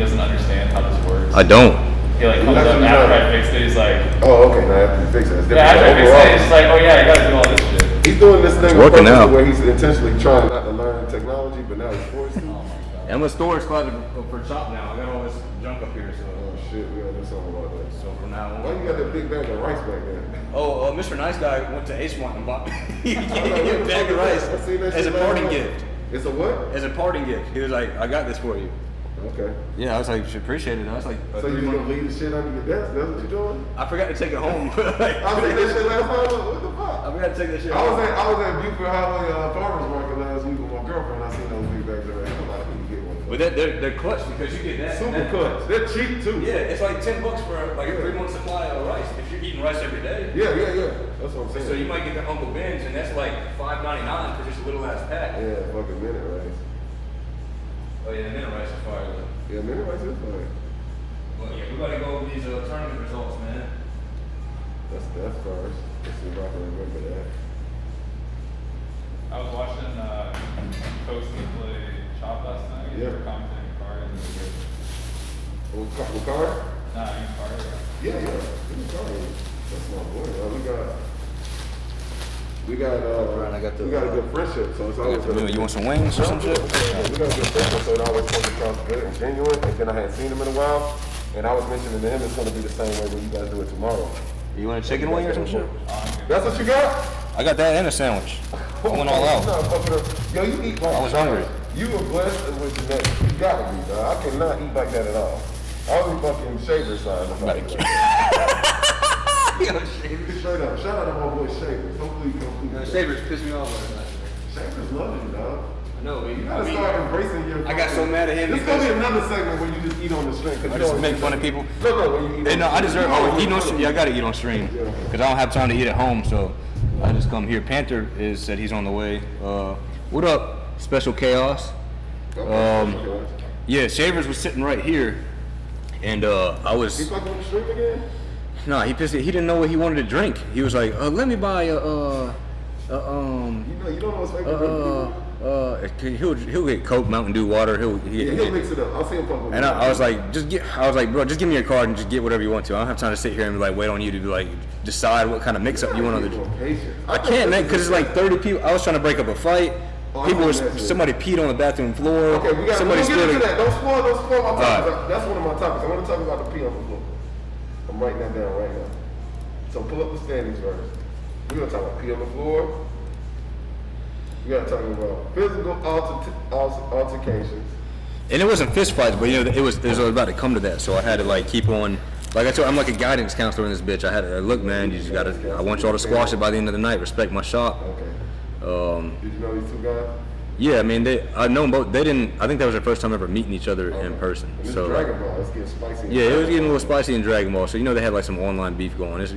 doesn't understand how this works. I don't. He like comes up after I fixed it. He's like, oh, okay, now after you fix it, it's different. yeah, after I fixed it, he's just like, oh yeah, you gotta do all this shit. He's doing this thing working now. where he's intentionally trying not to learn technology, but now he's forced to. I'm a storage closet for shop now. I got all this junk up here, so. Oh shit, we gotta do something about that. So from now on. Why you got that big bag of rice back there? Oh, Mr. Nice Guy went to Ace Mart and bought me a bag of rice as a parting gift. It's a what? As a parting gift. He was like, I got this for you. Okay. Yeah, I was like, you should appreciate it. I was like, so you gonna leave the shit under your desk? That's what you're doing? I forgot to take it home. I was saying that shit last time. What the fuck? I forgot to take that shit I home. was at Buford Highway farmers market last week with my girlfriend. I seen those big bags already. I'm like, you get one. But they're clutch because you get that. Super clutch. They're cheap too. Yeah, it's like $10 for like a 3-month supply of rice if you're eating rice every day. Yeah. That's what I'm saying. So you might get the Uncle Ben's and that's like $5.99 for just a little ass pack. Yeah, fucking minute rice. Oh yeah, minute rice is fire though. Yeah, minute rice is fire. Well yeah, we gotta go over these tournament results, man. That's first. Let's see if I can remember that. I was watching Coasty play Chop last night. Yeah. They were commenting card and they were What card? Nah, I mean card. Yeah. That's my boy. We got a good friendship, so it's always. You want some wings or some shit? We got a good friendship, so it always comes across good and genuine. And then I hadn't seen him in a while, and I was mentioning to him it's going to be the same way when you guys do it tomorrow. You want a chicken wing or some shit? That's what you got? I got that and a sandwich. I went all out. Yo, you eat like I was hungry. You were blessed with genetics. You gotta be, dog. I cannot eat like that at all. I was fucking shaver size. Straight up. Shout out to my boy Shavers. Hopefully he comes through. Shavers pissed me off last night. Shavers love you, dog. I know, man. You gotta start embracing your. I got so mad at him. There's gonna be another segment where you just eat on the string. I just make fun of people. No, when you eat. Hey, no, I deserve. Oh, eat on stream. Yeah, I gotta eat on stream because I don't have time to eat at home, so I just come here. Panther said he's on the way. What up, Special Chaos? Yeah, Shavers was sitting right here, and I was. He fucking with the stream again? No, he pissed. He didn't know what he wanted to drink. He was like, "Let me buy a You don't know what's favorite. he'll get Coke, Mountain Dew, water. He'll mix it up. I'll see him fuck with And I was like, bro, just give me your card and just get whatever you want to. I don't have time to sit here and like wait on you to like decide what kind of mix up you want on the. I can't, man, because it's like 30 people. I was trying to break up a fight. Somebody peed on the bathroom floor. Okay, we got to get into that. Don't spoil my topics. That's one of my topics. I want to talk about the pee on the floor. I'm writing that down right now. So pull up the standings first. We're going to talk about pee on the floor. We got to talk about physical altercations. And it wasn't fist fights, but it was about to come to that. So I had to like keep on. Like I told, I'm like a guidance counselor in this bitch. I had to look, man. You just gotta. I want y'all to squash it by the end of the night. Respect my shop. Okay. Did you know these two guys? Yeah, I mean, I know them both. They didn't. I think that was their first time ever meeting each other in person. So Dragon Ball, it's getting spicy. Yeah, it was getting a little spicy in Dragon Ball. So they had like some online beef going. It's,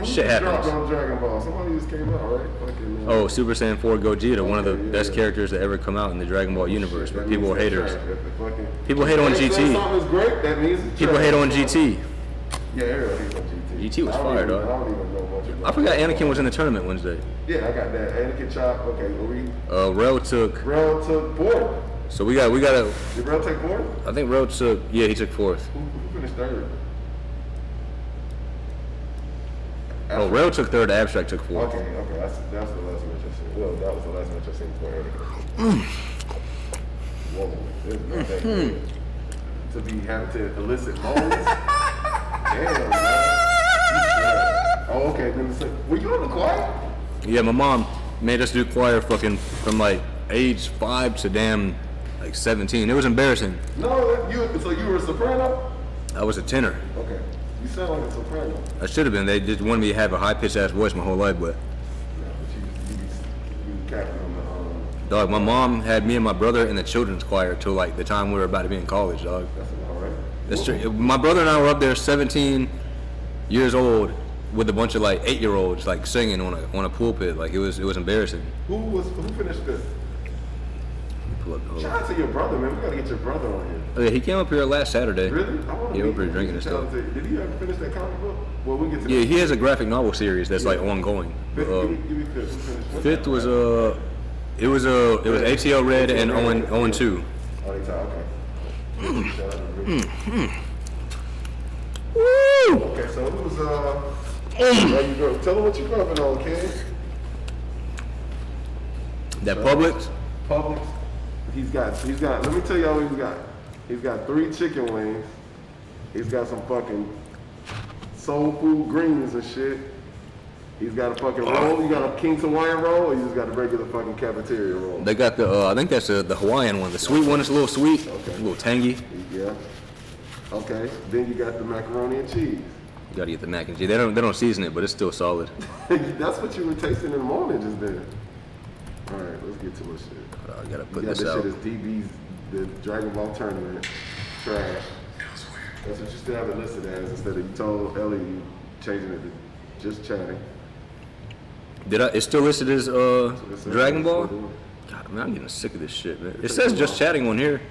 shit happens. On Dragon Ball. Somebody just came out, right? Oh, Super Saiyan 4 Gogeta, one of the best characters that ever come out in the Dragon Ball universe. But people are haters. People hate on GT. Something is great. That means people hate on GT. Yeah, everybody hates on GT. GT was fire, dog. I don't even know much about I forgot Anakin was in the tournament Wednesday. Yeah, I got that. Anakin Chop. Okay, Rel took fourth. So we got a. Did Rel take fourth? I think Rel took. Yeah, he took fourth. Who finished third? Oh, Rel took third. Abstract took fourth. Okay. That's the last match I seen. Well, that was the last match I seen for Anakin. Whoa, it's not that good. To be having to elicit moans. Damn, man. Oh, okay. Were you in the choir? Yeah, my mom made us do choir fucking from like age 5 to damn like 17. It was embarrassing. No, so you were a soprano? I was a tenor. Okay. You sound like a soprano. I should have been. They just wanted me to have a high-pitched ass voice my whole life, but. Yeah, but you captain on the. Dog, my mom had me and my brother in the children's choir till like the time we were about to be in college, dog. That's all right. That's true. My brother and I were up there 17 years old with a bunch of like 8-year-olds like singing on a pulpit. Like it was embarrassing. Who finished fifth? Shout out to your brother, man. We gotta get your brother on here. Oh, yeah, he came up here last Saturday. Really? Yeah, we were drinking and stuff. Did he ever finish that comic book? Well, we get to. Yeah, he has a graphic novel series that's like ongoing. Give me fifth. Fifth was it was ATL Red and Owen 2. Oh, they tied. Okay. Shout out to Ricky. Woo! Okay, so who's there you go. Tell them what you grubbing on, kid. That Publix? Publix. He's got. Let me tell y'all what he's got. He's got 3 chicken wings. He's got some fucking soul food greens and shit. He's got a fucking roll. You got a King's Hawaiian roll, or you just got a regular fucking cafeteria roll? They got the, I think that's the Hawaiian one. The sweet one is a little sweet, Okay. a little tangy. Yeah. Okay. Then you got the macaroni and cheese. You gotta get the mac and cheese. They don't season it, but it's still solid. That's what you were tasting in the morning just then. All right, let's get to this shit. I gotta You put got this this out. shit as DB's, the Dragon Ball tournament. Trash. That's what you still have it listed as instead of you told Ellie you changing it to just chatting. It's still listed as It's Dragon Ball? still doing God, man, I'm getting sick of this shit, man. It says just chatting on here.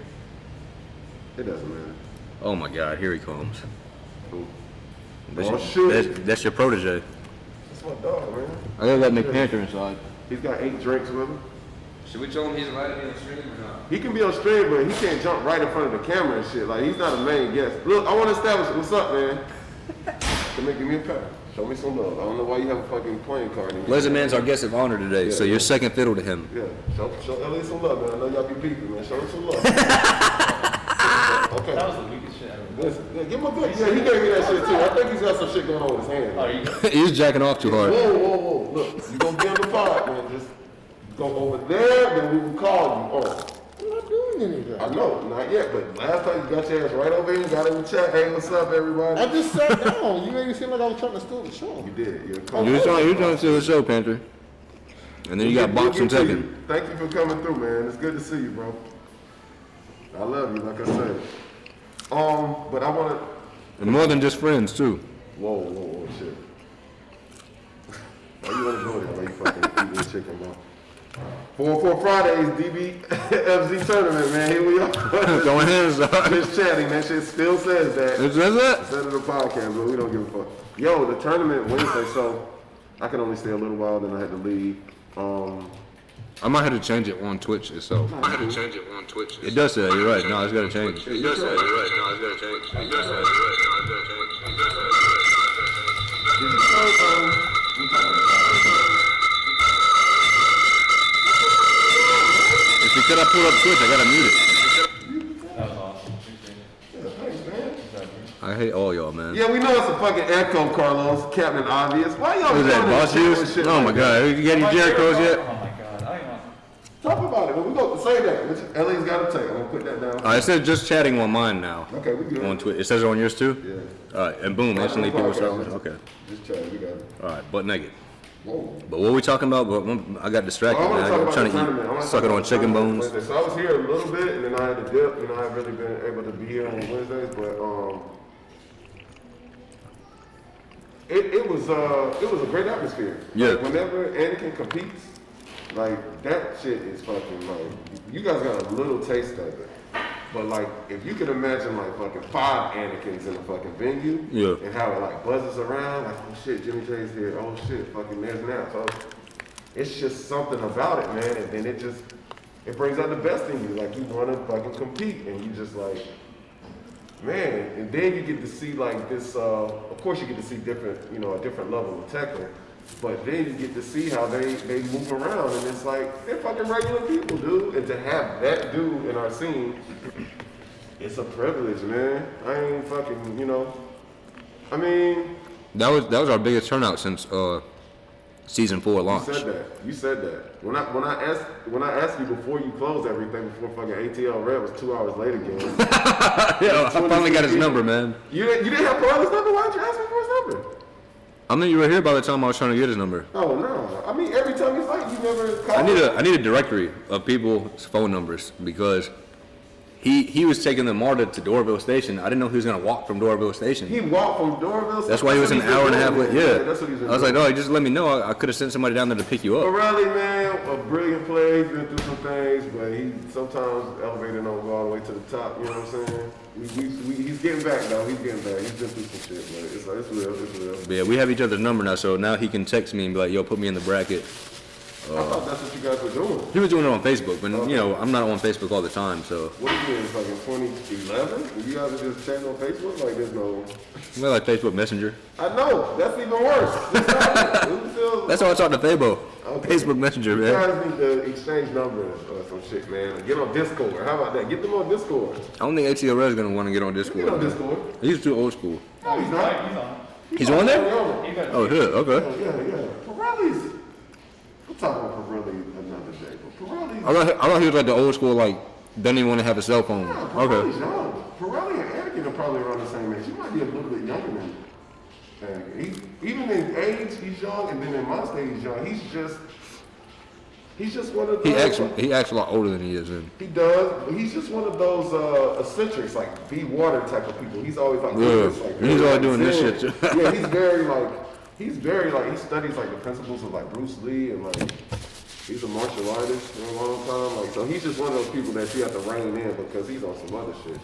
it. It doesn't matter. Oh my God, here he comes. Cool. That's, Oh, your, shit. that's your protege. That's my dog, man. I gotta let McPanther inside. He's got 8 drinks with him. Should we tell him he's allowed to be on stream or not? He can be on stream, but he can't jump right in front of the camera and shit. Like, he's not a main guest. Look, I want to establish, what's up, man? Come here, give me a pat. Show me some love. I don't know why you have a fucking playing card in your Leslie Man's our guest of honor today, so you're second fiddle to him. Yeah, show Elliot some love, man. I know y'all be beefing, man. Show him some love. Okay. That was the weakest shit ever. Listen, yeah, give him a good. Yeah, he gave me that shit too. I think he's got some shit going on with his hand. Oh, you He's jacking off too hard. Whoa. Look, you gonna be on the pod, man. Just go over there, then we will call you. Oh, I'm not doing anything. I know, not yet, but last time you got your ass right over here, got in the chat. Hey, what's up, everybody? I just sat down. You made it seem like I was trying to steal the show. You did. You're You was trying to see the show, Panther. And then you got boxed and taken. Thank you for coming through, man. It's good to see you, bro. I love you, like I said. But I want to. And more than just friends, too. Whoa, shit. Why you want to go there? Why you fucking eating chicken, bro? 4 Fridays, DBFZ tournament, man. Here we are. Throwing hands up. Just chatting. That shit still says that. Is that Instead of the podcast, but we don't give a fuck. Yo, the tournament Wednesday, so I can only stay a little while, then I had to leave. I might have to change it on Twitch itself. It does say that, you're right. No, it's gotta change. It does say that. Did you know, It's because I pulled up Twitch, I gotta mute it. That was awesome. Appreciate it. yeah, thanks, man. I hate all y'all, man. Yeah, we know it's a fucking echo, Carlos. Captain Obvious. Why y'all Who's that, doing Boss this shit Juice? with shit Oh like my that? God, you got any Jericho's yet? Oh my God, I don't even. Talk about it. Well, we go say that. Ellie's got to take. I'm gonna put that down. It says just chatting on mine now. Okay, we good. On Twitch. It says it on yours too? Yeah. Alright, and boom, instantly people start. Okay. Just chat. We got it. Alright, butt naked. Whoa. But what we talking about? But I got distracted, Well, I man. want to talk I'm about trying the tournament. I to wanna eat, talk sucking about on the chicken tournament bones. Wednesday. So I was here a little bit, and then I had to dip. I haven't really been able to be here on Wednesdays, but it was a great atmosphere. Yeah. Like, whenever Anakin competes, like that shit is fucking like you guys got a little taste of it. But like if you could imagine like fucking 5 Anakins in a fucking venue, Yeah. and how it like buzzes around, like oh shit, Jimmy J's here, oh shit, fucking there's now. So it's just something about it, man, and then it brings out the best in you. Like you wanna fucking compete and you just like man, and then you get to see like this, of course you get to see different, a different level of tackle, but then you get to see how they move around and it's like, they're fucking regular people, dude. And to have that dude in our scene, it's a privilege, man. I ain't fucking, I mean. That was our biggest turnout since season 4 launch. You said that. When I asked you before you closed everything, before fucking ATL Red was 2 hours late again. Yeah, I finally got his number, man. You didn't have Carlos' number? Why did you ask me for his number? I mean, you were here by the time I was trying to get his number. Oh no! I mean, every time you fight, you never call. I need a directory of people's phone numbers because he was taking the MARTA to Doraville Station. I didn't know he was gonna walk from Doraville Station. He walked from Doraville. That's why he was an hour and a half late. Yeah, that's what he was. I was like, oh, just let me know. I could have sent somebody down there to pick you up. O'Reilly, man, a brilliant player. He's been through some things, but he sometimes elevator don't go all the way to the top. You know what I'm saying? He's getting back, though. He's getting back. He's been through some shit, but it's real. It's real. But yeah, we have each other's number now, so now he can text me and be like, yo, put me in the bracket. I thought that's what you guys were doing. He was doing it on Facebook, but you know, I'm not on Facebook all the time, so. What do you mean? It's like in 2011? You guys are just chatting on Facebook? Like there's no. Well, like Facebook Messenger. I know. That's even worse. That's how I talk to Fabo. Okay. Facebook Messenger, You man. guys need to exchange numbers or some shit, man. Get on Discord. How about that? Get them on Discord. I don't think ATLR is gonna want to get on Discord. Get on man. Discord. He's too old school. No, he's not. He's on. He's on there? He got Oh, shit. Okay. Yeah. Pirelli's. We'll talk about Pirelli another day. But Pirelli's. I thought he was like the old school, like doesn't even want to have a cell phone. Yeah, Okay. Pirelli's young. Pirelli and Anakin are probably around the same age. He might be a little bit younger than Anakin. Even in age, he's young, and then in my stage, he's young. He's just one of those. He acts a lot older than he is. And He does, but he's just one of those eccentrics, like be water type of people. He's always like, Yeah, like he's always doing this zen. shit, too. Yeah, he's very like he studies like the principles of like Bruce Lee, and like he's a martial artist for a long time. Like, so he's just one of those people that you have to rein in because he's on some other shit.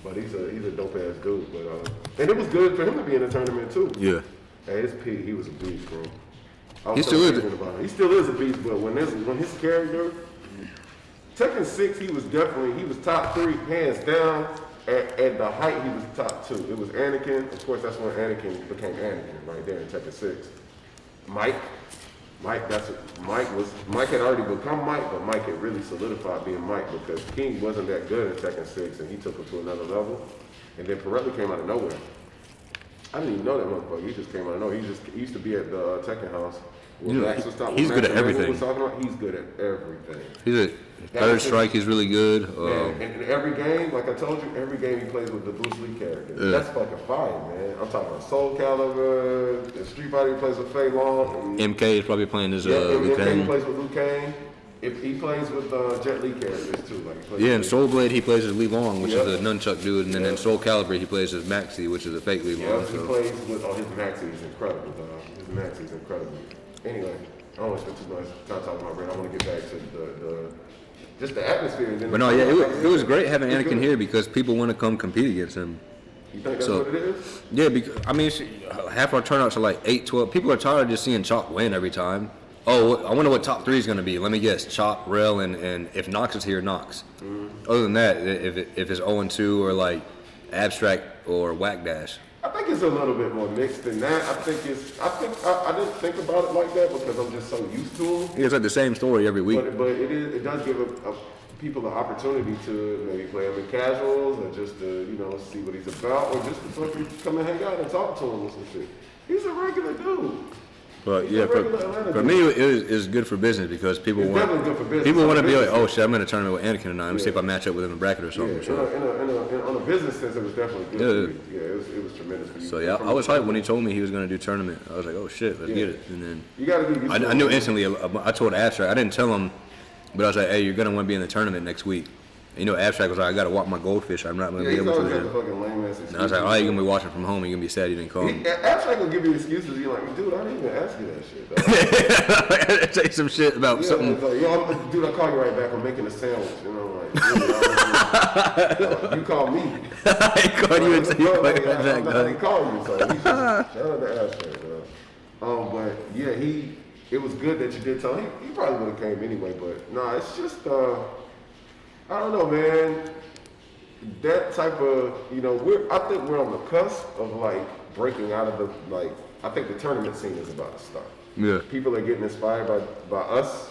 But he's a dope ass dude. But and it was good for him to be in the tournament too. yeah, Hey, his P, he was a beast, bro. He still is. He still is a beast, but when his character, Tekken 6, he was top 3, hands down. At the height, he was top 2. It was Anakin. Of course, that's when Anakin became Anakin, right there in Tekken 6. Mike had already become Mike, but Mike had really solidified being Mike because King wasn't that good in Tekken 6, and he took him to another level. And then Pirelli came out of nowhere. I didn't even know that motherfucker. He just came out of nowhere. He used to be at the Tekken house. he's good at everything. He's good at everything. He's a third strike. He's really good. And in every game, like I told you, every game he plays with the Bruce Lee character. Yeah. That's fucking fire, man. I'm talking about Soul Calibur, the Street Fighter he plays with Fei Long. MK is probably playing as Liu MK Kang. plays with Liu Kang. If he plays with Jet Li characters too, like Yeah, in Soul Blade he plays as Li Long, which Yep. is a nunchuck dude, and then in Soul Calibur he plays as Maxi, which is a fake Li Long. he plays with his Maxi is incredible, dog. His Maxi is incredible. Anyway, I don't want to spend too much time talking about Brent. I want to get back to the just the atmosphere. And then But no, yeah, it was great having Anakin here because people want to come compete against him. You think that's So- what it is? Yeah, because I mean, half our turnouts are like 8, 12. People are tired of just seeing Chalk win every time. Oh, I wonder what top 3 is going to be. Let me guess: Chalk, Rel, and if Nox is here, Nox. Other than that, if it's 0-2 or like Abstract or Whack Dash. I think it's a little bit more mixed than that. I didn't think about it like that because I'm just so used to them. Yeah, it's like the same story every week. But it does give people the opportunity to maybe play him in casuals or just to see what he's about or just to fucking come and hang out and talk to him or some shit. He's a regular dude. But yeah, for me, it's good for business because people It's want definitely good for business. people want to be like, oh shit, I'm in a tournament with Anakin tonight. Let me see if I match up with him in a bracket or something. Yeah, on a business sense, it was definitely good. For you. Yeah, it was tremendous for you. So yeah, I was hyped when he told me he was going to do tournament. I was like, oh shit, let's get it. And then You gotta get used to I knew instantly. I told Abstract. I didn't tell him, but I was like, hey, you're going to want to be in the tournament next week. And, Abstract was like, I got to walk my goldfish. I'm not going to Yeah, be he's able always got to. the fucking lame ass excuse. And I was like, oh, you're going to be watching from home. You're going to be sad you didn't call me. Abstract gonna give you excuses. You're like, dude, I didn't even ask you that shit. Dog. Say some shit about Yeah, something. it's like, yo, dude, I'll call you right back. I'm making a sandwich. Like, dude, you call me. I called you and said you I Abstract. didn't call you, so he's just, shout out to Abstract, bro. But yeah, it was good that you did tell him. He probably would have came anyway, but nah, it's just, I don't know, man. That type of, I think we're on the cusp of like breaking out of I think the tournament scene is about to start. Yeah. People are getting inspired by us.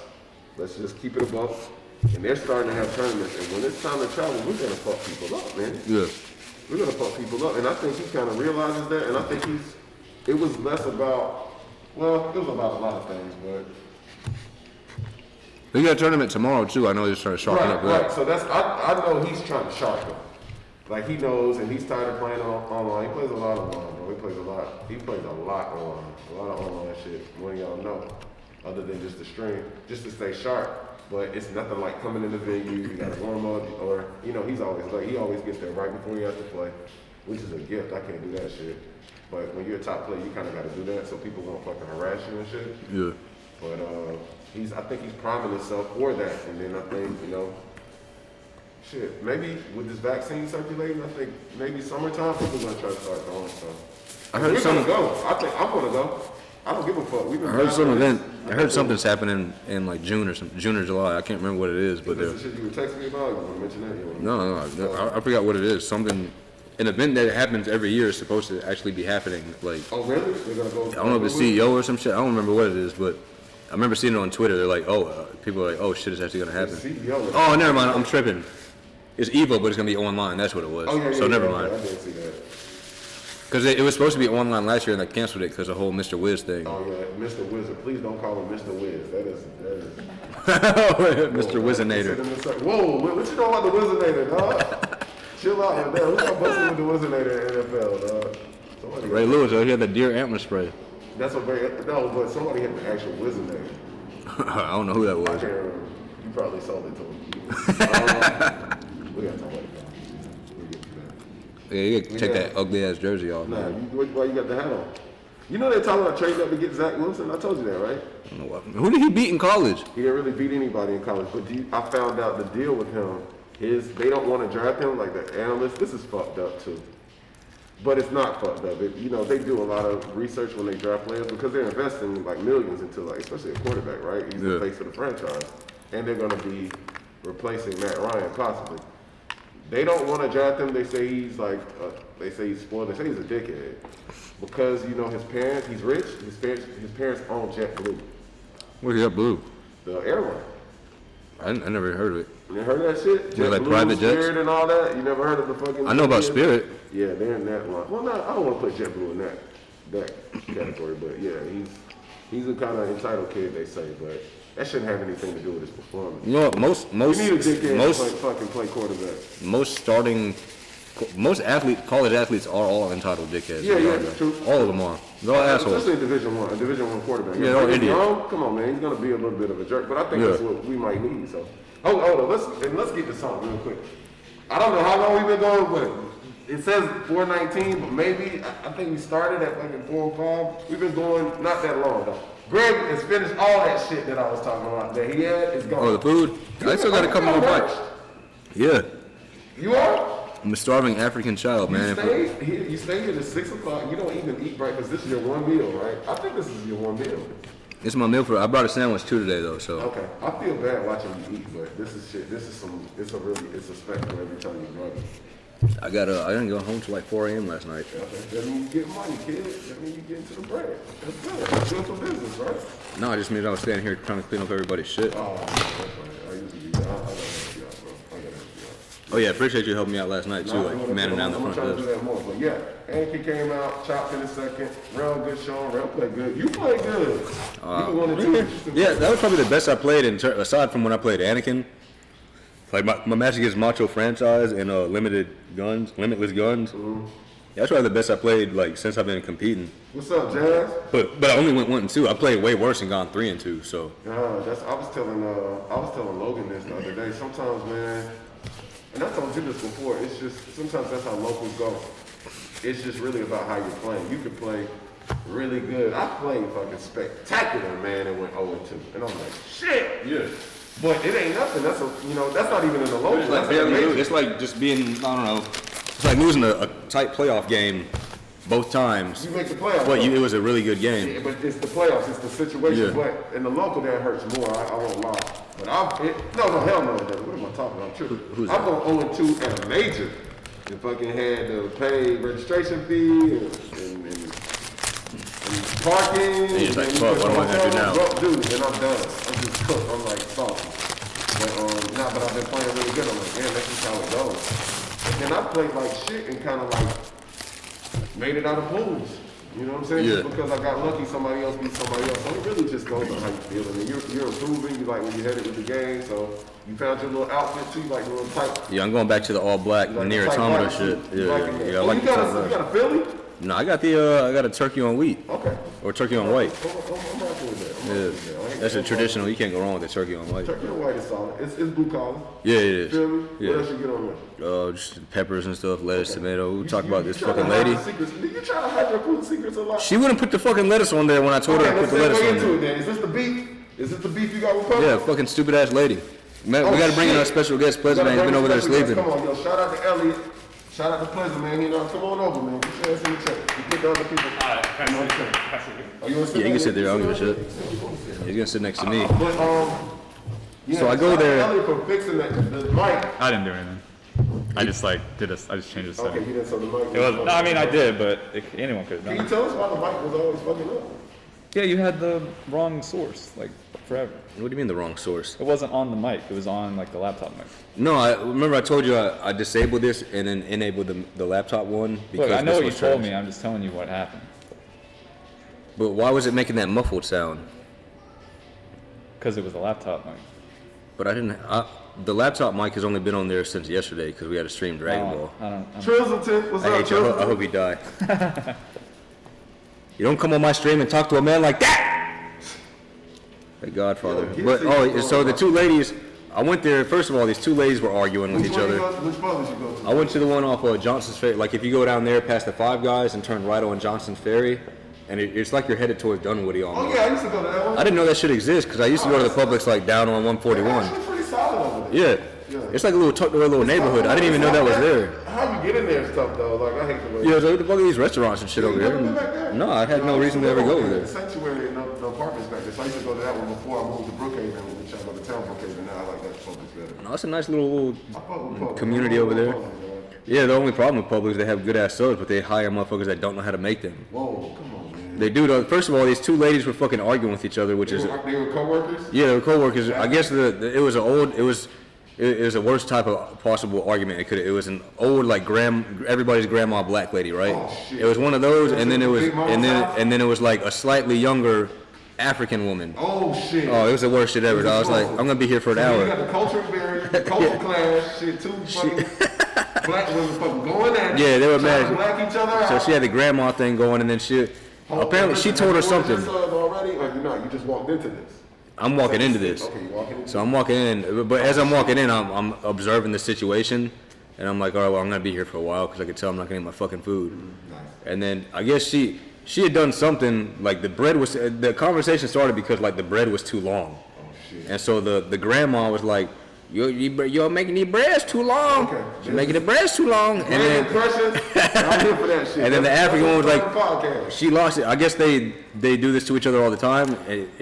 Let's just keep it above. And they're starting to have tournaments. And when it's time to travel, we're going to fuck people up, man. Yeah. We're going to fuck people up. And I think he kind of realizes that. And I think it was less about, it was about a lot of things, but. They got a tournament tomorrow too. I know he's trying to sharpen up that. Right. So I know he's trying to sharpen. Like he knows, and he's tired of playing online. He plays a lot online, bro. He plays a lot online. A lot of online shit. More than y'all know, other than just the stream, just to stay sharp. But it's nothing like coming in the venue. You gotta warm up, or he's always he always gets there right before he has to play, which is a gift. I can't do that shit. But when you're a top player, you kind of got to do that so people won't fucking harass you and shit. Yeah. But I think he's priming himself for that. And then I think, shit, maybe with this vaccine circulating, I think maybe summertime people gonna try to start going. So I heard we're some. gonna go. I think I'm gonna go. I don't give a fuck. I heard something's happening in like June or July. I can't remember what it is, but that's the shit you were texting me about. You want to mention that? No, I forgot what it is. Something, an event that happens every year is supposed to actually be happening. Like, oh really? They're gonna go. I don't know if the CEO or some shit. I don't remember what it is, but I remember seeing it on Twitter. They're like, people are like, oh shit, it's actually gonna happen. CEO. Oh, never mind. I'm tripping. It's Evo, but it's gonna be online. That's what it was. Oh yeah, so never mind. I did see that. Because it was supposed to be online last year and they canceled it because of the whole Mr. Wiz thing. Oh yeah, Mr. Wizard. Please don't call him Mr. Wiz. That is. Mr. Wizinator. Whoa, what you know about the Wizinator, dog? Chill out, man. Who's gonna bust with the Wizinator in the NFL, dog? Ray Lewis, he had the deer antler spray. That's what but somebody had the actual Wizinator. I don't know who that was. I can't remember. You probably sold it to him. We gotta talk about it. Yeah, you gotta take that ugly ass jersey off. Nah, why you got the hat on? You know they're talking about trading up to get Zach Wilson? I told you that, right? I don't know what. Who did he beat in college? He didn't really beat anybody in college, but I found out the deal with him is they don't want to draft him, like the analysts. This is fucked up too. But it's not fucked up. They do a lot of research when they draft players because they're investing like millions into like, especially a quarterback, right? He's the face of the franchise. And they're gonna be replacing Matt Ryan possibly. They don't want to draft him. They say he's spoiled. They say he's a dickhead because his parents. He's rich. His parents own JetBlue. What's JetBlue? The airline. I never heard of it. You never heard of that shit? JetBlue, like private jets? Spirit and all that. You never heard of the fucking? I know about Spirit. Yeah, they're in that line. Well, I don't want to put JetBlue in that category, but yeah, he's a kind of entitled kid. They say, but. That shouldn't have anything to do with his performance. You know what? Most you need a dickhead to fucking play quarterback. Most college athletes are all entitled dickheads. Yeah, true. All of them are. They're all assholes. Especially a Division I quarterback. Yeah, they're idiots. Come on, man. He's gonna be a little bit of a jerk, but I think that's what we might need. So, hold on. Let's get this on real quick. I don't know how long we've been going, but it says 4:19, but maybe I think we started at like 4 or 5. We've been going not that long though. Greg has finished all that shit that I was talking about that he had. It's gone. Oh, the food? I still got a couple more bites. Yeah. You are? I'm a starving African child, man. You stay here to 6 o'clock. You don't even eat breakfast. This is your one meal, right? I think this is your one meal. It's my meal I brought a sandwich too today though, so. Okay. I feel bad watching you eat, but this is shit. It's a spectacle every time you run. I didn't go home till like 4 a.m. last night. Okay. That means you get money, kid. That means you get into the bread. That's good. That's good for business, right? No, it just means I was standing here trying to clean up everybody's shit. Oh, that's right. I used to do that. I gotta help you out, bro. Oh yeah, appreciate you helping me out last night too, like manning down the front desk. I'm trying to do that more, but yeah, Anki came out, chopped in a second, real good show, real played good. You played good. You won the two. Yeah, that was probably the best I played aside from when I played Anakin. Like my match against Macho Franchise and Limitless Guns. Mm-hmm. That's probably the best I played like since I've been competing. What's up, Jazz? But I only went 1 and 2. I played way worse and gone 3 and 2. So. I was telling Logan this the other day. Sometimes, man, and I told you this before. It's just sometimes that's how locals go. It's just really about how you're playing. You can play really good. I played fucking spectacular, man, and went 0 and 2, and I'm like, shit. Yeah. But it ain't nothing. That's not even in the low. It's like just being, I don't know. It's like losing a tight playoff game both times. You make the playoffs. But it was a really good game. Yeah, but it's the playoffs. It's the situation. Yeah. But in the local, that hurts more. I won't lie. But hell no, it doesn't. What am I talking about? I'm tripping. I'm going 0 and 2 at a major. And fucking had to pay registration fee and parking. And you're like, fuck, what am I gonna do now? Dude, and I'm done. I'm just cooked. I'm like salty. But I've been playing really good. I'm like, man, that's just how it goes. And then I played like shit and kind of like made it out of pools. You know what I'm saying? Yeah. Just because I got lucky, somebody else beat somebody else. So it really just goes on how you feel. And you're improving. You like when you headed with the game. So you found your little outfit too, like a little tight. Yeah, I'm going back to the all black near automata shit. Yeah. I like you got a Philly? No, I got a turkey on wheat. Okay. Or turkey on white. I'm rocking with that. Yeah. That's a traditional. You can't go wrong with the turkey on white. Turkey on white is solid. It's blue collar. Yeah, it is. Feel me? Yeah. What else you get on there? Just peppers and stuff, lettuce, tomato. We talk about this try to fucking hide lady. your secrets. You try to hide your food secrets a lot. She wouldn't put the fucking lettuce on there when I told her to put the lettuce on there. Is this the beef? Is this the beef you got with Pepper? Yeah, fucking stupid ass lady. Man, we gotta bring in our special guest, Pleasant Man. He's been over there sleeping. Come on, yo, shout out to Elliot. Shout out to Pleasant Man. Come on over, man. Get your ass in the check. the other people. Oh, you want to sit Yeah, you can sit there. I don't give a shit. He's gonna sit next to me. So I go there. For fixing the mic. I didn't do anything. I just like I just changed the setting. Okay, you didn't so the mic. It was, no, I mean I did, but anyone could have Can done you it. tell us why the mic was always fucking up? Yeah, you had the wrong source, like forever. What do you mean the wrong source? It wasn't on the mic. It was on like the laptop mic. No, I remember I told you I disabled this and then enabled the laptop one because Look, I know this what you was told trash. me. I'm just telling you what happened. But why was it making that muffled sound? Because it was the laptop mic. But I didn't. The laptop mic has only been on there since yesterday because we had to stream Dragon Ball. I don't. Trizzleton, what's I up, hate you. I hope you die. You don't come on my stream and talk to a man like that. Like Godfather. But so the two ladies, I went there. First of all, these two ladies were arguing with each other. Which brothers you go to? I went to the one off of Johnson's Ferry. Like if you go down there past the Five Guys and turn right on Johnson's Ferry, and it's like you're headed towards Dunwoody Oh almost. yeah, I used to go to that one. I didn't know that shit exists because I used to go to the Publix like down on 141. Actually pretty solid over there. Yeah. It's like a little tucked away little neighborhood. I didn't even know that was there. How you get in there and stuff though? Like I hate the way. Yeah, so what the fuck are these restaurants and shit over You never been there? back there? No, I had no reason to ever go over there. Sanctuary and the apartments back there. So I used to go to that one before I moved to Brookhaven, which I go to town Brookhaven now. I like that Publix better. No, it's a nice little I fuck with Publix. community over there. Publix, man. Yeah, the only problem with Publix, they have good ass subs, but they hire motherfuckers that don't know how to make them. Whoa, come on, man. They do though. First of all, these two ladies were fucking arguing with each other, which is They were co-workers? yeah, they were coworkers. I guess it was a worst type of possible argument. It was an old like everybody's grandma black lady, right? Oh, shit. It was one of those, and then it was Big Mama's house? and then it was like a slightly younger African woman. Oh shit. Oh, it was the worst shit ever. I was like, I'm gonna be here for an You hour. got the culture barrier, the culture clash, shit, two fucking black women fucking going at it. Yeah, they were trying mad. to black each other out. So she had the grandma thing going, and then apparently she told her something. Already, or you just walked into this. I'm walking into this. Okay, you walking into So I'm walking in, but as I'm walking in, I'm observing the situation, and I'm like, all right, well, I'm gonna be here for a while because I could tell I'm not gonna eat my fucking food. Nice. And then I guess she had done something like the conversation started because like the bread was too long, Oh shit. and so the grandma was like, you're making these breads too long. Okay. You're making the breads too long, and Brand then impressions, I'm here for that shit. And then the That's African one was what like, the podcast. she lost it. I guess they do this to each other all the time.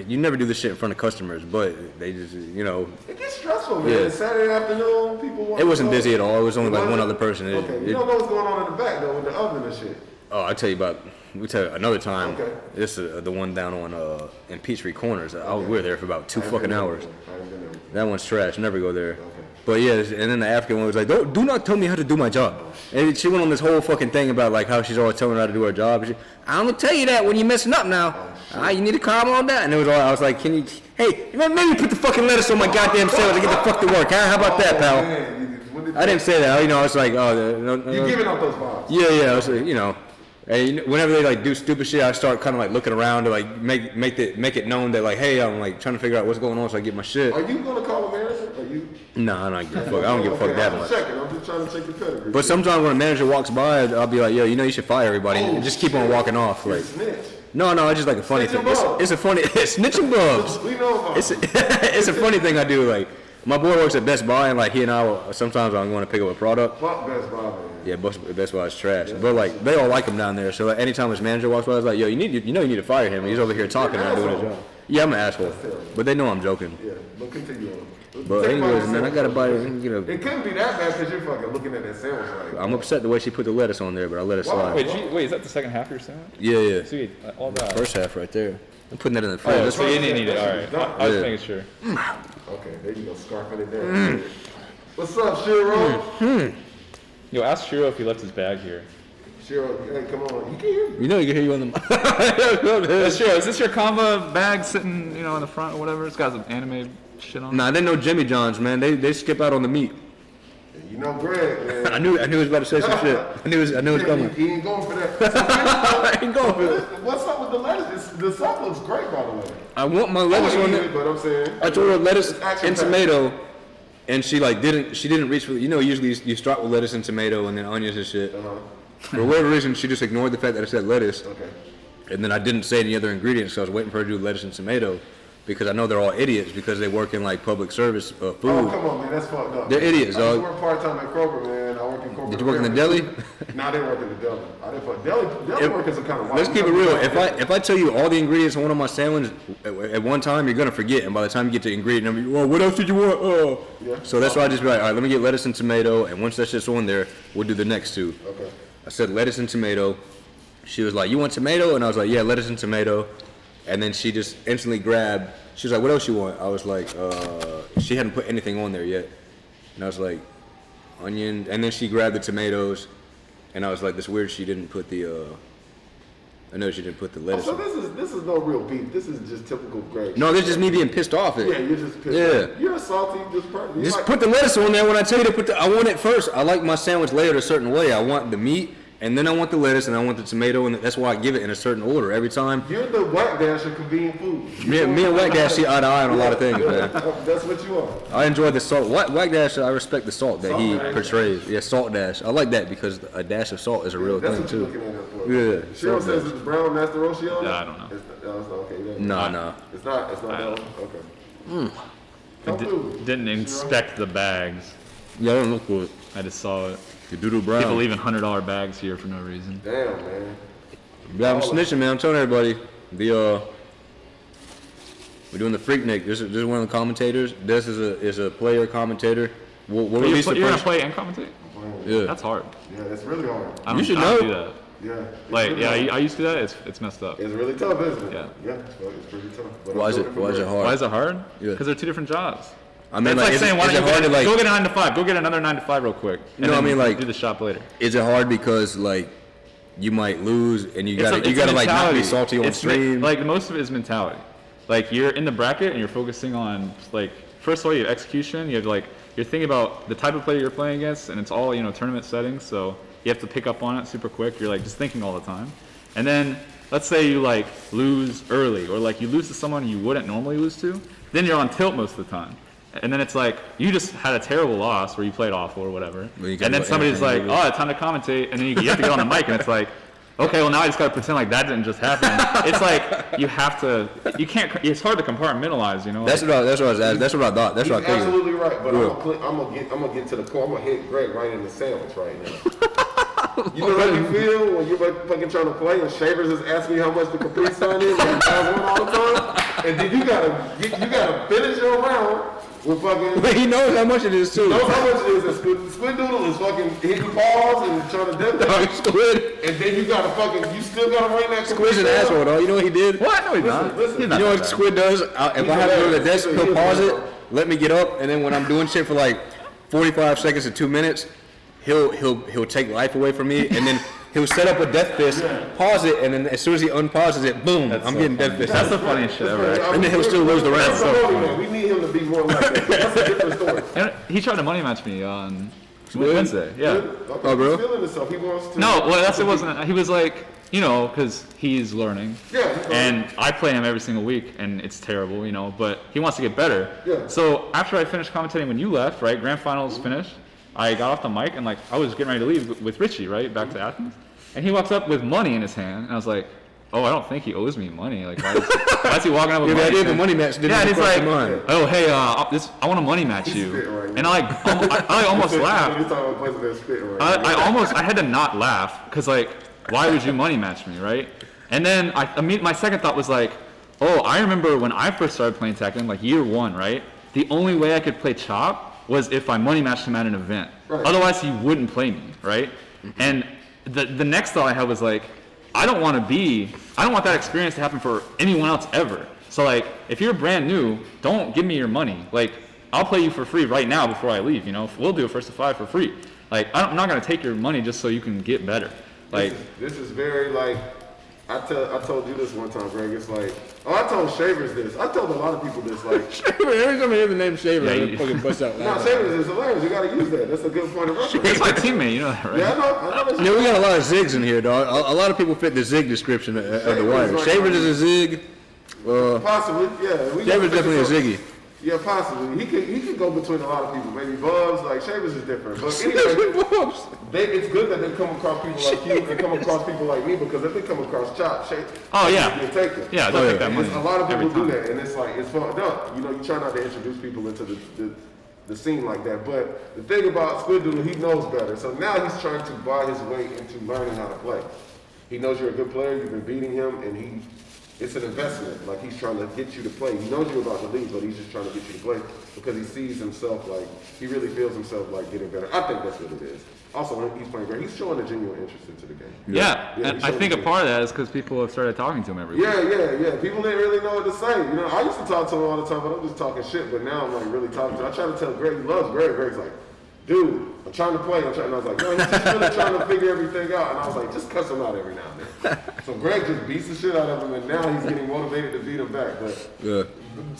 You never do this shit in front of customers, but they just, It gets stressful, man. Yeah. It's Saturday afternoon, people want it wasn't to go. busy at all. It was only like one wasn't? other person. Okay, you don't know what's going on in the back though with the oven and shit. Oh, I'll tell you about. We tell you another time. Okay. This is the one down on in Peachtree Corners. We were there for about 2 fucking hours. I haven't been there. That one's trash. Never go there. Okay. But yeah, and then the African one was like, do not tell me how to do my job. And she went on this whole fucking thing about like how she's always telling her how to do her job. I'm gonna tell you that when you're messing up now. You need to calm on that. And it was all, I was like, hey, maybe put the fucking lettuce on my goddamn sandwich and get the fuck to work. How about that, pal? Man, I didn't say that. I was like, no. You're giving out those vibes. Yeah. I was like, and whenever they like do stupid shit, I start kind of like looking around to like make it known that like, hey, I'm like trying to figure out what's going on so I get my shit. Are you gonna call a manager? Are you? No, I don't give a fuck. I don't give a fuck that I'm much. checking. I'm just trying to check your pedigree. But sometimes when a manager walks by, I'll be like, yo, you should fire everybody and just keep on walking off. You're a Like, snitch. no, it's just like a funny Snitch thing. and bubs. It's a funny snitching bubs. We know about It's it. it's a funny thing I do. Like my boy works at Best Buy and like he and I sometimes I'm going to pick up a product. Fuck Best Buy, man. Yeah, Best Buy is trash. But like they all like him down there. So like, anytime his manager walks by, I was like, yo, you need to fire him. He's over here talking and not doing his job. Yeah, I'm an asshole. But they know I'm joking. Yeah, but continue on. But Take anyways, my man, I gotta buy it. It couldn't be that bad because you're fucking looking at that sandwich like. I'm upset the way she put the lettuce on there, but I let it slide. Wait, is that the second half of your sandwich? Yeah. Sweet, all that. First half right there. I'm putting that in the fridge. Oh, That's so you didn't need it. All right. I was Yeah. making sure. Okay, there you go, scarfing it down. What's up, Shiro? Yo, ask Shiro if he left his bag here. Shiro, hey, come on. You can hear me. You can hear you on the. Hey, Shiro, is this your Canva bag sitting, in the front or whatever? It's got some anime shit on it. Nah, they know Jimmy John's, man. They skip out on the meat. You know Greg, man. I knew he was about to say some shit. I knew it was coming. He ain't going for that. I ain't going for it. What's up with the lettuce? The sauce looks great, by the way. I want my lettuce on there. But I'm saying. I told her lettuce It's action and packed. tomato, and she didn't reach for. Usually you start with lettuce and tomato and then onions and shit. For whatever reason, she just ignored the fact that I said lettuce, Okay. and then I didn't say any other ingredients. So I was waiting for her to do lettuce and tomato, because I know they're all idiots because they work in like public service food. Oh, come on, man. That's fucked up. They're idiots, I dog. work part-time at Kroger, man. I work in corporate Did you work in the deli? Nah, I didn't work in the deli. I didn't fuck deli work is a kind of wild. Let's keep it real. If I tell you all the ingredients on one of my sandwiches at one time, you're gonna forget, and by the time you get to the ingredient number, well, what else did you want? Yeah. So that's why I just be like, all right, let me get lettuce and tomato, and once that shit's on there, we'll do the next two. Okay. I said lettuce and tomato. She was like, you want tomato? And I was like, yeah, lettuce and tomato. And then she just instantly grabbed. She was like, what else you want? I was like, she hadn't put anything on there yet. And I was like, onion. And then she grabbed the tomatoes. And I was like, this weird she didn't put the, I know she didn't put the lettuce. So this is no real beef. This is just typical Greg. No, this is just me being pissed off. Yeah, you're just pissed. Yeah. You're a salty just person. Just put the lettuce on there when I tell you to put I want it first. I like my sandwich layered a certain way. I want the meat, and then I want the lettuce, and I want the tomato, and that's why I give it in a certain order every time. You're the white dash of convenient food. Me and Whack Dash see eye to eye on a lot of things, man. That's what you are. I enjoy the salt. Whack Dash, I respect the salt that he portrays. Yeah, Salt Dash. I like that because a dash of salt is a real That's thing what too. you're looking at for. Yeah. Cheryl says it's brown Master Roshi on it? Yeah, I don't know. It's not okay. No. It's not that. Okay. Come through. Didn't inspect the bags. Yeah, I don't look good. I just saw it. The doodle brown. People leaving $100 bags here for no reason. Damn, man. Yeah, I'm snitching, man. I'm telling everybody. We're doing the Freaknik. This is one of the commentators. This is a player commentator. We'll But release the you're gonna first. play and commentate? Yeah. That's hard. Yeah, it's really hard. I You should I don't know. do that. Yeah. It's Like, really yeah, hard. I used to do that. It's messed up. It's really tough, isn't it? Yeah. Yeah, it's pretty tough. But Why I'm is doing it for hard? Why is it hard? Yeah. Because they're two different jobs. I mean, It's like is saying, it, why is don't it you hard to like? go get a 9 to 5? Go get another 9 to 5 real quick. And No, I then mean, like- do the shop later. Is it hard because like you might lose and you It's gotta a like not be mentality. salty on It's stream? like most of it is mentality. Like you're in the bracket and you're focusing on like first of all you have execution. You have like you're thinking about the type of player you're playing against, and it's all tournament settings. So you have to pick up on it super quick. You're like just thinking all the time. And then let's say you like lose early, or like you lose to someone you wouldn't normally lose to. Then you're on tilt most of the time. And then it's like you just had a terrible loss where you played awful or whatever. Well, you And can then go somebody's like, anything, "Oh, it's time to commentate," and then you have to get on the mic, and it's like, "Okay, well now I just got to pretend like that didn't just happen." It's like you have to. You can't. It's hard to compartmentalize, That's what I was asking. That's what I thought. That's He's what I figured. absolutely right, but Yeah. I'm gonna get to the core. I'm gonna hit Greg right in the sandwich right now. You know how you feel when you're fucking trying to play and Shavers is asking you how much the Capri Sun is and you guys win all the time, and then you gotta finish your round with fucking. But he knows how much it is too. Knows how much it is. And Squid Doodle is fucking hitting pause and trying to dip Dog, it. Squid. And then you still gotta run that. Squid's an asshole, though. You know what he did? what? No, he's not. Listen, He's You not know that what bad. Squid does? If I have to go to the desk, he'll pause it, let me get up, and then when I'm doing shit for like 45 seconds to 2 minutes, he'll take life away from me, and then he'll set up a death fist, pause it, and then as soon as he unpauses it, boom, I'm getting death fist. That's the funniest shit ever. Actually. And then he'll still lose the round. So we need him to be more like that. That's a different story. And he tried to money match me on Wednesday. Yeah. Okay, Oh, bro. He's feeling himself. He wants to. No, well, it wasn't. He was like, because he's learning. Yeah, he's learning. And I play him every single week, and it's terrible, but he wants to get better. Yeah. So after I finished commentating when you left, right, grand finals finished, I got off the mic, and like I was getting ready to leave with Richie, right, back to Athens. And he walks up with money in his hand, and I was like, oh, I don't think he owes me money. Like, why is he walking up with Yeah, the money? idea of the money match didn't Yeah, and he's cross like, your mind. oh, hey, I want to money match He's you. spitting right And I almost laughed. He's talking about places that spitting right I had to not laugh because like, why would you money match me, right? And then my second thought was like, oh, I remember when I first started playing Tekken, like year 1, right? The only way I could play Chop was if I money matched him at an event. Right. Otherwise, he wouldn't play me, right? And the next thought I had was like, I don't want that experience to happen for anyone else ever. So like, if you're brand new, don't give me your money. Like, I'll play you for free right now before I leave. We'll do a first to 5 for free. Like, I'm not gonna take your money just so you can get better. Like, this is very like. I told you this one time, Greg. It's like, I told Shavers this. I told a lot of people this. Like, Shaver, every time I hear the name Shaver, Yeah, I fucking bust out no, laughing. Shavers is hilarious. You gotta use that. That's a good point of reference. it's my teammate, you know that, right? Yeah, I know that's Yeah, we got a lot of zigs in here, dog. A lot of people fit the zig description of the wire. Shavers is a zig. possibly, yeah. Shavers definitely a ziggy. Yeah, possibly. He could go between a lot of people. Maybe Bubs, like Shavers is different. But anyway, it's good that they come across people like you and come across people like me, because if they come across Chop, Oh, yeah. you take it. Yeah, they'll take that money. A lot of every people do time. that, and it's like it's fucked up. You try not to introduce people into the scene like that. But the thing about Squid Doodle, he knows better. So now he's trying to buy his way into learning how to play. He knows you're a good player, you've been beating him, and it's an investment. Like, he's trying to get you to play. He knows you're about to leave, but he's just trying to get you to play because he sees himself like, he really feels himself like getting better. I think that's what it is. Also, when he's playing great, he's showing a genuine interest into the game. Yeah, and I think a part of that is because people have started talking to him every week. Yeah. People didn't really know what to say. You know, I used to talk to him all the time, but I'm just talking shit. But now I'm like really talking to him. I try to tell Greg, he loves Greg. Greg's like, dude, I'm trying to play. And I was like, no, he's just really trying to figure everything out. And I was like, just cuss him out every now and then. So Greg just beats the shit out of him, and now he's getting motivated to beat him back. But yeah.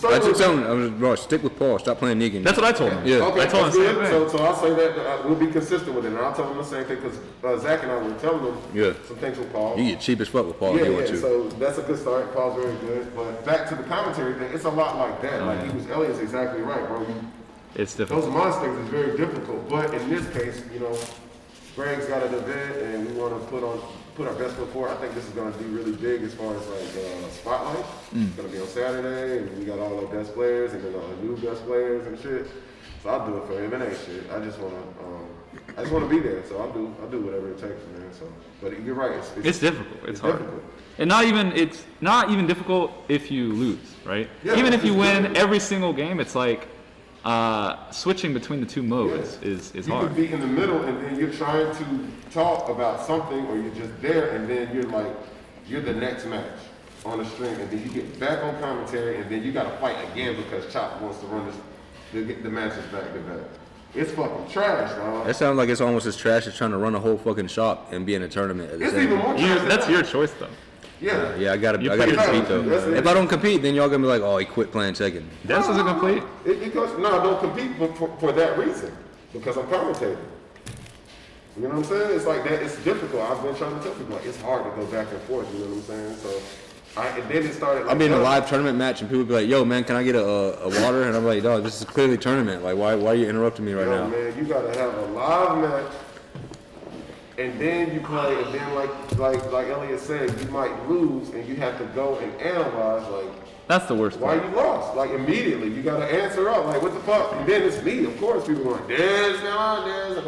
I just tell him, bro, stick with Paul. Stop playing Negan. That's what I told him. Yeah. Okay, I told him the same thing. So I'll say that we'll be consistent with it, and I'll tell him the same thing because Zach and I were telling him some things with Paul. You get cheap as fuck with Paul if you want to. So that's a good start. Paul's very good. But back to the commentary thing, it's a lot like that. Elliot's exactly right, bro. It's difficult. Those monsters is very difficult. But in this case, you know, Greg's got an event, and we want to put our best foot forward. I think this is going to be really big as far as like spotlight. It's going to be on Saturday, and we got all the best players and then all the new best players and shit. So I'll do it for M&A shit. I just want to be there. So I'll do whatever it takes, man. So, but you're right. It's difficult. It's hard. difficult. And it's not even difficult if you lose, right? Yeah, even if you win difficult. every single game, it's like switching between the two modes is you hard. could be in the middle and then you're trying to talk about something, or you're just there and then you're the next match on the stream, and then you get back on commentary and then you got to fight again because Chop wants to run the matches back to back. It's fucking trash, dog. That sounds like it's almost as trash as trying to run a whole fucking shop and be in a tournament at the It's same even time. more trash. That's your choice, though. Yeah. I gotta You compete play- though. That's it. If I don't compete, then y'all gonna be like, oh, he quit playing Tekken. Dennis isn't complete. It goes, no, I don't compete for that reason, because I'm commentating. You know what I'm saying? It's like that. It's difficult. I've been trying to tell people, like, it's hard to go back and forth. You know what I'm saying? So, and then it started. Like, I'll be in a live tournament match and people be like, yo, man, can I get a water? And I'm like, dog, this is clearly tournament. Like, why are you interrupting me right now? Man, you gotta have a live match, and then you play, and then like Elliot said, you might lose, and you have to go and analyze, like, That's the worst why part. you lost. Like, immediately, you gotta answer up, like, what the fuck? And then it's me, of course. People are like, Dez, and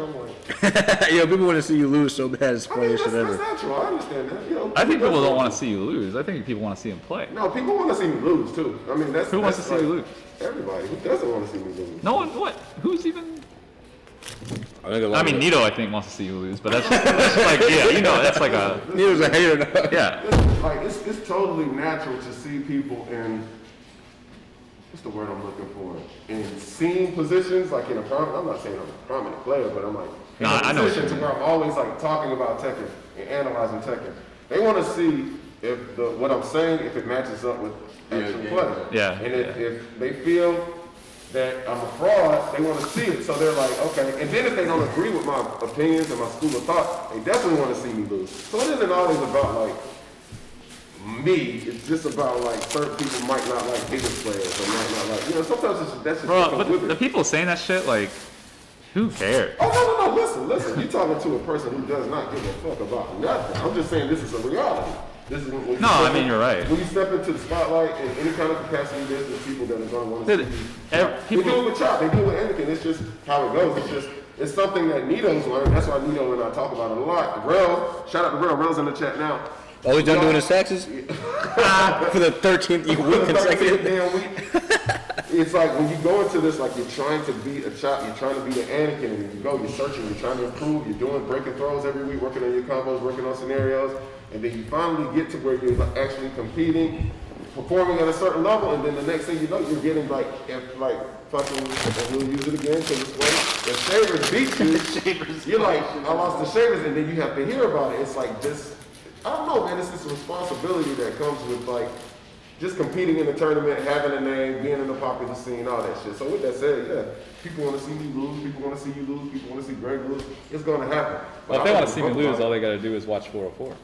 I'm like, Yo, people want to see you lose so bad. It's the I mean, funniest shit that's ever. natural. I understand that. You know, I think people don't want to see you lose. I think people want to see him play. No, people want to see me lose too. I mean, Who wants to see you lose? Everybody. Who doesn't want to see me lose? No one. What? Who's even? I think a lot I of mean, it- Nito, I think, wants to see you lose, but that's like, yeah, you know, that's like a, Nito's a hater now. yeah. It's totally natural to see people in, what's the word I'm looking for? In scene positions, like in a prominent, I'm not saying I'm a prominent player, but I'm like, in No, a I know what position you to where I'm always like talking about Tekken and analyzing Tekken. They want to see if what I'm saying, if it matches up with actual play. Yeah, And if they feel that I'm a fraud, they want to see it. So they're like, okay. And then if they don't agree with my opinions and my school of thought, they definitely want to see me lose. So it isn't always about like me. It's just about like certain people might not like bigger players or might not like, you know, sometimes that's just Bro, what comes but with the it. people saying that shit, like, who cares? Oh, no, listen. You're talking to a person who does not give a fuck about nothing. I'm just saying this is a reality. This is when you No, step I mean, in- you're right. When you step into the spotlight in any kind of capacity, there's the people that are going to want to Dude, see you. ev- They do people- it with Chop. They do it with anything. It's just how it goes. It's something that Nito's learned. That's why Nito and I talk about it a lot. Rel, shout out to Rel. Rel's in the chat now. Oh, he's done doing his taxes? For the 13th week consecutive. Damn week. It's like when you go into this, like you're trying to be a Chop, you're trying to be the Anakin, and you go, you're searching, you're trying to improve, you're doing breaking throws every week, working on your combos, working on scenarios, and then you finally get to where you're actually competing, performing at a certain level, and then the next thing you know, you're getting like fucking, and we'll use it again because it's funny. The Shavers beat you. You're like, I lost the Shavers, and then you have to hear about it. It's like this. I don't know, man. It's this responsibility that comes with like just competing in a tournament, having a name, being in the popular scene, all that shit. So with that said, yeah, people want to see me lose, people want to see you lose, people want to see Greg lose. It's going to happen. Well, if they want to see me lose, all they got to do is watch 404.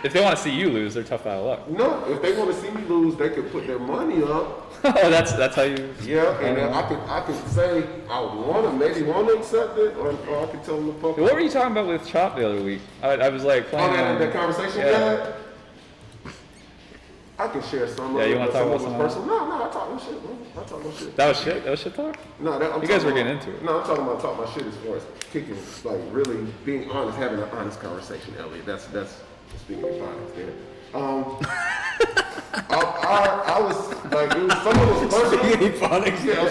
if they want to see you lose, they're tough out of luck. No, if they want to see me lose, they could put their money up. Oh, that's how you. Yeah, and then I could say I maybe want to accept it, or I could tell them to fuck. What were you talking about with Chop the other week? I was like playing. that conversation we Yeah. had? I can share some of Yeah, it. you want to talk about some of it? personal? No, I talk no shit, bro. I talk no shit. That was shit? That was shit talk? No, You guys were getting into it. No, I'm talking about talking my shit as far as kicking, like really being honest, having an honest conversation, Elliot. That's speaking in phonics there. I was like, it was some of it was personal. Speaking in phonics. Yeah, I'm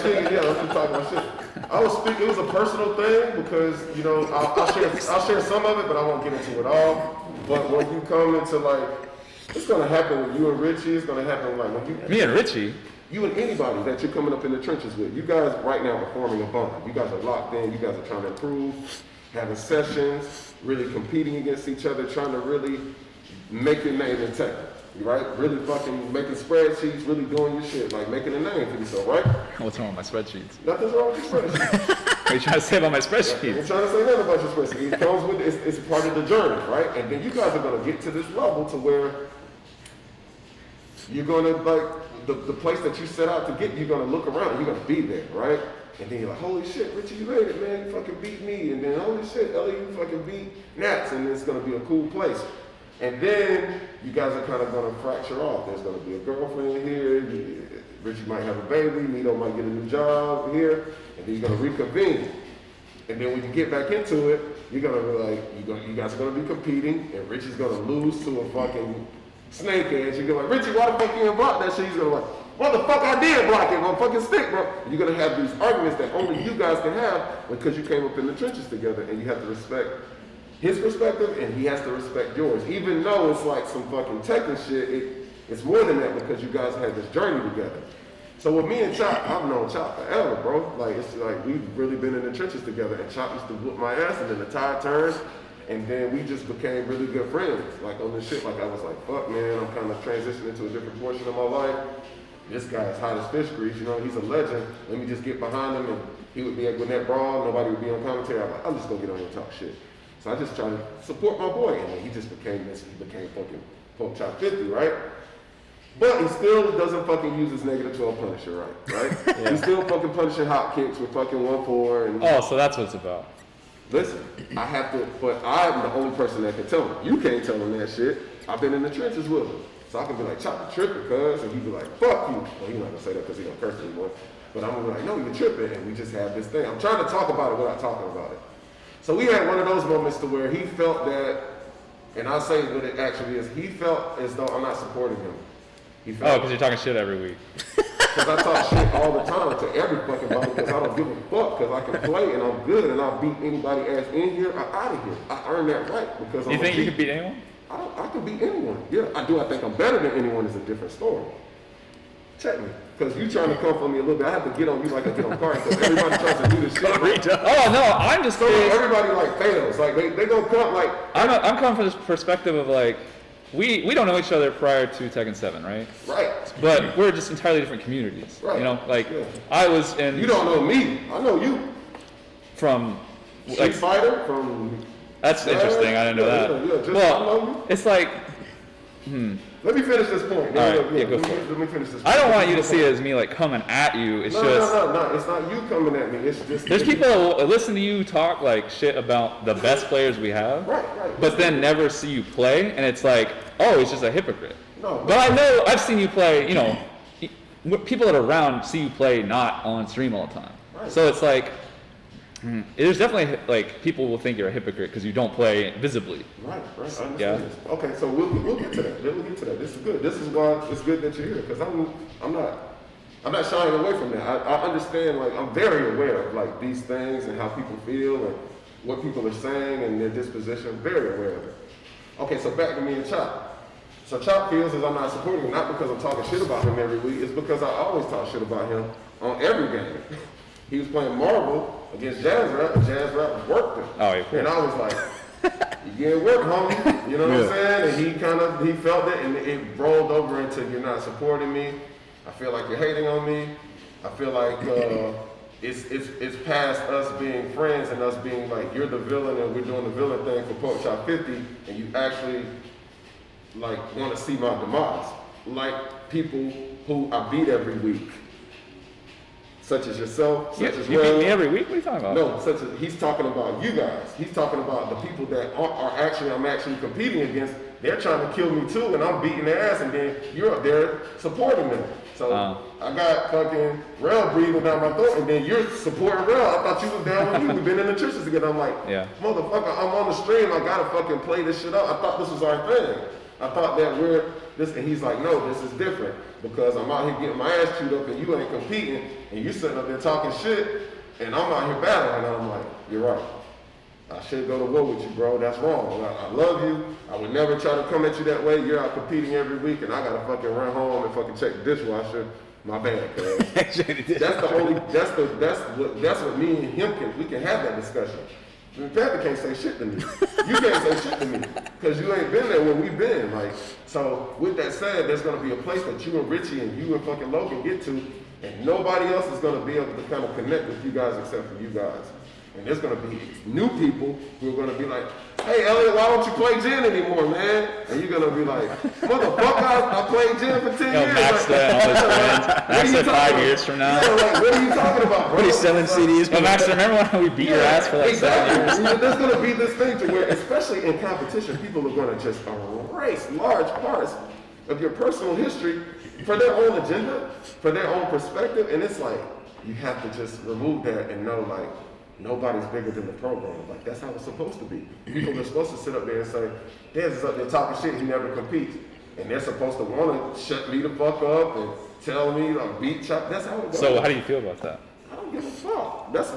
just talking about shit. I was speaking. It was a personal thing because I'll share some of it, but I won't get into it all. But when you come into like, it's gonna happen with you and Richie. It's gonna happen like when you. Me and Richie? You and anybody that you're coming up in the trenches with. You guys right now are forming a bond. You guys are locked in. You guys are trying to improve, having sessions, really competing against each other, trying to really make your name in tech. Right? Really fucking making spreadsheets, really doing your shit, like making a name for yourself, right? What's wrong with my spreadsheets? Nothing's wrong with your spreadsheets. What are you trying to say about my I'm spreadsheets? trying to say nothing about your spreadsheet. It comes with, it's part of the journey, right? And then you guys are gonna get to this level to where you're gonna like, the place that you set out to get, you're gonna look around, you're gonna be there, right? And then you're like, holy shit, Richie, you made it, man, you fucking beat me. And then, holy shit, Ellie, you fucking beat Nats, and it's gonna be a cool place. And then you guys are kind of going to fracture off. There's going to be a girlfriend here. Richie might have a baby. Nito might get a new job here. And then you're going to reconvene. And then when you get back into it, you're going to be like, you guys are going to be competing. And Richie's going to lose to a fucking snake edge. You're going to be like, Richie, why the fuck you didn't block that shit? He's going to be like, what the fuck I did block it? My fucking stick, bro. And you're going to have these arguments that only you guys can have because you came up in the trenches together. And you have to respect his perspective, and he has to respect yours. Even though it's like some fucking tech and shit, it's more than that because you guys had this journey together. So with me and Chop, I've known Chop forever, bro. Like, it's like we've really been in the trenches together, and Chop used to whoop my ass, and then the tide turned, and then we just became really good friends. Like on this shit, like I was like, fuck man, I'm kind of transitioning to a different portion of my life. This guy's hot as fish grease, you know, he's a legend. Let me just get behind him, and he would be like, when that brawl, nobody would be on commentary. I'm like, I'm just gonna get on here and talk shit. So I just try to support my boy, and then he just became this. He became fucking Pork Chop 50, right? But he still doesn't fucking use his -12 Punisher, right? Yeah. He's still fucking punishing hot kicks with fucking 1-4 and. Oh, so that's what it's about. Listen, I have to, but I'm the only person that can tell him. You can't tell him that shit. I've been in the trenches with him, so I can be like, Chop, you tripping, cuz, and he'd be like, fuck you. Well, he's not gonna say that because he don't curse anymore. But I'm gonna be like, no, you're tripping, and we just have this thing. I'm trying to talk about it without talking about it. So we had one of those moments to where he felt that, and I'll say what it actually is, he felt as though I'm not supporting him. He Oh, felt because you're talking shit every week. because I talk shit all the time to every fucking body because I don't give a fuck because I can play and I'm good and I'll beat anybody ass in here or out of here. I earn that right because You think you can beat anyone? I can beat anyone. Yeah, I do. I think I'm better than anyone is a different story. Check me. Because you trying to come for me a little bit. I have to get on you like I get on Cardi because everybody tries to do this shit. Oh, no, I'm just So saying. everybody like fails. Like they gonna come like. I'm coming from this perspective of like, we don't know each other prior to Tekken 7, right? Right. But we're just entirely different communities. Right. You know, like Yeah. I was in. You don't know me. I know you. From. Street Like, Fighter from. that's interesting. I didn't know that. Yeah, just, I know Well, you. it's like. Let me finish this point. All right, yeah, go for Let me finish this point. I don't want you to see it as me like coming at you. It's just. No. It's not you coming at me. It's just. There's people that will listen to you talk like shit about the best players we have, Right. but then never see you play, and it's like, oh, he's just a hypocrite. No. But I know I've seen you play. You know, people that are around see you play not on stream all the time. Right. So it's like, there's definitely like people will think you're a hypocrite because you don't play visibly. Right. I understand Yeah. this. Okay, so we'll get to that. We'll get to that. This is good. This is why it's good that you're here because I'm not shying away from that. I understand. Like I'm very aware of like these things and how people feel and what people are saying and their disposition. Very aware of it. Okay, so back to me and Chop. So Chop feels as I'm not supporting him, not because I'm talking shit about him every week. It's because I always talk shit about him on every game. He was playing Marvel against Jazz Rap, and Jazz Rap worked him. Oh, yeah. And I was like, you getting work, homie. You know what I'm saying? And he felt it, and it rolled over into you're not supporting me. I feel like you're hating on me. I feel like it's past us being friends and us being like you're the villain and we're doing the villain thing for Pork Chop 50, and you actually like want to see my demise, like people who I beat every week. Such as yourself, such as You beat me every week? What are you talking about? No, he's talking about you guys. He's talking about the people that I'm actually competing against they're trying to kill me too, and I'm beating their ass, and then you're up there supporting them. So I got fucking Rel breathing down my throat, and then you're supporting Rel. I thought you was down with you. We've been in the trenches together. I'm like, motherfucker, I'm on the stream. I gotta fucking play this shit out. I thought this was our thing. I thought that we're this, and he's like, no, this is different because I'm out here getting my ass chewed up, and you ain't competing, and you sitting up there talking shit, and I'm out here battling. And I'm like, you're right. I should go to war with you, bro. That's wrong. I love you. I would never try to come at you that way. You're out competing every week, and I gotta fucking run home and fucking check the dishwasher. My bad, cuz. That's what me and him we can have that discussion. Panther can't say shit to me. You can't say shit to me because you ain't been there when we've been. Like, so with that said, there's gonna be a place that you and Richie and you and fucking Logan get to, and nobody else is gonna be able to kind of connect with you guys except for you guys. And there's gonna be new people who are gonna be like, hey Elliot, why don't you play gin anymore, man? And you're gonna be like, motherfucker, I played gin for 10 years. Max that all his friends. Max that 5 years from now. Yeah, like, what are you talking about, bro? What are you selling CDs? But Max, remember when we beat your ass for like 7 years? There's gonna be this thing to where, especially in competition, people are gonna just erase large parts of your personal history for their own agenda, for their own perspective, and it's like, you have to just remove that and know, like, nobody's bigger than the program. Like, that's how it's supposed to be. People are supposed to sit up there and say, Dez is up there talking shit, he never competes. And they're supposed to want to shut me the fuck up and tell me, like, beat chop. That's how it goes. So how do you feel about that? I don't give a fuck. That's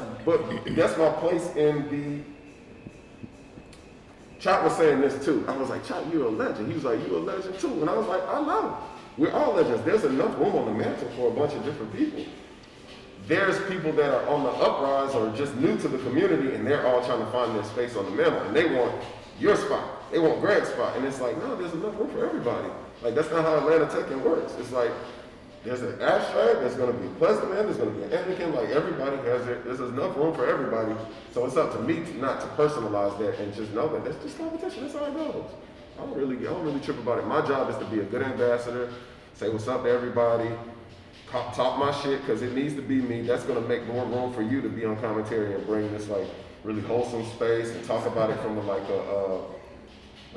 my place in the... Chop was saying this too. I was like, Chop, you're a legend. He was like, you a legend too. And I was like, I know. We're all legends. There's enough room on the mantle for a bunch of different people. There's people that are on the uprise or just new to the community, and they're all trying to find their space on the mantle, and they want your spot. They want Greg's spot. And it's like, no, there's enough room for everybody. Like, that's not how Atlanta Tech works. It's like, there's an abstract, there's going to be a Pleasant Man, there's going to be an Anakin, like everybody has it. There's enough room for everybody. So it's up to me not to personalize that and just know that that's just competition. That's how it goes. I don't really trip about it. My job is to be a good ambassador, say what's up to everybody, talk my shit, because it needs to be me. That's going to make more room for you to be on commentary and bring this like really wholesome space and talk about it from a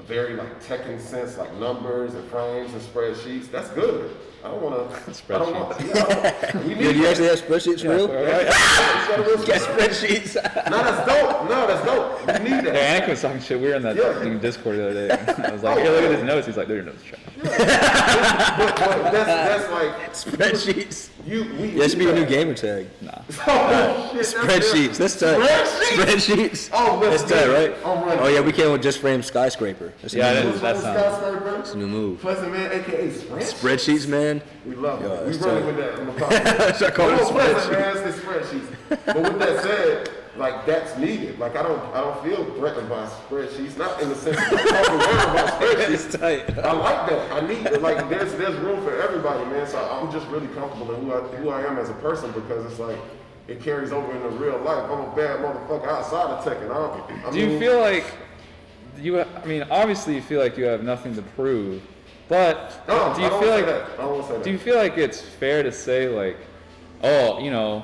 very like teching sense, like numbers and frames and spreadsheets. That's good. I don't want to. Spreadsheets. Dude, you actually have spreadsheets for real? Get spreadsheets. No, that's dope. You need that. Yeah, Anakin was talking shit. We were in that Discord the other day. I was like, hey, look at his notes. He's like, they're your notes, trash. But that's like spreadsheets. That should be a new gamer tag. Nah. Oh, shit, spreadsheets. That's tight. Spreadsheets. Oh, that's tight, right? Oh yeah, we came with just frame skyscraper. That's not. It's a new move. Pleasant Man, aka Spreadsheets, man. We love it. We that's running with that. I'm gonna start calling it spreadsheets. But with that said, like that's needed. Like I don't feel threatened by spreadsheets. Not in the sense of talking about spreadsheets. It's tight. I like that. I need it. Like there's room for everybody, man. So I'm just really comfortable in who I am as a person because it's like it carries over into real life. I'm a bad motherfucker outside of tech, and Do you feel like obviously you feel like you have nothing to prove, but do you feel like it's fair to say like, oh, you know,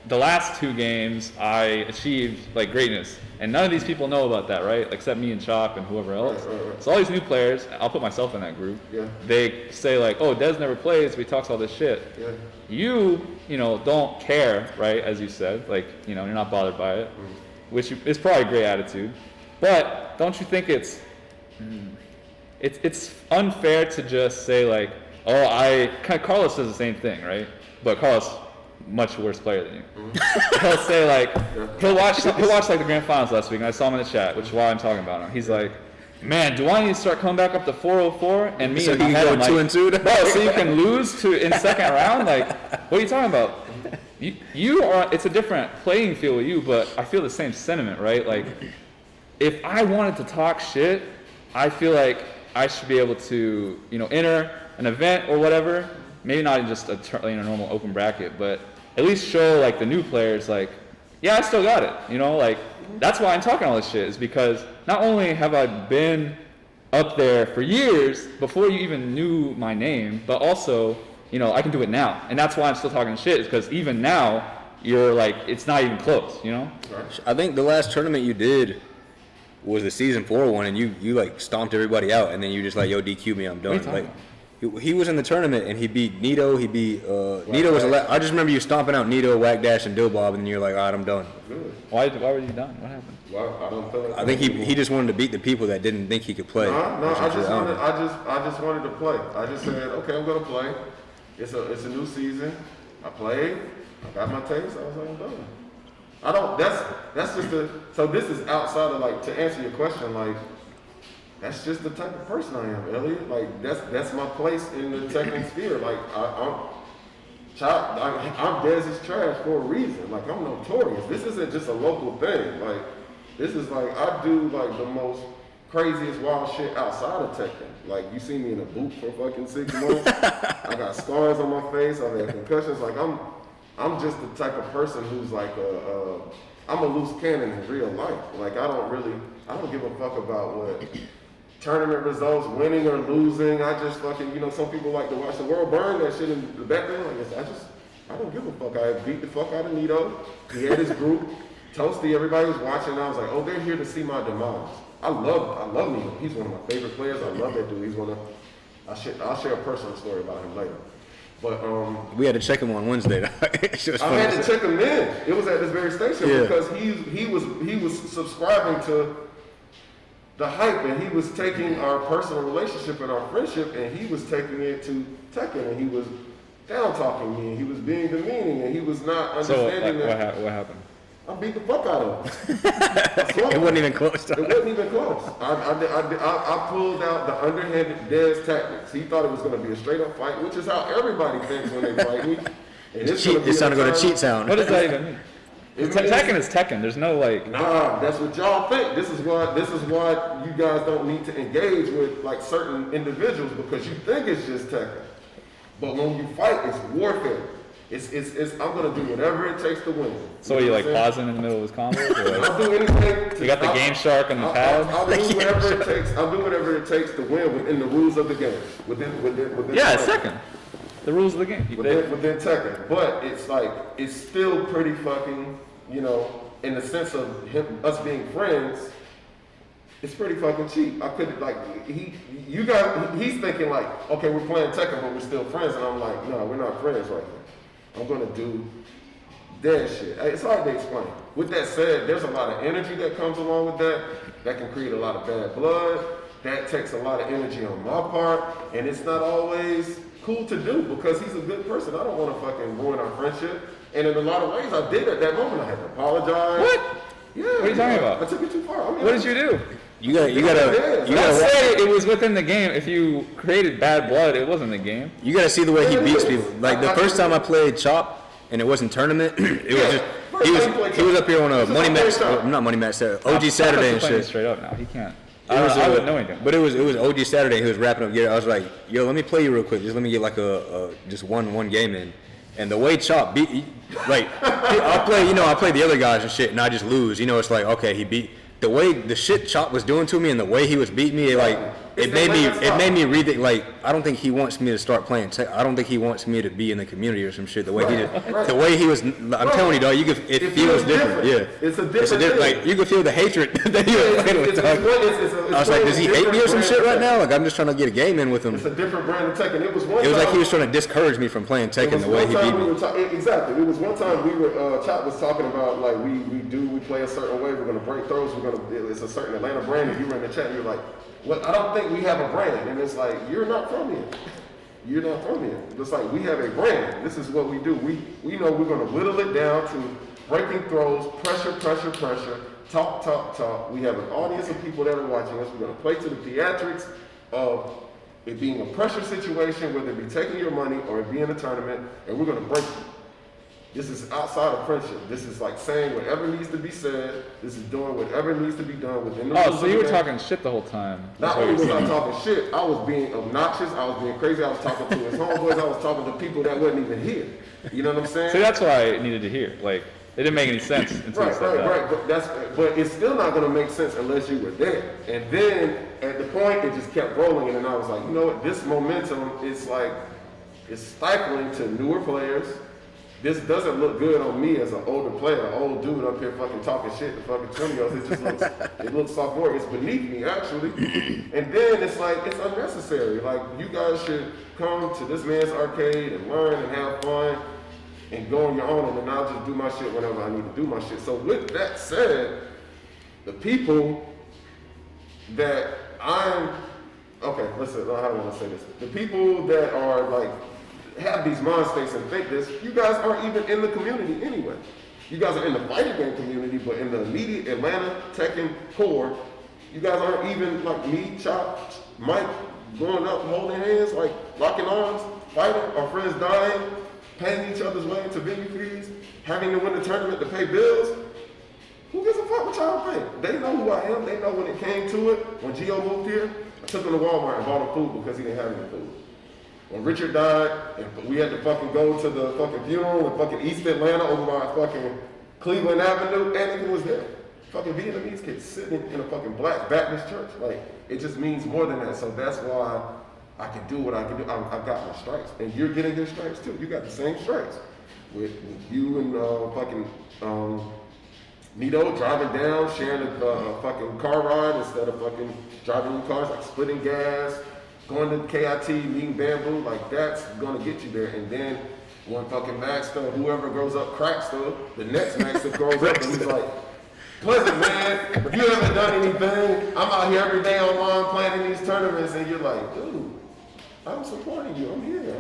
the last 2 games I achieved like greatness, and none of these people know about that, right? Except me and Chop and whoever else. Right. So all these new players, I'll put myself in that group. Yeah. They say like, oh, Dez never plays, but he talks all this shit. Yeah. You don't care, right? As you said, like, you're not bothered by it, which is probably a great attitude. But don't you think it's unfair to just say like, oh, Carlos says the same thing, right? But Carlos, much worse player than you. He'll say like, he'll watch like the grand finals last week, and I saw him in the chat, which is why I'm talking about him. He's like, man, do I need to start coming back up to 404? And me, so you can go 2-2. Bro, so you can lose in second round? Like, what are you talking about? You are. It's a different playing field with you, but I feel the same sentiment, right? Like, if I wanted to talk shit, I feel like I should be able to, enter an event or whatever. Maybe not in just a normal open bracket, but at least show like the new players like, yeah, I still got it. Like that's why I'm talking all this shit is because not only have I been up there for years before you even knew my name, but also, I can do it now. And that's why I'm still talking shit is because even now you're like, it's not even close, I think the last tournament you did, was the season 4 one, and you like stomped everybody out, and then you just like, yo, DQ me, I'm done. Like, he was in the tournament, and he beat Nito. He beat Nito was. I just remember you stomping out Nito, Whack Dash, and Dilbob, and you're like, all right, I'm done. Good. Why were you done? What happened? Well, I don't feel like I think he just wanted to beat the people that didn't think he could play. No, I just wanted to play. I just said, okay, I'm gonna play. It's a new season. I played. I got my taste. I was like, I'm done. I don't. That's just the. So this is outside of like, to answer your question, like, that's just the type of person I am, Elliot. Like that's my place in the Tekken sphere. Like I'm Dez's trash for a reason. Like I'm notorious. This isn't just a local thing. Like this is like I do like the most craziest wild shit outside of Tekken. Like you see me in a boot for fucking 6 months. I got scars on my face. I've had concussions. Like I'm just the type of person who's like I'm a loose cannon in real life. Like I don't give a fuck about what tournament results, winning or losing. I just fucking, some people like to watch the world burn, that shit in the background. I don't give a fuck. I beat the fuck out of Nito. He had his group. Toasty, everybody was watching. I was like, oh, they're here to see my demise. I love Nito. He's one of my favorite players. I love that dude. He's I'll share a personal story about him later. But we had to check him on Wednesday. I had to check him in. It was at this very station because he was subscribing to the hype, and he was taking our personal relationship and our friendship, and he was taking it to Tekken, and he was down talking me, and he was being demeaning, and he was not understanding that. What happened? I beat the fuck out of him. It wasn't even close. It wasn't even close. I pulled out the underhanded Dez tactics. He thought it was going to be a straight up fight, which is how everybody thinks when they fight me. It's sounding to go to cheat sound. What does that even mean? Tekken is Tekken. There's no like. Nah, that's what y'all think. This is why you guys don't need to engage with like certain individuals, because you think it's just Tekken. But when you fight, it's warfare. It's I'm gonna do whatever it takes to win. So are you like pausing in the middle of his combo? I'll do anything. You got the Game Shark on the pad. I'll do whatever it takes. I'll do whatever it takes to win within the rules of the game. Within. Yeah, it's Tekken. The rules of the game. Within Tekken, but it's still pretty fucking. In the sense of us being friends, it's pretty fucking cheap. I could he's thinking like, okay, we're playing Tekken, but we're still friends, and I'm like, no, we're not friends right now. I'm gonna do that shit. It's hard to explain. With that said, there's a lot of energy that comes along with that can create a lot of bad blood. That takes a lot of energy on my part, and it's not always cool to do because he's a good person. I don't want to fucking ruin our friendship. And in a lot of ways, I did at that moment. I had to apologize. What? Yeah. What are you talking about? I took it too far. I mean, what did you do? You gotta say it was within the game. If you created bad blood, it wasn't the game. You gotta see the way he beats people. Like the first time I played Chop, and it wasn't tournament. It was just he was up here on a Money Match, not Money Match, OG Saturday and shit. Straight up now, he can't. I wouldn't know anything. But it was OG Saturday. He was wrapping up gear. I was like, yo, let me play you real quick. Just let me get like just one game in. And the way Chop beat, like, I play the other guys and shit, and I just lose. It's like, okay, he beat. The way the shit Chop was doing to me and the way he was beating me, it made me read it. Like, I don't think he wants me to start playing. I don't think he wants me to be in the community or some shit. The way the way he was. I'm telling you, dog, it feels different. Yeah, it's a different. Like you could feel the hatred that he was playing with. I was like, does he hate me or some shit right now? Like I'm just trying to get a game in with him. It's a different brand of Tekken. It was like he was trying to discourage me from playing Tekken the way he beat me. Exactly. It was one time Chop was talking about like we play a certain way. We're gonna break throws. It's a certain Atlanta brand. And you were in the chat. And you're like, well, I don't think we have a brand. And it's like, you're not from here. You're not from here. It's like, we have a brand. This is what we do. We know we're going to whittle it down to breaking throws, pressure, talk. We have an audience of people that are watching us. We're going to play to the theatrics of it being a pressure situation, whether it be taking your money or it be in a tournament, and we're going to break it. This is outside of friendship. This is like saying whatever needs to be said. This is doing whatever needs to be done within the rules. Oh, so you were talking shit the whole time. Not only was I talking shit, I was being obnoxious. I was being crazy. I was talking to his homeboys. I was talking to people that wasn't even here. You know what I'm saying? So that's what I needed to hear. Like, it didn't make any sense until you said that. Right. But it's still not going to make sense unless you were there. And then at the point, it just kept rolling. And then I was like, you know what? This momentum is like, it's stifling to newer players. this doesn't look good on me as an older player, an old dude up here fucking talking shit to fucking 20-year-olds. It just looks, it looks sophomore. It's beneath me, actually. And then it's like, it's unnecessary. Like, you guys should come to this man's arcade and learn and have fun and go on your own, and then I'll just do my shit whenever I need to do my shit. So with that said, the people that okay, listen, how do I want to say this? The people that are like, have these mind states and think this, you guys aren't even in the community anyway. You guys are in the fighting game community, but in the immediate Atlanta, Tekken core, you guys aren't even like me, Chop, Mike, going up, holding hands, like locking arms, fighting, our friends dying, paying each other's way to venue fees, having to win the tournament to pay bills. Who gives a fuck what y'all think? They know who I am. They know when it came to it. When Gio moved here, I took him to Walmart and bought him food because he didn't have any food. When Richard died, and we had to fucking go to the fucking funeral in fucking East Atlanta over by fucking Cleveland Avenue, Anakin was there. Fucking Vietnamese kids sitting in a fucking black Baptist church. Like, it just means more than that. So that's why I can do what I can do. I got my stripes. And you're getting your stripes too. You got the same stripes. With you and Nito driving down, sharing a fucking car ride instead of fucking driving in cars, like splitting gas, going to KIT, meeting Bamboo, like that's gonna get you there. And then when fucking Maxter, whoever grows up Crackster, the next Maxter grows up and he's like, Pleasant, man, if you haven't done anything, I'm out here every day online playing in these tournaments, and you're like, dude, I'm supporting you, I'm here,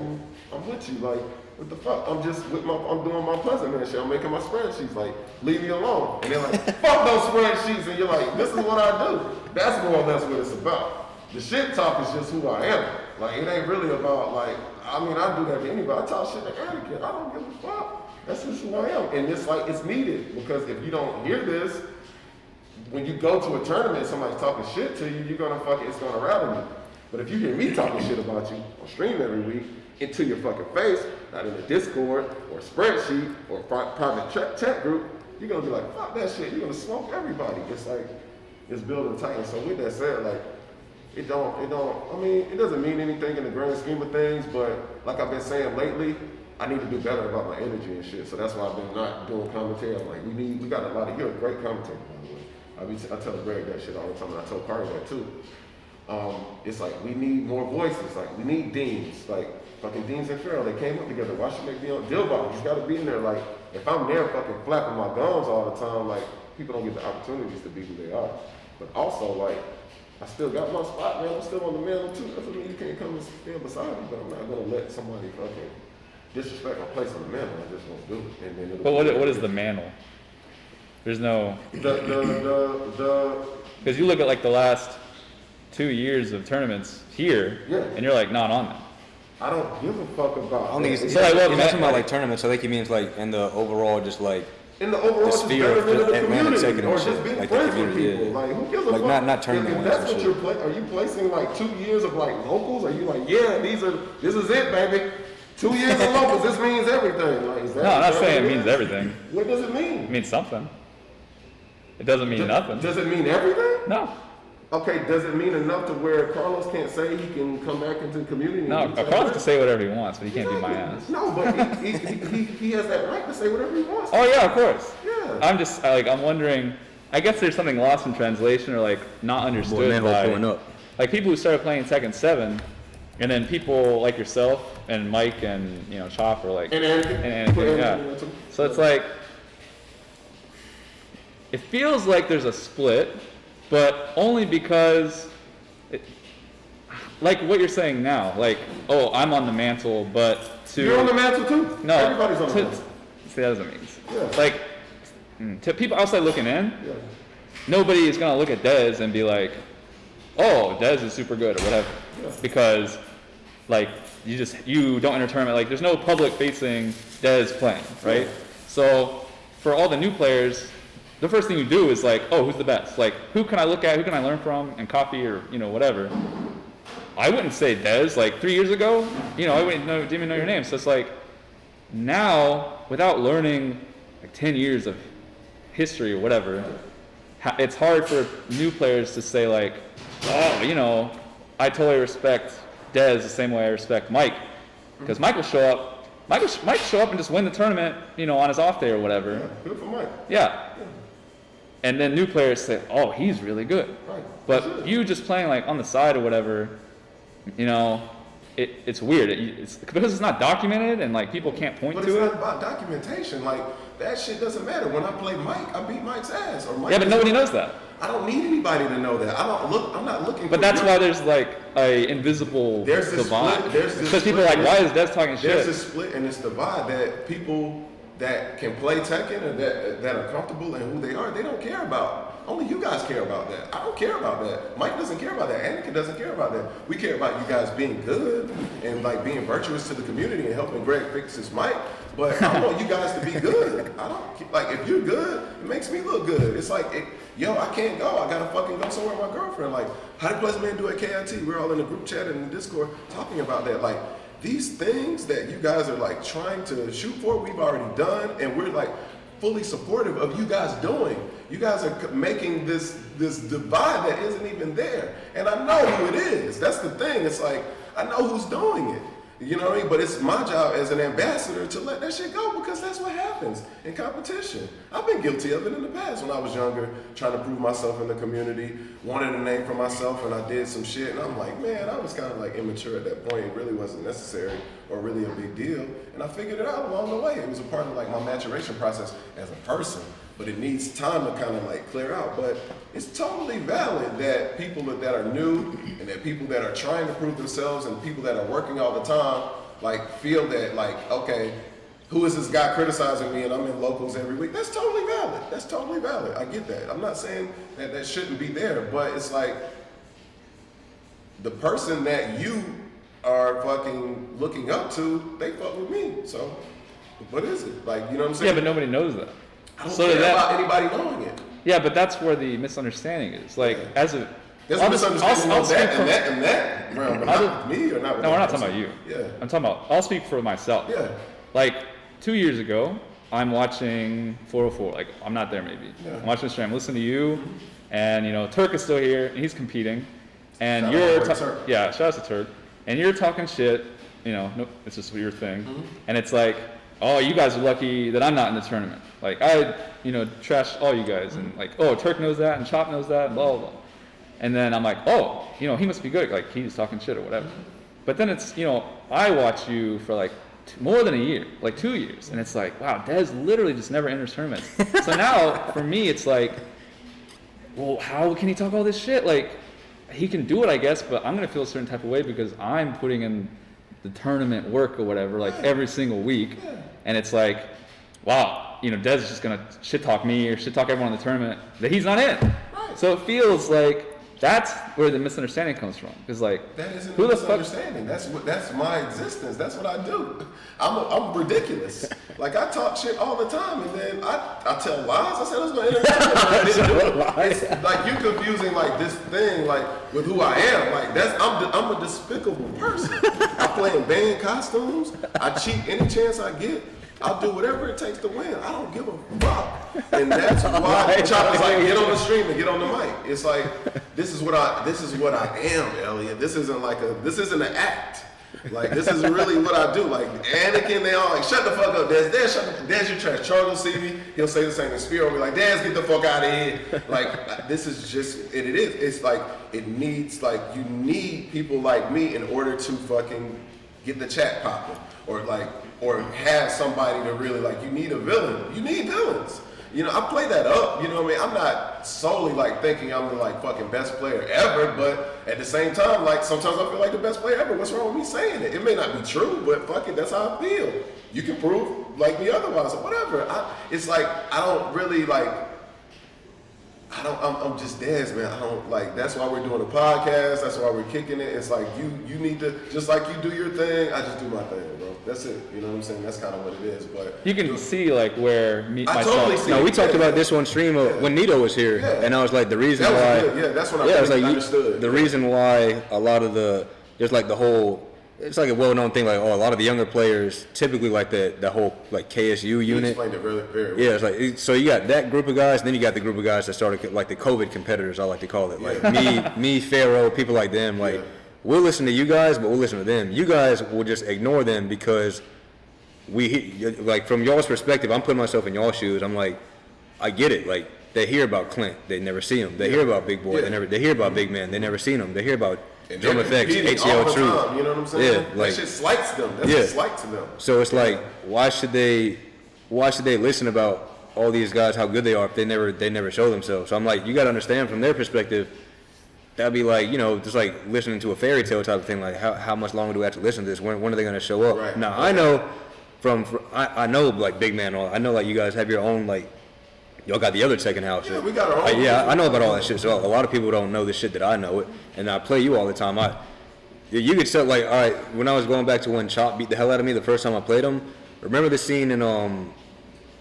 I'm with you, like, what the fuck? I'm doing my Pleasant Man shit, I'm making my spreadsheets, like, leave me alone. And they're like, fuck those spreadsheets, and you're like, this is what I do. That's more or less what it's about. The shit talk is just who I am. Like, it ain't really about, like, I mean, I do that to anybody. I talk shit to Anakin. I don't give a fuck. That's just who I am. And it's like, it's needed. Because if you don't hear this, when you go to a tournament, somebody's talking shit to you, it's gonna rattle you. But if you hear me talking shit about you on stream every week, into your fucking face, not in a Discord, or spreadsheet, or private chat group, you're gonna be like, fuck that shit. You're gonna smoke everybody. It's like, it's building tight. So with that said, like, it doesn't mean anything in the grand scheme of things, but like I've been saying lately, I need to do better about my energy and shit. So that's why I've been not doing commentary. I'm like, we got a lot of, you're a great commentator, by the way. I tell Greg that shit all the time, and I told Carter that too. It's like, we need more voices. Like, we need deans. Like, fucking Deans and Farrell, they came up together. Why should they be on Dillbot? He's gotta be in there. Like, if I'm there fucking flapping my gums all the time, like, people don't get the opportunities to be who they are. But also, like, I still got my spot, man. I'm still on the mantle too. That doesn't mean you can't come and stand beside me, but I'm not gonna let somebody fucking disrespect my place on the mantle. I just won't do it. And then but what is the mantle? There's no. Because you look at like the last 2 years of tournaments here, yeah, and you're like not on that. I don't give a fuck about. I don't think it's so like, you're talking about like tournaments. So I think he means like in the overall, just like. In the overall, the sphere of Atlanta, Tekken, or just being like friends the with community, people. yeah. Like, who gives a like fuck? not tournament If wise. that's what you're are you placing like 2 years of like locals? Are you like, yeah, this is it, baby. 2 years of locals, this means everything. Like, is that No, I'm not saying it means everything. What does it mean? It means something. It doesn't mean nothing. Does it mean everything? No. Okay, does it mean enough to where Carlos can't say he can come back into the community? No, Carlos can say whatever he wants, but he can't be my ass. No, but he has that right to say whatever he wants. Oh yeah, of course. Yeah. I'm wondering. I guess there's something lost in translation or like not understood by like people who started playing Tekken 7, and then people like yourself and Mike and Chop are like and Anakin, yeah. So it's like it feels like there's a split. But only because, like what you're saying now, like, oh, I'm on the mantle, but you're on the mantle too. No, everybody's on the mantle. See, that doesn't mean. Yeah. Like, to people outside looking in, nobody is gonna look at Dez and be like, oh, Dez is super good or whatever, because, like, you don't enter tournament. Like, there's no public facing Dez playing, right? Yeah. So for all the new players. The first thing you do is like, oh, who's the best? Like, who can I look at? Who can I learn from and copy or whatever? I wouldn't say Dez. Like 3 years ago, I didn't even know your name. So it's like now, without learning like 10 years of history or whatever, it's hard for new players to say like, oh, I totally respect Dez the same way I respect Mike, because Mike will show up Mike show up and just win the tournament, on his off day or whatever. Yeah, good for Mike. Yeah. And then new players say, oh, he's really good. Right. But you just playing like on the side or whatever, it's weird. It's because it's not documented and like people can't point but to it. But it's not about documentation. Like that shit doesn't matter. When I play Mike, I beat Mike's ass. Or Mike Yeah, but nobody knows that. I don't need anybody to know that. I'm not looking. But that's why there's like a invisible divide. Because people are like, why is Des talking shit? There's this split and this divide that people that can play Tekken and that are comfortable in who they are, they don't care about. Only you guys care about that. I don't care about that. Mike doesn't care about that. Anakin doesn't care about that. We care about you guys being good and like being virtuous to the community and helping Greg fix his mic. But I want you guys to be good. I don't like if you're good, it makes me look good. It's like, I can't go. I gotta fucking go somewhere with my girlfriend. Like, how did Pleasant Man do at KIT? We're all in the group chat and in the Discord talking about that. Like, these things that you guys are like trying to shoot for, we've already done, and we're like fully supportive of you guys doing. You guys are making this divide that isn't even there, and I know who it is. That's the thing. It's like I know who's doing it. You know what I mean? But it's my job as an ambassador to let that shit go because that's what happens in competition. I've been guilty of it in the past when I was younger, trying to prove myself in the community, wanted a name for myself, and I did some shit. And I'm like, man, I was kind of like immature at that point. It really wasn't necessary or really a big deal. And I figured it out along the way. It was a part of like my maturation process as a person. But it needs time to kind of like clear out. But it's totally valid that people that are new and that people that are trying to prove themselves and people that are working all the time, like feel that like, okay, who is this guy criticizing me and I'm in locals every week? That's totally valid. That's totally valid. I get that. I'm not saying that that shouldn't be there, but it's like the person that you are fucking looking up to, they fuck with me. So what is it? Like, you know what I'm saying? Yeah, but nobody knows that. I don't care about anybody knowing it. Yeah, but that's where the misunderstanding is. Like, there's a misunderstanding on that and that realm, but not with me or not with No, we're not person. talking about you. Yeah. I'm talking about, I'll speak for myself. Yeah. Like, 2 years ago, I'm watching 404. Like, I'm not there maybe. Yeah. I'm watching the stream, listening to you, and, Turk is still here, and he's competing. And Shout you're, out to Turk. yeah, shout out to Turk. And you're talking shit, no, it's just your thing. Mm-hmm. And it's like, oh, you guys are lucky that I'm not in the tournament. Like, I, trash all you guys. And like, oh, Turk knows that, and Chop knows that, and blah, blah, blah. And then I'm like, oh, he must be good. Like, he's talking shit or whatever. But then it's, I watch you for like more than a year, like 2 years. And it's like, wow, Des literally just never enters tournaments. So now, for me, it's like, well, how can he talk all this shit? Like, he can do it, I guess, but I'm going to feel a certain type of way because I'm putting in the tournament work or whatever, like every single week. And it's like, wow, Des is just going to shit talk me or shit talk everyone in the tournament that he's not in. Right. So it feels like that's where the misunderstanding comes from. Because like, that isn't who a the fuck? misunderstanding. That's my existence. That's what I do. I'm ridiculous. Like I talk shit all the time, and then I tell lies. I said I was going to entertain. It's like you confusing like this thing like with who I am. Like I'm a despicable person. I play in band costumes. I cheat any chance I get. I'll do whatever it takes to win. I don't give a fuck. And that's why Chopper's like, get on the stream and get on the mic. It's like, this is what I am, Elliot. This isn't an act. Like, this is really what I do. Like, Anakin, they all like, shut the fuck up, Des. Des, you trash. Charles will see me. He'll say the same. And Spear will be like, Des, get the fuck out of here. Like, this is just, it is. It's like, it needs, like, you need people like me in order to fucking get the chat popping. Or have somebody to really, like, you need a villain. You need villains. I play that up, you know what I mean? I'm not solely, like, thinking I'm the, like, fucking best player ever, but at the same time, like, sometimes I feel like the best player ever. What's wrong with me saying it? It may not be true, but fuck it, that's how I feel. You can prove, like, me otherwise, or whatever. It's like, I don't really, like, I'm just Des, man. I don't like. That's why we're doing a podcast. That's why we're kicking it. It's like you need to, just like you do your thing. I just do my thing, bro. That's it. You know what I'm saying? That's kind of what it is. But you can see like where myself. Totally see. No, we talked about this one stream when Nito was here, and I was like, the reason why. That's when I really understood. The reason why a lot of there's like the whole. It's like a well-known thing, like, a lot of the younger players typically like the whole, like, KSU unit. You explained it very, very well. Yeah, it's like, so you got that group of guys, and then you got the group of guys that started, like, the COVID competitors, I like to call it. Like, me, Pharaoh, people like them. Like, we'll listen to you guys, but we'll listen to them. You guys will just ignore them because like from y'all's perspective, I'm putting myself in y'all's shoes. I'm like, I get it. Like they hear about Clint, they never see him. They hear about Big Boy, they hear about Big Man, they never seen him. They hear about Drum Effects, ATL True. You know what I'm saying? Yeah, like that shit slights them. That's a slight to them. So it's like, why should they listen about all these guys how good they are if they never show themselves? So I'm like, you got to understand from their perspective. That'd be like, just like listening to a fairy tale type of thing. Like, how much longer do we have to listen to this? When are they going to show up? Right. Now, I know I know, like, Big Man, I know, like, you guys have your own, like, y'all got the other second house. Yeah, we got our own. I know about all that shit. So a lot of people don't know the shit that I know it. And I play you all the time. You could tell, like, all right, when I was going back to when Chop beat the hell out of me the first time I played him, remember the scene in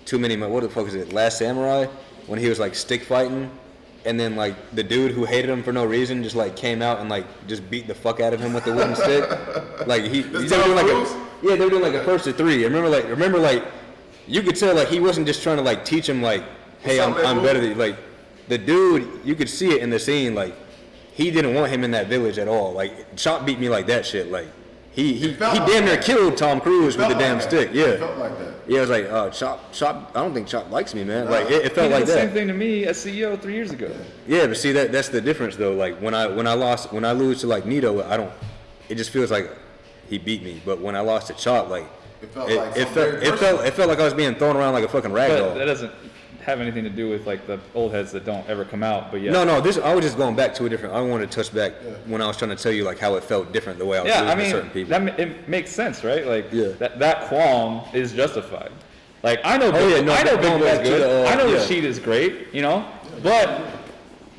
Too Many, what the fuck is it, Last Samurai? When he was, like, stick fighting? And then, like, the dude who hated him for no reason just, like, came out and, like, just beat the fuck out of him with the wooden stick. Like, they were doing, like, a first to three. Remember, like, you could tell, like, he wasn't just trying to, like, teach him, like, hey, I'm better than you. Like, the dude, you could see it in the scene, like, he didn't want him in that village at all. Like, Chop beat me like that shit. Like, he damn near killed Tom Cruise with the damn stick. Yeah. It felt like that. Yeah, I was like, Chop, I don't think Chop likes me, man. Like, it felt like that. He did the same thing to me as CEO 3 years ago. Yeah, but see, that's the difference, though. Like, when I lose to, like, Nito, it just feels like he beat me. But when I lost to Chop, like, it felt like I was being thrown around like a fucking rag doll. That doesn't have anything to do with, like, the old heads that don't ever come out, but yeah. No, I was just going back to a different, I wanted to touch back when I was trying to tell you, like, how it felt different the way I was losing to certain people. It makes sense, right? Like, that qualm is justified. Like, I know Big Boy's good. I know the sheet is great, but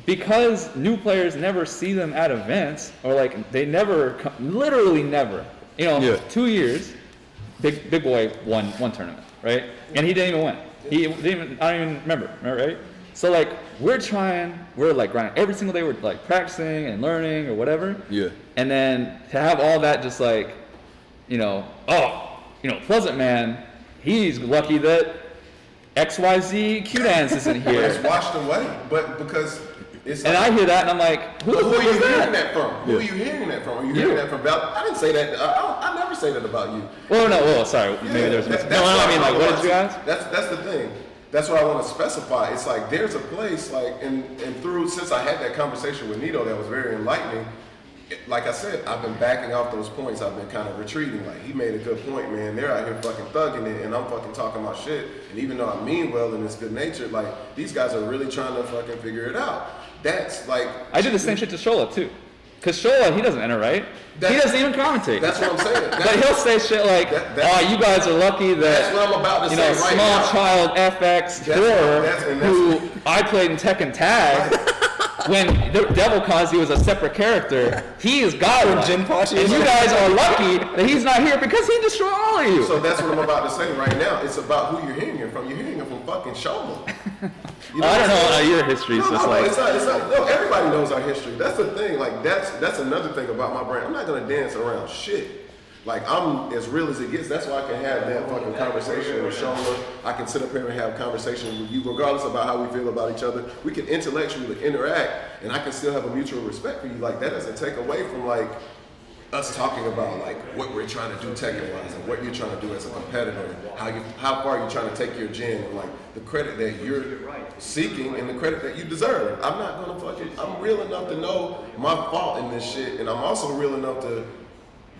because new players never see them at events, or, like, they never, literally never, 2 years, Big Boy won one tournament, right? And he didn't even win. I don't even remember, right? So, like, we're like grinding every single day. We're like practicing and learning or whatever. Yeah. And then to have all that, just like, Pleasant Man, he's lucky that XYZ Q-Dance isn't here. It's washed away, but because it's. And like, I hear that, and I'm like, who are you hearing that from? Who are you hearing that from? Are you hearing that from Val? I didn't say that. I never say that about you. Sorry. Maybe there's a mistake. What did you ask? That's the thing. That's what I want to specify. It's like there's a place, like, and since I had that conversation with Nito, that was very enlightening. Like I said, I've been backing off those points. I've been kind of retreating. Like, he made a good point, man. They're out here fucking thugging it, and I'm fucking talking about shit. And even though I mean well and it's good natured, like, these guys are really trying to fucking figure it out. That's like. I did the same shit to Shola too. Cause Shola, he doesn't enter, right? He doesn't even commentate. That's what I'm saying. But he'll say shit like, you guys are lucky that, that's what I'm about to say right small now. Child FX who I played in Tekken Tag. When Devil Kazi was a separate character, he is God. And you guys are lucky that he's not here because he destroyed all of you. So that's what I'm about to say right now. It's about who you're hearing it from. You're hearing it from fucking Shola. I don't know your history. It's no, everybody knows our history. That's the thing. Like, that's another thing about my brand. I'm not gonna dance around shit. Like, I'm as real as it gets. That's why I can have that fucking conversation with Shola. I can sit up here and have conversations with you, regardless about how we feel about each other. We can intellectually interact, and I can still have a mutual respect for you. Like, that doesn't take away from, like, us talking about, like, what we're trying to do Tekken-wise and what you're trying to do as a competitor and how far you're trying to take your gen and, like, the credit that you're seeking and the credit that you deserve. I'm not gonna I'm real enough to know my fault in this shit, and I'm also real enough to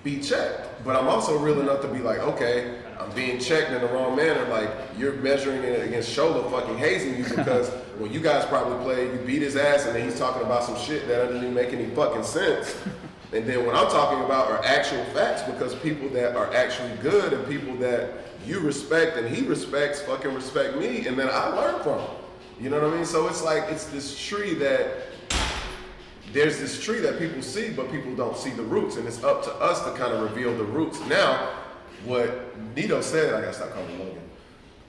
be checked. But I'm also real enough to be like, okay, I'm being checked in the wrong manner. Like, you're measuring it against Shola fucking hazing you because when you guys probably played, you beat his ass and then he's talking about some shit that doesn't even make any fucking sense. And then what I'm talking about are actual facts, because people that are actually good and people that you respect and he respects fucking respect me, and then I learn from him. You know what I mean? So it's like, it's this tree that, there's this tree that people see, but people don't see the roots, and it's up to us to kind of reveal the roots. Now, what Nito said, I gotta stop calling him Logan.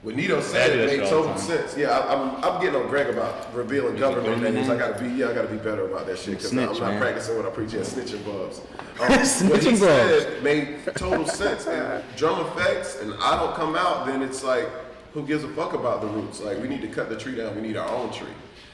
What Nito said made total sense. Yeah, I'm getting on Greg about revealing government names. I gotta be better about that shit, because I'm not practicing what I preach. Yeah, snitching bubs. What he said made total sense. And drum effects, and I don't come out, then it's like, who gives a fuck about the roots? Like, we need to cut the tree down. We need our own tree.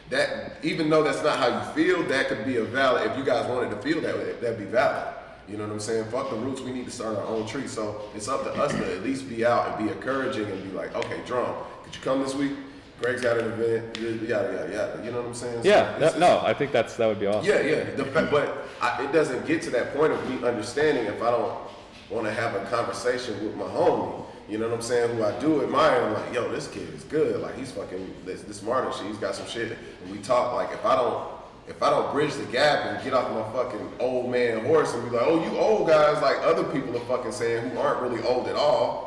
That, even though that's not how you feel, that could be a valid. If you guys wanted to feel that way, that'd be valid. You know what I'm saying? Fuck the roots. We need to start our own tree. So it's up to us to at least be out and be encouraging and be like, okay, Drum, could you come this week? Greg's got an event, yada, yada, yada. You know what I'm saying? Yeah, no, I think that would be awesome. Yeah. It doesn't get to that point of me understanding if I don't want to have a conversation with my homie. You know what I'm saying? Who I do admire. I'm like, yo, this kid is good. Like, he's fucking this smart and shit. He's got some shit. And we talk, like, if I don't bridge the gap and get off my fucking old man horse and be like, oh, you old guys, like other people are fucking saying who aren't really old at all.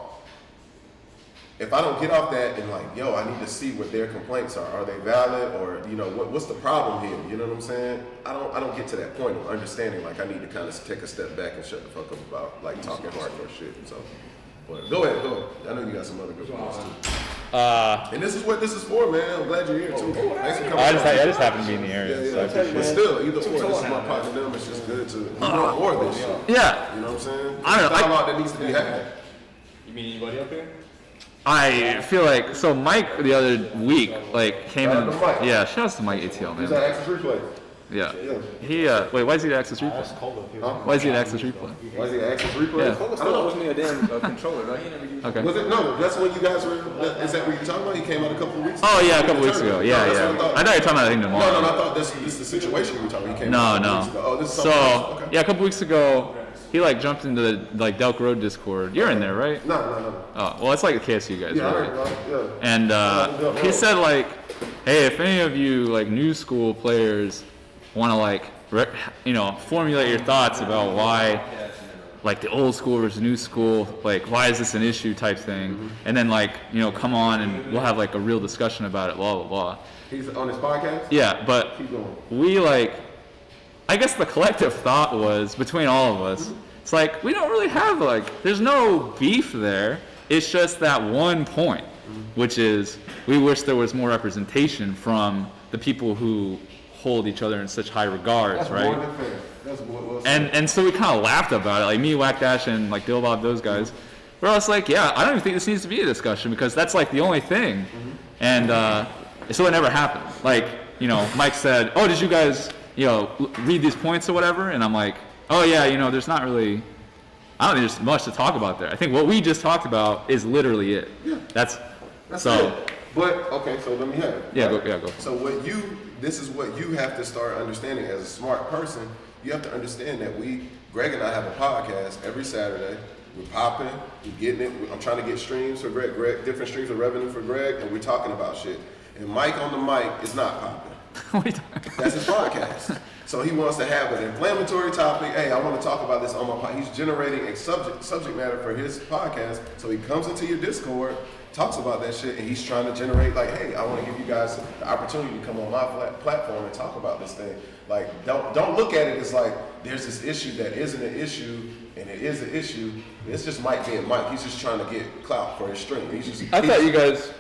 If I don't get off that and like, yo, I need to see what their complaints are. Are they valid, or you know, what's the problem here? You know what I'm saying? I don't get to that point of understanding. Like, I need to kind of take a step back and shut the fuck up about like talking hardcore shit. So, but go ahead. I know you got some other good points too. And this is what this is for, man. I'm glad you're here too. Thanks for coming. I just happen to be in the area. Yeah. So But still, either or, this is my Patna Dem. It's just good to want more of this shit. yeah. You know what I'm saying? I don't know, Dialogue that needs to be had. You mean anybody up here? I feel like, so Mike the other week, like, came Shout in. out to Mike. Yeah, shout out to Mike ATL, He's man. at Access Replay. Yeah. Yeah. He, wait, why is he at Access Replay? Why is he at Access Replay? Why is he at Access Replay? Yeah. I don't know. was me a damn controller, though. He never used Okay. Was it? No, that's when you guys were. Is that what you're talking about? He came out a couple of weeks ago. Oh, yeah, a couple weeks ago. Yeah, No, that's yeah. what I thought you were talking about, I think, tomorrow. No, I thought this is the situation you were talking about. He came No, out a couple no. weeks ago. Oh, this is something So, else. Okay. yeah, a couple weeks ago, he, like, jumped into the, like, Delk Road Discord. You're in there, right? No. Oh, well, it's like the KSU guys, Yeah, right? yeah. And he said, like, hey, if any of you, like, new school players want to, like, formulate your thoughts about why, like, the old school versus new school, like, why is this an issue type thing, and then, like, come on and we'll have, like, a real discussion about it, blah, blah, blah. He's on his podcast? Yeah, but Keep going. we, like, I guess the collective thought was, between all of us, it's like, we don't really have, like, there's no beef there. It's just that one point, which is, we wish there was more representation from the people who hold each other in such high regards, That's right? more than fair. That's what was said. And so we kind of laughed about it, like me, Whack Dash, and like Bill Bob, those guys. We're all like, yeah, I don't even think this needs to be a discussion because that's like the only thing. And so it never happened. Like, Mike said, oh, did you guys, read these points or whatever? And I'm like, oh yeah, there's not really, I don't think there's much to talk about there. I think what we just talked about is literally it. Yeah. That's so. It. But okay, so let me have it. Yeah, right? go. So this is what you have to start understanding as a smart person. You have to understand that Greg and I have a podcast every Saturday. We're popping, we're getting it. I'm trying to get streams for Greg, different streams of revenue for Greg, and we're talking about shit. And Mike on the mic is not popping. That's his podcast. So he wants to have an inflammatory topic. Hey, I want to talk about this on my podcast. He's generating a subject matter for his podcast. So he comes into your Discord, talks about that shit, and he's trying to generate like, hey, I want to give you guys the opportunity to come on my platform and talk about this thing. Like, don't look at it as like there's this issue that isn't an issue and it is an issue. It's just Mike being Mike. He's just trying to get clout for his stream. I thought you guys.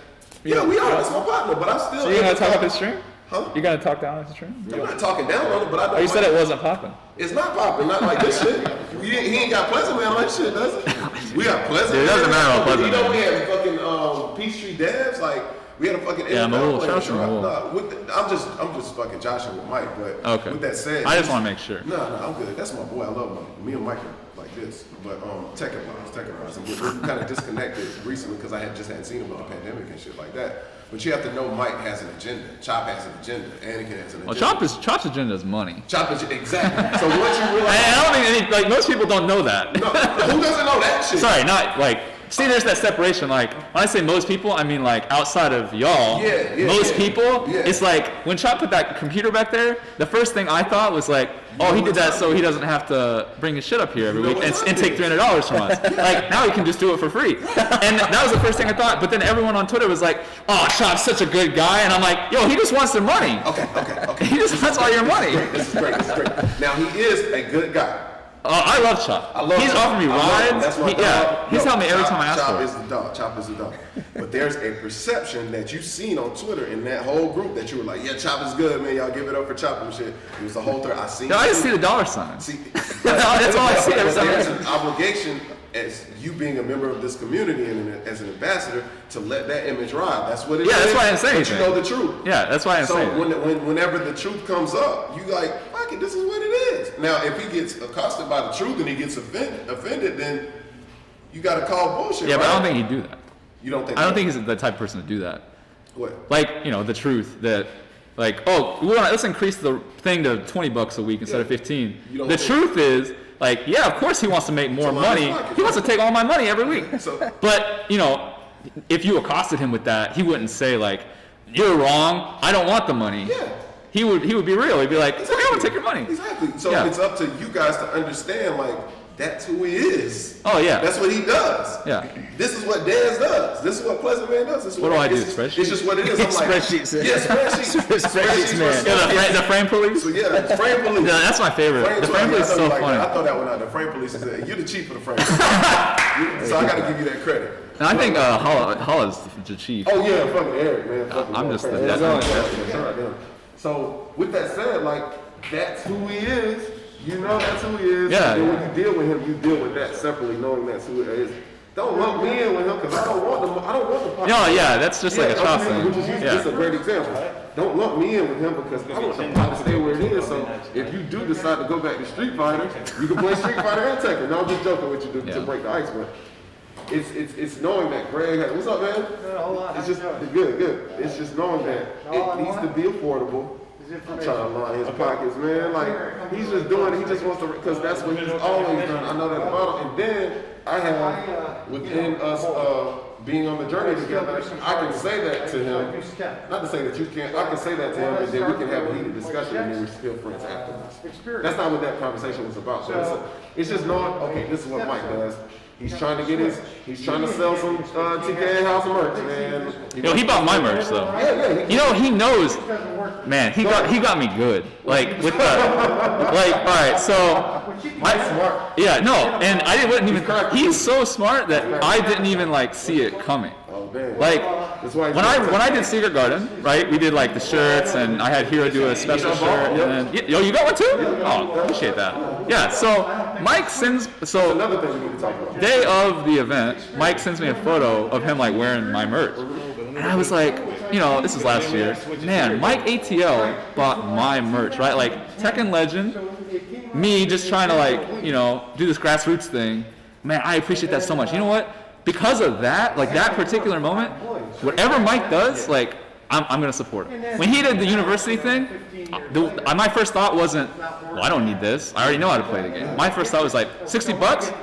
Yeah, we are. That's my partner, but I'm still. So you're gonna talk about his stream? Huh? You gonna talk down on his stream? I'm not talking down on it, but I know. Oh, you said it wasn't popping. It's not popping, not like this shit. He ain't got Pleasant Man like shit, does it? We got Pleasant Man. It doesn't matter about Pleasant Man. We had fucking Peachtree Devs, like we had a fucking. Yeah, Mahul. Shout out to Mahul. I'm just fucking joshing with Mike, but okay. With that said, I just want to make sure. No, I'm good. That's my boy. I love Mike. Me and Mike are like this, but tech advice, and we're kind of disconnected recently because I hadn't seen him with the pandemic and shit like that. But you have to know Mike has an agenda. Chop has an agenda. Anakin has an agenda. Well, Chop's agenda is money. Chop is exactly. So once you realize, I don't think most people don't know that. No, who doesn't know that shit? Sorry, not like. See, there's that separation. Like when I say most people, I mean like outside of y'all. Most people. Yeah. It's like when Chop put that computer back there. The first thing I thought was like, oh, he did that so he doesn't have to bring his shit up here every week and take $300 from us. Like now he can just do it for free. And that was the first thing I thought. But then everyone on Twitter was like, oh, Chop's such a good guy, and I'm like, yo, he just wants the money. Okay. He just wants all your money. This is great. Now he is a good guy. I love Chop. He's offered me rides. That's my dog. He's helped me every time I ask for it. Chop is the dog. But there's a perception that you've seen on Twitter in that whole group that you were like, yeah, Chop is good, man. Y'all give it up for Chop and shit. It was the whole thing. I seen. No, I just see the dollar sign. That's all I see every time. There's an obligation as you being a member of this community and as an ambassador to let that image ride. That's what it is. Yeah, that's why I didn't say but anything. You know the truth. Yeah, that's why I didn't say anything. So whenever the truth comes up, you like, fuck it, this is what it is. now if he gets accosted by the truth and he gets offended, then you got to call bullshit. Yeah, right? but I don't think he'd do that. You don't think? I don't think he's the type of person to do that. What? Like, the truth that, like, oh, let's increase the thing to $20 a week instead of 15. The truth is, like, yeah, of course he wants to make more money. He wants to take all my money every week. But, if you accosted him with that, he wouldn't say, like, you're wrong, I don't want the money. Yeah. He would be real. He'd be like, Exactly. okay, I want to take your money. Exactly. So Yeah. it's up to you guys to understand, like, that's who he is. Oh, yeah. That's what he does. Yeah. This is what Dez does. This is what Pleasant Man does. This is What do I do, it's just- spreadsheets? It's just what it is. I'm like, Spreadsheets. Yeah, spreadsheets. Spreadsheets, man. Yeah, the frame police? So yeah, frame police. Yeah, that's my favorite. The frame police is so funny. I thought that one out. The frame police is you're the chief of the frame. So I got to give you that credit. And I think Holla's the chief. Oh yeah, fucking Eric, man. Fucking I'm just the Frame. deputy. So with that said, like that's who he is. You know that's who he is. Yeah. And when you deal with him, you deal with that separately, knowing that's who it is. Don't lump me in with him because I don't want the. No, yeah, that's just like a chop thing. Which is just a great example. Don't lump me in with him because I want the pot to stay where it is. So if you do decide to go back to Street Fighter, you can play Street Fighter and Tekken. No, I'm just joking with you to break the ice, but it's knowing that Greg has, what's up, man? It's just good. It's just knowing that it needs to be affordable. I'm trying to line his pockets, man. Like he's just doing it. He just wants to, because that's what he's always done. I know that about him. And then I have within us being on the journey together, I can say that to him. Not to say that you can't. I can say that to him, and then we can have a heated discussion, and then we're still friends afterwards. That's not what that conversation was about. So it's just knowing, okay, this is what Mike does. He's trying to sell some TKA House merch, man. He bought my merch though. Yeah. He knows. Man, he got me good. Like with the, like, all right, so. Smart. Yeah, no, and I wouldn't even. He's so smart that I didn't even like see it coming. Oh, man. Like That's why when I did Secret Garden, right? We did like the shirts, and I had Hero do a special shirt, and then you got one too? Oh, appreciate that. Yeah, so Mike sends another thing we need to talk about. Day of the event, Mike sends me a photo of him like wearing my merch, and I was like, this is last year. Man, Mike ATL bought my merch, right? Like Tekken Legend, me just trying to like do this grassroots thing. Man, I appreciate that so much. You know what? Because of that, like that particular moment, whatever Mike does, like I'm gonna support him. When he did the university thing, my first thought wasn't, well, I don't need this. I already know how to play the game. My first thought was like, $60?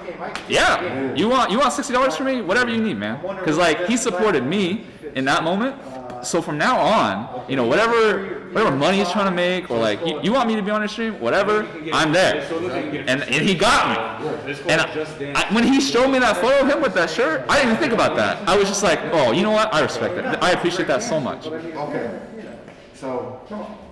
Yeah. You want $60 from me? Whatever you need, man. Because like he supported me in that moment. So from now on, whatever money he's trying to make, or like you want me to be on the stream, whatever, I'm there. And he got me. And when he showed me that photo of him with that shirt, I didn't even think about that. I was just like, oh, you know what? I respect that. I appreciate that so much. Okay. So,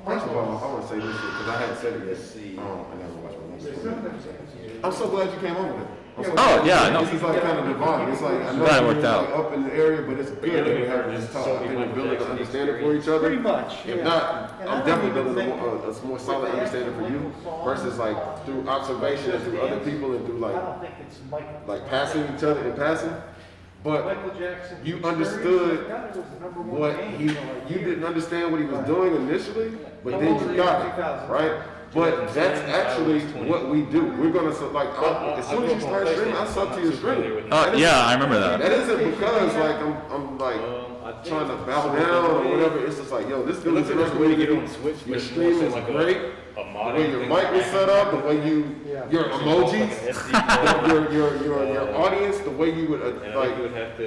first of all, I want to say this because I hadn't said it yet. I never watched my movie. I'm so glad you came over there. Oh, yeah, no. This is like kind of divine. It's like, I know Glad it you're worked out. like up in the area, but it's good that we're having this talk. I think we're building an understanding for each other. Pretty much. If not, I'm definitely building a more solid understanding for you versus like through observation and through other people and through like passing each other in passing. But you understood what you didn't understand what he was doing initially, but then you got it, right? But that's actually what we do. We're gonna as soon as you start streaming, I sub to your stream. Yeah, I remember that. That isn't because like I'm like trying to bow down or whatever. It's just like, yo, this dude is the way to get on Switch. Your stream is great. The way your mic was set up, the way your emojis, your audience, the way you would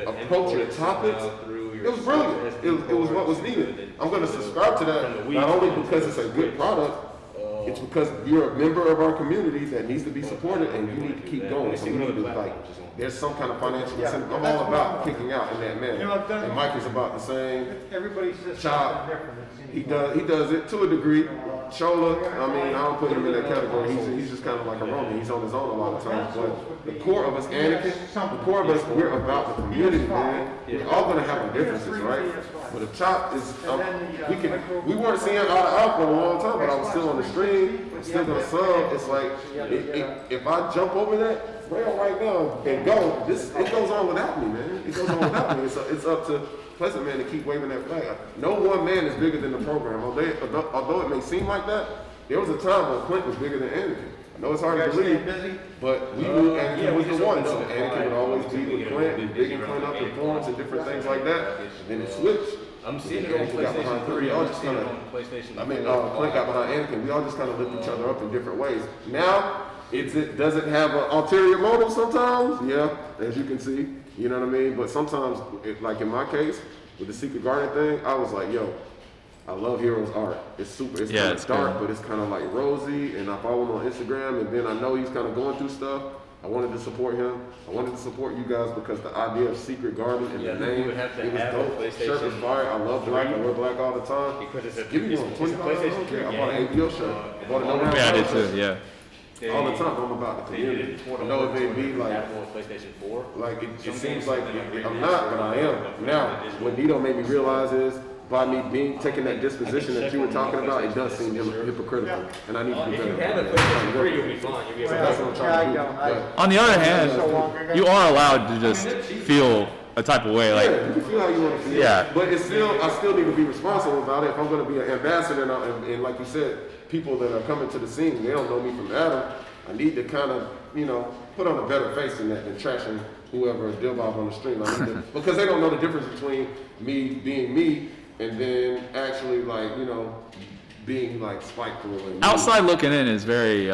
approach your topics. It was brilliant. It was what was needed. I'm gonna subscribe to that not only because it's a good product. It's because you're a member of our community that needs to be supported, and you need to keep going. So we need to there's some kind of financial incentive. I'm all about kicking out in that manner. And Mike is about the same. Everybody says Chop. different. He does it to a degree. Chola, I mean, I don't put him in that category. He's just kind of like a Roman. He's on his own a lot of times. But the core of us, Anakin, the core of us, we're about the community, man. We're all gonna have our differences, right? But if Chop is, we weren't seeing eye to eye for a long time, but I was still on the stream. I'm still gonna sub. It's like if I jump over that rail right now and go, it goes on without me, man. It goes on without me. It's up to Pleasant Man to keep waving that flag. No one man is bigger than the program. Although it may seem like that, there was a time when Clint was bigger than Anakin. I know it's hard to believe, but we knew Anakin was the one. So Anakin would always be with Clint and bigging Clint up in points and different things like that. Then it switched. I'm seeing it on PlayStation 3. I'm seeing it on PlayStation 4. Clint got behind Anakin. We all just kind of lift each other up in different ways. Now, does it have an ulterior motive sometimes? Yeah, as you can see. You know what I mean? But sometimes, like in my case, with the Secret Garden thing, I was like, yo, I love Hero's art. It's super. It's kind of dark, but it's kind of like rosy. And I follow him on Instagram, and then I know he's kind of going through stuff. I wanted to support him. I wanted to support you guys because the idea of Secret Garden and the name, it was dope. Shirt is fire. I love black. I wear black all the time. Give me one. $25. I don't care. I bought an ABO shirt. I bought a I did too. Yeah. All the time. I'm about the community. I know it may be like PlayStation 4. Like it seems like I'm not, but I am. Now, what Nito made me realize is, by me taking that disposition that you were talking about, it does seem hypocritical, and I need to be better. If you have a PlayStation 3, you'll be fine. You'll be able to. That's what I'm trying to do. On the other hand, you are allowed to just feel a type of way, like you can feel how you want to feel. Yeah. But it's still, I still need to be responsible about it. If I'm going to be an ambassador, and like you said, people that are coming to the scene, they don't know me from Adam. I need to kind of, put on a better face than that, than trashing whoever is Dilbob on the stream. I need to, because they don't know the difference between me being me and then actually being like spiteful. And outside looking in is very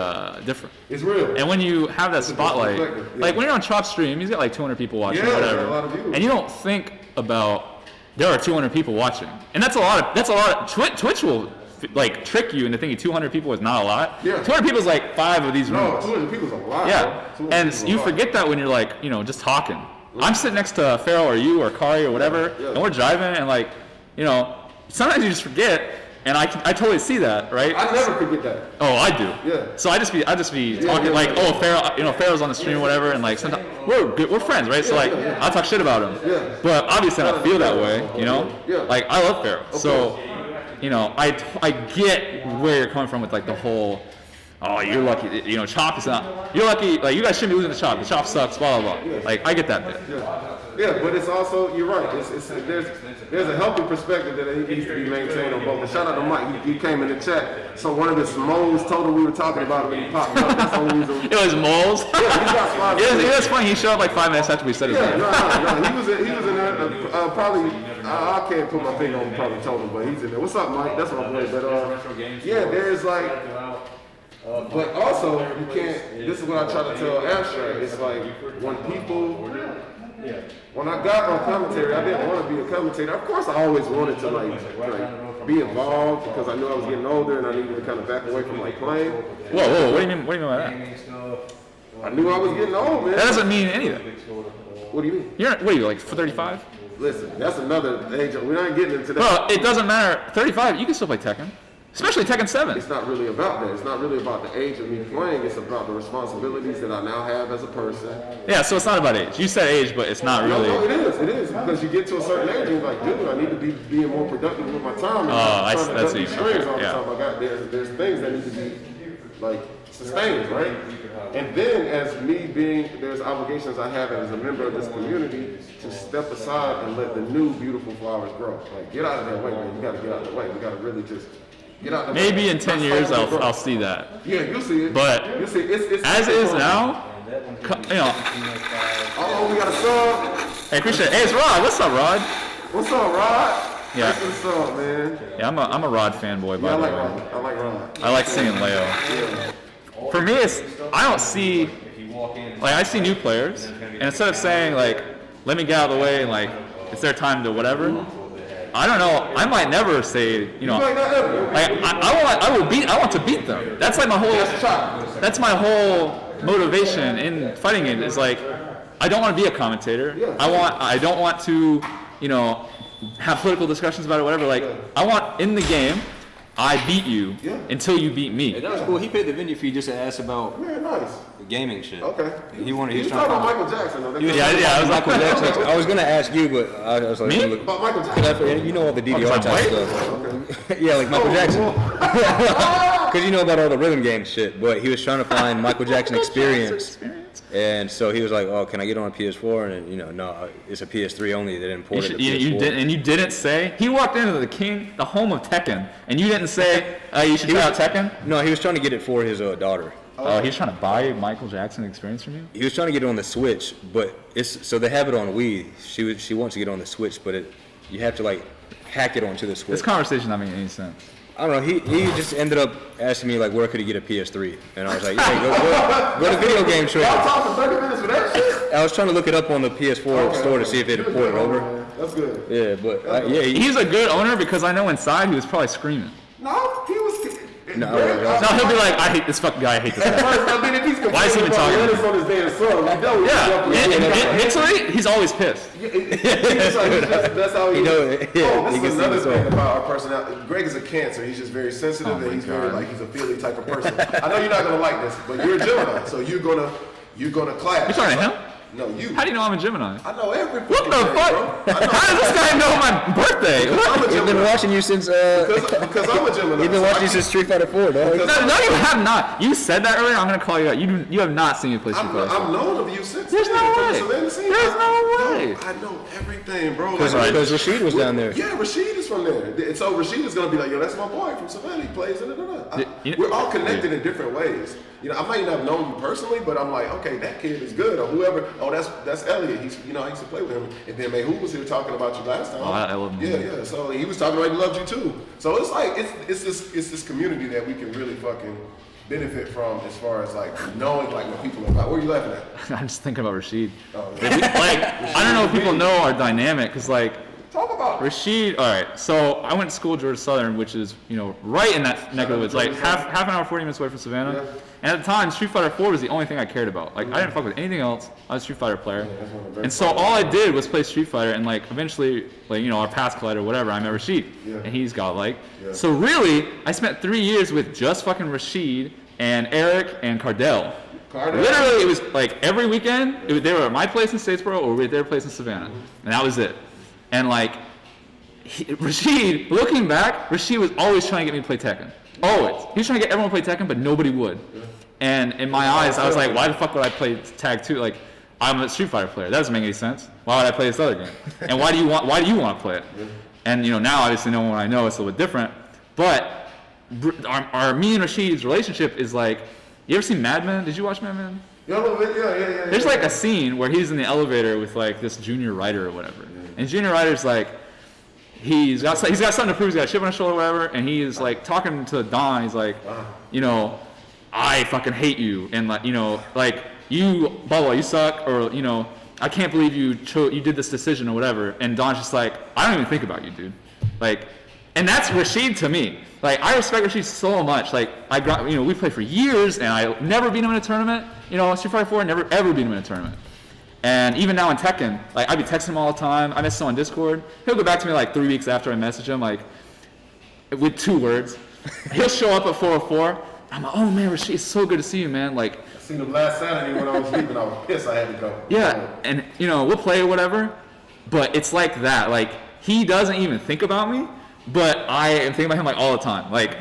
different. It's real. And when you have that spotlight, like when you're on Chop Stream, he's got like 200 people watching, whatever, a lot of views. and you don't think about there are 200 people watching, and that's a lot. Twitch will like trick you into thinking 200 people is not a lot. Yeah. 200 people is like 5 of these No, rooms. 200 people is a lot. Yeah, and you forget that when you're like, just talking. I'm sitting next to Farrell or you or Kari or whatever, and we're driving, and like, sometimes you just forget, and I totally see that, right? I never forget that. Oh, I do. Yeah. So I just be talking Farrell, Farrell's on the stream or whatever, and like sometimes we're friends, right? So like I'll talk shit about him. Yeah. But obviously I don't feel that way, Yeah. Like I love Farrell. Okay. So, I get where you're coming from with like the whole, oh, you're lucky, Chop is not, you're lucky, like you guys shouldn't be losing to Chop. The Chop sucks, blah blah blah. Like I get that bit. Yeah, but it's also, you're right. There's a healthy perspective that needs to be maintained on both. And shout out to Mike. He came in the chat. So one of his moles told him we were talking about it when he popped up. That's the only reason. It was moles. Yeah, he got spotted. It was funny. He showed up like 5 minutes after we said his name. No. He was in there. Probably. I can't put my finger on who probably told him, but he's in there. What's up, Mike? That's my boy. But there's like. But also, you can't. This is what I try to tell Abstract. It's like when people. When I got on commentary, I didn't want to be a commentator. Of course, I always wanted to like be involved because I knew I was getting older and I needed to kind of back away from like playing. Whoa! What do you mean by that? I knew I was getting old, man. That doesn't mean anything. What do you mean? What are you like 35? Listen, that's another age. We're not getting into that. Well, it doesn't matter. 35, you can still play Tekken. Especially Tekken 7. It's not really about that. It's not really about the age of me playing. It's about the responsibilities that I now have as a person. Yeah, so it's not about age. You said age, but it's not really. No, it is. It is. Because you get to a certain age and you're like, dude, I need to be being more productive with my time. And that's these easy. strings all the Yeah. time. There's things that need to be like sustained, right? And then as me being, there's obligations I have as a member of this community to step aside and let the new beautiful flowers grow. Like, get out of their way, man. You got to get out of the way. We got to really just get out of the way. Maybe in 10 years I'll see that. Yeah, you'll see it. But you'll see it. It's as is now, Oh, we got a sub. Hey, appreciate it. Hey, it's Rod. What's up, Rod? What's up, Rod? Yeah. What's up, man? Yeah, I'm a Rod fanboy, by Yeah, I the like way. Rod. I like Rod. I like seeing Leo. Yeah. For me, I don't see, like, I see new players, and instead of saying, like, let me get out of the way, and, like, it's their time to whatever, I don't know, I might never say, You might not ever. like, I want to beat them. That's like that's my whole motivation in fighting games, is like, I don't want to be a commentator. I don't want to, have political discussions about it, whatever. Like, I want, in the game, I beat you until you beat me. Hey, that was cool. He paid the venue fee just to ask about Yeah, nice. the gaming shit. Okay. He was talking trying about to. Michael Jackson, though. I was like, Michael Jackson. I was gonna ask you, but I was like, Me? look, About Michael Jackson. you know all the DDR like type Mike? stuff. Yeah, like Michael Jackson. Because you know about all the rhythm game shit. But he was trying to find Michael Jackson experience. And so he was like, "Oh, can I get on a PS4?" And no, it's a PS3 only. They didn't port it to PS4. You didn't say. He walked into the home of Tekken, and you didn't say you should try out Tekken. No, he was trying to get it for his daughter. Oh, he's trying to buy Michael Jackson experience from you? He was trying to get it on the Switch, but so they have it on Wii. She wants to get it on the Switch, but you have to like hack it onto the Switch. This conversation not making any sense. I don't know. He just ended up asking me like, where could he get a PS3? And I was like, yeah, go to Video Game Trade. Y'all talking 30 minutes for that shit? I was trying to look it up on the PS4 store to see if it had ported over. That's good. Yeah, but He's a good owner because I know inside he was probably screaming. No, he was. No, No, he'll be like, I hate this fucking guy, I hate this guy. I mean, if he's Why is he even talking to me? on his damn son, you know Yeah, mentally, he's always pissed. That's how he is. Yeah, This is another thing about our personality. Greg is a Cancer. He's just very sensitive and he's very like he's a feely type of person. I know you're not gonna like this, but you're a Gemini, so you're gonna clash. You talking to him? No, you. How do you know I'm a Gemini? I know every. What the fuck? How does this guy know my birthday? I'm a He's been Gemini. watching you since Because I'm a Gemini. he's been watching you since Street Fighter 4, dog. No, you have not. You said that earlier. I'm gonna call you out. You have not seen me play Street Fighter. I'm known of you since. There's then, no from way. Savannah scene. There's no way. I know everything, bro. Because Rashid was down there. Yeah, Rashid is from there. And so Rashid is gonna be like, yo, that's my boy from Savannah. He plays in it. We're all connected in different ways. You know, I might not have known you personally, but I'm like, okay, that kid is good, or whoever. Oh, that's Elliot. He's, I used to play with him. And then Mayhu was here talking about you last time. Oh, I love him. Yeah. So he was talking about he loved you too. So it's like it's this community that we can really fucking benefit from as far as like knowing like what people are about. What are you laughing at? I'm just thinking about Rashid. Oh, Like, I don't know if people know our dynamic, because like, talk about it. Rashid, all right, so I went to school at Georgia Southern, which is, right in that neck of the woods, like half an hour, 40 minutes away from Savannah. Yeah. And at the time, Street Fighter 4 was the only thing I cared about. Like, I didn't fuck with anything else. I was a Street Fighter player. And so all I did was play Street Fighter, and like eventually, like, our paths collided or whatever, I met Rashid. Yeah. And he's godlike. Yeah. So really, I spent 3 years with just fucking Rashid and Eric and Cardell. Literally, it was like every weekend, they were at my place in Statesboro or at their place in Savannah. And that was it. And like, Rashid, looking back, Rashid was always trying to get me to play Tekken. Always. He was trying to get everyone to play Tekken, but nobody would. And in my eyes, I was like, why the fuck would I play Tag 2? Like, I'm a Street Fighter player. That doesn't make any sense. Why would I play this other game? And why do you want to play it? And now obviously knowing what I know, it's a little bit different. But our me and Rashid's relationship is like, you ever seen Mad Men? Did you watch Mad Men? Yeah. There's like a scene where he's in the elevator with like this junior writer or whatever. And junior writer's like, he's got something to prove, he's got a chip on his shoulder or whatever, and he's like talking to Don, he's like, I fucking hate you, and like, like, you, blah, blah, you suck, or, I can't believe you did this decision or whatever, and Don's just like, I don't even think about you, dude. Like, and that's Rashid to me. Like, I respect Rashid so much. Like, we played for years, and I never beat him in a tournament. Street Fighter 4, never ever beat him in a tournament. And even now in Tekken, like, I'd be texting him all the time. I message him on Discord. He'll go back to me like 3 weeks after I message him, like, with 2 words. He'll show up at 4:04. I'm like, oh man, Rashid, it's so good to see you, man. Like, I seen him last Saturday when I was leaving. I was pissed. I had to go. Yeah, and we'll play or whatever, but it's like that. Like, he doesn't even think about me, but I am thinking about him like all the time. Like,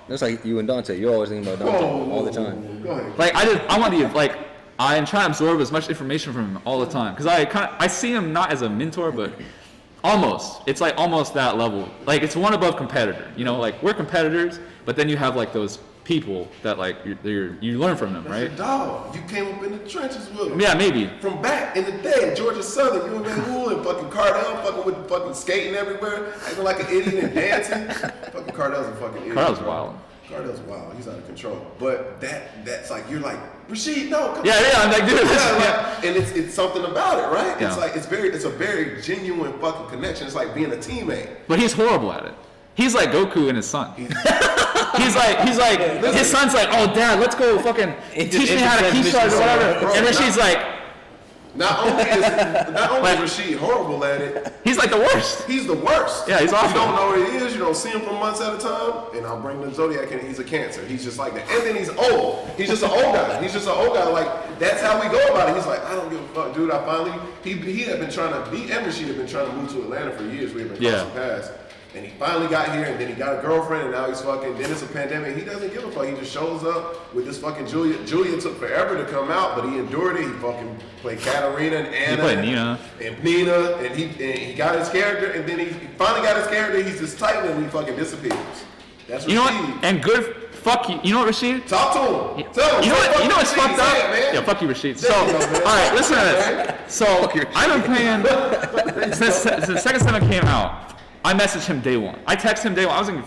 That's like you and Dante. You're always thinking about Dante all the time. Go ahead. Like, I want to like. I am trying to absorb as much information from him all the time, because I see him not as a mentor, but almost. It's like almost that level. Like, it's one above competitor. Like, we're competitors, but then you have like those people that like you learn from them, right? Your dog. You came up in the trenches with him. Yeah, maybe. From back in the day, Georgia Southern, you and Mayhu and fucking Cardell, fucking with fucking skating everywhere, acting like an idiot and dancing. Fucking Cardell's a fucking idiot. Cardell's wild. Cardell's wild. He's out of control. But that's like, you're like, Rashid, no, come Yeah, I'm like, dude. and it's something about it, right? Yeah. It's like it's a very genuine fucking connection. It's like being a teammate. But he's horrible at it. He's like Goku and his son. He's like his son's like, oh dad, let's go fucking teach me how to key charge or whatever. And Rashid's like, not only is Rashid horrible at it, he's like the worst. He's the worst. Yeah, he's awful. You don't know where he is. You don't see him for months at a time. And I'll bring the Zodiac in. He's a Cancer. He's just like that. And then he's old. He's just an old guy. Like, that's how we go about it. He's like, I don't give a fuck, dude. He had been trying to, me and Rashid had been trying to move to Atlanta for years. We had been crossing paths. And he finally got here, and then he got a girlfriend, and now he's fucking, then it's a pandemic. He doesn't give a fuck. He just shows up with this fucking Julia. Julia took forever to come out, but he endured it. He fucking played Katarina and Anna. He played Nina. And Nina, and he got his character, and then he finally got his character. He's just Titan, and he fucking disappears. That's what you know what? And good fuck you. You know what, Rashid? Talk to him. Tell him. You know what's fucked up? Man. Yeah, fuck you, Rashid. So, all right, listen to this. So, I've been playing since the second seven came out. I messaged him day one. I texted him day one. I was doing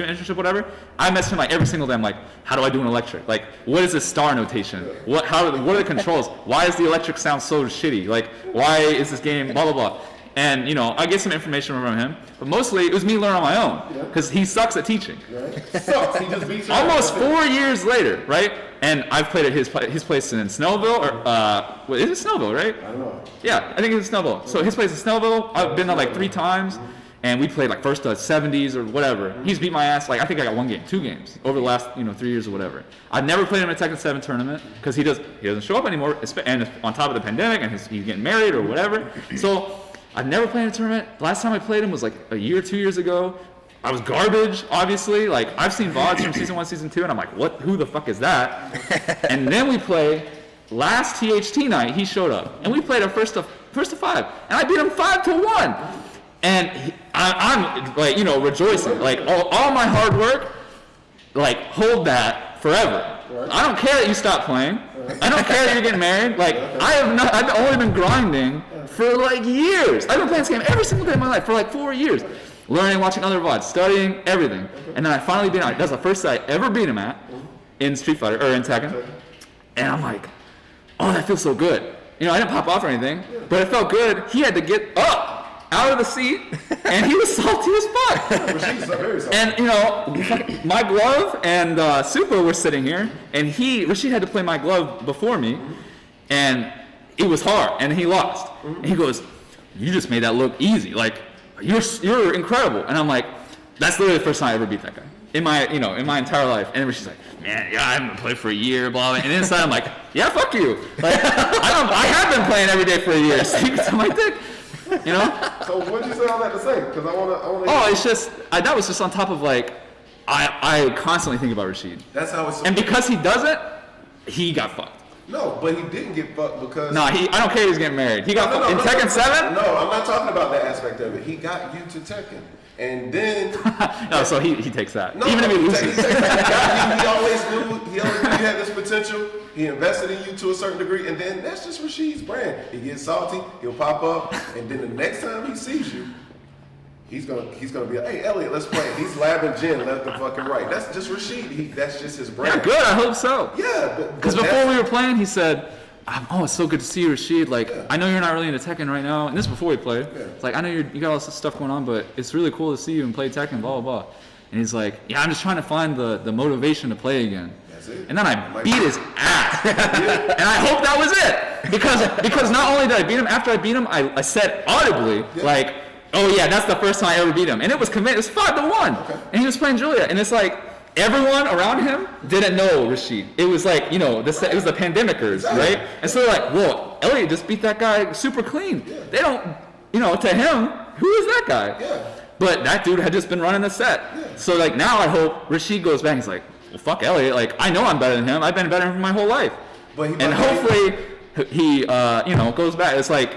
an internship, whatever. I messaged him like every single day. I'm like, how do I do an electric? Like, what is this star notation? What are the controls? Why does the electric sound so shitty? Like, why is this game blah blah blah? And I get some information from him, but mostly it was me learning on my own because he sucks at teaching. Sucks. He just beats you. Almost 4 years later, right? And I've played at his place in Snellville, or is it Snellville, right? I don't know. Yeah, I think it's Snellville. So his place is Snellville. I've been there like 3 times. And we played like first to 70s or whatever. He's beat my ass. Like I think I got 1 game, 2 games over the last 3 years or whatever. I've never played him in a Tekken 7 tournament because he doesn't show up anymore. And on top of the pandemic and he's getting married or whatever. So I've never played in a tournament. The last time I played him was like a year, 2 years ago. I was garbage, obviously. Like I've seen VODs from season 1, season 2, and I'm like, what? Who the fuck is that? And then we play. Last THT night, he showed up, and we played a first to 5, and I beat him 5-1. And I'm like, rejoicing. Like all my hard work, like hold that forever. I don't care that you stop playing. I don't care that you're getting married. Like I've only been grinding for like years. I've been playing this game every single day of my life for like 4 years. Learning, watching other VODs, studying, everything. And then I finally beat him. That's the first I ever beat him at in Street Fighter, or in Tekken. And I'm like, oh, that feels so good. I didn't pop off or anything, but it felt good. He had to get up out of the seat, and he was salty as fuck. And my glove and Super were sitting here, and Rashid had to play my glove before me, and it was hard, and he lost. And he goes, "You just made that look easy. Like you're incredible." And I'm like, "That's literally the first time I ever beat that guy in my entire life." And Rashid's like, "Man, yeah, I haven't played for a year, blah blah." And inside I'm like, "Yeah, fuck you. Like I have been playing every day for a year. So you can suck my dick." So what did you say all that to say? Because I want to. Oh, it's just that was just on top of like I constantly think about Rashid. That's how it's. And because he doesn't, he got fucked. No, but he didn't get fucked because. No, I don't care if he's getting married. He got fucked in Tekken 7. No, I'm not talking about that aspect of it. He got you to Tekken. And then no, so he takes that. No, even if he loses. He always knew you had this potential. He invested in you to a certain degree, and then that's just Rashid's brand. He gets salty, he'll pop up, and then the next time he sees you, he's gonna be like, "Hey, Elliot, let's play." He's labbing Jen left and fucking right. That's just Rashid. That's just his brand. Yeah, good. I hope so. Yeah, because before we were playing, he said, "Oh, it's so good to see you, Rashid. Like, I know you're not really into Tekken right now." And this is before we played. Yeah. It's like, I know you got all this stuff going on, but it's really cool to see you and play Tekken, blah, blah, blah. And he's like, "Yeah, I'm just trying to find the motivation to play again." That's it. And then I beat his ass. And I hope that was it. Because not only did I beat him, after I beat him, I said audibly, like, "Oh, yeah, that's the first time I ever beat him." And it was committed. It was 5-1. Okay. And he was playing Julia. And it's like, everyone around him didn't know Rashid. It was like, it was the pandemicers, right? And so they're like, "Whoa, Elliot just beat that guy super clean." Yeah. They don't, to him, who is that guy? Yeah. But that dude had just been running the set. Yeah. So like now I hope Rashid goes back and he's like, "Well, fuck Elliot. Like I know I'm better than him. I've been better than him my whole life." And hopefully he, goes back. It's like,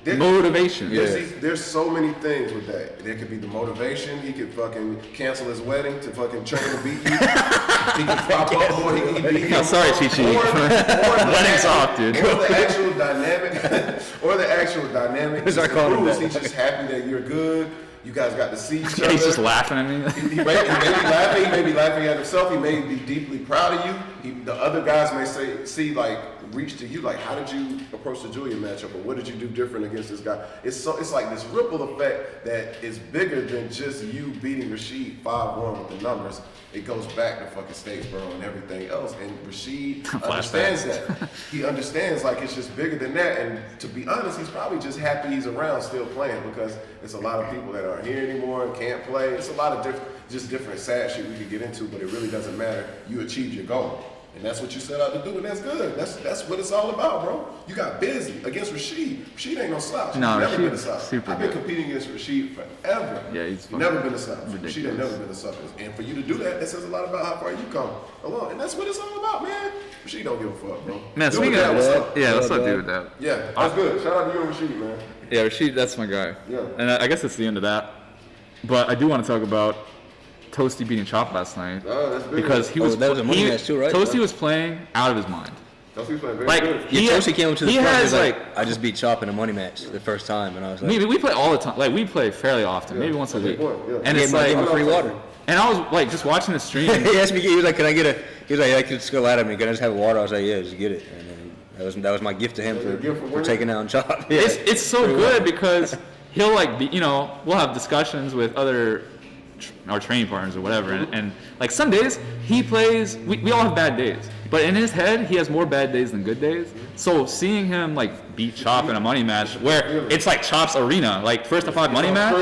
motivation. There's so many things with that. There could be the motivation. He could fucking cancel his wedding to fucking train to beat you. He could pop up or he could beat you. No, sorry, Chi-Chi. Wedding's off, dude. Or the actual dynamic. He's just happy that you're good. You guys got to see each other. He's just laughing at me. He may be laughing at himself. He may be deeply proud of you. The other guys may reach to you like, how did you approach the Julia matchup, or what did you do different against this guy? It's like this ripple effect that is bigger than just you beating Rashid 5-1 with the numbers. It goes back to fucking Statesboro and everything else. And Rashid understands that. He understands like it's just bigger than that. And to be honest, he's probably just happy he's around still playing, because there's a lot of people that aren't here anymore and can't play. It's a lot of different sad shit we could get into, but it really doesn't matter. You achieved your goal. And that's what you set out to do, and that's good. That's what it's all about, bro. You got busy against Rashid. Rashid ain't no slouch. No, never been a slouch. I've been competing against Rashid forever. Yeah, he's never been a slouch. Rashid ain't never been a slouch. And for you to do that says a lot about how far you come along. And that's what it's all about, man. Rashid don't give a fuck, bro. Man, speaking of that, what's up? Yeah, what's up, dude? That. Yeah, that's good. Shout out to you and Rashid, man. Yeah, Rashid, that's my guy. Yeah. And I guess that's the end of that. But I do want to talk about Toasty beating Chop last night Oh, that's big. because he was that was a money match too, right? Toasty was playing out of his mind. Toasty playing very Like good. Toasty came up to the he front. has He's like I just beat Chop in a money match the first time, and I was like, we play all the time. Like we play fairly often, maybe once a week. Yeah. And it's gave him like free water. and I was like just watching the stream. He asked me, he was like, "Can I get a?" He was like, "I could just go out at me. Can I just have water?" I was like, "Yeah, just get it." And then that was my gift to him for taking down Chop. Yeah. It's so good because he'll like be, we'll have discussions with other our training partners or whatever, and like some days he plays. We all have bad days, but in his head he has more bad days than good days. So seeing him like beat Chop in a money match where it's like Chop's arena, like first to 5 money match,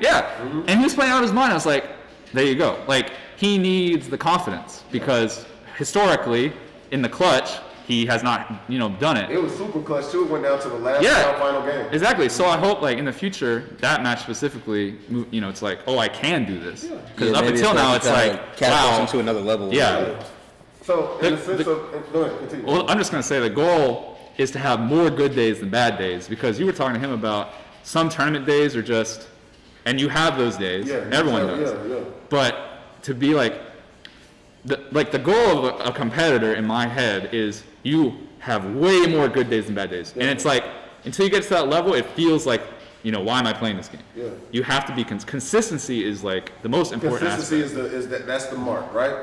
yeah, and he was playing out of his mind. I was like, there you go. Like he needs the confidence because historically in the clutch he has not done it. It was super clutch too. It went down to the last final game. Exactly. So I hope like in the future that match specifically, it's like, oh, I can do this. Because up until now it's like, catapults wow. into another level. Yeah. So in the sense of, go ahead, continue. Well, I'm just gonna say the goal is to have more good days than bad days because you were talking to him about some tournament days are just, and you have those days. Yeah, everyone does. Yeah. But to be like the goal of a competitor in my head is you have way more good days than bad days. And it's like, until you get to that level, it feels like, why am I playing this game? Yeah. You have to be, consistency is like the most important Consistency aspect. that's the mark, right?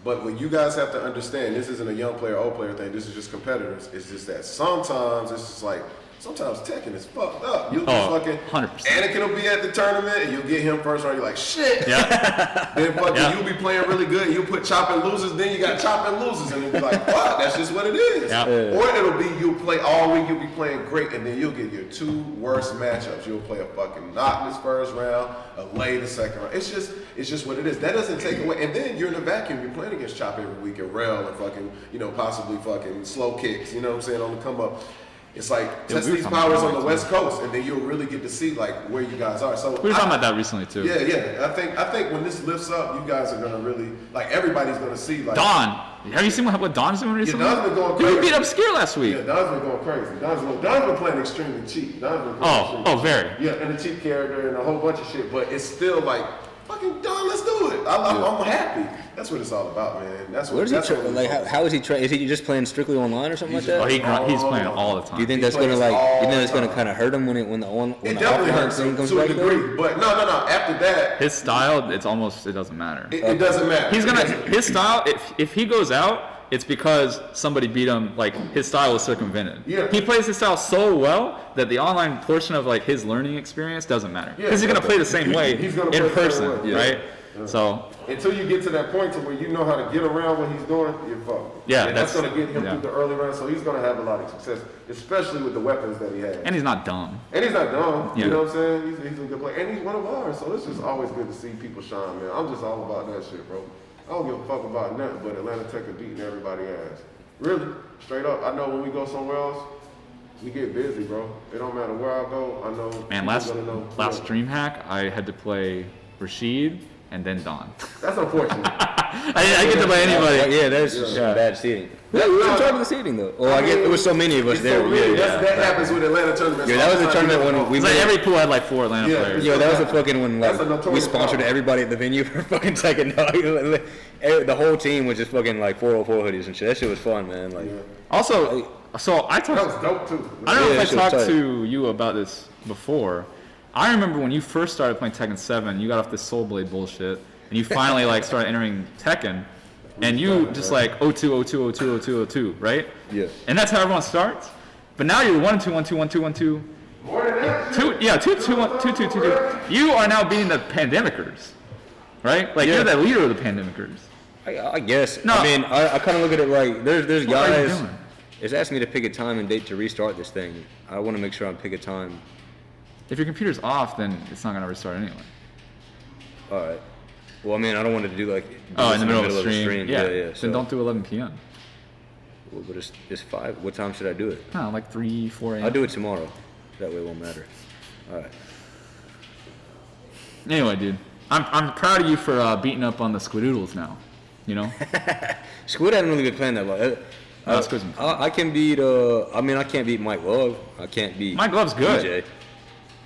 But what you guys have to understand, this isn't a young player, old player thing, this is just competitors. It's just that sometimes it's just like, sometimes Tekken is fucked up. You'll just fucking 100%. Anakin will be at the tournament and you'll get him first round. You're like, shit. Yeah. Then fucking you'll be playing really good. And you'll put chop and losers. Then you got chop and losers, and you'll be like, fuck, that's just what it is. Yeah. Or it'll be you'll play all week. You'll be playing great, and then you'll get your 2 worst matchups. You'll play a fucking knock this first round, a lay the second round. It's just what it is. That doesn't take away. And then you're in a vacuum. You're playing against chop every week and rail and fucking possibly fucking slow kicks. You know what I'm saying, on the come up. It's like test these powers on the West Coast, and then you'll really get to see like where you guys are. So We were talking about that recently too. Yeah. I think when this lifts up, you guys are gonna really everybody's gonna see like Don, have you seen what Don's doing recently? Don's been going He crazy. beat up Skier last week. Yeah, Don's been going crazy. Don's been playing extremely cheap. Very. Yeah, and a cheap character and a whole bunch of shit, but it's still like fucking Don, let's do it. I'm happy. That's what it's all about, man. That's what. Where is he? How is he train? Is he just playing strictly online or something like that? He's playing all the time. Do you think that's gonna kind of hurt him when the It definitely hurts him comes to a back? degree, but no. After that, His style, it doesn't matter. it doesn't matter. His style, if he goes out, it's because somebody beat him, like his style is circumvented. Yeah. He plays his style so well that the online portion of like his learning experience doesn't matter. Yeah, Because he's gonna play the same way He's gonna in play the same person, way. right? Yeah. So Until you get to that point to where you know how to get around what he's doing, you're fucked. Yeah, and that's going to get him yeah. through the early rounds, so he's going to have a lot of success, especially with the weapons that he has. and he's not dumb. And he's not dumb, Yeah. you know what I'm saying? He's a good player, and he's one of ours, so it's just always good to see people shine, man. I'm just all about that shit, bro. I don't give a fuck about nothing but Atlanta Tech and beating everybody ass. Really, straight up. I know when we go somewhere else, we get busy, bro. It don't matter where I go, I know. Man, last dream hack, I had to play Rashid and then Don. That's unfortunate. I didn't get to play anybody. Yeah, that's just bad seating. We were talking the seating though. Well, I guess there was so many of us It's there. so many. Yeah. That happens with Atlanta tournaments. Yeah, that was the tournament when we It's like every pool had like 4 Atlanta Yeah. players. Yo, that was the fucking when That's a like notorious we sponsored problem. everybody at the venue for fucking Tekken. The whole team was just fucking like 404 hoodies and shit. That shit was fun, man. Like, Also, so I That talked. was dope too. I don't know Yeah, if that I shit was talked tight. to you about this before. I remember when you first started playing Tekken 7, you got off this Soul Blade bullshit, and you finally like started entering Tekken, and you just like 02, 02, 02, 02, 02, right? Yeah. And that's how everyone starts. But now you're 1 2 1 2 1 2 1 2. More than that. 2 2 1 2 2 2 2. You are now beating the Pandemicers, right? Like you're the leader of the Pandemicers. I guess. No. I mean, I kind of look at it like there's What are you guys. doing? It's asking me to pick a time and date to restart this thing. I want to make sure I pick a time. If your computer's off, then it's not gonna restart anyway. All right. Well, I mean, I don't want to do like. Oh, this in the middle of the stream. Yeah. Then So, don't do 11 p.m. Well, but it's 5. What time should I do it? No, like 3, 4 a.m. I'll do it tomorrow. That way it won't matter. All right. Anyway, dude, I'm proud of you for beating up on the Squidoodles now. You know? Squid hasn't really been playing that long. No, Squid's been I can beat. I mean, I can't beat Mike Love. I can't beat. Mike Love's good. DJ.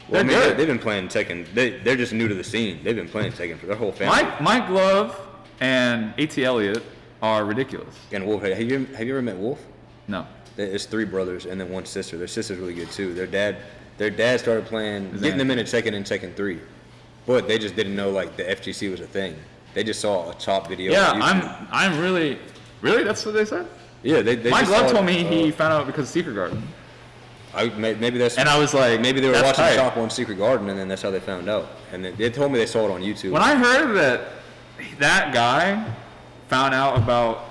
Well, They're good. They've been playing Tekken. They're just new to the scene. They've been playing Tekken for their whole family. Mike Love and A.T. Elliott are ridiculous. And Wolf, have you ever met Wolf? No. It's 3 brothers and then 1 sister. Their sister's really good too. Their dad started getting them into Tekken and Tekken 3, but they just didn't know like the FGC was a thing. They just saw a top video. Yeah, on YouTube. I'm really that's what they said. Yeah, they Mike just Love saw told it, me he found out because of Secret Garden. Maybe that's. And I was like, maybe they were that's watching tight. Shop on Secret Garden, and then that's how they found out. And they told me they saw it on YouTube. When I heard that guy found out about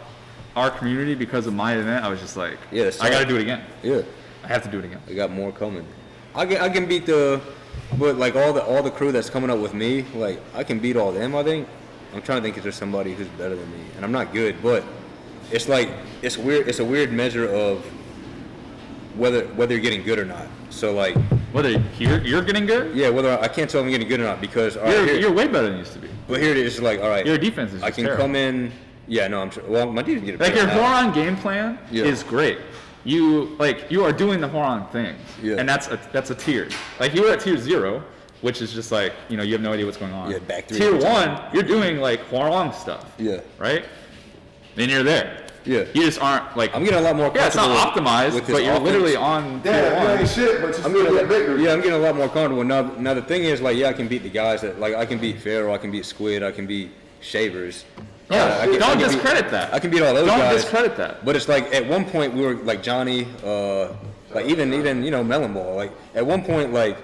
our community because of my event, I was just like, Yeah, that's I got to tight. do it again. Yeah, I have to do it again. we got more coming. I can beat but like all the crew that's coming up with me, like I can beat all them. I think. I'm trying to think if there's somebody who's better than me, and I'm not good, but it's like it's weird. It's a weird measure of whether you're getting good or not. So like, Whether you're getting good, yeah, whether I can't tell if I'm getting good or not because all right, you're way better than you used to be. but here it is. Like, all right, Your defense is just I can terrible. come in. Yeah, no, I'm sure. Well, my dude get a Like your better now. Horon game plan Yeah. is great. You are doing the Horon things, Yeah. and that's a tier. Like you were at tier 0, which is just like you have no idea what's going on. Yeah, back 3 Tier every 1, time. you're doing like Horon stuff. Yeah. Right. Then you're there. Yeah. You just aren't like. I'm getting a lot more. Yeah, it's not comfortable optimized, with his but you're offense. literally on tier Damn, you 1. ain't shit, but you I'm still getting get bigger. I'm getting a lot more comfortable now. The thing is, like, yeah, I can beat the guys that, like, I can beat Pharaoh, I can beat Squid, I can beat Shavers. Yeah, I can don't beat- discredit that. I can beat all those Don't guys. discredit that. But it's like at one point we were like Johnny, like even Melon Ball. Like at one point, like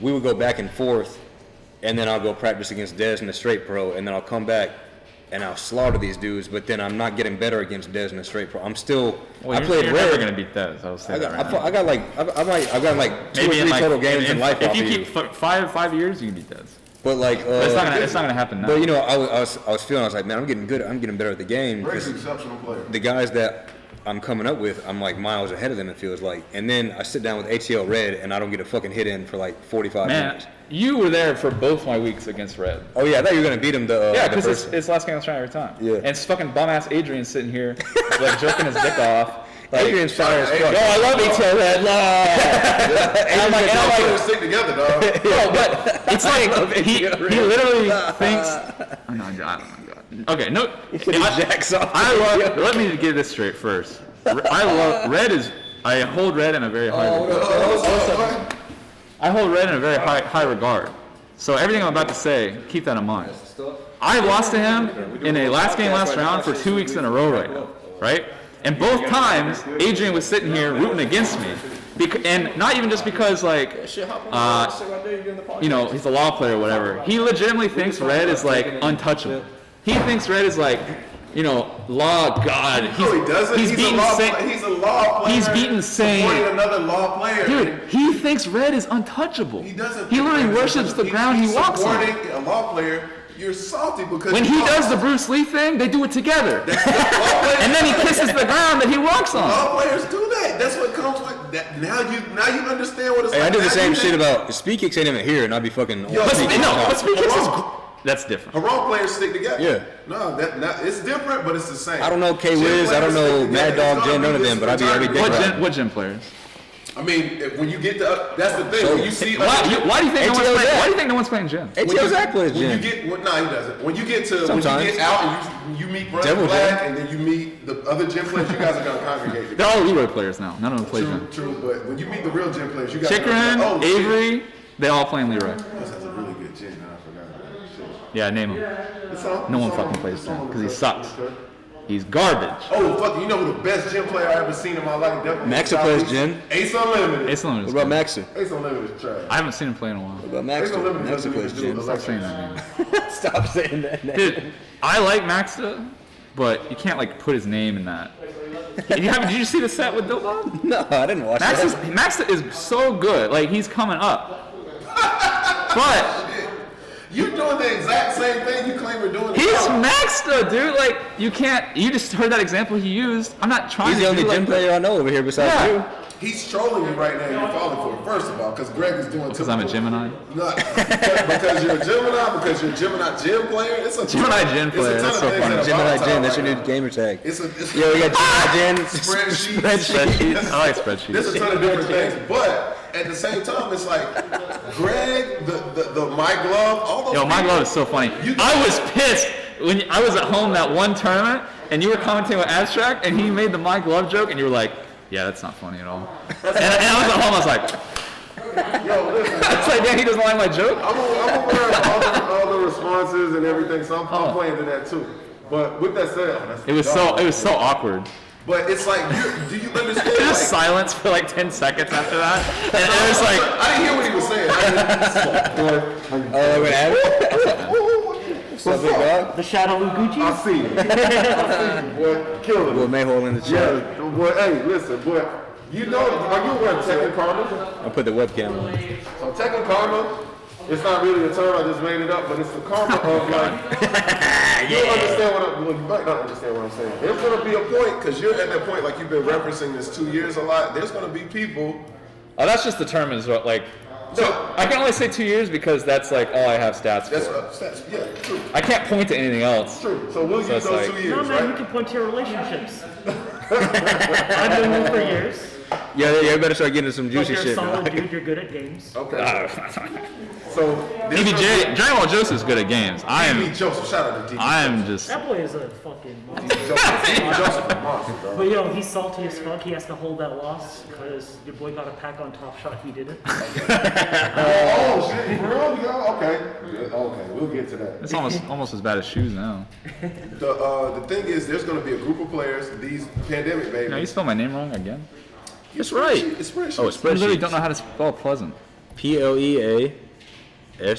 we would go back and forth, and then I'll go practice against Dez in the straight pro, and then I'll come back and I'll slaughter these dudes. But then I'm not getting better against Dez in the straight pro. I'm still. Well, I played you're Red. never gonna beat Dez. I'll say that right now. I got like I've got like 2 or 3 total games in life if off you of keep you. 5 years, you can beat Dez. But like, But it's not gonna happen now. But I was feeling, I was like, man, I'm getting good. I'm getting better at the game. Ray's 'cause an exceptional player. the guys that I'm coming up with, I'm like miles ahead of them. It feels like. And then I sit down with ATL Red, and I don't get a fucking hit in for like 45 Man, minutes. you were there for both my weeks against Red. Oh yeah, I thought you were gonna beat him. Yeah, the because first it's last game I was trying every time. Yeah. And it's fucking bum ass Adrian sitting here, like jerking his dick off. Like, Adrian's fire as Yo, fuck. I love ATL Red. And I'm like, Y'all stick together, dog. no, but it's like he literally thinks. Oh my god. Okay, no. jacks off. Let me get this straight first. I hold Red in a very high regard. I hold Red in a very high regard. So everything I'm about to say, keep that in mind. I lost to him in a last round for 2 weeks in a row right now, right? And both times, Adrian was sitting here rooting against me. And not even just because, like, he's a law player or whatever. He legitimately thinks Red is, like, untouchable. He thinks Red is, like, law god. No, he doesn't. He's a law player. He's beaten Sane. Supporting another law player. Dude, he thinks Red is untouchable. He doesn't. He literally worships the ground he walks on. Supporting a law player, you're salty because When he does the Bruce Lee thing, they do it together. And then he kisses the ground that he walks on. Law players do that. That's what comes with that. Now you understand what it's Hey, like. I do the Now same you shit think- about speed kicks ain't even here, and I'll be fucking. Yo, But Speed Speed Kicks is Haram. that's different. Haram players stick together. Yeah. No, it's different, but it's the same. I don't know K Gym Wiz, I don't players know stick Mad together. Dog, It's Jen, gonna none of be them, this but I'd be dick riding. What gym players? I mean, when you get to that's the thing. So- When you see Why do you think no ATL one's playing? Zach. Why do you think no one's playing gym? ATL Zach plays when you Jen. get no, he doesn't. When you get to Sometimes. when you get out and you meet Brother Devil Black Jen. and then you meet the other gym players, you guys are gonna congregate. They're all Leroy players now. None of them play True, gym. true. But when you meet the real gym players, you guys Chikrin, are shit. Avery, they all playing Leroy. That's a really good gym. I forgot about that shit. Yeah, name them. It's on- No one it's on- fucking plays it's on gym the because he first sucks. picture. He's garbage. Oh fuck! You know who the best gym player I ever seen in my life? Definitely. Maxa plays gym. Ace Unlimited. Ace Unlimited What is about good. Maxer? Ace Unlimited is trash. I haven't seen him play in a while. What about Ace Maxer? Unlimited Maxer doesn't plays even do Jen. Stop saying that name. Stop saying that name. Dude, I like Maxta, but you can't like put his name in that. Did you see the set with Dilbon? No, I didn't watch that. Maxta is so good. Like he's coming up. But You're doing the exact same thing you claim you're doing. he's Maxta, dude. Like you can't. You just heard that example he used. I'm not trying He's to the only do gym like, player I know over here besides Yeah. you. he's trolling you right now. You're falling for it. First of all, because Greg is doing. Because I'm a Gemini. No, because you're a Gemini. Because you're a Gemini gym player. It's a Gemini gym player. That's so funny. Gemini Gen. That's your new right gamer tag. Yo, we got Gemini Gen. Spreadsheets. I like spreadsheets. There's a ton of different things, but at the same time, it's like Greg, the my glove, all those. Yo, my glove is so funny. I was pissed when I was at home that one tournament, and you were commenting with Abstract, and he made the my glove joke, and you were like, "Yeah, that's not funny at all." And I was at home, I was like, Yo, listen. "It's like, yeah, he doesn't like my joke." I'm aware of all the responses and everything, so I'm playing to that too. But with that said, It was so awkward. But it's like, do you understand? Just silence for like 10 seconds after that, and it was like, I didn't hear what he was saying. What's up, big dog? The Shadow Uguchi? I see it. Boy, killing Boy, it. Mayhole in the chat. Yeah, boy, hey, listen, boy. You know, are you aware of Tekken Karma? I'll put the webcam on. So Tekken Karma, it's not really a term, I just made it up, but it's the karma of like, you understand what you might not understand what I'm saying. There's going to be a point, because you're at that point, like you've been referencing this 2 years a lot, there's going to be people. oh, that's just the term is what like. So I can only say 2 years because that's like all I have stats for. That's yeah, true. I can't point to anything else. True. So we'll use it's those like- 2 years, No, man, you right? can point to your relationships. I've been with for years. Yeah, you better start getting some Like juicy you're a shit. solid man. dude, you're good at games. Okay. So DBJ, Dragon Ball Joseph's good at games. DB Joseph, shout out to DB. I am just. That boy is a fucking monster. Joseph is a monster, dog. But yo, he's salty as fuck. He has to hold that loss because your boy got a pack on Top Shot. He didn't. Oh shit, for real? Yeah, okay. Yeah, okay, we'll get to that. It's almost as bad as shoes now. The thing is, there's going to be a group of players. These pandemic babies. No, you spelled my name wrong again. That's right. It's spreadsheets. Oh, You literally spreadsheets. don't know how to spell pleasant. Pleasant. Yeah,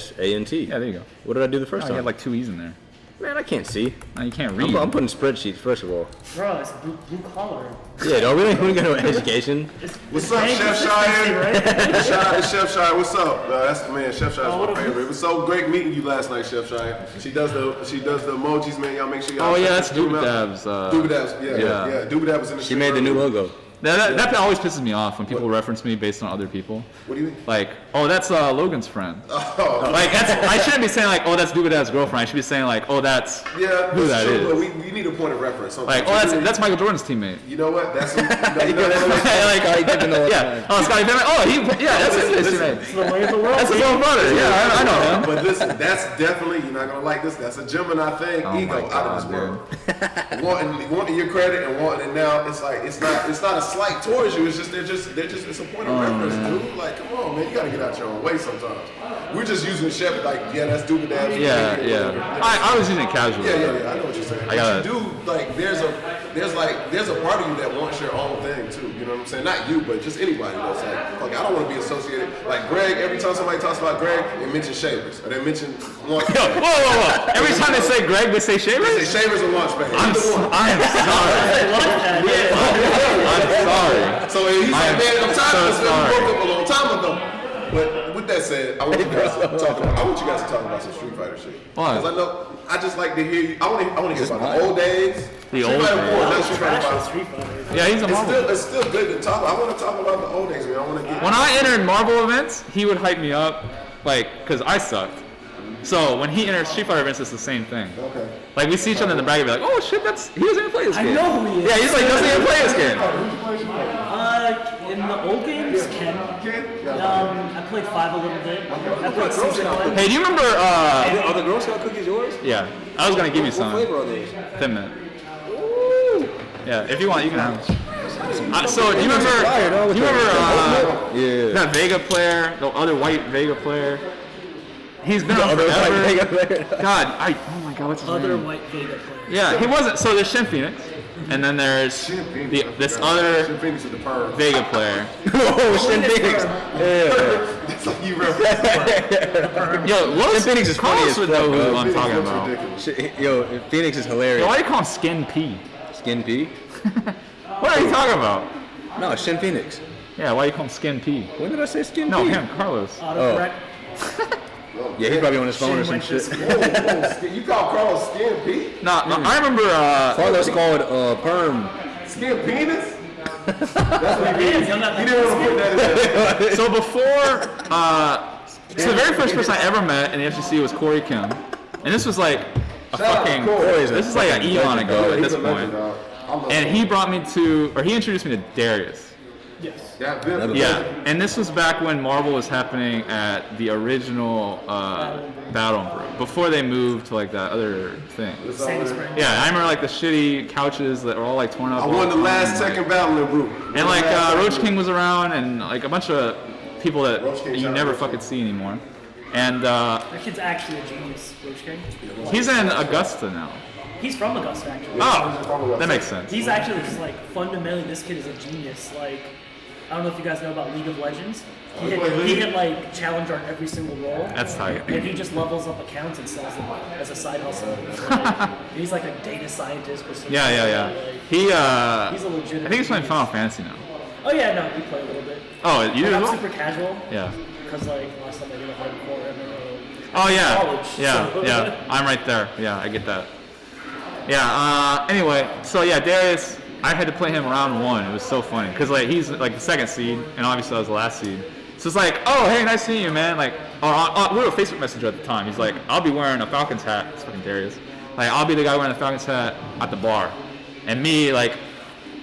there you go. What did I do the first Oh, you time? had like 2 E's in there. Man, I can't see. No, you can't read. I'm putting spreadsheets first of all. Bro, it's blue collar. Yeah, no, we don't got no education. What's up, Dang Chef consistency, Shire? right? Shout out to Chef Shire. What's up? That's the man. Chef Shire's what my a- favorite. It was so great meeting you last night, Chef Shire. She does the emojis, man. Y'all make sure y'all. Oh yeah, check that's this dude out. Doobadab's. Doobadab's. Yeah. Doobadab was in the. She made the new logo. That always pisses me off when people reference me based on other people. What do you mean? Like, oh, that's Logan's friend. Oh, Like, I shouldn't be saying like, oh, that's Doobadab's girlfriend. I should be saying like, oh, that's yeah, who that's that true, is. but we need a point of reference. Like, oh, that's Michael Jordan's teammate. You know what? That's Like, yeah. Oh, Scottie Pippen. Oh, that's his teammate. It's the way of the world. That's his own brother. Yeah, I know him. But listen, that's definitely, you're not gonna like this. That's a Gemini thing. Oh Ego my out of this God, world. wanting your credit and wanting it now. It's like it's not a slight towards you. It's just it's a point of reference, dude. Like, come on, man, you gotta get out your own way sometimes. We're just using Chef like, yeah, that's Doobadab. Yeah. I was using it casually. Yeah. I know what you're saying. I gotta- But you do like there's a part of you that wants your own thing too. You know what I'm saying? Not you, but just anybody that's like I don't want to be associated. Like Greg, every time somebody talks about Greg, they mention Shavers or they mention Launch. Yo, whoa. Every time they say Greg, they say They Shavers? say Shavers or Launch Pad. I'm sorry. I'm sorry. So he's like, man, I'm tired of this. We sorry. broke up a long time ago. But with that said, I want you guys to talk about some Street Fighter shit. Why? Because I just like to hear you. I want to hear about the old days. The Street old Fighter 4, days. not Street Fighter 5. Street Fighter. Yeah, he's a Marvel. It's still good to talk. I want to talk about the old days, man. I want to get. When I entered Marvel events, he would hype me up, like, because I sucked. So when he enters Street Fighter events, it's the same thing. Okay. Like, we see each other in the bracket, be like, oh shit, he doesn't even play this game. I know who he is. Yeah, he's like, doesn't even play this game. In the old games, Ken. I played 5 a little bit. I played Season 1. Hey, do you remember, Are the Girl Scout cookies yours? yeah, I was going to give you What some. flavor are these? Thin Mint. Yeah, if you want, you can have them. So, do you remember, Yeah. that Vega player, the other white Vega player? He's been on forever. God, oh my God, what's his Other name? white Vega players. Yeah, he wasn't. So there's Shin Phoenix, and then there's this other Shin Phoenix is the perm. Vega player. Oh, Shin Phoenix. It's like you reference. Yo, Los Phoenix is funny Carlos as would fuck, know who bro. I'm talking Looks about. ridiculous. Yo, Phoenix is Yo, hilarious. why do you call him Skin P? Skin P? What are you talking about? No, Shin Phoenix. Yeah, why do you call him Skin P? When did I say Skin No, P? him, Carlos. Autocorrect. Yeah, he's probably on his phone or some Went to shit. school. You call Carlos Skin P? No, I remember. Carlos called Perm. Skin Penis? That's what he did. He didn't want to put that in there. So before, so the very first person I ever met in the FGC was Corey Kim, and this was like a fucking. This is like an eon ago at this point. And he brought me to, or he introduced me to Darius. Yes. Yeah, and this was back when Marvel was happening at the original Battle Brew, before they moved to like that other thing. Sandy Spring. Yeah, I remember like the shitty couches that were all like torn up. I won the last second battle in Brew. And like Roach King was around, and like a bunch of people that you never fucking see anymore. And That kid's actually a genius, Roach King. he's in Augusta now. He's from Augusta, actually. Oh, that makes sense. He's actually just like fundamentally, this kid is a genius. Like, I don't know if you guys know about League of Legends. He hit like challenger on every single role. That's tight. And he just levels up accounts and sells them as a side hustle. Like, he's like a data scientist or something. Yeah. Like, He he's a legitimate. I think he's playing Final Fantasy now. Oh yeah, no, we play a little bit. Oh, you do Like, as I'm well? super casual. Yeah. Because like last time I did a hardcore MMO. Oh yeah. College, so- Yeah. I'm right there. Yeah, I get that. Yeah. Anyway, so yeah, Darius. I had to play him round 1. It was so funny because like he's like the second seed, and obviously I was the last seed. So it's like, oh hey, nice seeing you, man. Like, we were a Facebook Messenger at the time. He's like, I'll be wearing a Falcons hat. It's fucking Darius. Like, I'll be the guy wearing the Falcons hat at the bar, and me like,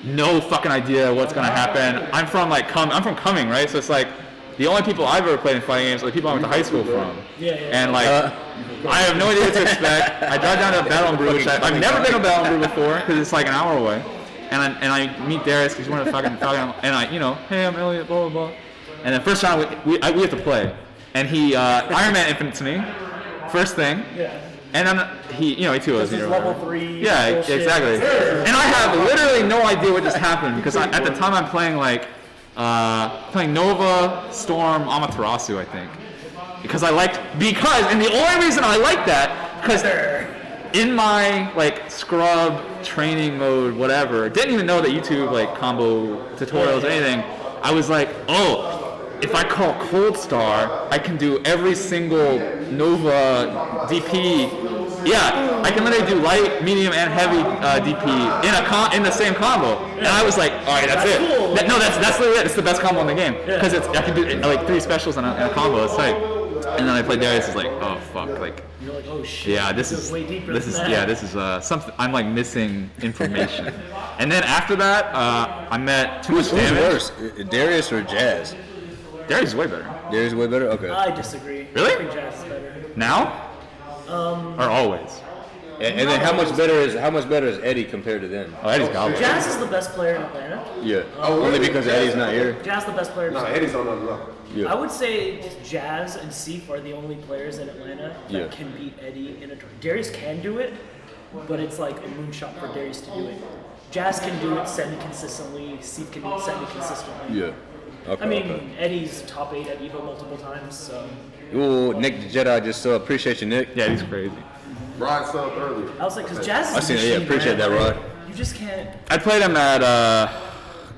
no fucking idea what's gonna happen. I'm from Cumming, right? So it's like the only people I've ever played in fighting games are the people I went to high school from. Yeah. And like, I have no idea what to expect. I drive down to Battle and Brew, which I've never been to Battle and Brew before because it's like an hour away. And I meet Darius because he's one of the fucking Falcon, and I, hey, I'm Elliot, blah blah blah. And then first round we have to play, and he Iron Man Infinite to me, first thing. Yeah. And then he 2-0s me. Level 3. Yeah, bullshit. exactly. And I have literally no idea what just happened because at the time I'm playing playing Nova, Storm, Amaterasu, I think. And the only reason I liked that, because in my like scrub training mode, whatever, didn't even know that YouTube like combo tutorials or anything. I was like, oh, if I call Cold Star, I can do every single Nova DP. Yeah, I can literally do light, medium, and heavy DP in the same combo. And I was like, all right, that's it. Cool. That's literally it. It's the best combo in the game because I can do like 3 specials in a combo. It's tight. And then I played Darius. It's like, oh fuck, like. You're like, oh shit. Yeah, this is something. I'm like missing information. And then after that, I met too much Who's damage. worse, Darius or Jazz? Darius is way better. Darius is way better? Okay. I disagree. Really? I think Jazz is better. Now? Or always? And then how much better is Eddie compared to them? Oh, Eddie's gobble. Jazz is the best player in Atlanta. Yeah. Only because Eddie's not here. Jazz the best player. No, Eddie's on another level. Yeah. I would say Jazz and Seif are the only players in Atlanta that Yeah. can beat Eddie in a tournament. Darius can do it, but it's like a moonshot for Darius to do it. Jazz can do it semi-consistently. Seif can do it semi-consistently. Yeah. Okay. I mean, Eddie's top 8 at EVO multiple times, so. Ooh, Nick the Jedi just appreciate you, Nick. Yeah, he's crazy. Rod subbed earlier. I was like, because Jazz is I seen it, a yeah, machine, appreciate man. that, Rod. You just can't. I played him at,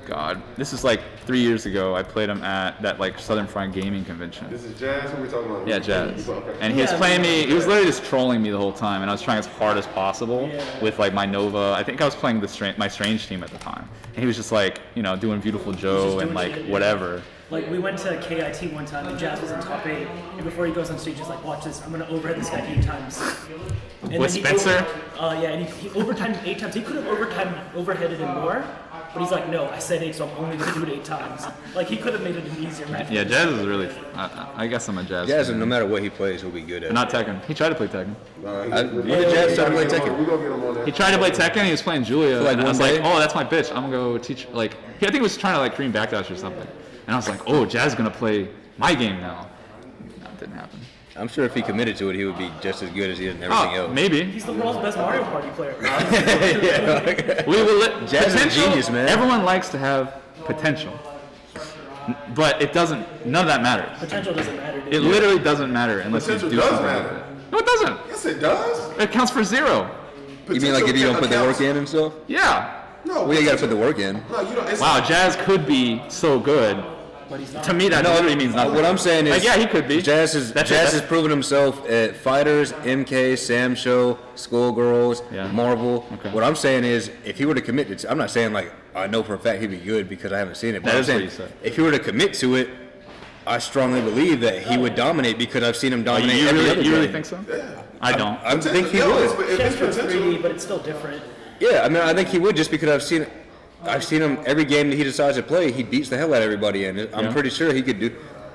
God, this is like 3 years ago. I played him at that like Southern Fried Gaming convention. This is Jazz. Who we talking about? Yeah, Jazz. Okay. And he was playing me. He was literally just trolling me the whole time, and I was trying as hard as possible with like my Nova. I think I was playing my Strange team at the time, and he was just like doing Beautiful Joe and doing like shit, yeah. whatever. Like, we went to KIT one time, and Jazz was in top 8, and before he goes on stage, he's like, watch this, I'm going to overhead this guy 8 times. And With then he Spencer? And he overtimed 8 times. He could have overheaded him more, but he's like, no, I said 8, so I'm only going to do it 8 times. Like, he could have made it an easier match. Yeah, Jazz is really. I guess I'm a Jazz. Jazz, fan. no matter what he plays, he'll be good at. Not Tekken. He tried to play Tekken. When did Jazz start to play Tekken? We gonna get him on that. He tried to play Tekken. He was playing Julia, For, like, and I was one like, day? "Oh, that's my bitch. I'm gonna go teach." Like, I think he was trying to like Korean backdash or something. And I was like, "Oh, Jazz is gonna play my game now." No, it didn't happen. I'm sure if he committed to it, he would be just as good as he is in everything else. Maybe. He's the world's best Mario Party player. We will let Jazz is a potential- genius, man. Everyone likes to have potential, but it doesn't. None of that matters. Potential doesn't matter, dude. It literally doesn't matter unless you Potential do does something matter. with it. No, it doesn't. Yes, it does. It counts for 0. You mean like if you don't put the work in and stuff? Yeah. No. Well, you gotta put the work in. No, you don't. It's Wow, Jazz could be so good, but he's not. To me, that literally means nothing. What I'm saying is, like, yeah, he could be. Jazz has proven himself at Fighters, MK, Sam Show, Skullgirls, Yeah. Marvel. Okay. What I'm saying is, if he were to commit to, I'm not saying like I know for a fact he'd be good because I haven't seen it. But That I'm is what saying you said. if he were to commit to it, I strongly believe that he would dominate because I've seen him Oh, dominate you every other really game. think so? Yeah. I don't. I think he Yo, would. If it's Chess potential, 3D, but it's still different. Yeah, I mean, I think he would just because I've seen him every game that he decides to play. He beats the hell out of everybody, and I'm Yeah. pretty sure he could do.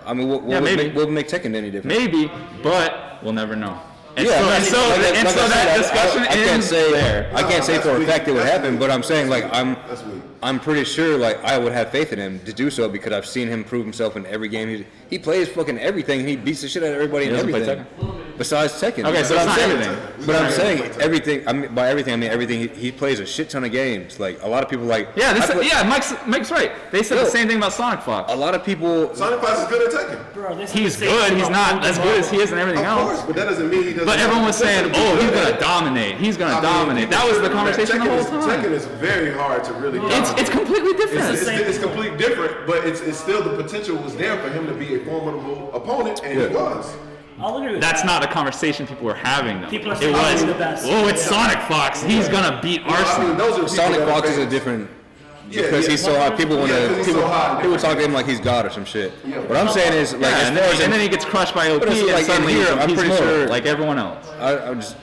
I mean, what maybe. would make Tekken any different? Maybe, but we'll never know. And Yeah, so, and so that discussion I can't ends say there. I can't say for a weak. fact it would That's happen, weak. but I'm saying like That's weak. I'm pretty sure like I would have faith in him to do so because I've seen him prove himself in every game. He plays fucking everything. And he beats the shit out of everybody in doesn't play everything. Besides Tekken. Okay, so But it's I'm not saying, everything. But I'm saying everything. I mean, by everything I mean everything. He plays a shit ton of games. Like a lot of people like. Yeah, I play- Mike's right. They said Yo. the same thing about Sonic Fox. A lot of people. Sonic Fox is good at Tekken. Bro, this He's is the same good. thing He's about not as good as he is in everything Of course, else. but that doesn't mean he doesn't. But everyone was saying, "Oh, he's gonna dominate. He's gonna dominate." That was the conversation the whole Tekken time. is very hard to really. It's completely different. It's completely different, but it's still the potential was there for him to be a formidable opponent, and he was. I'll agree with That's that. not a conversation people were having though. People are It saying was, he's the best. oh, it's Sonic Fox. He's gonna beat I Arsenal. mean, those are people Sonic that are Fox is a fans. different. Yeah, Because yeah. he's so hot, people want Yeah, 'cause to he's people, so hot. people talk to him like he's God or some shit. Yeah. What I'm saying is like Yeah, as and far as then he gets crushed by OP, But it's and like in suddenly here, I'm he's pretty more sure- like everyone else. I'm just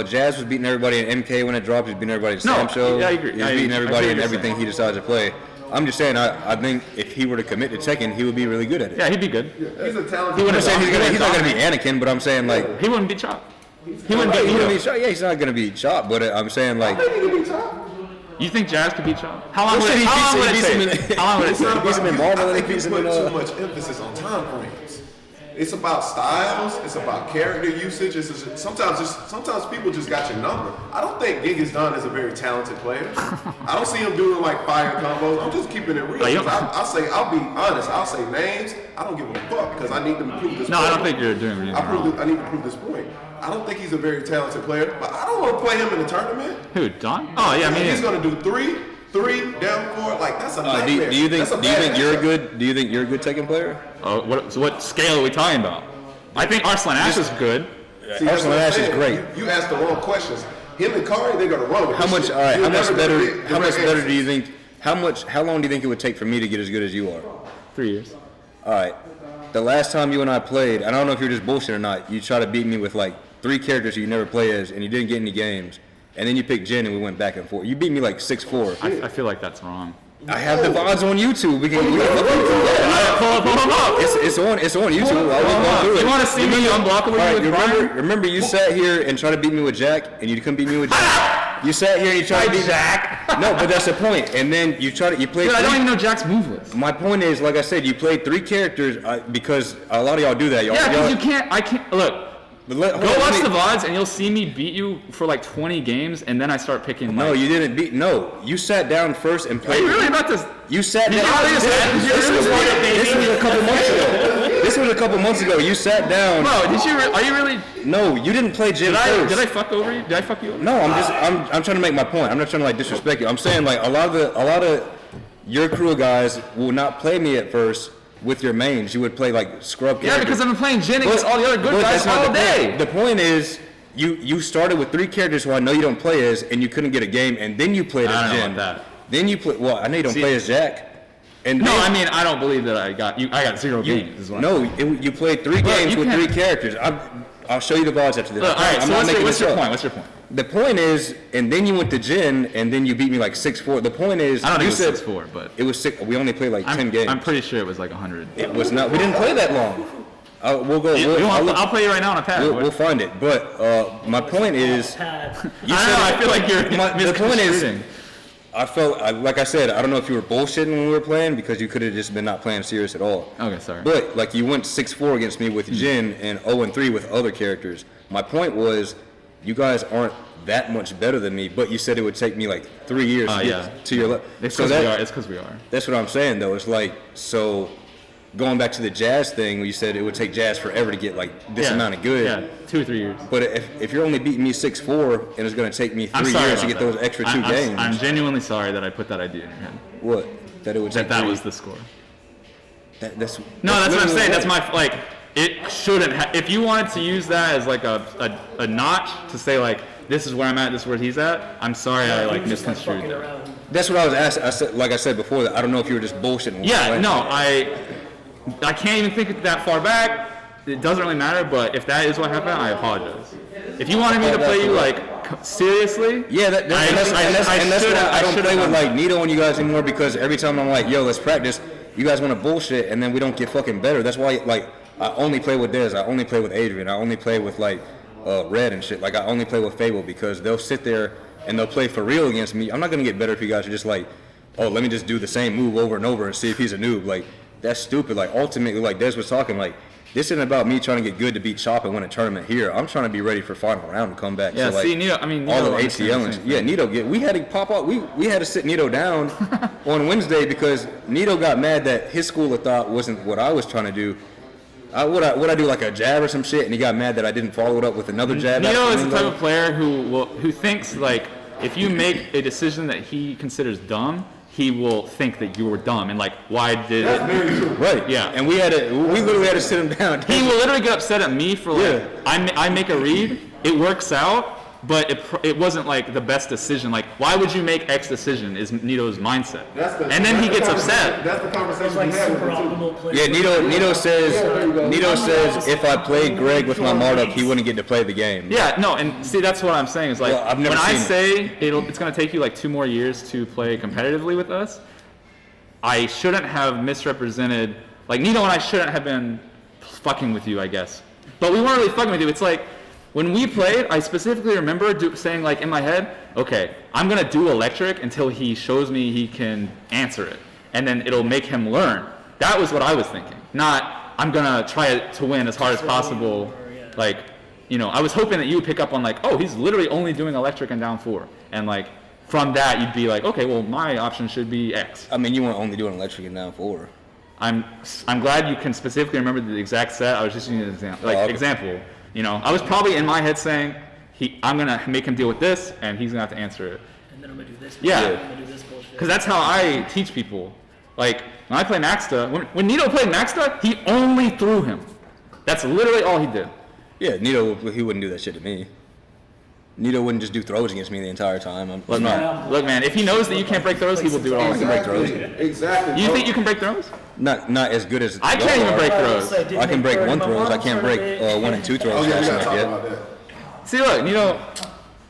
Jazz was beating everybody in MK when it dropped. He's beating everybody in No, Sam Show. yeah, I agree. He's I beating agree. I everybody see in what you're everything saying. he decides to play. I'm just saying I think if he were to commit to Tekken, he would be really good at it. Yeah, he'd be good. He's a talented. I'm not saying he's He not wouldn't gonna be Anakin, but I'm saying like He wouldn't be Chop. He wouldn't he be. wouldn't be shot. Yeah, he's not gonna be chopped, but I'm saying like He can be top. You think Jazz could beat Chop? How long Well, would shit, it he how long would it beats him take? in- How long would it It's not take? about, beats him in Marvel and he I think beats you him in, put too much emphasis on time frames. It's about styles. It's about character usage. Sometimes people just got your number. I don't think Genghis Khan is a very talented player. I don't see him doing like fire combos. I'm just keeping it real. Like, you 'Cause I'll be honest. I'll say names. I don't give a fuck because I need to prove this. No, point. I don't think you're doing anything wrong. I need to prove this point. I don't think he's a very talented player, but I don't want to play him in the tournament. Who, Don? Oh yeah, I mean, He's gonna do three down four. Like that's a nightmare. do you think That's a bad you're a matchup. good do you think you're a good Tekken player? so what scale are we talking about? I think Arslan Ash is good. See, that's Arslan what I'm Ash is saying. great. You asked the wrong questions. Him and Kari, they're gonna run with How this much? shit. All right. You'll How much never better? get How much direct better answers. do you think? How long do you think it would take for me to get as good as you are? 3 years. All right. The last time you and I played, I don't know if you're just bullshit or not. You tried to beat me with like 3 characters you never play as, and you didn't get any games. And then you picked Jin, and we went back and forth. You beat me like 6-4. I feel like that's wrong. I have the VODs on YouTube. We can look into it. Pull him up. It's on YouTube. I was going through it. You want to see me unblockable All right, you with Brian? remember you sat here and tried to beat me with Jack, and you couldn't beat me with Jack. You sat here and you tried to beat Jack. No, but that's the point. And then you played. Dude, I don't three- even know Jack's move list. My point is, like I said, you played 3 characters because a lot of y'all do that. Y'all, Yeah, because y'all, you can't. I can't. Look, Go go watch the VODs and you'll see me beat you for like 20 games, and then I start picking. No, like, you didn't beat. No, you sat down first and Are played. you really about to? You sat Did down. you really just- This was a couple months ago. This was a couple months ago. You sat down. Bro, did you? Are you really? No, you didn't play Jin first. Did I fuck over you? Did I fuck you over? No, I'm trying to make my point. I'm not trying to like disrespect you. I'm saying like a lot of your crew guys will not play me at first with your mains. You would play like scrub Yeah, characters. because I've been playing Jin against all the other good But guys that's not all the day. point. The point is you started with 3 characters who I know you don't play as, and you couldn't get a game, and then you played I as don't know Jin. about that. Then you play. Well, I know you don't See- play as Jack. And No, then, I mean I don't believe that I got you. I got 0 games. Is what I'm saying. you played 3 games you with can't- 3 characters. I'll show you the VODs after this. Look, all right. I'm So not what's making your this up. point? What's your point? The point is, and then you went to Jin, and then you beat me like 6-4. The point is, I don't think you it was said 6-4, but it was 6. We only played like 10 games. I'm pretty sure it was like 100. It was not. We didn't play that long. We'll go. I'll play you right now on a pad. We'll find it. But my point is, Pad. you I said know. I feel like you're the point is, misconstruing. I felt like I said, I don't know if you were bullshitting when we were playing because you could have just been not playing serious at all. Okay, sorry. But like you went 6-4 against me with Jin and 0-3 with other characters. My point was, you guys aren't that much better than me. But you said it would take me like 3 years to yeah. get to your level. It's So because we are. It's because we are. that's what I'm saying though. It's like so. Going back to the Jazz thing, where you said it would take Jazz forever to get like this amount of good. Yeah, 2 or 3 years. But if you're only beating me 6-4, and it's going to take me 3 sorry years to about get that. those extra 2 games, I'm genuinely sorry that I put that idea in your head. what? That it would take That 3 was the score. That's what I'm saying. That's literally my It shouldn't. If you wanted to use that as like a notch to say like this is where I'm at, this is where he's at. I'm sorry, I like misconstrued that. That's what I was asking. I said before that. I don't know if you were just bullshitting. Yeah, no, I can't even think that far back. It doesn't really matter. But if that is what happened, I apologize. If you wanted me to play you like seriously, yeah, that's why I don't play with like Nito and you guys anymore, because every time I'm like, yo, let's practice, you guys want to bullshit, and then we don't get fucking better. That's why like I only play with Dez, I only play with Adrian, I only play with like Red and shit. Like I only play with Fable because they'll sit there and they'll play for real against me. I'm not gonna get better if you guys are just like, oh, let me just do the same move over and over and see if he's a noob. Like that's stupid. Like ultimately, like Dez was talking, like this isn't about me trying to get good to beat Chop and win a tournament here. I'm trying to be ready for final round and come back. Yeah, so, like, see, Nito, all of ATL and yeah, Nito. We had to pop up. We had to sit Nito down on Wednesday because Nito got mad that his school of thought wasn't what I was trying to do. Would I do like a jab or some shit, and he got mad that I didn't follow it up with another jab. Nito is the type of player who thinks like if you make a decision that he considers dumb, he will think that you were dumb and like why did That's very true. Right. Yeah. And we literally had to sit him down. He will literally get upset at me for like I make a read, it works out, but it wasn't like the best decision. Like why would you make X decision is Nito's mindset. And then he gets upset. That's the conversation Like we had super with him, too. optimal players. Yeah, Nito says if I played Greg with my Marduk, he wouldn't get to play the game. Yeah, no, and see that's what I'm saying is like Well, I've never when I seen say it's going to take you like 2 more years to play competitively with us, I shouldn't have misrepresented, like Nito and I shouldn't have been fucking with you, I guess. But we weren't really fucking with you. It's like when we played, I specifically remember saying like in my head, okay, I'm going to do electric until he shows me he can answer it. And then it'll make him learn. That was what I was thinking. Not, I'm going to try to win as hard as possible. Like, you know, I was hoping that you would pick up on like, oh, he's literally only doing electric and down 4. And like, from that, you'd be like, okay, well, my option should be X. I mean, you weren't only doing electric and down 4. I'm glad you can specifically remember the exact set. I was just using an example. Example. You know, I was probably in my head saying, I'm going to make him deal with this, and he's going to have to answer it. And then I'm going to do this. Yeah. I'm going to do this bullshit. Because that's how I teach people. Like, when I play Maxta, when Nito played Maxta, he only threw him. That's literally all he did. Yeah, Nito, he wouldn't do that shit to me. Nito wouldn't just do throws against me the entire time. Look, man, if he knows that you can't break throws, he will do it all. I can break throws. Exactly. You think you can break throws? Not as good as I can't even break throws. I can break 1 throws. I can't break 1 and 2 throws. Oh, yeah, we fast gotta enough talk yet. about that. See, look, Nito.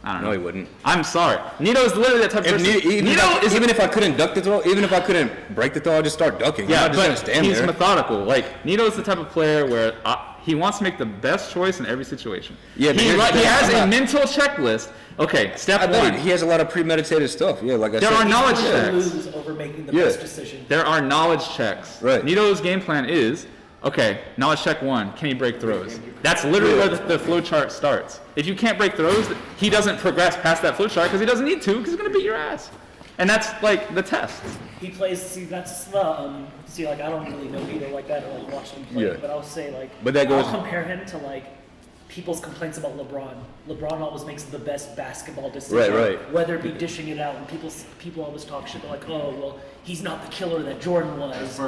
I don't know. No, he wouldn't. I'm sorry. Nito's literally that type of person. Even if I couldn't duck the throw, even if I couldn't break the throw, I'd just start ducking. Yeah, I'm not just gonna but stand he's there. methodical. Like, Nito's the type of player where he wants to make the best choice in every situation. Yeah, but he has a mental checklist. Okay, step I bet one. he has a lot of premeditated stuff. Yeah, like I There said. are knowledge He's gonna checks. lose over making the Yeah. best decision. There are knowledge checks. Right. Nito's game plan is, okay, knowledge check 1, can he break throws? That's literally where the flow chart starts. If you can't break throws, he doesn't progress past that flow chart because he doesn't need to because he's going to beat your ass. And that's like the test. He plays. See, that's the. See, like I don't really know Nito like that or like watch him play. Yeah. But I'll say like. But that goes- I'll compare him to like people's complaints about LeBron. LeBron always makes the best basketball decision. Right. Whether it be dishing it out, and people always talk shit. They're like, oh well, he's not the killer that Jordan was.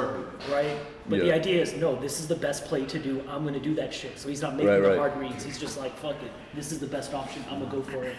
Right. But the Yeah. idea is no. This is the best play to do. I'm gonna do that shit. So he's not making the hard reads. He's just like, fuck it. This is the best option. I'm gonna go for it.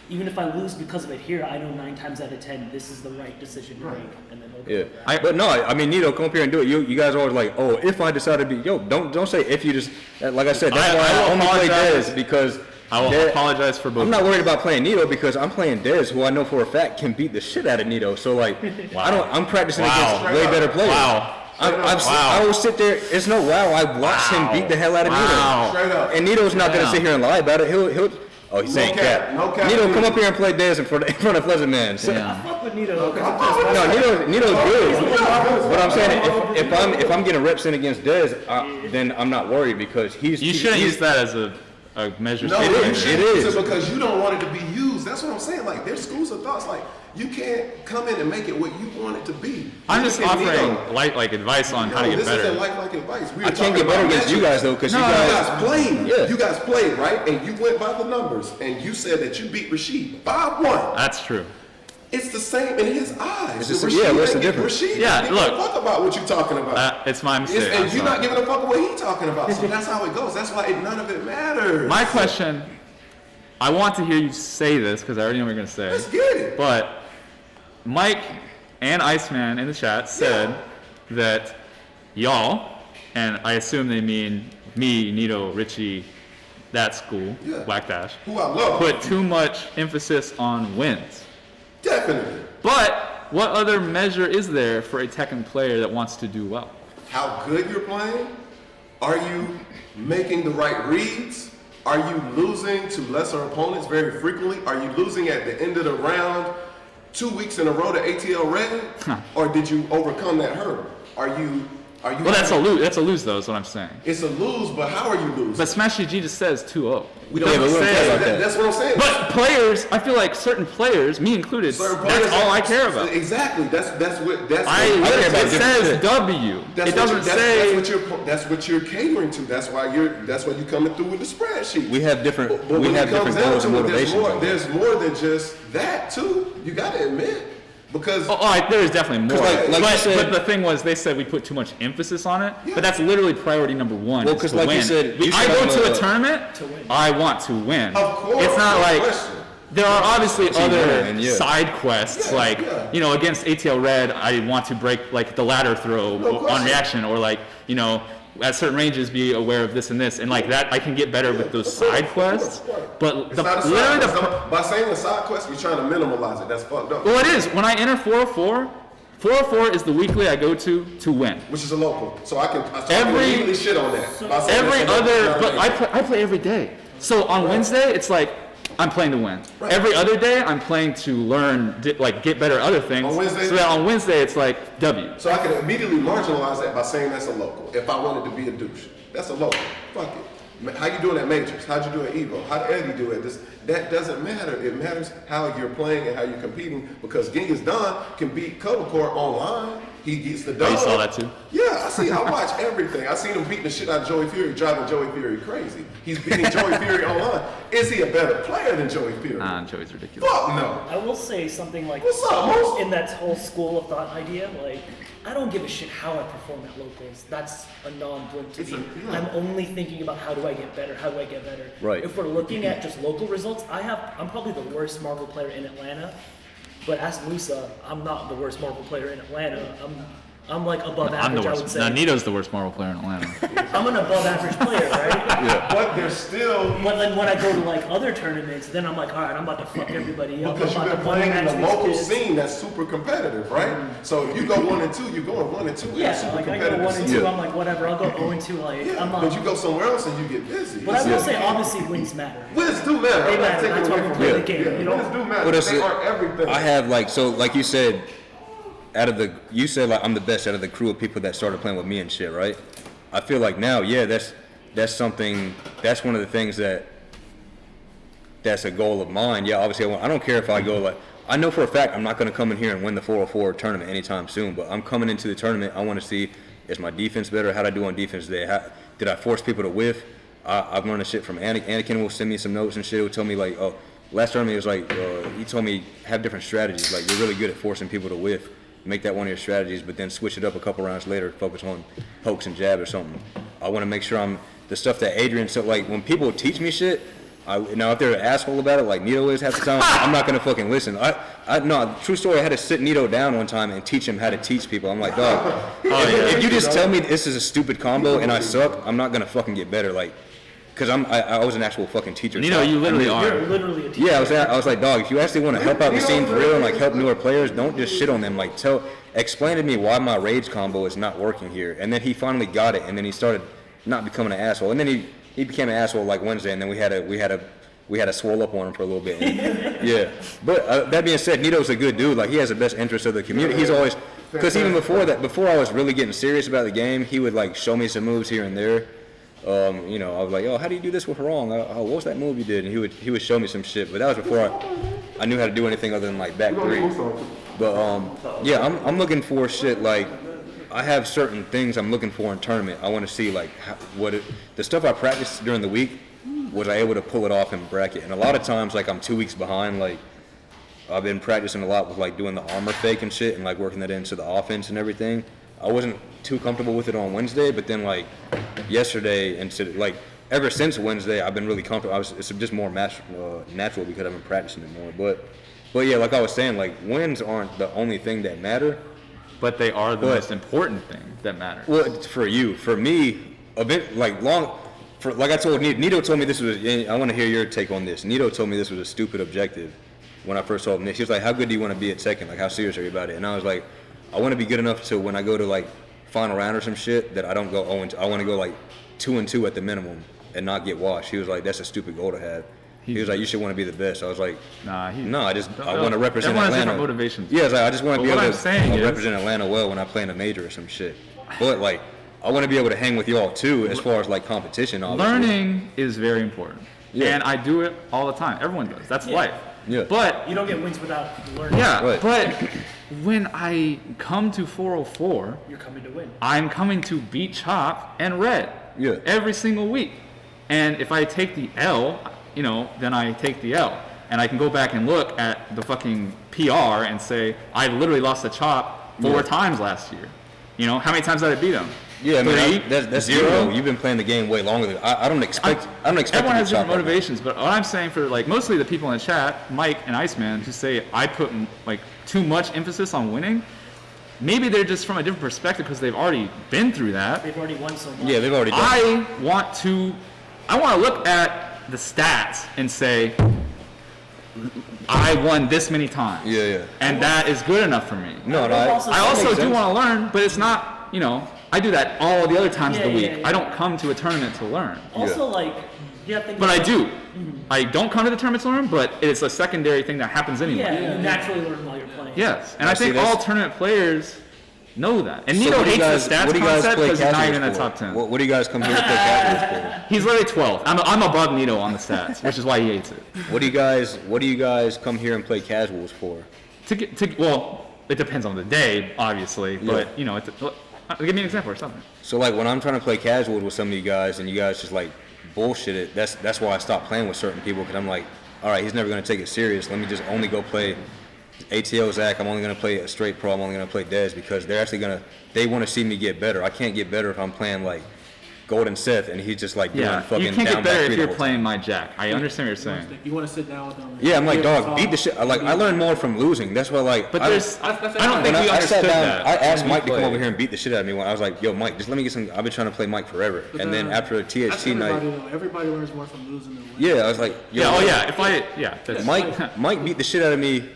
Even if I lose because of it here, I know 9 times out of 10 this is the right decision to make, and then he'll go Yeah, with that. but no, I mean Nito, come up here and do it. You guys are always like, oh, if I decide to be, don't say if you just, like I said, that's why I will only play apologize. Dez because I will Dez- apologize for both. I'm not worried about playing Nito because I'm playing Dez, who I know for a fact can beat the shit out of Nito. So like, I'm practicing against way better players. Wow. I will sit there. It's no wow. I watched him beat the hell out of Wow. Straight Nito, up. and Nito's not gonna sit here and lie about it. He'll. Oh, he's saying cap. cap. No cap. Nito, come up here and play Dez in front of Pleasant Man. Yeah. Fuck with Nito. No, Nito's good. But I'm saying if I'm getting reps in against Dez, then I'm not worried because You shouldn't use that as a measure. No, It you is, shouldn't it use is. because you don't want it to be used. That's what I'm saying. Like there's schools of thoughts. Like you can't come in and make it what you want it to be. I'm just Look at offering Nito. like advice on how to get this better. isn't like advice. We were I can't talking get better about against you guys though because you You guys. guys played. Yeah. You guys played, right? And you went by the numbers and you said that you beat Rashid 5-1 That's true. It's the same in his eyes. It's just, yeah, what's the difference? Rasheed Yeah, doesn't give a fuck about what you're talking about. It's my mistake. And you're not giving a fuck about what he's talking about. So that's how it goes. That's why none of it matters. My question, I want to hear you say this because I already know what you're going to say. Let's get it. But Mike and Iceman in the chat said that y'all, and I assume they mean me, Nito, Richie, that school, Black Dash, who I love, put too much emphasis on wins. Definitely. But what other measure is there for a Tekken player that wants to do well? How good you're playing? Are you making the right reads? Are you losing to lesser opponents very frequently? Are you losing at the end of the round 2 weeks in a row to ATL Red? Or did you overcome that hurdle? Are you well, that's a lose. That's a lose, though. Is what I'm saying. It's a lose, but how are you losing? But Smash GG just says 2-0. We don't say that. That's what I'm saying. But players, I feel like certain players, me included, that's all I care about. Exactly. That's what. It says W. It doesn't say. That's what you're catering to. That's why you're coming through with the spreadsheet. We have different. We have different goals and motivations. There's more than just that too. You got to admit. Because there is definitely more. But the thing was, they said we put too much emphasis on it. Yeah. But that's literally priority number one. Well, because like win. you said, I go to a tournament to win. I want to win. Of course. It's not like there are obviously other side quests, against ATL Red, I want to break like the ladder throw on reaction, or at certain ranges be aware of this and this, and like that I can get better with those side quests. But by saying the side quest, you're trying to minimalize it. That's fucked up. Well, it is. When I enter 404, 404 is the weekly I go to win. Which is a local, so I can really shit on that. But I play every day. So on Wednesday, it's like I'm playing to win. Right. Every other day, I'm playing to learn, get better at other things. On Wednesday? So that on Wednesday, it's like W. So I can immediately marginalize that by saying that's a local. If I wanted to be a douche, that's a local. Fuck it. How you doing at Majors? How'd you do at Evo? How did Eddie do at this? That doesn't matter. It matters how you're playing and how you're competing, because Genghis Don can beat Covercore online. He gets the dub. Oh, you saw that too? Yeah, I watch everything. I seen him beating the shit out of Joey Fury, driving Joey Fury crazy. He's beating Joey Fury online. Is he a better player than Joey Fury? Joey's ridiculous. Fuck no. I will say something like, what's up, Most? In that whole school of thought idea, like, I don't give a shit how I perform at locals. That's a non-blip to me. I'm only thinking about how do I get better, how do I get better. Right. If we're looking at just local results, I'm probably the worst Marvel player in Atlanta. But ask Musa, I'm not the worst Marvel player in Atlanta. I'm like above average, I would say. No, Nito's the worst Marvel player in Atlanta. I'm an above average player, right? Yeah. But there's still... But then when I go to like other tournaments, then I'm like, all right, I'm about to fuck everybody up. Because you've been playing in the local scene that's super competitive, right? Mm-hmm. So if you go 1 and 2, you're going 1 and 2. Yeah, like I go 1 and 2, I'm like, whatever, I'll go 0 and 2. Like, I'm not... But you go somewhere else and you get busy. But I will say, obviously, wins matter. Wins do matter. They matter. That's why we play the game. Yeah. Wins do matter. They are everything. I have like you said, you said like I'm the best out of the crew of people that started playing with me and shit, right? I feel like now, that's something, that's one of the things that's a goal of mine. Yeah, obviously I don't care if I go like, I know for a fact I'm not going to come in here and win the 404 tournament anytime soon, but I'm coming into the tournament, I want to see, is my defense better? How'd I do on defense today? Did I force people to whiff? I've learned the shit from Anakin will send me some notes and shit. He'll tell me like, oh, last tournament he was like, he told me have different strategies. Like you're really good at forcing people to whiff. Make that one of your strategies, but then switch it up a couple rounds later, focus on pokes and jab or something. I want to make sure the stuff that Adrian said, like when people teach me shit, now if they're an asshole about it, like Nito is half the time, I'm not going to fucking listen. No, true story, I had to sit Nito down one time and teach him how to teach people. I'm like, dog, if you just tell me this is a stupid combo and I suck, I'm not going to fucking get better. Like, because I was an actual fucking teacher. You know, you literally are. You're literally a teacher. Yeah, I was like, dog, if you actually want to help out the scene for real and like help newer players, don't just shit on them. Like, explain to me why my rage combo is not working here. And then he finally got it, and then he started not becoming an asshole. And then he became an asshole like Wednesday, and then we had a swirl up on him for a little bit. And, yeah, but that being said, Nito's a good dude. Like he has the best interest of the community. He's always, because even before I was really getting serious about the game, he would like show me some moves here and there. I was like, oh, how do you do this with wrong? What was that move you did? And he would show me some shit. But that was before I knew how to do anything other than like back three. But I'm looking for shit like I have certain things I'm looking for in tournament. I want to see like the stuff I practiced during the week, was I able to pull it off in bracket? And a lot of times like I'm 2 weeks behind. Like I've been practicing a lot with like doing the armor fake and shit and like working that into the offense and everything. I wasn't too comfortable with it on Wednesday, but then like yesterday and like ever since Wednesday, I've been really comfortable. It's just more natural because I've been practicing it more. But yeah, like I was saying, like wins aren't the only thing that matter. But they are the most important thing that matters. Well, for you, for me, a bit like like I told Nito told me this was. I want to hear your take on this. Nito told me this was a stupid objective when I first told him this. He was like, "How good do you want to be at second? Like, how serious are you about it?" And I was like, "I want to be good enough so when I go to like final round or some shit that I don't go 0-2. I want to go like 2-2 at the minimum and not get washed." He was like, "That's a stupid goal to have." He was like, "You should want to be the best." I was like, "No, I want to represent Atlanta." Everyone has Atlanta." different motivations. Yeah, I just want to be able to is, represent Atlanta well when I play in a major or some shit. But like, I want to be able to hang with y'all too, as far as like competition. Obviously. Learning is very important, and I do it all the time. Everyone does. That's life. Yeah. But you don't get wins without learning. Yeah, right. But when I come to 404, you're coming to win. I'm coming to beat Chop and Red. Yeah. Every single week, and if I take the L, then I take the L, and I can go back and look at the fucking PR and say I literally lost to Chop 4 times last year. How many times did I beat him? Yeah, I mean, 3, that's 0. You've been playing the game way longer than I don't expect. I don't expect. Everyone has different right motivations, but what I'm saying for like mostly the people in the chat, Mike and Iceman, who say I put like too much emphasis on winning. Maybe they're just from a different perspective because they've already been through that. They've already won so much. Yeah, they've already done I want to look at the stats and say I won this many times. Yeah. And that is good enough for me. No, I also do want to learn, but it's not, I do that all the other times of the week. Yeah. I don't come to a tournament to learn. Also, But I do. I don't come to the tournament to learn, but it's a secondary thing that happens anyway. Yeah, you naturally learn while you're playing. Yes, and I think all tournament players know that. And Nito hates the stats concept because he's not even in the top 10. What do you guys come here to play casuals for? He's literally 12. I'm above Nito on the stats, which is why he hates it. What do you guys come here and play casuals for? Well, it depends on the day, obviously, but give me an example or something. So like when I'm trying to play casuals with some of you guys and you guys just like bullshit it, that's why I stopped playing with certain people, because I'm like, all right, he's never going to take it serious. Let me just only go play ATL Zach. I'm only going to play a straight pro. I'm only going to play Dez because they're actually they want to see me get better. I can't get better if I'm playing like Golden Seth and he's just like doing fucking you can't down get better back if you're three playing my Jack. I understand what you're saying. You want to sit down with them. Yeah, I'm like, dog, beat the shit. Like, I learned more from losing. That's why, like, But I don't think we understood that. I asked Mike to come over here and beat the shit out of me. When I was like, yo, Mike, just let me get some. I've been trying to play Mike forever. And then after a THT night, everybody learns more from losing than winning. yeah, I was like, yo, that's Mike beat the shit out of me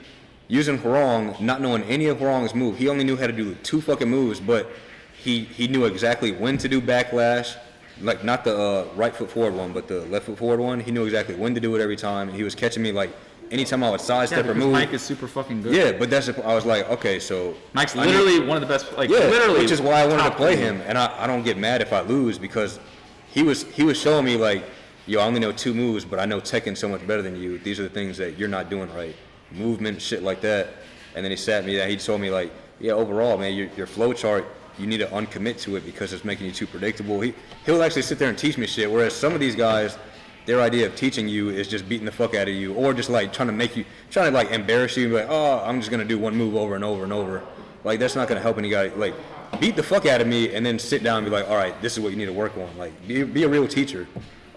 using Hurong, not knowing any of Hurong's moves. He only knew how to do 2 fucking moves, but he knew exactly when to do backlash. Like, not the right foot forward one, but the left foot forward one. He knew exactly when to do it every time. And he was catching me, like, anytime I would sidestep or move. Mike is super fucking good. Yeah, but I was like, okay, so. Mike's literally one of the best, literally. Which is why I wanted to play him. And I don't get mad if I lose because he was showing me, like, yo, I only know 2 moves, but I know Tekken so much better than you. These are the things that you're not doing right. Movement, shit like that. And then he sat me down. He told me, like, yeah, overall, man, your flow chart, you need to uncommit to it because it's making you too predictable. He'll actually sit there and teach me shit, whereas some of these guys, their idea of teaching you is just beating the fuck out of you or just like trying to like embarrass you and be like, oh, I'm just going to do one move over and over and over. Like, that's not going to help any guy. Like, beat the fuck out of me and then sit down and be like, all right, this is what you need to work on. Like, be a real teacher.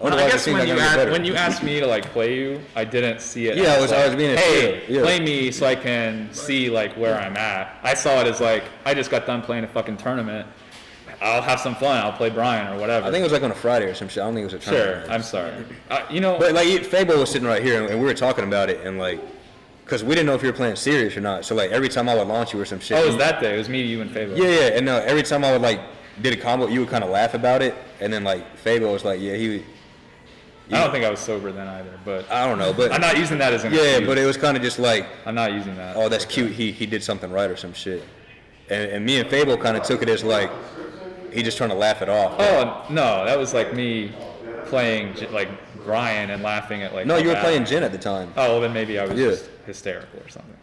I guess when you asked me to like play you, I didn't see it. Yeah, I was being play me so I can see like where I'm at. I saw it as like I just got done playing a fucking tournament. I'll have some fun. I'll play Brian or whatever. I think it was like on a Friday or some shit. I don't think it was a tournament. Sure, I'm sorry. But like Fabo was sitting right here and we were talking about it and like, because we didn't know if you were playing serious or not. So like every time I would launch you or some shit. Oh, it was that day. It was me, you, and Fabo. Yeah, and every time I would like did a combo, you would kind of laugh about it, and then like Fabo was like, yeah, I don't think I was sober then either, but I don't know, but I'm not using that as an excuse. But it was kind of just like I'm not using that. Oh, that's cute. He did something right or some shit, and me and Fable kind of took it as like he just trying to laugh it off. Oh no, that was like me playing like Brian and laughing at like. No, you were playing Jin at the time. Oh well, then maybe I was just hysterical or something.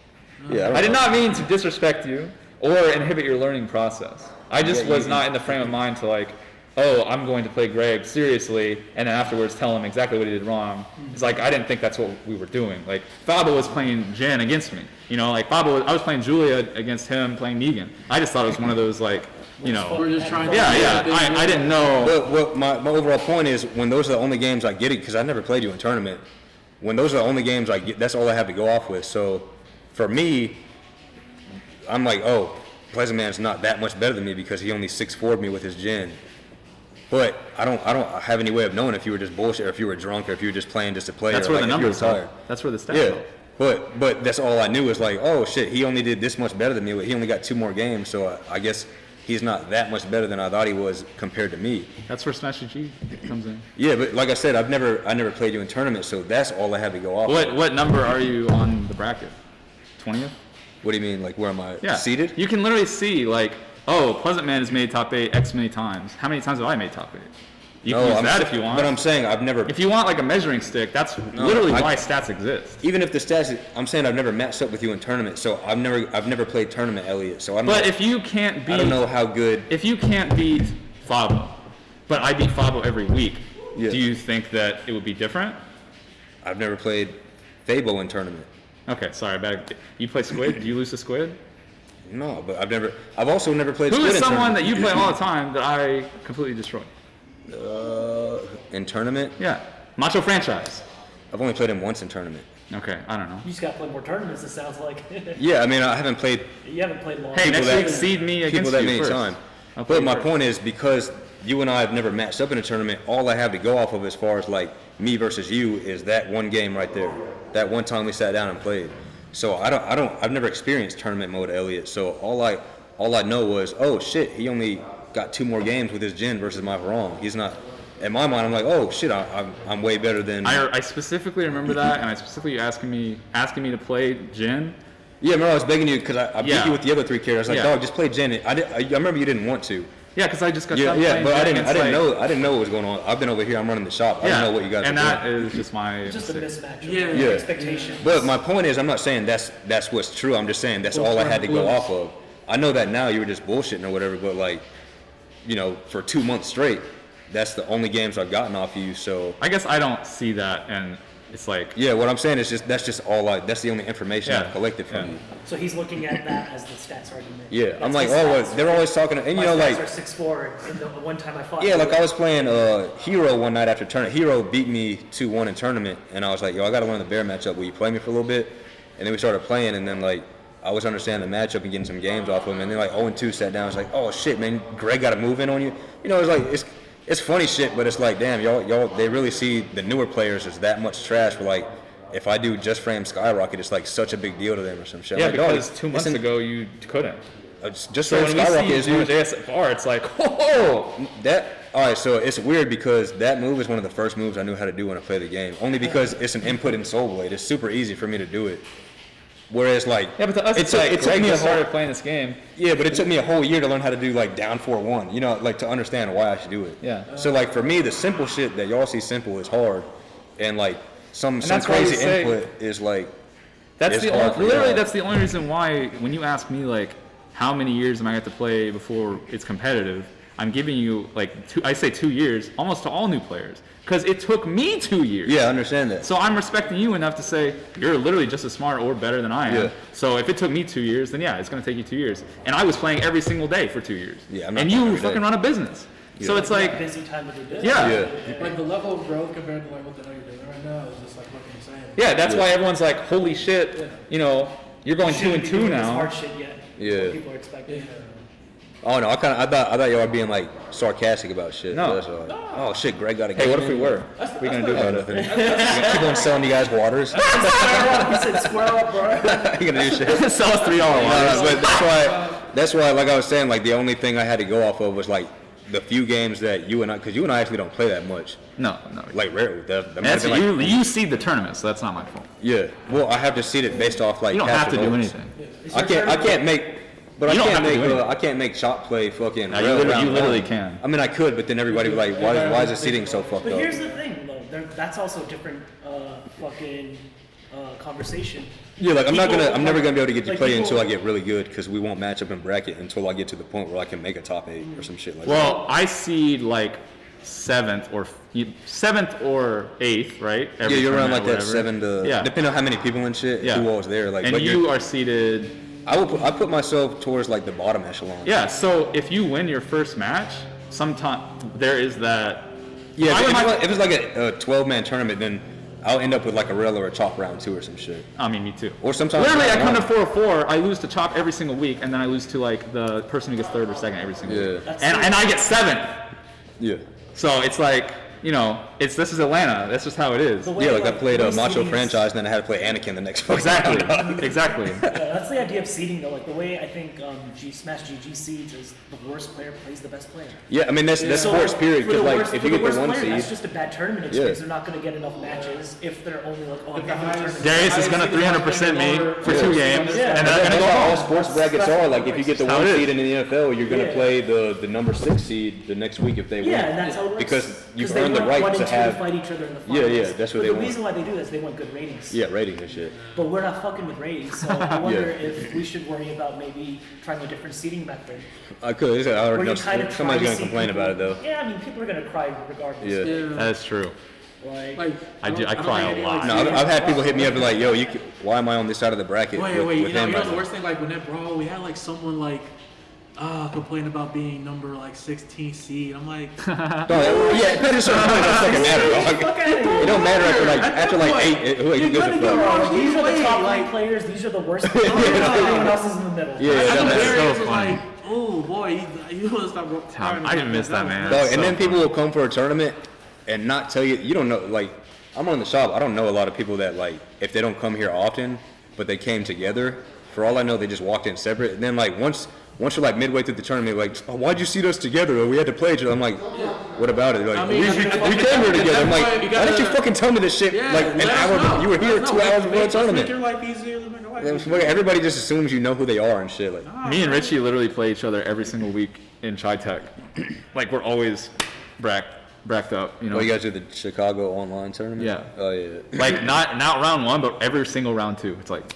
Yeah, I did not mean to disrespect you or inhibit your learning process. I just was not in the frame of mind to like oh, I'm going to play Greg seriously, and then afterwards tell him exactly what he did wrong. It's like, I didn't think that's what we were doing. Like, Fabo was playing Jen against me. You know, like, I was playing Julia against him playing Negan. I just thought it was one of those, like, you know. We're just trying to. I didn't know. But my overall point is, when those are the only games I get it, because I never played you in tournament, when those are the only games I get, that's all I have to go off with. So for me, I'm like, oh, Pleasant Man's not that much better than me because he only 6'4'd me with his Jen. But I don't have any way of knowing if you were just bullshit or if you were drunk or if you were just playing just to play. That's or where like the if you were numbers tired. are. That's where the stats are. But that's all I knew was like, oh shit, he only did this much better than me. He only got 2 more games, so I guess he's not that much better than I thought he was compared to me. That's where Smash G comes in. Yeah, but like I said, I never played you in tournaments, so that's all I have to go off. What number are you on the bracket? 20th? What do you mean? Like, where am I Yeah. seated? You can literally see, like, oh, Pleasant Man has made top 8 X many times. How many times have I made top 8? You can use that if you want. But I'm saying I've never. If you want like a measuring stick, that's literally why stats exist. Even if the stats, I'm saying I've never matched up with you in tournament, so I've never played tournament, Elliot. So I'm. But if you can't beat, I don't know how good. If you can't beat Fabo, but I beat Fabo every week, Yeah. do you think that it would be different? I've never played Fabo in tournament. Okay, sorry, you play Squid? Do you lose to Squid? No, but I've also never played. Who Squid is in someone tournament. that you play all the time that I completely destroy? In tournament? Yeah, Macho Franchise. I've only played him once in tournament. Okay, I don't know. You just got to play more tournaments, it sounds like. Yeah, I mean I haven't played You haven't played long. Hey, next that- week seed me people against that you many first. times. I'll play But my first. point is because you and I have never matched up in a tournament, all I have to go off of as far as like me versus you is that one game right there. That one time we sat down and played. So I've never experienced tournament mode, Elliot. So all I know was, oh shit, he only got 2 more games with his Jin versus my Varong. He's not. In my mind, I'm like, oh shit, I'm way better than. I specifically remember that, and I specifically asking me to play Jin. Yeah, remember I was begging you because I beat Yeah. you with the other 3 characters. I was like, Yeah. dog, just play Jin. I remember you didn't want to. Yeah, because I just got Yeah, done yeah, playing but Jin I didn't against, know. I didn't know what was going on. I've been over here. I'm running the shop. I Yeah, didn't know what you guys and were that doing. is just my Just a mistake. mismatch of Yeah. expectations. But my point is, I'm not saying that's what's true. I'm just saying that's all I had to go off of. I know that now you were just bullshitting or whatever, but like, you know, for 2 months straight, that's the only games I've gotten off of you. So I guess I don't see that, and it's like, yeah, what I'm saying is that's just all that's the only information Yeah. I've collected from Yeah. you. So he's looking at that as the stats argument. Yeah, That's I'm like, his oh, well, stats. they're always talking, and you My know, stats like, are 6'4", and the one time I fought. yeah, you, like I was playing Hero one night after tournament. Hero beat me 2-1 in tournament, and I was like, yo, I got to learn the bear matchup. Will you play me for a little bit? And then we started playing, and then like I was understanding the matchup and getting some games off of him. And then like 0-2 sat down. I was like, oh shit, man, Greg got to move in on you. You know, it's like it's funny shit, but it's like, damn, y'all, they really see the newer players as that much trash. For like, if I do just frame Skyrocket, it's like such a big deal to them or some shit. yeah, I'm like, because 2 months ago you couldn't. just So frame when we Skyrocket see is you do much- JSFR, it's like, oh, All right, so it's weird because that move is one of the first moves I knew how to do when I play the game. Only because it's an input in Soul Blade. It's super easy for me to do it. Whereas like yeah, but to us, it's like, it took Greg me a just whole, started playing this game. yeah, but it took me a whole year to learn how to do like down 4-1. You know, like to understand why I should do it. Yeah. So like for me, the simple shit that y'all see simple is hard, and like some that's why we crazy say- input is like That's it's the hard only, for literally y'all. that's the only reason why when you ask me like how many years am I going to play before it's competitive, I'm giving you like I say 2 years almost to all new players because it took me 2 years. Yeah, I understand that. So I'm respecting you enough to say you're literally just as smart or better than I am. Yeah. So if it took me 2 years, then yeah, it's going to take you 2 years. And I was playing every single day for 2 years. Yeah, I'm not and playing you every day. fucking run a business. So it's like, busy time of the day. yeah. Yeah. Like the level of growth compared to like what the hell you're doing right now is just like fucking insane. Yeah, that's why everyone's like, holy shit, you know, you're going 2 Shouldn't and be 2 doing this now. hard shit yet. Yeah. What people are expecting. Oh no, I thought y'all were being like sarcastic about shit. No. That's all. Oh shit, Greg got a Hey, game what if we in? were? What are you going to do Oh, about nothing. it? Keep on selling you guys waters. He said, "Square up, bro." You gonna do shit? Sell us $3 No, but that's why, like I was saying, like the only thing I had to go off of was like the few games that you and I, because you and I actually don't play that much. No. Like rarely. That might That's, have been, like, you seed the tournament, so that's not my fault. yeah. Well, I have to seed it based off like. You don't have capture to do votes. anything. I can't make. But You I don't can't have to make. do anything. I can't make shot play fucking. No, you rail literally- round you literally one. can. I mean, I could, but then everybody would be like, why is the seating so fucked But up? here's the thing, though. That's also different fucking conversation. Yeah, like I'm never gonna be able to get to like play people- until I get really good because we won't match up in bracket until I get to the point where I can make a top 8 or some shit like that. Well, I seed like seventh or eighth, right? Yeah, you're around tournament like or that whatever. 7 to Yeah. depending on how many people and shit. Yeah. Who all's there? Like, And but you are seated. I put myself towards like the bottom echelon. Yeah. So if you win your first match, sometime there is that. Yeah. I would If it's like a 12-man tournament, then I'll end up with like a rail or a chop round 2 or some shit. I mean, me too. Or sometimes Literally, I round come to one. 4-4. I lose to Chop every single week, and then I lose to like the person who gets third or second every single week. Yeah. And I get seventh. Yeah. So it's like, you know, this is Atlanta. That's just how it is. The way, Yeah, like I played the a way Macho seeding is- franchise, and then I had to play Anakin the next fucking Exactly. round. Exactly. Yeah, that's the idea of seeding though. Like the way I think Smash GG seeds is the worst player plays the best player. Yeah, I mean that's So, sports period. for the Because like worst- if for you get worst the 1 player, that's seed, just a bad tournament experience. They're not going to get enough matches if they're only like on every tournament. Darius is gonna 300% me for 2 games, Yeah. and that's I'm gonna go how all home. sports brackets are. Like if you get the That's how 1 it is. seed in the NFL, you're gonna Yeah. play the number 6 seed the next week if they win. Yeah, and that's how it works. Because you've they earned the want right 1 to and 2 have. fight each other in the Yeah, finals. yeah, that's what but they the want. reason why they do that is they want good ratings. Yeah, ratings and shit. But we're not fucking with ratings, so I wonder Yeah. if we should worry about maybe trying a different seating method. I could. I Where already know you kind of somebody's gonna complain about it though. Yeah, I mean, people are gonna cry regardless. Yeah. That's true. Like I don't cry think a any, lot. like, No, I've had people hit me up and like, yo, why am I on this side of the bracket? Wait, with you know them right the now? worst thing? Like when that brawl, we had like someone like complain about being number like 16 seed. I'm like, No, yeah, at a certain point, it doesn't fucking matter, dog. fuck out of here. It don't matter after like 8. Who You're gives a gonna fuck? get wrong. These are the Wait, top like- 3 players. These are the worst players. Everyone else is in the middle. Yeah, I it know doesn't matter. Darius so was funny. like, oh boy, you want to stop. Tom, I didn't miss that, man. Dog, So and then people funny. will come for a tournament and not tell you. You don't know. Like, I'm on the shop. I don't know a lot of people that like if they don't come here often, but they came together. For all I know, they just walked in separate. And then like once you're like midway through the tournament, like, oh, why'd you seat us together? Or we had to play each other. I'm like, what about it? Like, I mean, we that's came fucking- here together. I'm like, that's why you why didn't you gotta- fucking tell me this shit? Yeah, like an let us hour. know. You were here Let us 2 know. hours before the Let's tournament. Make your life easier. Make your life easier. Everybody just assumes you know who they are and shit. Like, Me and Richie literally play each other every single week in Chi-Tech. Like we're always bracked up, you know. oh, you guys do the Chicago online tournament? Yeah. Oh yeah. Like not round 1, but every single round 2. It's like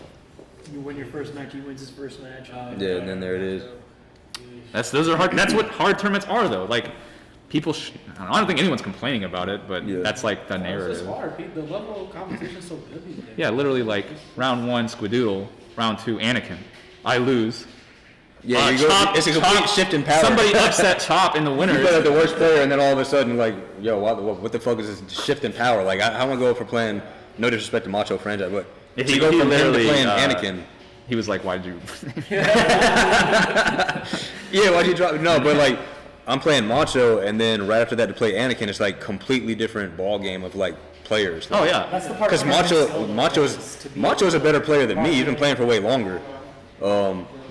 You win your first match, he wins his first match. Yeah, and then there it is. those are hard. That's what hard tournaments are, though. Like people, I don't think anyone's complaining about it, but Yeah. that's like the It's narrative. just hard. The level of competition is so good these days. Yeah, literally like round 1 Squidoodle, round 2 Anakin. I lose. Yeah, you go, Chop- it's a complete Chop- shift in power. Somebody upset Chop in the You winners. play like the worst player, and then all of a sudden, like, yo, what the fuck is this shift in power? Like, I want to go for playing, no disrespect to Macho franchise, but If to go from him to literally, playing Anakin. He was like, "Why'd you?" Yeah, why'd you drop? No, but like, I'm playing Macho, and then right after that to play Anakin, it's like completely different ball game of like players. Oh yeah. That's the part. Because Macho's a better player than me. He's been playing for way longer.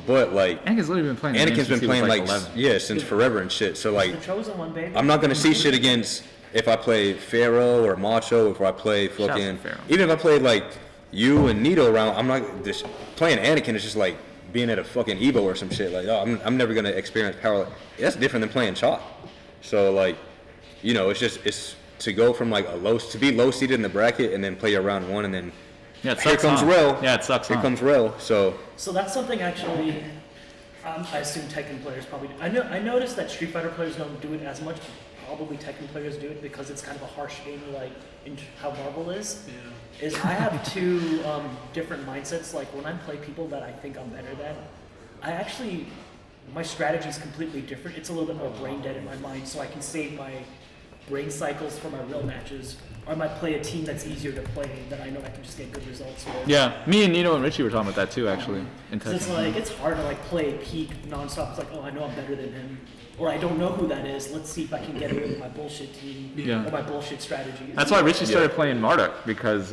But like, Anakin's literally been playing. Anakin's been since he was, playing like 11. yeah, since forever and shit. So like, The chosen one, baby. I'm not gonna see shit against if I play Pharaoh or Macho, if I play Shout out fucking to Pharaoh. even if I played like you and Nito around, I'm not just playing Anakin is just like being at a fucking Evo or some shit. Like, oh, I'm never gonna experience power. Like, that's different than playing Chalk. So like, you know, it's to go from like to be low seated in the bracket and then play around 1 and then Yeah, it here sucks. comes huh? Rel. Yeah, it sucks. Here huh? comes Rel. So So that's something actually. I assume Tekken players probably do. I noticed that Street Fighter players don't do it as much. Probably Tekken players do it because it's kind of a harsh game, like in how Marvel is. Yeah. Is I have 2 different mindsets. Like when I play people that I think I'm better than, my strategy is completely different. It's a little bit more brain dead in my mind, so I can save my brain cycles for my real matches. Or I might play a team that's easier to play that I know I can just get good results with. Yeah, me and Nino and Richie were talking about that too, actually. In 'Cause it's Tekken. like it's hard to like play peak nonstop. It's like, oh, I know I'm better than him, or I don't know who that is. Let's see if I can get away with my bullshit team Yeah. or my bullshit strategy. That's why Richie started playing Marduk because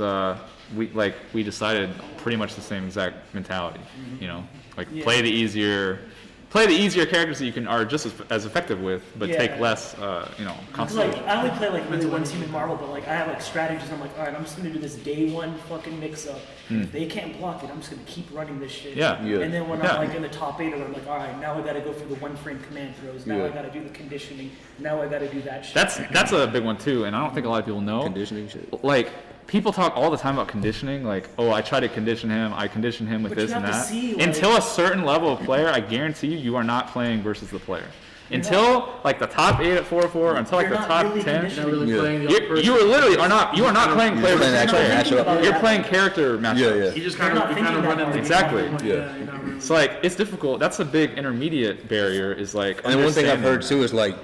we decided pretty much the same exact mentality. You know, like Yeah. play the easier characters that you can are just as effective with, but Yeah. take less, Cause concentration. like I only play like really one team in Marvel, but like I have like strategies. I'm like, all right, I'm just gonna do this day 1 fucking mix up. If they can't block it, I'm just gonna keep running this shit. Yeah. Yeah. And then when Yeah. I'm like in the top 8, I'm like, all right, now I gotta go for the 1-frame command throws. Now Yeah. I gotta do the conditioning. Now I gotta do that shit. That's a big one too, and I don't think a lot of people know. conditioning shit. Like people talk all the time about conditioning, like, oh, I try to condition him, I condition him with But you this and have to that. see, like- Until a certain level of player, I guarantee you are not playing versus the player. Until like the top 8 at 4-4, until like You're the not top really 10. conditioning. Not really Yeah. playing the other person. You are literally you are not playing player playing versus actual player. matchup. You're playing character matchups. Yeah. You just You're kind not of thinking that running hard. Exactly. You're not really. It's like it's difficult. That's a big intermediate barrier. Is like. And then one thing I've heard understanding. too is like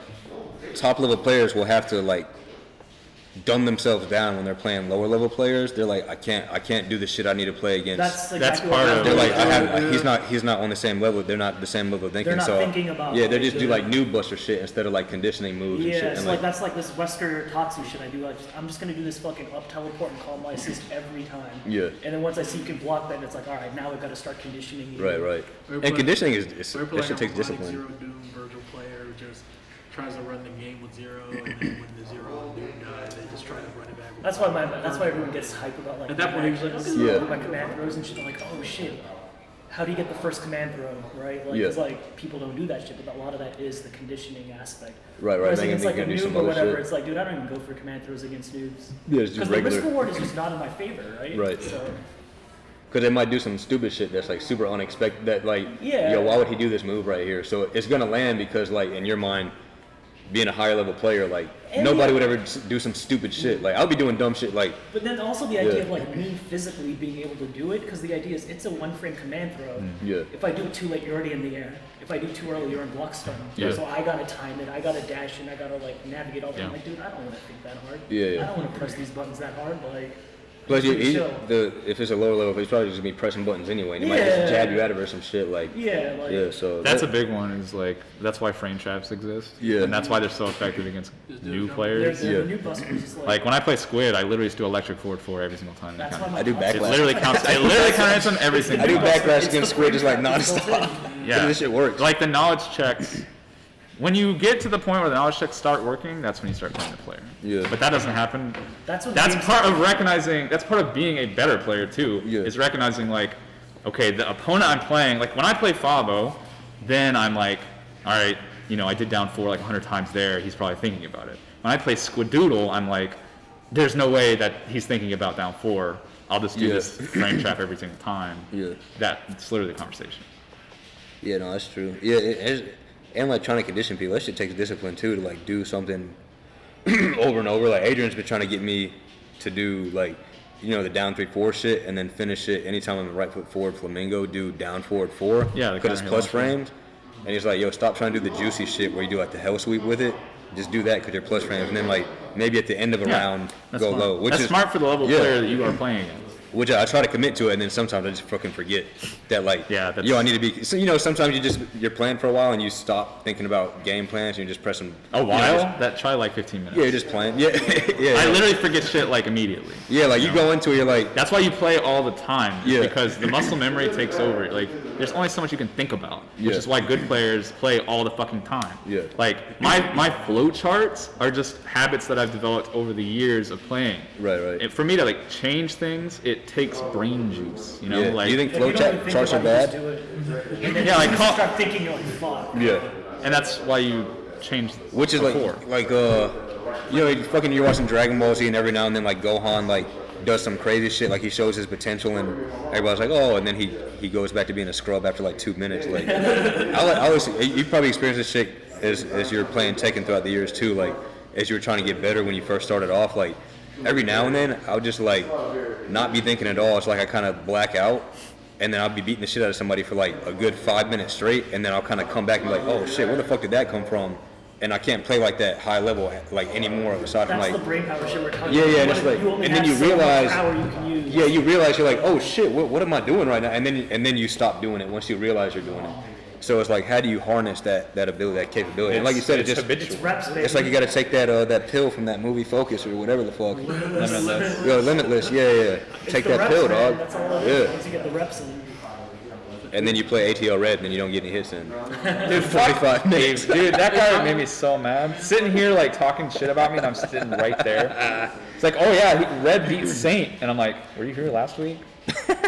top level players will have to like dumb themselves down when they're playing lower level players. They're like, I can't do the shit I need to play against. That's That's exactly part what of- They're like, Yeah. he's not on the same level. They're not the same level of thinking. They're not so thinking about, yeah, they like, just do like noob buster shit instead of like conditioning moves and Yeah, shit. it's And like that's like this Wesker Tatsu shit I do. I'm just gonna do this fucking up teleport and call my assist every time. Yeah. And then once I see you can block that, it's like, all right, now we've got to start conditioning you. right. We're And playing- conditioning is We're that playing shit takes a robotic discipline. Zero Doom Virgil player who just tries to run the game with Zero, and then when the Zero and Doom die, they just try to run it back. That's why everyone gets hype about like At that point, he was like, command- Yeah. my command throws and shit. I'm like, oh shit, how do you get the first command throw, right? Like, Yeah. it's like people don't do that shit, but a lot of that is the conditioning aspect. Right. Whereas Making against them like a do some noob or other whatever, shit. it's like, dude, I don't even go for command throws against noobs. Yeah, it's Because just the risk regular. reward is just not in my favor, right? Right. So Because they might do some stupid shit that's like super unexpected. That like, Yeah. yo, why would he do this move right here? So it's gonna land because like in your mind, being a higher level player, like And nobody yeah. would ever do some stupid shit. Like I'll be doing dumb shit. Like But then also the idea Yeah. of like me physically being able to do it, because the idea is it's a one frame command throw. Yeah. If I do it too late, you're already in the air. If I do too early, you're in block stun. Yeah. So I gotta time it, I gotta dash and I gotta like navigate all that. Yeah. I'm like, dude, I don't wanna think that hard. Yeah. I don't wanna press these buttons that hard, like plus, pretty chill. if it's a lower level, he's probably just gonna be pressing buttons anyway. And he might just Yeah. jab you out of it or some shit. Like Yeah, like yeah. So That's a that- big one. Is like that's why frame traps exist. Yeah. And that's why they're so effective against new there's players. the Yeah. new busters is Like when I play Squid, I literally just do electric forward 4 every single time. that's It why my I do console- It backlash. literally counts. It literally counts them every single I do time. backlash It's against the Squid just like frame trap built nonstop. in. Yeah. This shit works. Like the knowledge checks. When you get to the point where the knowledge checks start working, that's when you start playing the player. Yeah. But that doesn't happen. That's what That's games- part of recognizing. That's part of being a better player too. Yeah. Is recognizing like, okay, the opponent I'm playing. Like when I play Fabo, then I'm like, all right, I did down 4 like 100 times there. He's probably thinking about it. When I play Squidoodle, I'm like, there's no way that he's thinking about down 4. I'll just do Yeah. this frame trap every single time. Yeah. That's literally the conversation. Yeah, no, that's true. Yeah, and like trying to condition people, that shit takes discipline too to like do something over and over. Like Adrian's been trying to get me to do like, the down 3-4 shit and then finish it anytime I'm right foot forward flamingo, do down forward 4. Yeah, the because it's counter plus heel frames. And he's like, yo, stop trying to do the juicy shit where you do like the hell sweep with it. Just do that because you're plus frames. And then like maybe at the end of a round, That's go smart. low. Which That's is smart for the level Yeah. player that you are playing against. Which I try to commit to it, and then sometimes I just fucking forget that, like, Yeah, that's- I need to be. So, sometimes you're playing for a while and you stop thinking about game plans and you're just pressing. A while? just- That try like 15 minutes. yeah, you're just playing. Yeah, yeah. I literally forget shit like immediately. Yeah, like you go into it, you're like, That's why you play all the time. Yeah. Because the muscle memory takes over. Like, there's only so much you can think about. Which Yeah. is why good players play all the fucking time. Yeah. Like, my flow charts are just habits that I've developed over the years of playing. right. For me to, like, change things, it takes brain juice. Yeah. Like, Do you think If flow you don't even think charts are about it, bad? just do it. And then Yeah, like, you call- start thinking, you're like, fuck. Yeah. and that's why you change Which is before. you're watching Dragon Ball Z and every now and then like Gohan like does some crazy shit, like he shows his potential and everybody's like, oh, and then he goes back to being a scrub after like 2 minutes. Like, I always, you probably experienced this shit as you're playing Tekken throughout the years too. Like, as you were trying to get better when you first started off, like every now and then I would just like not be thinking at all. It's like I kind of black out. And then I'll be beating the shit out of somebody for like a good 5 minutes straight, and then I'll kind of come back and be like, oh shit, where the fuck did that come from? And I can't play like that high level like anymore aside from That's like the brain power shit we're talking Yeah, about. yeah, and it's like- You only and then have you so much realize- power you can use. yeah, you realize you're like, oh shit, what am I doing right now? And then you stop doing it once you realize you're doing it. So it's like, how do you harness that ability, that capability? And like you said, it's it's habitual. It's reps, baby. it's like you got to take that pill from that movie Focus or whatever the fuck. Limitless. Yo, Limitless, yeah. It's Take the that reps, pill, man. dog. That's all it is. Yeah. Once you get the reps in. And then you play ATL Red, and then you don't get any hits in. Dude, 45 minutes. Dude, that guy made me so mad. Sitting here like talking shit about me, and I'm sitting right there. It's like, oh yeah, Red beat Saint, and I'm like, were you here last week?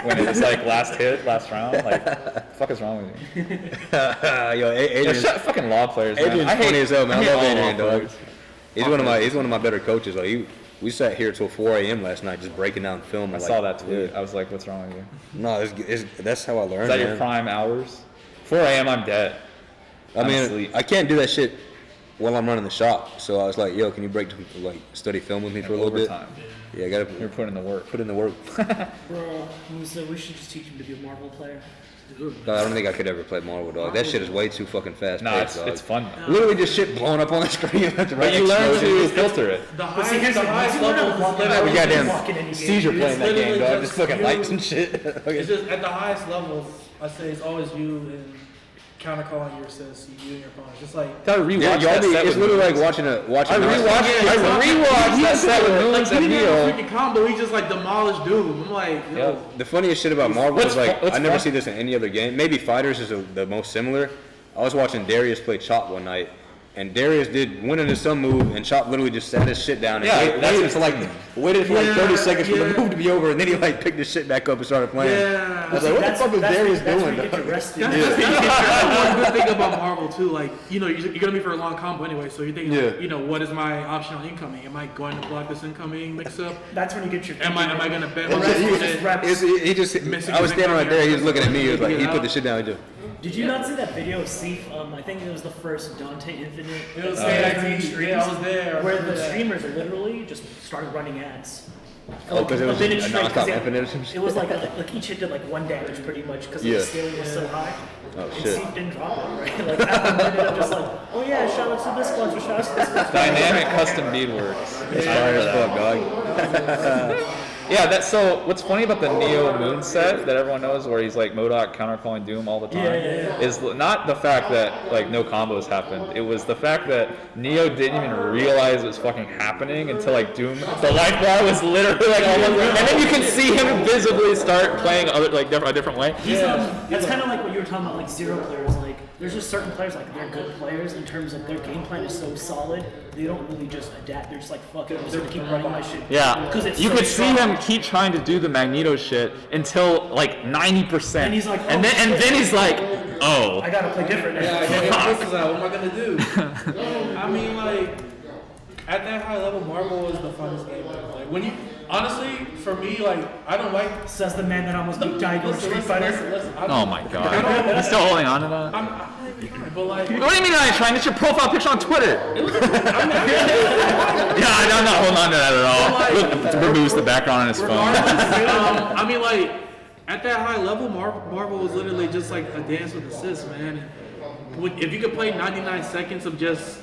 When it was like last round. Like, what the fuck is wrong with you? Yo, Yeah, Adrian's, shut fucking law players. Man. Adrian's I hate, funny as hell, man. I hate love all Adrian, law dog. players. He's one of my better coaches. Like We sat here till 4 a.m. last night just breaking down film. I saw that tweet. I was like, what's wrong with you? No, that's how I learned. Is that man. your prime hours? 4 a.m. I'm dead. I mean, I can't do that shit while I'm running the shop. So I was like, yo, can you break to like study film with me for a little bit? Yeah, I gotta. You're putting in the work. Put in the work. Bro, so we should just teach him to be a Marvel player. No, I don't think I could ever play Marvel, dog. That shit is way too fucking fast. Nah, paced, it's fun. Literally just shit blowing up on the screen. But you learn to filter it. The But see, here's highest the level is We literally goddamn Caesar playing that game, dog. Just fucking lights and shit. It's just at the highest levels. I say it's always you and counter calling your assists, you and your opponent. Just like Gotta rewatch that set it's with literally moves. like watching. I rewatched that set with like moves he and didn't have a Neo. freaking combo. He just like demolished Doom. I'm like, yo. Yep. The funniest shit about Marvel is like what's I never fun- see this in any other game. Maybe Fighters is the most similar. I was watching Darius play Chop one night, and Darius did went into some move, and Chop literally just sat his shit down and Yeah, waited for like 30 seconds for the yeah. move to be over, and then he like picked his shit back up and started playing. Yeah. I was like, what the fuck is Darius That's where doing? you get your rest in. That's one good thing about Marvel too. Like, you know, you're gonna be for a long combo anyway, so you're thinking, like, you know, what is my option on incoming? Am I going to block this incoming mix-up? That's when you get your. Am I gonna bet? The on rest this? is just reps. He just Missing I was his standing right there. He was incoming looking at me. He was like, Get he it put out. the shit down. He just. Did you not see that video of Seif? I think it was the first Dante Infinite. It was streams, I was there. where the streamers literally just started running ads. Oh, because it was a minute a straight, 'cause nonstop infinite or some shit? It was like each hit did like 1 damage pretty much because Yeah. the scaling was so high. Oh, and shit. Seif didn't drop it, right? Like after a minute, I'm just like, oh yeah, shout out to this one, shout out to this one. Dynamic custom beadworks. It's fire as fuck, dog. Yeah, so what's funny about the Neo Moon set that everyone knows where he's like MODOK counter-calling Doom all the time is not the fact that like no combos happened. It was the fact that Neo didn't even realize it was fucking happening until like Doom, the life bar was literally like almost, and then you can see him visibly start playing other like a different way. That's kind of like what you were talking about, like zero players. Like, there's just certain players, like, they're good players in terms of their game plan is so solid, they don't really just adapt. They're just like, fuck it, I'm just gonna keep running my shit. Yeah, Because it's you so could see strong. him keep trying to do the Magneto shit until like 90%, And he's like, and then he's like, oh. I gotta play different now. Yeah, I gotta get this out. What am I gonna do? I mean, like, at that high level, Marvel is the funnest game ever. Like, when you, honestly, for me, like, I don't like. Says the man that almost beat Daigo in Street Fighter. Oh my god. He's still holding on to that? But like, What do you mean I ain't trying? It's your profile picture on Twitter. Yeah, I'm not holding on to that at all. Look, removes the background on his phone. I mean, like, at that high level, Marvel was literally just like a dance with assists, man. If you could play 99 seconds of just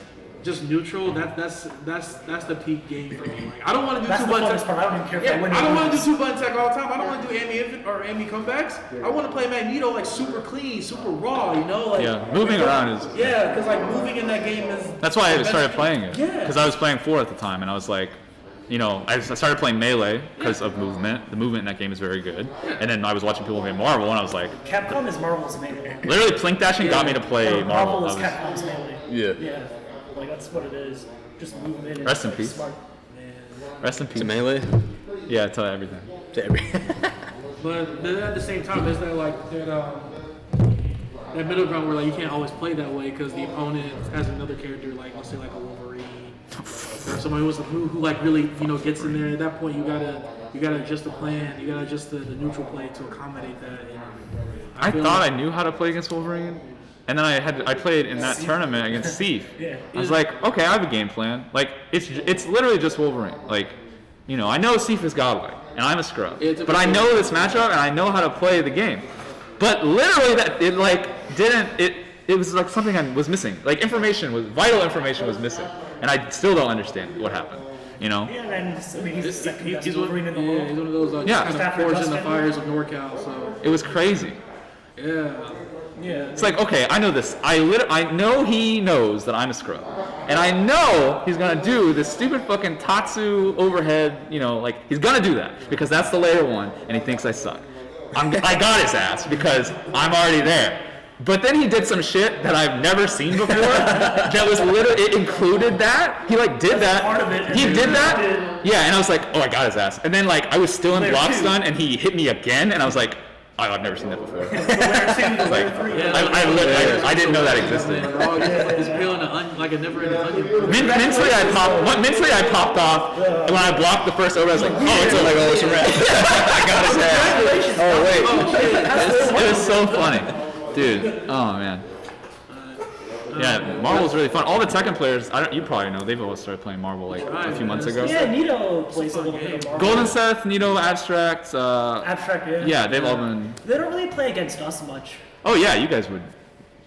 neutral, that's the peak game for me. Like, I don't want to do That's two the button funnest part. I don't even care if I win I don't want to lose. do two button tech all the time. I don't want to do Amy comebacks. I want to play Magneto like super clean, super raw. You know, like Yeah, moving around is. Yeah, because like moving in that game is. That's why I started playing it. Yeah. Because I was playing 4 at the time, and I was like, you know, I started playing Melee because of movement. The movement in that game is very good. And then I was watching people play Marvel, and I was like, Capcom is Marvel's melee. literally, Plink Dashing got me to play Marvel. Marvel is I was- Capcom's melee. Yeah. Yeah, like that's what it is. Just movement. And Rest in like, peace. Smart. Rest in peace. To Melee. Yeah, tell everything. To every. But then at the same time, there's that like that middle ground where like you can't always play that way because the opponent has another character, like let's say like a Wolverine or somebody who like really gets in there. At that point, you gotta adjust the plan. You gotta adjust the neutral play to accommodate that. And I feel thought like- I knew how to play against Wolverine, and then I played in that tournament against Seif. Yeah. I was like, okay, I have a game plan. Like it's literally just Wolverine. Like, you know, I know Seif is godlike, and I'm a scrub, It's a but I big know this matchup, and I know how to play the game. But literally, it was like something I was missing. Like vital information was missing, and I still don't understand what happened. You know? Yeah, and I mean, he's the second best He's one, Wolverine in the yeah, world. he's one of those Yeah. kind of After forged in the Justin. fires of NorCal. So It was crazy. yeah. Yeah. It's like, okay, I know this. I know he knows that I'm a scrub. And I know he's gonna do this stupid fucking Tatsu overhead, you know, like, he's gonna do that. Because that's the layer 1, and he thinks I suck. I got his ass, because I'm already there. But then he did some shit that I've never seen before, that was literally, it included that. He, like, did that. part of it, and He then did he that. did- Yeah, and I was like, oh, I got his ass. And then, like, I was still in Layer block 2. stun, and he hit me again, and I was like, I've never seen that before. Like, I didn't know that existed. Oh, yeah, it's peeling like a never-ending onion. Mentally, I popped off, and when I blocked the first over, I was like, oh, it's over. it's a wrap. I got his ass. Oh wait. It was so funny, dude. Oh man. Yeah, Marble's really fun. All the Tekken players, you probably know, they've all started playing Marble like a few months ago. Yeah, Nito plays a little bit of Marble. Golden Seth, Nito, Abstract. Abstract, yeah. Yeah, they've all been. They don't really play against us much. Oh yeah, you guys would.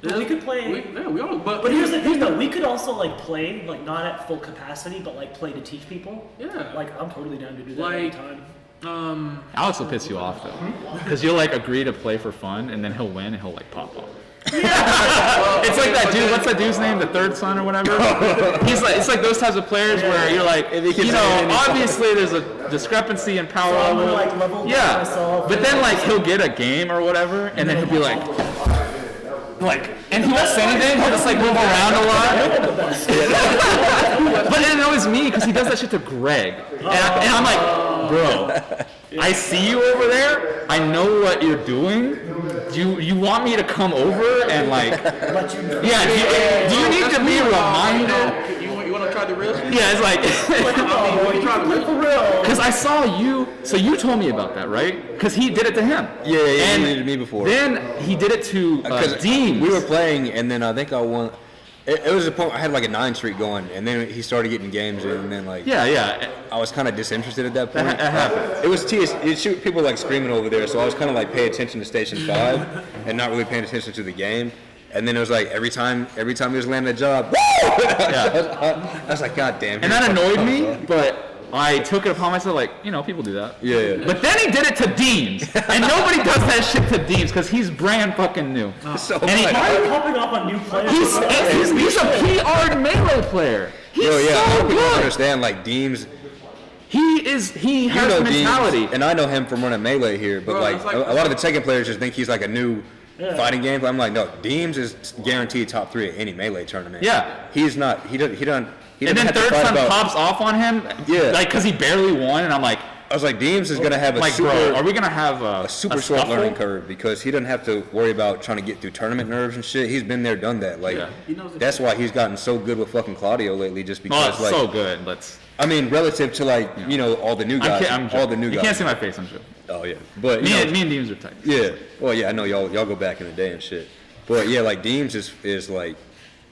But we could play. We all. But here's the thing, though. We could also like play, like not at full capacity, but like play to teach people. Yeah. Like I'm totally down to do that Like, anytime. Alex will piss you off though, because you'll like agree to play for fun, and then he'll win, and he'll like pop off. It's like that dude. What's that dude's name? The third son or whatever. He's like, it's like those types of players where you're like, you know, obviously there's a discrepancy in power So I'm level. gonna, like, level Yeah, myself. but then like he'll get a game or whatever, and then he'll be like, and he won't say anything. He'll just like move around a lot. But it annoys me because he does that shit to Greg, and I'm like, bro, I see you over there. I know what you're doing. Do you want me to come over and like? Yeah. Do you need to be reminded? You want to try the real shit? Yeah, it's like. You try the real shit? Because I saw you. So you told me about that, right? Because he did it to him. Yeah, And he did it to me before. Then he did it to Dean. We were playing, and then I think I won. It was a point I had like a 9 streak going, and then he started getting games, and then like Yeah. I was kind of disinterested at that point. That happened. It was people like screaming over there, so I was kind of like paying attention to Station 5 and not really paying attention to the game. And then it was like every time he was landing a job, woo! I was like, God damn. And that annoyed me, but I took it upon myself, like, you know, people do that. Yeah. But then he did it to Deems, and nobody does that shit to Deems because he's brand fucking new. So And he- much. Why are you hopping off on new players? He's a PR melee player. He's Yo, yeah, I so hope people good. understand like Deems. He has know mentality. Deems, and I know him from running Melee here, but Bro, like it's like- a lot of the Tekken players just think he's like a new fighting game. But I'm like, no, Deems is guaranteed top 3 at any Melee tournament. Yeah. He's not. He doesn't And then have to third fight son about. pops off on him, Yeah. like because he barely won, and I'm like, I was like, Deems is gonna have a like, super, bro, are we gonna have a super short scuffle? learning curve because he doesn't have to worry about trying to get through tournament nerves and shit. He's been there, done that. Like, Yeah. He knows it. that's why he's gotten so good with fucking Claudio lately. Just Oh, because, it's like, so good. I mean, relative to like you know all the new guys, I'm all the new you guys. can't see my face, I'm sure. Oh yeah, but Me you know, and Deems are tight. yeah. Well, yeah, I know y'all go back in the day and shit. But yeah, like Deems is like.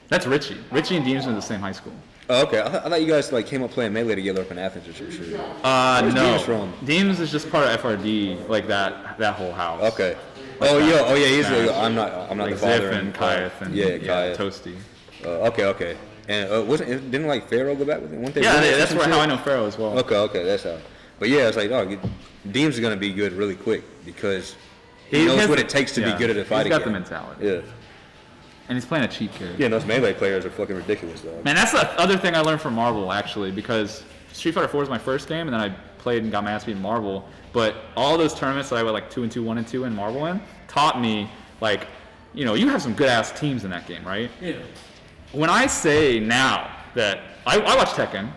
That's Richie. Richie and Deems were in the same high school. Oh, okay. I thought you guys like came up playing Melee together up in Athens or some shit. No. Deems from? Deems is just part of FRD, like that whole house. Okay. Like Oh that. yeah. Oh yeah. He's Smash. I'm not Like the father. Ziff and Kayeth and Kayeth. Toasty. Okay. And didn't like Pharaoh go back with it? Weren't they Yeah, roommates or that's some how shit? I know Pharaoh as well. Okay, that's how. But yeah, it's like, Deems is gonna be good really quick because he knows has- what it takes to be good at a fighting He's got game. the mentality. Yeah. And he's playing a cheap character. Yeah, those Melee players are fucking ridiculous though. Man, that's the other thing I learned from Marvel, actually, because Street Fighter 4 was my first game, and then I played and got my ass beat in Marvel. But all those tournaments that I went like 2-2, 1-2 in Marvel in taught me, like, you know, you have some good ass teams in that game, right? Yeah. When I say now that I watch Tekken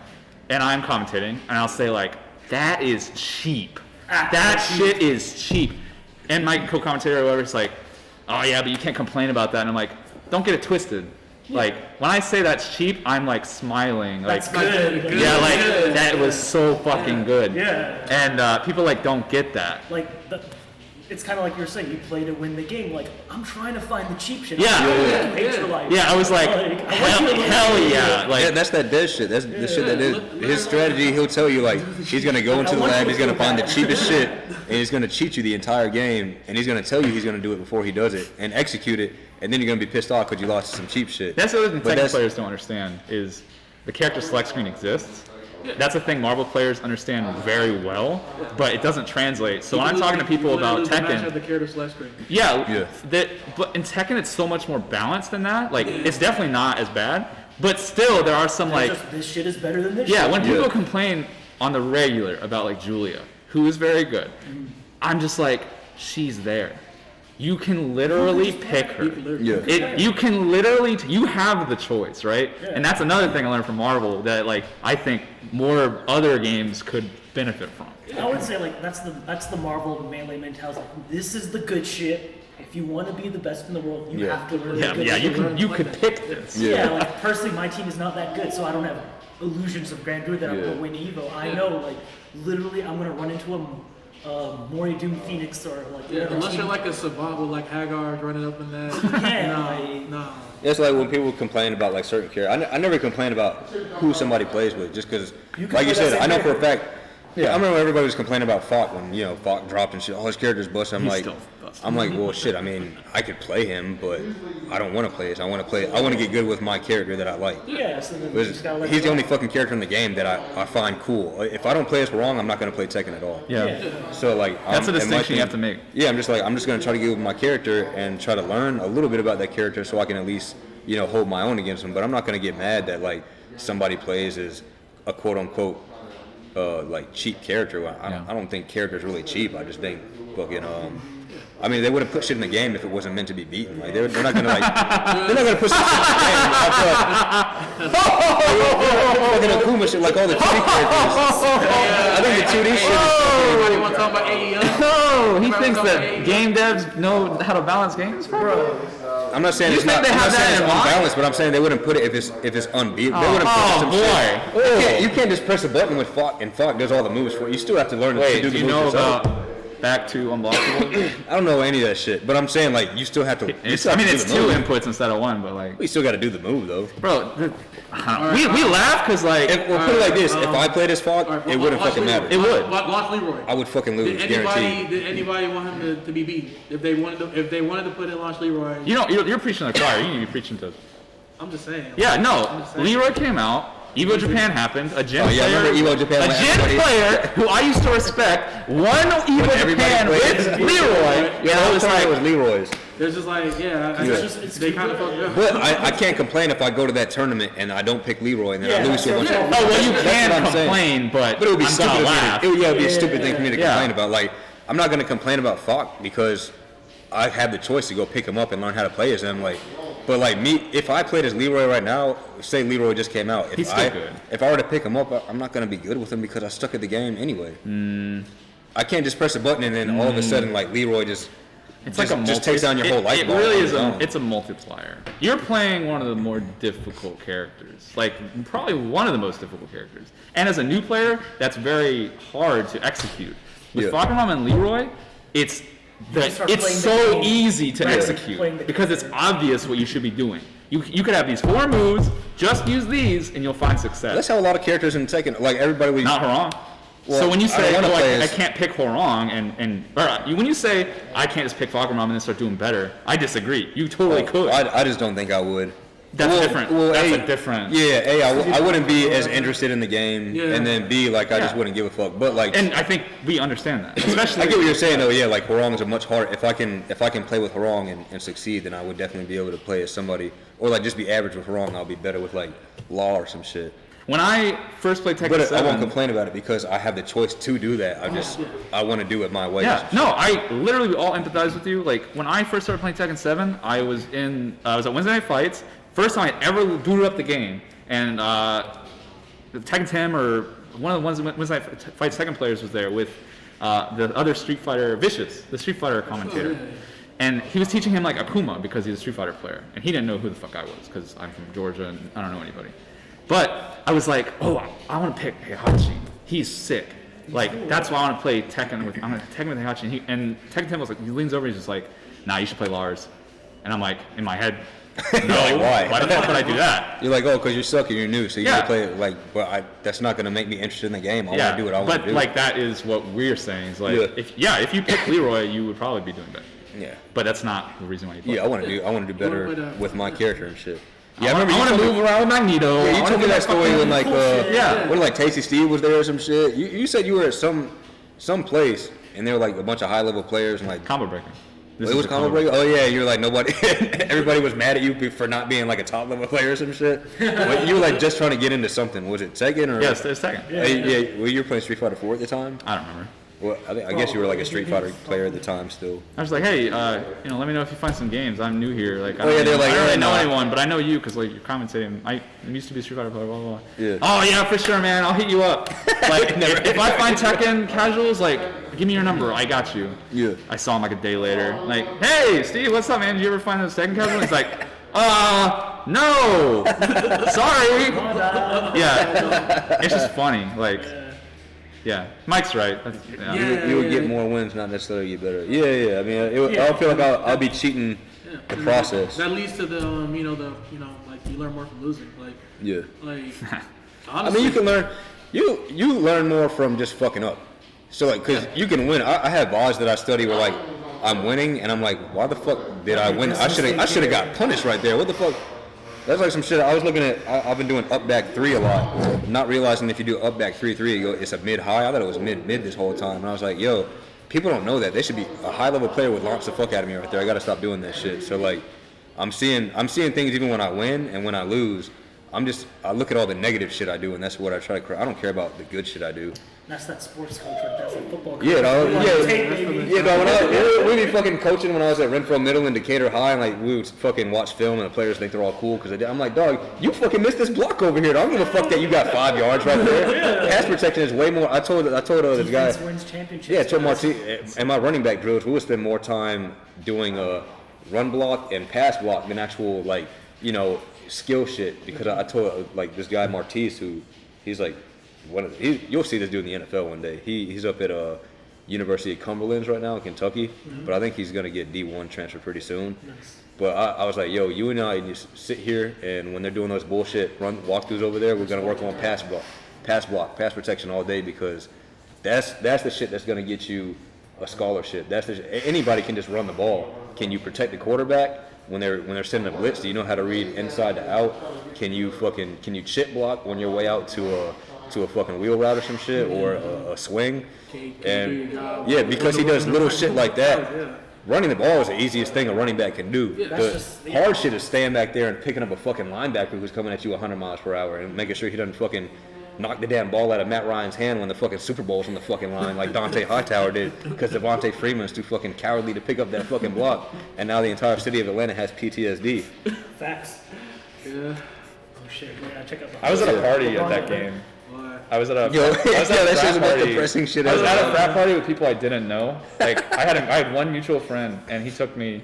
and I'm commentating, and I'll say like, that is cheap. That shit is cheap. And my co-commentator or whatever is like, oh yeah, but you can't complain about that. And I'm like, don't get it twisted. Like, when I say that's cheap, I'm like smiling. Like, That's good. yeah, like that was so fucking good. Yeah. And people like don't get that. Like, it's kind of like you're saying, you play to win the game. Like, I'm trying to find the cheap shit. Yeah. I'm Patronite. Yeah, I was like, I want you to look hell at yeah. Like, Yeah, that's that dead shit. That's the shit that is. His strategy, he'll tell you, like, he's going to go into the lab, he's going to find the cheapest shit, and he's going to cheat you the entire game, and he's going to tell you he's going to do it before he does it, and execute it, and then you're going to be pissed off because you lost to some cheap shit. that's the other thing But Tekken players don't understand is the character select screen exists. That's a thing Marvel players understand very well, but it doesn't translate. So when I'm talking to people about The Tekken, character select screen. yeah, but in Tekken it's so much more balanced than that. Like, it's definitely not as bad, but still there are some It's like, just, this shit is better than this yeah, shit. when people complain on the regular about like Julia, who is very good, I'm just like, she's there. you can literally pick her. Yeah. You can literally, you have the choice, right? Yeah. And that's another thing I learned from Marvel that like I think more other games could benefit from. I would say like that's the Marvel melee mentality. Like, this is the good shit. If you want to be the best in the world, you have to learn the good shit. You could pick this. Yeah, like personally, my team is not that good, so I don't have illusions of grandeur that I'm gonna win Evo. I know, like literally, I'm gonna run into a Mori Doom Phoenix or like unless you're like a savant with like Hagar running up in that. No. It's like when people complain about like certain characters. I never complain about who somebody plays with, just because, like you said, I know for a fact. Yeah, I remember everybody was complaining about Falk when Falk dropped and shit. All his characters busted. I'm like, well, shit. I mean, I could play him, but I don't want to play this. I want to get good with my character that I like. Yeah, so then he's the only fucking character in the game that I find cool. If I don't play this wrong, I'm not gonna play Tekken at all. Yeah. So like, that's a distinction you have to make. Yeah, I'm just gonna try to get with my character and try to learn a little bit about that character so I can at least hold my own against him. But I'm not gonna get mad that like somebody plays as a quote unquote like cheap character. I don't think character's really cheap. I just think fucking I mean, they wouldn't put shit in the game if it wasn't meant to be beaten. Like they're not gonna put shit in the game. Fucking Akuma shit like all the 2D characters. I think the 2D shit is Anybody want to talk about AEM? No, he thinks that game devs know how to balance games, bro. I'm not saying it's not unbalanced, but I'm saying they wouldn't put it if it's unbeatable. They wouldn't put some shit. You can't just press a button with Falk and Falk does all the moves for you. You still have to learn to do the moves yourself. Back to unblockable? I don't know any of that shit, but I'm saying like you still have to. It's two inputs instead of one, but like we still got to do the move though. Bro, we laugh because like put it like this: if I played as Falk, it wouldn't fucking matter. It would. Watch Leroy. I would fucking lose. Did anybody want him to be beaten? If they wanted to put in Launch Leroy. You're preaching to the choir. You need to be preaching to. I'm just saying. Yeah, no. Leroy came out. Evo Japan happened. A Gen player who I used to respect won Evo Japan with Leroy. It was Leroy's. There's just like, they kind of fucked up. But I can't complain if I go to that tournament and I don't pick Leroy and then I lose so much. Oh, well, you can complain, but it would be stupid. Laugh. It would be a stupid thing for me to complain about. Like, I'm not going to complain about Falk because I have the choice to go pick him up and learn how to play as him. Like, but like me, if I played as Leroy right now, say Leroy just came out. He's still good. If I were to pick him up, I'm not going to be good with him because I stuck at the game anyway. I can't just press a button and then all of a sudden like Leroy just takes down your whole life. It really is. It's a multiplier. You're playing one of the more difficult characters, like probably one of the most difficult characters. And as a new player, that's very hard to execute. With Falkenraum and Leroy, it's so easy to execute because it's obvious what you should be doing. You could have these 4 moves, just use these, and you'll find success. That's how a lot of characters in Tekken, like everybody. Not Horong. Well, so when you say, I can't pick Horong, when you say, I can't just pick Falkenraum and then start doing better, I disagree. You totally could. I just don't think I would. That's different. That's different. Yeah, I wouldn't be as interested in the game, and then B, like I just wouldn't give a fuck. But like, and I think we understand that. Especially, I get what you're saying though. Yeah, like Horong is a much harder. If I can play with Horong and succeed, then I would definitely be able to play as somebody, or like just be average with Horong. I'll be better with like Law or some shit. When I first played Tekken 7, I won't complain about it because I have the choice to do that. I want to do it my way. Yeah, no, I literally all empathize with you. Like when I first started playing Tekken 7, I was at Wednesday Night Fights. First time I ever booted up the game, and Tekken Tim or one of the Wednesday Night Fights second players was there with the other Street Fighter, Vicious, the Street Fighter commentator. And he was teaching him like Akuma because he's a Street Fighter player. And he didn't know who the fuck I was because I'm from Georgia and I don't know anybody. But I was like, oh, I want to pick Heihachi. He's sick. Like, that's why I want to play Tekken with Heihachi. And Tekken Tim was like, he leans over and he's just like, nah, you should play Lars. And I'm like, in my head, no, like, why the fuck would I do that? You're like, oh, because you suck and you're new, so you gotta play it. Like, but that's not gonna make me interested in the game. I want to do what I want to do. But like, that is what we're saying. Is like, if you pick Leroy, you would probably be doing better. Yeah. But that's not the reason why you play. Yeah, I want to do better with my character and shit. Yeah, I want to move around with Magneto. Yeah, you told me that story when like, when like Tasty Steve was there or some shit. You said you were at some place and there were like a bunch of high level players and like combo breaking. It was combo breaking. Oh yeah, you're like nobody. Everybody was mad at you for not being like a top level player or some shit. But you were like just trying to get into something. Was it Tekken or? Yes, it's Tekken. Yeah. Well, you were playing Street Fighter 4 at the time. I don't remember. Well, I guess you were like a Street Fighter player at the time still. I was like, hey, let me know if you find some games. I'm new here. Like, I they're don't like, really know nah. anyone, but I know you because like you're commentating. I used to be a Street Fighter player. Blah blah blah. Yeah. Oh yeah, for sure, man. I'll hit you up. Like, if I find Tekken casuals, like, give me your number. I got you. Yeah. I saw him like a day later. Like, hey, Steve, what's up, man? Did you ever find those Tekken casuals? He's like, no, sorry. Yeah, it's just funny. Like, yeah, Mike's right. You would get more wins, not necessarily get better. Yeah. I mean, I feel like I'll be cheating the process. That leads to the like you learn more from losing. Like Yeah. like I honestly, mean, you can learn. You learn more from just fucking up. So like, cause you can win. I have VODs that I study where like I'm winning, and I'm like, why the fuck did I win? I should have got punished right there. What the fuck? That's like some shit. I was looking at. I've been doing up back 3 a lot, not realizing if you do up back 3-3, it's a mid high. I thought it was mid this whole time, and I was like, yo, people don't know that. They should be a high level player would launch the fuck out of me right there. I gotta stop doing that shit. So like, I'm seeing things even when I win and when I lose. I look at all the negative shit I do, and that's what I try to. I don't care about the good shit I do. That's that sports coach, right? That's like football coach. Yeah, no, Yeah. we'd be fucking coaching when I was at Renfro Middle and Decatur High, and like we would fucking watch film, and the players think they're all cool because I'm like, dog, you fucking missed this block over here. I don't give a fuck that you got 5 yards right there. Pass protection is way more. I told this guy. Defense wins championships. Yeah, I told Marty, and my running back drills, we would spend more time doing a run block and pass block than actual like skill shit, because I told like this guy Martise, who he's like you'll see this dude in the NFL one day. He's up at University of Cumberland's right now in Kentucky, but I think he's gonna get D1 transfer pretty soon. Nice. But I was like, yo, you and I just sit here, and when they're doing those bullshit run walkthroughs over there, we're gonna work on pass block, pass protection all day, because that's the shit that's gonna get you a scholarship. Anybody can just run the ball. Can you protect the quarterback when they're sending a blitz? Do you know how to read inside to out? Can you chip block when you're way out to a fucking wheel route or some shit, or a swing? And yeah, because he does little shit like that. Running the ball is the easiest thing a running back can do. The hard shit is staying back there and picking up a fucking linebacker who's coming at you 100 miles per hour and making sure he doesn't fucking knock the damn ball out of Matt Ryan's hand when the fucking Super Bowl's on the fucking line like Dante Hightower did, because Devontae Freeman's too fucking cowardly to pick up that fucking block, and now the entire city of Atlanta has PTSD. Facts. yeah. Oh shit. Yeah, check out the. I was at a party at that game. I was at a That shit's about depressing shit. I was at a frat party with people I didn't know. Like I had one mutual friend, and he took me,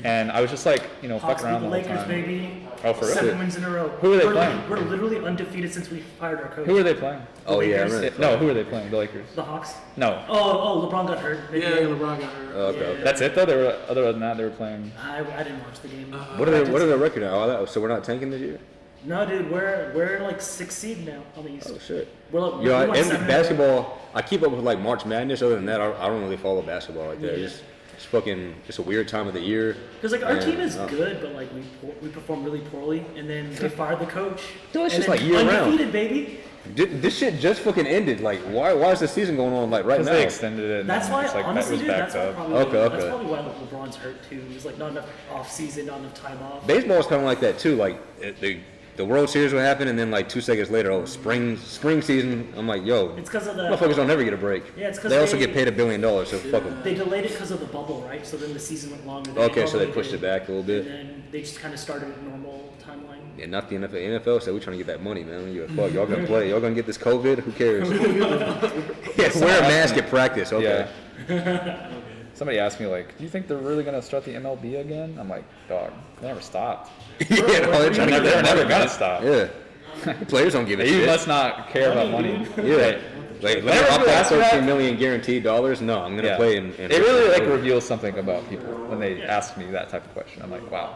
and I was just like, Hawks fucking around the beat the whole Lakers, time. baby. Oh, for real? 7 wins in a row. Who are they playing? We're literally undefeated since we fired our coach. Who are they playing? Oh yeah, I Lakers. remember. No, who are they playing? The Lakers. The Hawks. No. Oh, LeBron got hurt. Yeah, LeBron got hurt. Okay. That's it though. Other than that, they were playing. I didn't watch the game. What are their record now? So we're not tanking this year? No, dude, we're like 6th seed now on the East. Oh shit. We're like, Yeah, we're like and 7. basketball, I keep up with like March Madness. Other than that, I don't really follow basketball like that. Yeah. It's fucking just a weird time of the year. Because like our team is no. good, but like we perform really poorly, and then they fired the coach. No, it's and just then like year round. undefeated, baby. This shit just fucking ended. Like, why is the season going on like right Because now? they extended it. That's and why, it's like, honestly, that dude, was that's backed why up. probably, Okay. that's probably why like, LeBron's hurt too. There's like not enough off season, not enough time off. Baseball's kind of like that too. Like the World Series would happen, and then like 2 seconds later, spring season. I'm like, yo, It's because of the motherfuckers don't ever get a break. Yeah, it's 'cause they also they- get paid $1 billion, so fuck them. They delayed it because of the bubble, right? So then the season went longer. than Okay, so they normally pushed did. it back a little bit. And then they just kind of started a normal timeline. Yeah, not the NFL. NFL said we're trying to get that money, man. You fuck, y'all gonna play. Y'all gonna get this COVID? Who cares? Yeah, wear a mask at practice. Okay. Yeah. Somebody asked me like, do you think they're really gonna start the MLB again? I'm like, dog, they never stopped. Yeah, no, they're trying to get They're that never money. gonna stop. Yeah. The players don't give a You shit. must not care about money. Yeah. Like, let me Whenever up people that ask me that- $13 million guaranteed dollars. No, I'm gonna Yeah. play in. It really like reveals something about people when they ask me that type of question. I'm like, wow.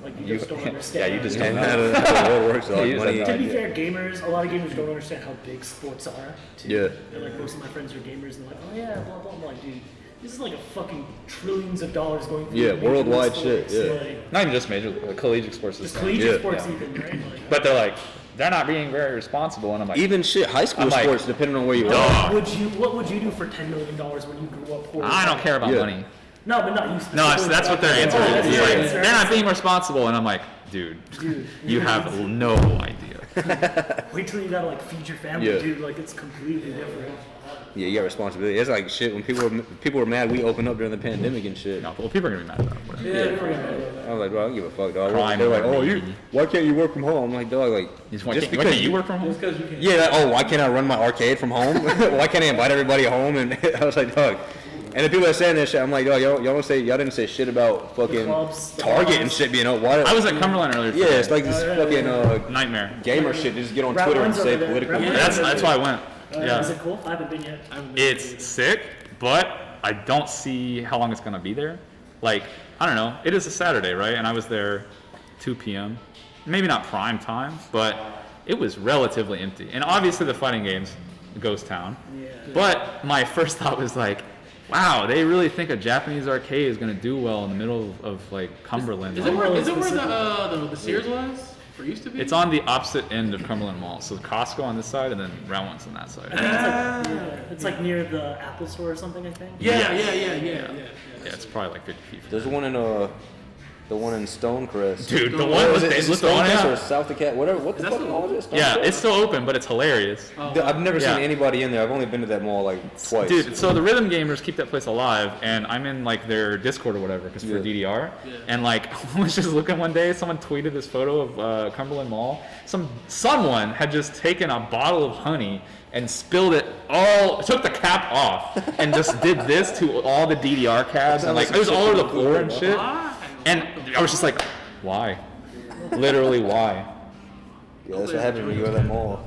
Like you just don't understand. Yeah, you just And don't how know. the world works. Yeah, Like you just money. have no To be idea. fair, gamers, a lot of gamers don't understand how big sports are. Too. Yeah. They're like, most of my friends are gamers, and they're like, oh yeah, blah blah. I'm like, dude, this is like a fucking trillions of dollars going through. Yeah, major league worldwide sports, shit, yeah. Like, Not even just major, collegiate sports. just is collegiate Yeah. sports even, right? Like, But they're like, they're not being very responsible, and I'm like, Even shit, high school I'm like, sports, depending on where you are. what would you do for $10 million when you grew up poor? I don't care about Yeah. money. No, but not you. No, specifically. that's what their answer Oh, is. that's It's your like, answer. they're not being responsible, and I'm like, dude, you have no idea. Wait till you gotta like feed your family, Yeah. dude. Like it's completely different. Yeah, you got responsibility. It's like shit when people were mad we opened up during the pandemic and shit. No, well, people are gonna be mad about that. Yeah, we're gonna I was like, bro, I don't give a fuck, dog. Crime They're like, oh, rate. why can't you work from home? I'm like, dog, like, Why can't you work from home? Just because you can. yeah, why can't I run my arcade from home? Why can't I invite everybody home? And I was like, dog. And the people that are saying that shit, I'm like, dog, y'all didn't say shit about fucking clubs, the Target bars. and shit being open. Why? I was at Cumberland earlier. Yeah, today. it's like this fucking Nightmare. gamer shit. Just get on Route Twitter and one's say over there. political. Route Yeah. That's why I went. Is Yeah, it cool? I haven't been yet. it's sick, but I don't see how long it's gonna be there. Like, I don't know. It is a Saturday, right? And I was there 2 p.m. Maybe not prime time, but it was relatively empty. And obviously the fighting game's a ghost town. Yeah. But my first thought was like, wow, they really think a Japanese arcade is gonna do well in the middle of like Cumberland. Is Like, it where Really the Sears was? Or used to be? it's on the opposite end of Cumberland Mall. So Costco on this side and then Round One's on that side. It's like near the Apple Store or something, I think. Yeah. Yeah, it's probably like 50 feet. There's one in the one in Stonecrest. Dude, the Or one with Is the it one Stonecrest or out. South Decatur? Whatever. What the Is fuck that mall is it? Yeah, Stonecrest? it's still open, but it's hilarious. I've never Yeah. seen anybody in there. I've only been to that mall like twice. Dude, so the Rhythm Gamers keep that place alive, and I'm in like their Discord or whatever, because for Yeah. DDR. Yeah. And like, I was just looking one day, someone tweeted this photo of Cumberland Mall. Someone had just taken a bottle of honey and spilled it all, took the cap off, and just did this to all the DDR cabs, and like it was all over the floor and shit. And I was just like, why? Literally, why? Yeah, that's what happens when you go to that mall.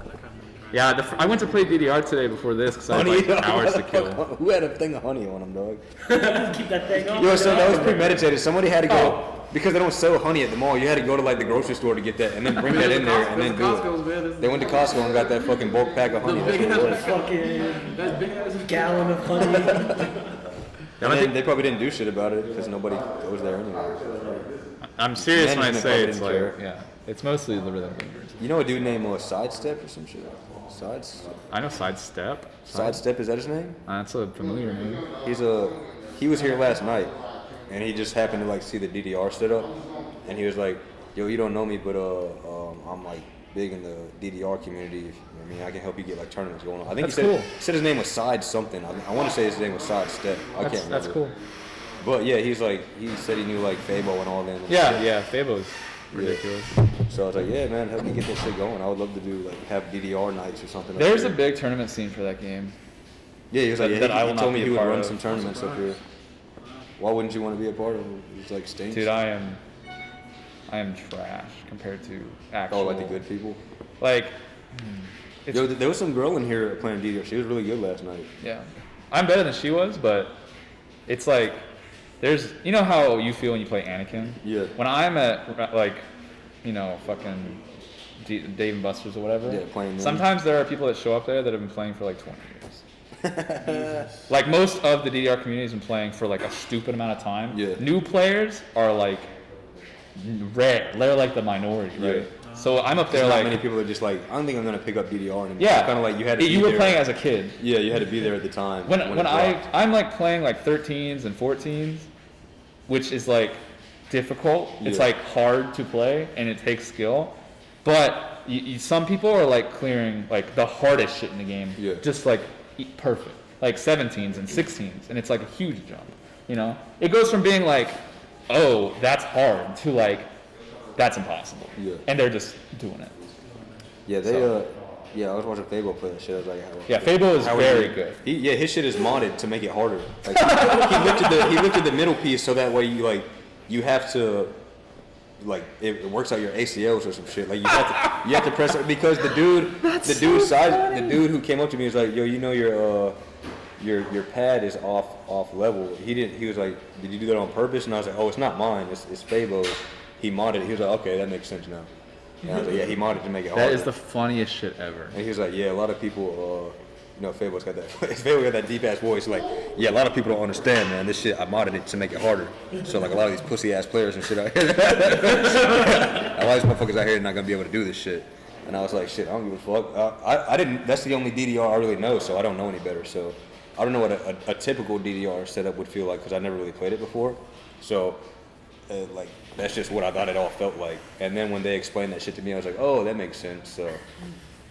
Yeah, I went to play DDR today before this because I had like hours to kill. Who had a thing of honey on them, dog? Keep that thing on. Yo, so that was premeditated. Somebody had to go because they don't sell honey at the mall. You had to go to like the grocery store to get that, and then bring that in there, and then do it. They went to Costco and got that fucking bulk pack of honey. That's what it was. Fucking That big ass gallon of honey. And then they probably didn't do shit about it because nobody goes there anyway. I'm serious when I Management say probably it's didn't like, care. yeah, it's mostly the Rhythm Gamers. You know a dude named Sidestep or some shit? I know Sidestep. Sidestep, is that his name? That's a familiar name. He was here last night, and he just happened to like see the DDR set up, and he was like, "Yo, you don't know me, but I'm like big in the DDR community. I mean, I can help you get like tournaments going on." I think That's he said cool. said his name was Side something. I want to say his name was Sidestep. I can't remember. That's cool. But yeah, he said he knew like Fabo and all them. and Yeah, shit. yeah, Fabo's ridiculous. So I was like, yeah, man, help me get this shit going. I would love to do like have DDR nights or something. up There's a here. big tournament scene for that game. Yeah, he was like, that I will he not told be me a he would part run of. some tournaments up here. Why wouldn't you want to be a part of it? It's like stinks. Dude, I am trash compared to actual. Oh, like the good people. Like, it's, Yo, there was some girl in here playing DDR. She was really good last night. yeah, I'm better than she was, but it's like, you know how you feel when you play Anakin? Yeah. When I'm at like, fucking Dave and Buster's or whatever. Yeah, playing them. Sometimes there are people that show up there that have been playing for like 20 years. Like most of the DDR community has been playing for like a stupid amount of time. Yeah. New players are like rare. They're like the minority, right? Yeah. So I'm up there There's not like, many people that just like, I don't think I'm gonna pick up DDR anymore. yeah. Kind of like you had to. You be were there. playing as a kid. Yeah, you had to be there at the time. When it dropped. I'm like playing like 13s and 14s, which is like difficult. It's Yeah. like hard to play and it takes skill. But some people are like clearing like the hardest shit in the game. Yeah. Just like perfect. Like 17s and 16s, and it's like a huge jump. It goes from being like, oh, that's hard to like, that's impossible. Yeah. And they're just doing it. Yeah, So. yeah, I was watching Fabo play that shit. I was like, Yeah, Fabo is how very he- good. His shit is modded to make it harder. Like, he lifted the middle piece so that way you have to like it works out your ACLs or some shit. Like you have to press it because the dude who came up to me was like, yo, your pad is off level. He was like, did you do that on purpose? And I was like, oh, it's not mine. It's Fabo's. He modded it. He was like, okay, that makes sense now. And I was like, yeah, he modded to make it harder. That is the funniest shit ever. And he was like, yeah, a lot of people, Fabo's got that. Fabo got that deep ass voice. Like, yeah, a lot of people don't understand, man. This shit, I modded it to make it harder. So like a lot of these pussy ass players and shit out here, a lot of these motherfuckers out here are not gonna be able to do this shit. And I was like, shit, I don't give a fuck. I didn't. That's the only DDR I really know, so I don't know any better. So I don't know what a typical DDR setup would feel like because I never really played it before. So like that's just what I thought it all felt like. And then when they explained that shit to me, I was like, oh, that makes sense. So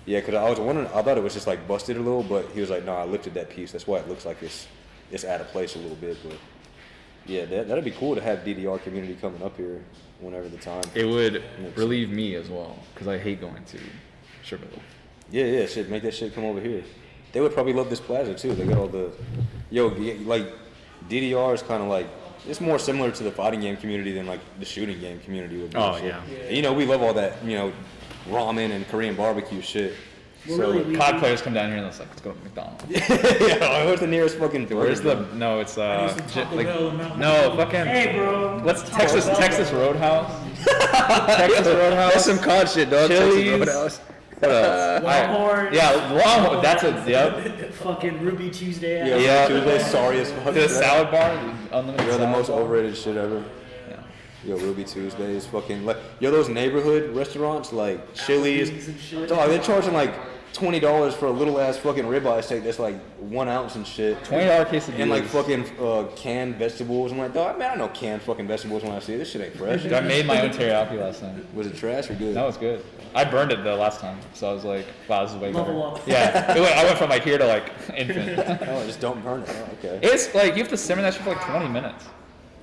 yeah, because I was wondering, I thought it was just like busted a little, but he was like, no, I lifted that piece. That's why it looks like it's out of place a little bit. But yeah, that'd be cool to have DDR community coming up here whenever the time. It would relieve me as well, because I hate going to Sugarville. Yeah, shit, make that shit come over here. They would probably love this plaza too. They got all the, like DDR is kind of like, it's more similar to the fighting game community than like the shooting game community would be. Oh, so, yeah. We love all that, ramen and Korean barbecue shit. Well, So really, COD players come down here and it's like, let's go to McDonald's. yeah, where's the nearest fucking? Where's the? No, it's Some Taco Bell and Mountain no fucking. Hey, bro. What's Taco Bell. Texas Roadhouse? Texas Roadhouse. That's some COD shit, dog. Chili's. Texas Roadhouse. Longhorn. Yeah, Longhorn. That's a yep. Fucking Ruby Tuesday. Yeah, Tuesday, sorry as fuck. The salad bar, unlimited You're the salad most bar. overrated shit ever. Yeah. Ruby Tuesday is fucking like those neighborhood restaurants like Chili's. Applebee's and shit. Dog, they're charging like $20 for a little ass fucking ribeye steak that's like 1 ounce and shit. $20 quesadillas. And like fucking canned vegetables. I'm like, dog, man, I know canned fucking vegetables when I see it. This shit ain't fresh. I made my own teriyaki last night. Was it trash or good? That was good. I burned it the last time, so I was like, wow, this is way better. Level up. Yeah, I went from like here to like infant. Oh, just don't burn it. Oh, okay. It's like you have to simmer that shit for like 20 minutes.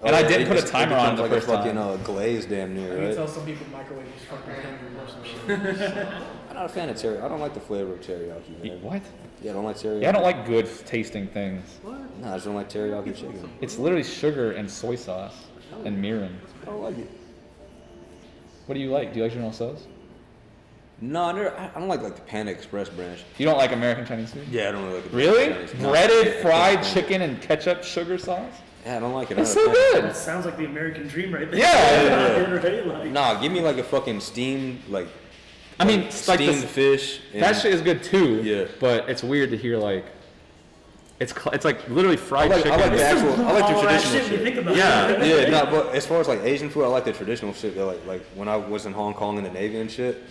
And I didn't put a timer on the like first a fucking time. glaze damn near, I can right? tell some people microwave is fucking hungry or some shit. I'm not a fan of teriyaki. I don't like the flavor of teriyaki, man. What? Yeah, I don't like teriyaki. Yeah, I don't like good tasting things. Nah, I just don't like teriyaki chicken. It's literally sugar and soy sauce and mirin. I don't like it. What do you like? Do you like General Tso's? No, I don't like the Panda Express branch. You don't like American Chinese food? Yeah, I don't really like it. Really? Chinese. No. Breaded fried Yeah. chicken and ketchup sugar sauce? Yeah, I don't like it. That's I'm so not a fan. good. That sounds like the American dream right there. Yeah. Right? Like, Nah, give me like a fucking steamed I mean, it's like steamed this, fish. And that shit is good too. Yeah. But it's weird to hear like, it's like literally fried I like chicken. the actual. I like all the that traditional shit when you shit. think about Yeah. it. Yeah, no, but as far as like Asian food, I like the traditional shit. That, like when I was in Hong Kong in the Navy and shit,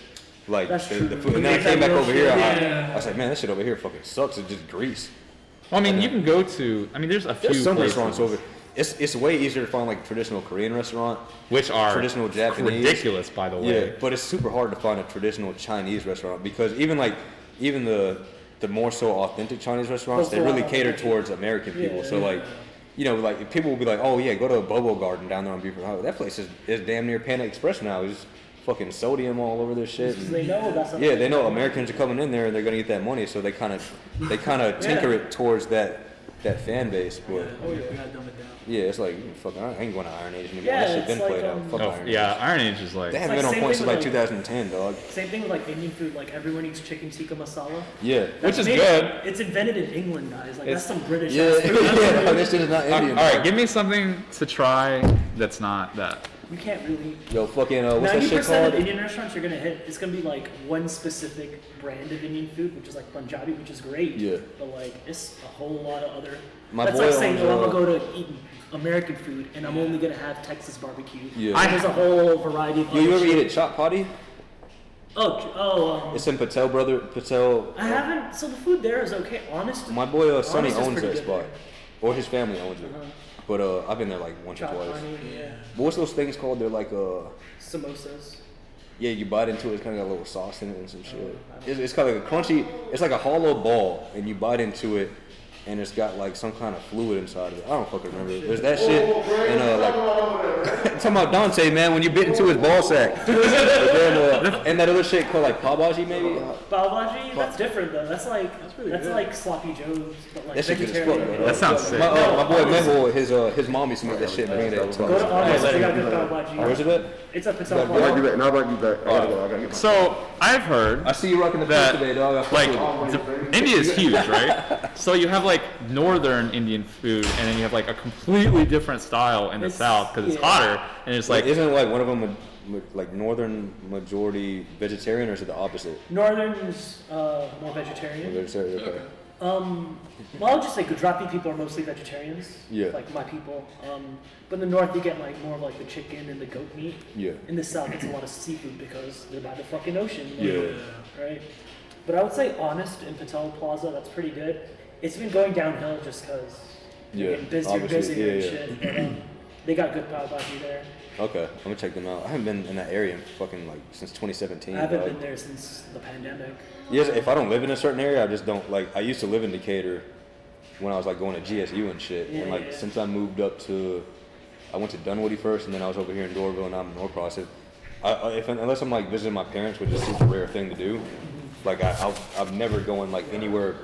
like That's the true. food. You And then I make came that back real over shit, here. yeah. I was like, man, this shit over here fucking sucks. It's just grease. I mean, you can go to. I mean, there's a few There's some places restaurants over. It's way easier to find like traditional Korean restaurant, which are traditional Japanese. ridiculous, by the way. Yeah, but it's super hard to find a traditional Chinese restaurant because even the more so authentic Chinese restaurants, they really cater towards American people. So like, like people will be like, oh yeah, go to a Bobo Garden down there on Buford Highway. That place is damn near Panda Express now. It's fucking sodium all over their shit. Because they know that's Yeah, they know Americans are coming in there and they're gonna get that money, so they kind of tinker it towards that fan base. But Oh yeah, we gotta dumb it down. yeah, it's like fucking. I ain't going to Iron Age again. Yeah, that shit it's been like, played out. Fuck Oh, Iron yeah, Age. Iron Age is like. They haven't It's been like on point same since thing like with, 2010, dog. Same thing with like Indian food. Like everyone eats chicken tikka masala. Yeah. Which is Made- good. It's invented in England, guys. Like It's- that's some British. Yeah, ass food. yeah. This shit is not All Indian. right, dog. give me something to try that's not that. You can't really. Yo, fucking, what's that 90% shit of called? Indian restaurants you're gonna hit. It's gonna be like one specific brand of Indian food, which is like Punjabi, which is great. Yeah. But like it's a whole lot of other. My That's boy like saying, owns, oh, I'm gonna go to eat American food, and I'm only gonna have Texas barbecue. Yeah. And there's a whole variety of. Yo, you other ever shit. eat at Chop Potty? Oh. It's in Patel. I haven't. So the food there is okay. Honest. My boy Sonny Honest is owns pretty that good spot, there. or his family owns it. But I've been there like once or Chop twice. honey, yeah. But what's those things called? They're like Samosas. yeah, you bite into it. It's kind of got a little sauce in it and some shit. It's kind of like a crunchy. It's like a hollow ball, and you bite into it, and it's got like some kind of fluid inside of it. I don't fucking remember. There's that shit, and like talking about Dante, man, when you bit into his ball sack. And that other shit called like pavaji, maybe. Pav Bhaji, that's different though. That's like pretty that's good. like sloppy joes, but like That shit good as fuck, vegetarian. bro. That sounds sick. My boy Mehul, his mom used to make that shit and bring it to Go to Honest, us. we got good Pav Bhaji. Where's it at? It's up. It's up. I'll be back. Now I'll be back. I gotta go. I gotta get my So I've heard I see you rocking the that food today, dog. I fuck like with you. India is huge, right? So you have like northern Indian food, and then you have like a completely different style in the It's- south because it's yeah. hotter, and it's like Isn't like one of them like northern majority vegetarian, or is it the opposite? Northern's more vegetarian. Vegetarian, okay. Well, I'll just say Gujarati people are mostly vegetarians. Yeah. Like my people. But in the north, you get like more of like the chicken and the goat meat. Yeah. In the south, it's a lot of seafood because they're by the fucking ocean. Yeah. Right. But I would say Honest in Patel Plaza, that's pretty good. It's been going downhill just because Yeah, getting busier and obviously, busier and yeah, shit. But, They got good pav bhaji there. Okay, I'm gonna check them out. I haven't been in that area in fucking like since 2017. I haven't dog. been there since the pandemic. Yes, if I don't live in a certain area, I just don't like. I used to live in Decatur when I was like going to GSU and shit, and like since I moved up to, I went to Dunwoody first, and then I was over here in Doraville, and now I'm in Norcross. Unless I'm like visiting my parents, which is such a rare thing to do, like I'm never going like anywhere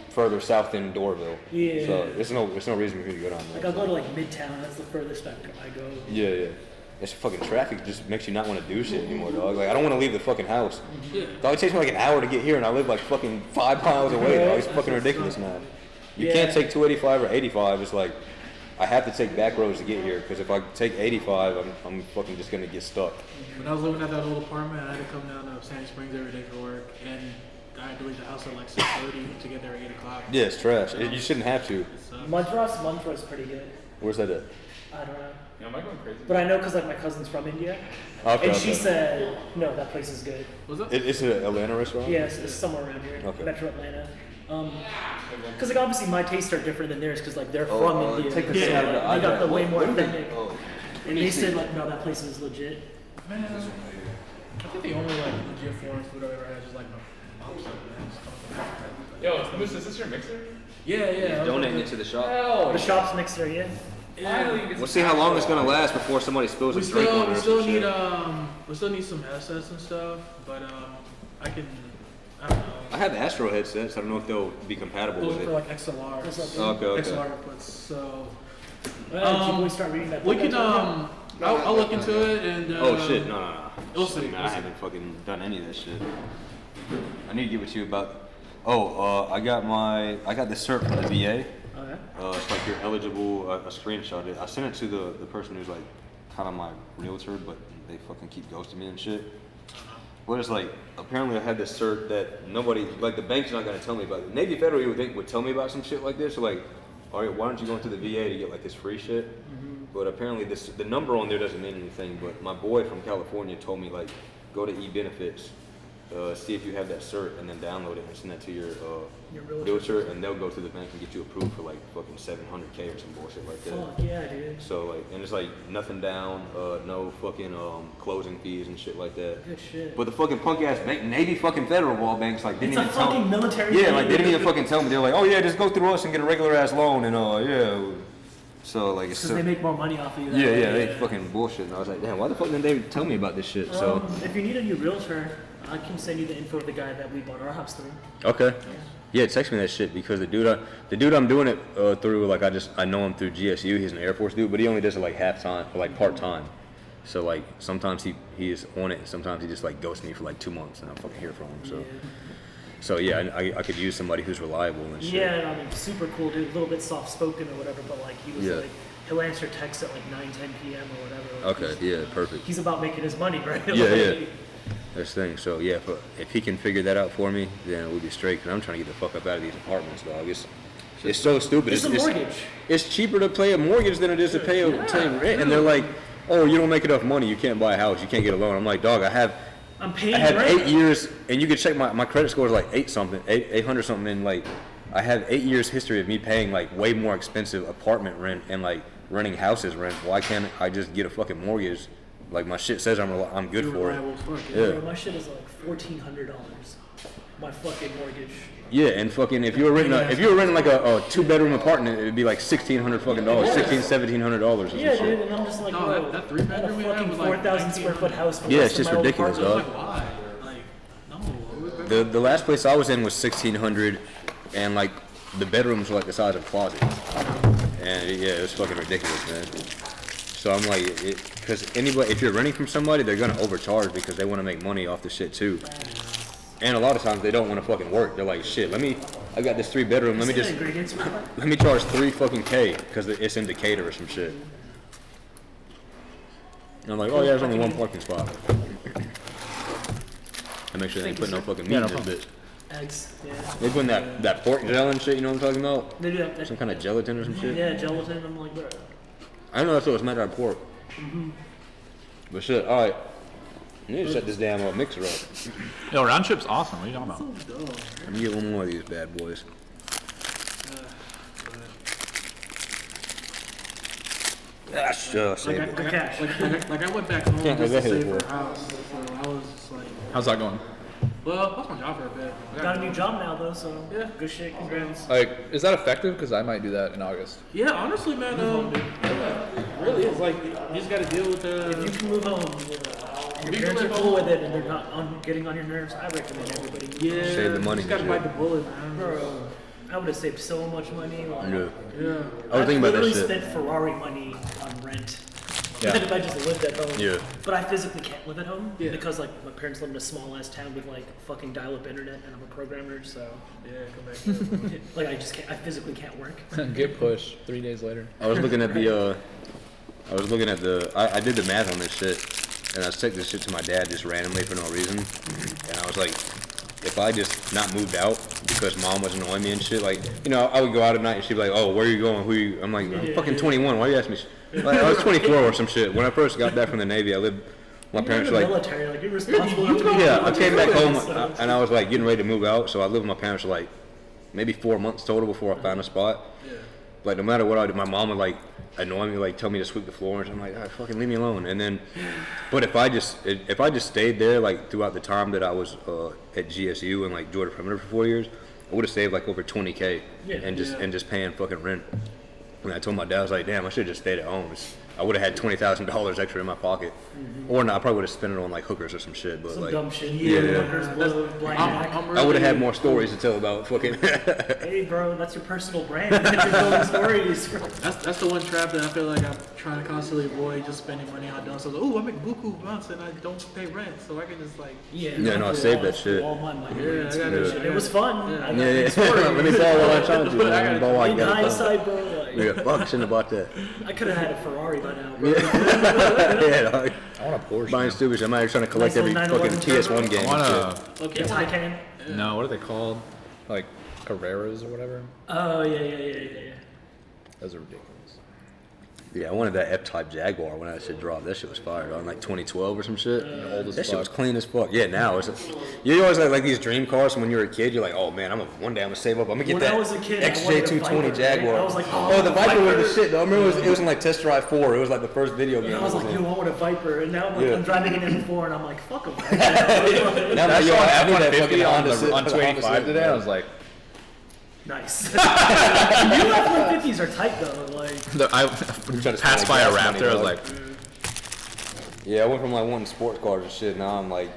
further south than Doraville. Yeah. So there's no reason for you to go down there. Like I'll go to like Midtown. That's the furthest I go. Yeah. It's fucking traffic just makes you not want to do shit anymore, dog. Like I don't want to leave the fucking house. Yeah. Dog, it takes me like an hour to get here, and I live like fucking 5 miles away, dog. It's fucking ridiculous now. You can't take 285 or 85. It's like I have to take back roads to get here, because if I take 85, I'm fucking just gonna get stuck. When I was living at that old apartment, I had to come down to Sandy Springs every day for work, and I had to leave the house at like 6:30 to get there at 8 o'clock. Yeah, it's trash. You shouldn't have to. Madras pretty good. Where's that at? I don't know. Yeah, am I going crazy? But I know because like my cousin's from India, Okay. and she said, no, that place is good. Was it? It's an Atlanta restaurant? Yes, it's somewhere around here, Okay. Metro Atlanta. Because like obviously my tastes are different than theirs because like they're from India. take the Yeah, sound of the they got the eyebrow. way more What do they- authentic. oh. And they said like, no, that place is legit. Man, I think the only like legit foreign food I've ever had is just like mom's stuff, man. Yo, Moose, is this your mixer? Yeah. Donating it to the shop. The shop's mixer, yeah. We'll see how long it's gonna last before somebody spills We a drink on it still or we still need some headsets and stuff, but I don't know. I have Astro headsets. I don't know if they'll be compatible Those with are for it. like XLR. What's up, dude? Okay. XLR inputs. So Can we start reading that? we book can out I'll look into it and Oh shit! No. We'll see, Man, we'll I see. haven't fucking done any of this shit. I need to get with you about. I got this cert from the VA. Okay. It's like you're eligible. I screenshot it. I sent it to the person who's like kind of my realtor, but they fucking keep ghosting me and shit. But it's like apparently I had this cert that nobody, like the bank's not gonna tell me about it. Navy Federal you would think would tell me about some shit like this. So like, all right, why don't you go into the VA to get like this free shit? But apparently the number on there doesn't mean anything. But my boy from California told me like, go to eBenefits, see if you have that cert, and then download it and send that to your realtor, and they'll go to the bank and get you approved for like fucking $700K or some bullshit like that. Fuck yeah, dude. So like, and it's like nothing down, no fucking closing fees and shit like that. Good shit. But the fucking punk ass bank, Navy fucking Federal Wall banks, like didn't It's a even tell fucking me. military Yeah, bank. like they didn't even fucking tell me. They're like, oh yeah, just go through us and get a regular ass loan, and yeah. So like, it's Because so, they make more money off of you. that yeah, way. they fucking bullshit. And I was like, damn, why the fuck didn't they tell me about this shit? So If you need a new realtor, I can send you the info of the guy that we bought our house through. okay. Yeah, text me that shit because the dude I'm doing it through, like I know him through GSU. He's an Air Force dude, but he only does it like half time or like part time. So like sometimes he is on it, and sometimes he just like ghosts me for like 2 months, and I fucking hear from him. So yeah, I could use somebody who's reliable and shit. Yeah, I mean, super cool dude. A little bit soft spoken or whatever, but like he was Yeah. like, he'll answer texts at like 9, 10 p.m. or whatever. Like, Okay, yeah, perfect. He's about making his money, right? Yeah, Like, yeah. That's the thing. So yeah, if he can figure that out for me, then we'll be straight. Cause I'm trying to get the fuck up out of these apartments, dog. It's so stupid. It's a mortgage. It's cheaper to pay a mortgage than it is to pay rent. And they're like, oh, you don't make enough money, you can't buy a house, you can't get a loan. I'm like, dog, I'm paying I have rent. 8 years, and you can check my credit score is like 800 something, and like I have 8 years history of me paying like way more expensive apartment rent and like renting houses rent. Why can't I just get a fucking mortgage? Like my shit says I'm good You're for reliable it. as fuck, Yeah. Bro, my shit is like $1,400. My fucking mortgage. Yeah, and fucking if you were renting like a 2-bedroom apartment, it would be like $1,600 fucking dollars, $1,700 or some Yeah, shit. dude, and I'm just like, No, bro, that 3-bedroom we I had a had fucking was like 4,000 square foot house. For Yeah, the it's rest just of my old ridiculous, apartment. dog. Like why? Like no. The last place I was in was $1,600, and like the bedrooms were like the size of closets, and yeah, it was fucking ridiculous, man. So I'm like, because anybody, if you're renting from somebody, they're gonna overcharge because they want to make money off the shit too. And a lot of times they don't want to fucking work. They're like, shit, I got this 3-bedroom. Let me See the just, ingredients real quick? let me charge $3 fucking K because it's in Decatur or some shit. And I'm like, oh yeah, there's only one parking spot. And make sure they ain't put no fucking meat in this bitch. Eggs, yeah. They putting that pork gel and shit, you know what I'm talking about? They do that. Some kind of gelatin or some shit? Yeah, gelatin. I'm like, bro. I know that's what it's made out of pork. But shit, alright. I need to set this damn mixer up. Yo, round trip's awesome. What are you talking about? Let me get one more of these bad boys. Sure, save it. Good cash. Like I went back home Can't just live to that save here, for a house. So I was just like, How's that going? well, I lost my job for a bit. Got a new job now though, so Yeah. good shit. Congrats. Like, is that effective? Because I might do that in August. Yeah, honestly, man, really, it's like you just got to deal with If you can move home, your you parents can are live cool home. with it and they're not getting on your nerves, I recommend everybody. yeah, Save the money You just got to and bite shit. the bullet, man. Bro, I would have saved so much money. Like, Yeah. Yeah. I was thinking about that literally shit. spent Ferrari money on rent. Yeah. If I just lived at home. Yeah. But I physically can't live at home Yeah. because like my parents live in a small ass town with like fucking dial-up internet and I'm a programmer, so Yeah, come back. like I just can't. I physically can't work. Get pushed 3 days later. I was looking at the, I did the math on this shit, and I was taking this shit to my dad just randomly for no reason, and I was like, if I just not moved out because mom was annoying me and shit, like, you know, I would go out at night and she'd be like, oh, where are you going? Who are you? I'm like, I'm fucking 21. Why are you asking me? Like, I was 24 or some shit. When I first got back from the Navy, I lived. My parents You're were in the like, military, like you're responsible. enough to be yeah, I able to came do back it, home so- and I was like getting ready to move out, so I lived with my parents for like maybe 4 months total before I found a spot. Like no matter what I did, my mom would like annoy me, like tell me to sweep the floors. I'm like, fucking leave me alone. And then, but if I just stayed there like throughout the time that I was at GSU and like Georgia Perimeter for 4 years, I would have saved like over $20K and just paying fucking rent. And I told my dad, I was like, damn, I should have just stayed at home. I would have had $20,000 extra in my pocket, or not. I probably would have spent it on like hookers or some shit. But Some like, dumb shit. Yeah. Hookers, blow, blackjack. I would have had more stories to tell about fucking. Hey, bro, that's your personal brand. You're building stories. That's the one trap that I feel like I'm trying to constantly avoid, just spending money on dumb stuff. Oh, I make buku months and I don't pay rent, so I can just like. Yeah, No, I saved that shit. All my money. Yeah, It's I got good that shit. shit. It was fun. Yeah. I got Yeah. stories. Let me borrow what I'm trying to do. But I Let me gotta- borrow what I In got. hindsight, bro, like, Yeah, fuck, shouldn't have bought that. I could have had a Ferrari by now, bro. Yeah, dog. I want a Porsche. Buying stupid shit. I'm out here trying to collect Nice every little fucking 911 PS1 game I and want shit. to. Okay, Taycan. No, what are they called? Like Carreras or whatever. Oh, yeah. Those are ridiculous. Yeah, I wanted that F-Type Jaguar when that shit dropped. That shit was fire, dog. Like 2012 or some shit. Old as That shit fuck. was clean as fuck. Yeah, now it's. You always like these dream cars from when you were a kid. You're like, oh man, one day I'm gonna save up. I'm gonna get When that I was a kid, I wanted a XJ220 Viper, Jaguar. right? I was like, oh, the Viper was Viper. the shit, though. I remember it was in like Test Drive 4. It was like the first video game. And I was like, in. yo, I want a Viper. And now I'm, like, Yeah. I'm driving an M4 and I'm like, fuck a Viper. Now I yo, saw I an need that F-150 fucking on, Honda the, Civic- on Honda 285 Civic, today. man. I was like, Nice. New F-150s are tight though. Like, I trying to passed spend, by a like, gas money, Raptor. I was dog. like, Yeah, I went from like wanting sports cars and shit. Now I'm like,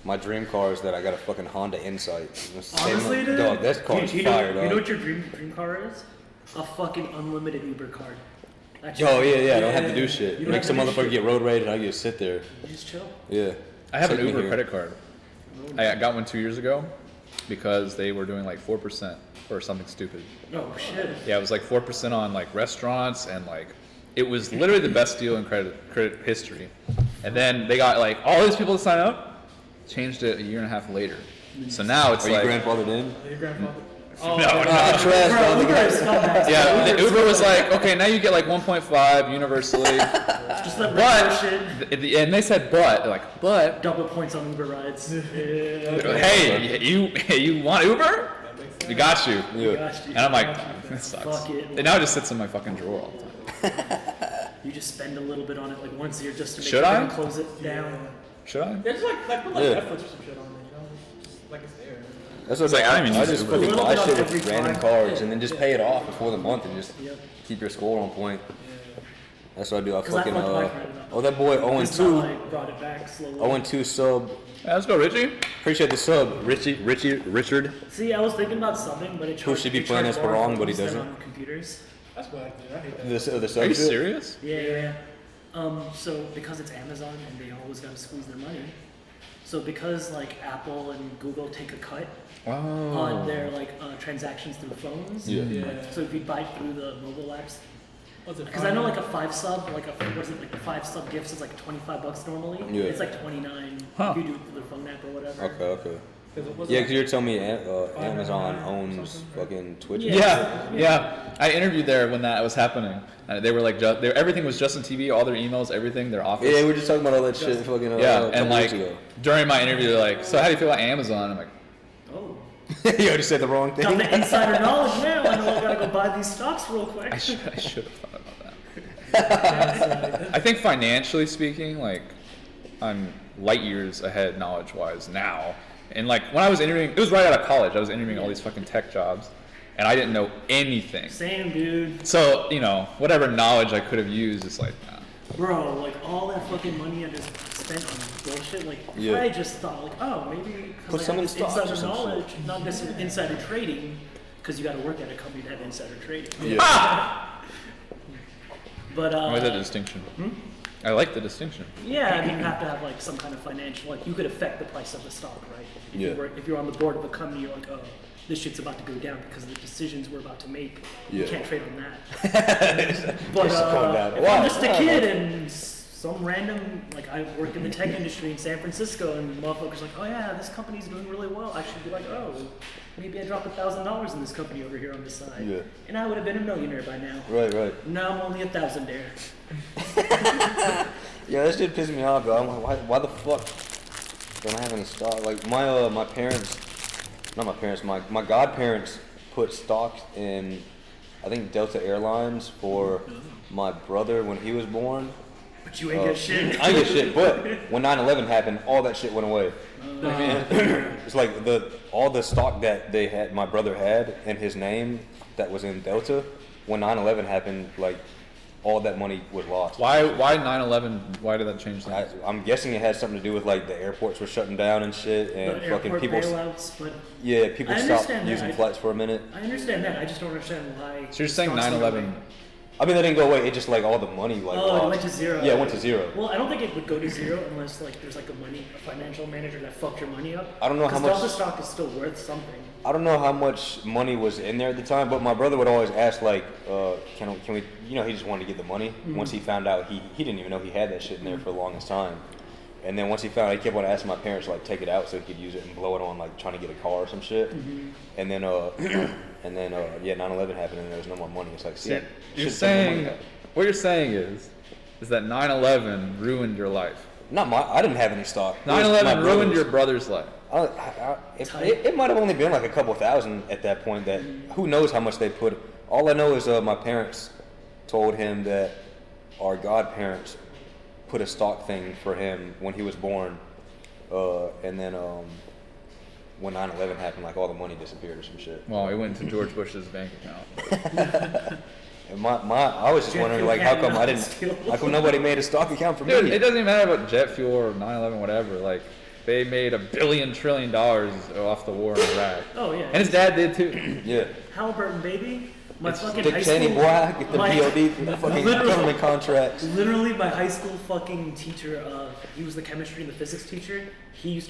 my dream car is that I got a fucking Honda Insight. honestly, dude. Dog, that car is you fire, know dog. what your dream car is? A fucking unlimited Uber card. That's Yo, yeah, I don't have to do shit. You don't Make have some to do motherfucker shit. get road rage and I can just sit there. Just chill. Yeah. I have an Take me Uber here. credit card. I got one 2 years ago because they were doing like 4% or something stupid. Oh shit. Yeah, it was like 4% on like restaurants and like it was literally the best deal in credit history. And then they got like all these people to sign up, changed it a year and a half later. So now it's Are you like grandfathered in? Your grandfather. no, Trash, Bro, dog. Uber is scumbags. yeah, the Uber was like, okay, now you get like 1.5 universally, Just let but shit. and they said but, they're like but Double points on Uber rides. Yeah. hey, you want Uber? We got you. Yeah. Gosh, dude. And I'm like, this sucks. Fuck it. And now it just sits in my fucking drawer all the time. You just spend a little bit on it like once a year just to make Should sure I? you close it down. Should I? Yeah, just like put like Yeah. Netflix or some shit on it, you know? Just like it's there. That's what like, I don't even I use just Uber. fucking Little buy bit on shit every with random card. cards and then just pay it off before the month and just Yep. keep your score on point. That's what I do. I 'Cause I fucking fucked my credit up. oh that boy It's not 0-2. like brought it back slowly. 0-2 sub. Yeah, let's go, Richie. Appreciate the sub, Richard. See, I was thinking about subbing, but it Who should be it playing charged as more Barong, but he phones than doesn't? on computers. That's what I did. I hate that. The Are sub you shit? serious? Yeah. So because it's Amazon and they always gotta squeeze their money. So because like Apple and Google take a cut on their like transactions through phones. Yeah. Yeah. So if you buy through the mobile apps, What's it? because I know like a 5 sub, like a what is it, like the 5 sub gifts is like $25 normally. Yeah. It's like 29 Huh. if you do it through the phone app or whatever. Okay. Because it was Yeah, like- because you're telling me Amazon owns fucking Twitch. Yeah. Yeah. I interviewed there when that was happening. They were like, everything was Justin TV, all their emails, everything, their office. Yeah, we were just talking about all that shit fucking Yeah, a and couple like weeks ago. during my interview, they're like, "So how do you feel about Amazon?" I'm like, Oh. You already said the wrong Got thing. the insider knowledge now. I know I gotta go buy these stocks real quick. I should have thought about that. I think financially speaking, like, I'm light years ahead knowledge-wise now. And like when I was interviewing, it was right out of college. I was interviewing all these fucking tech jobs, and I didn't know anything. Same, dude. So whatever knowledge I could have used, it's like, nah. Bro, like all that fucking money I just spent on bullshit. Like I just thought, like, oh, maybe Put some in stocks or insider some knowledge, not necessarily insider trading, because you got to work at a company to have insider trading. Yeah. But I like the distinction. I like the distinction. yeah, I mean, you have to have like some kind of financial, like you could affect the price of the stock, right? If you're on the board of a company, you're like, oh, this shit's about to go down because of the decisions we're about to make. You can't trade on that. But if I'm just a kid and some random, like I work in the tech industry in San Francisco, and motherfuckers like, oh yeah, this company's doing really well. I should be like, oh, maybe I drop $1,000 in this company over here on the side. Yeah. And I would have been a millionaire by now. Right. Now I'm only $1,000. Yeah, that shit pissed me off, bro. I'm like, why the fuck don't I have any stock? Like my parents, not my parents, my godparents put stock in, I think, Delta Airlines for my brother when he was born. But you ain't get shit. I ain't get shit, but when 9/11 happened, all that shit went away. It's like all the stock that they had, my brother had in his name that was in Delta, when 9/11 happened, like all that money was lost. Why 9/11? Why did that change things? I'm guessing it had something to do with like the airports were shutting down and shit, and fucking people. Bailouts, but people stopped using flights for a minute. I understand that. I just don't understand why. So you're saying 9/11? I mean, they didn't go away. It just like all the money like. Oh, it went to zero. Yeah, it went to zero. Well, I don't think it would go to zero unless like there's like a financial manager that fucked your money up. I don't know how much. Delta stock is still worth something. I don't know how much money was in there at the time, but my brother would always ask like, can we? He just wanted to get the money. Mm-hmm. Once he found out, he didn't even know he had that shit in there for the longest time. And then once he found out, he kept on asking my parents to like take it out so he could use it and blow it on like trying to get a car or some shit. Mm-hmm. And then 9/11 happened and there was no more money. It's like, see, you're saying what you're saying is that 9/11 ruined your life. I didn't have any stock. 9/11 ruined your brother's life. It might have only been like a couple thousand at that point. That who knows how much they put. All I know is my parents told him that our godparents put a stock thing for him when he was born, and then when 9/11 happened, like all the money disappeared or some shit. Well, it went to George Bush's bank account. And I was just wondering, like, how come nobody made a stock account for me? Dude, it doesn't even matter about jet fuel or 9/11, whatever. Like, they made $1 trillion off the war in Iraq. Oh yeah. And his dad did too. Yeah. Halliburton, baby. My fucking Dick high Cheney, school. boy, get the POD for the fucking government contracts. Literally, my high school fucking teacher, he was the chemistry and the physics teacher. He was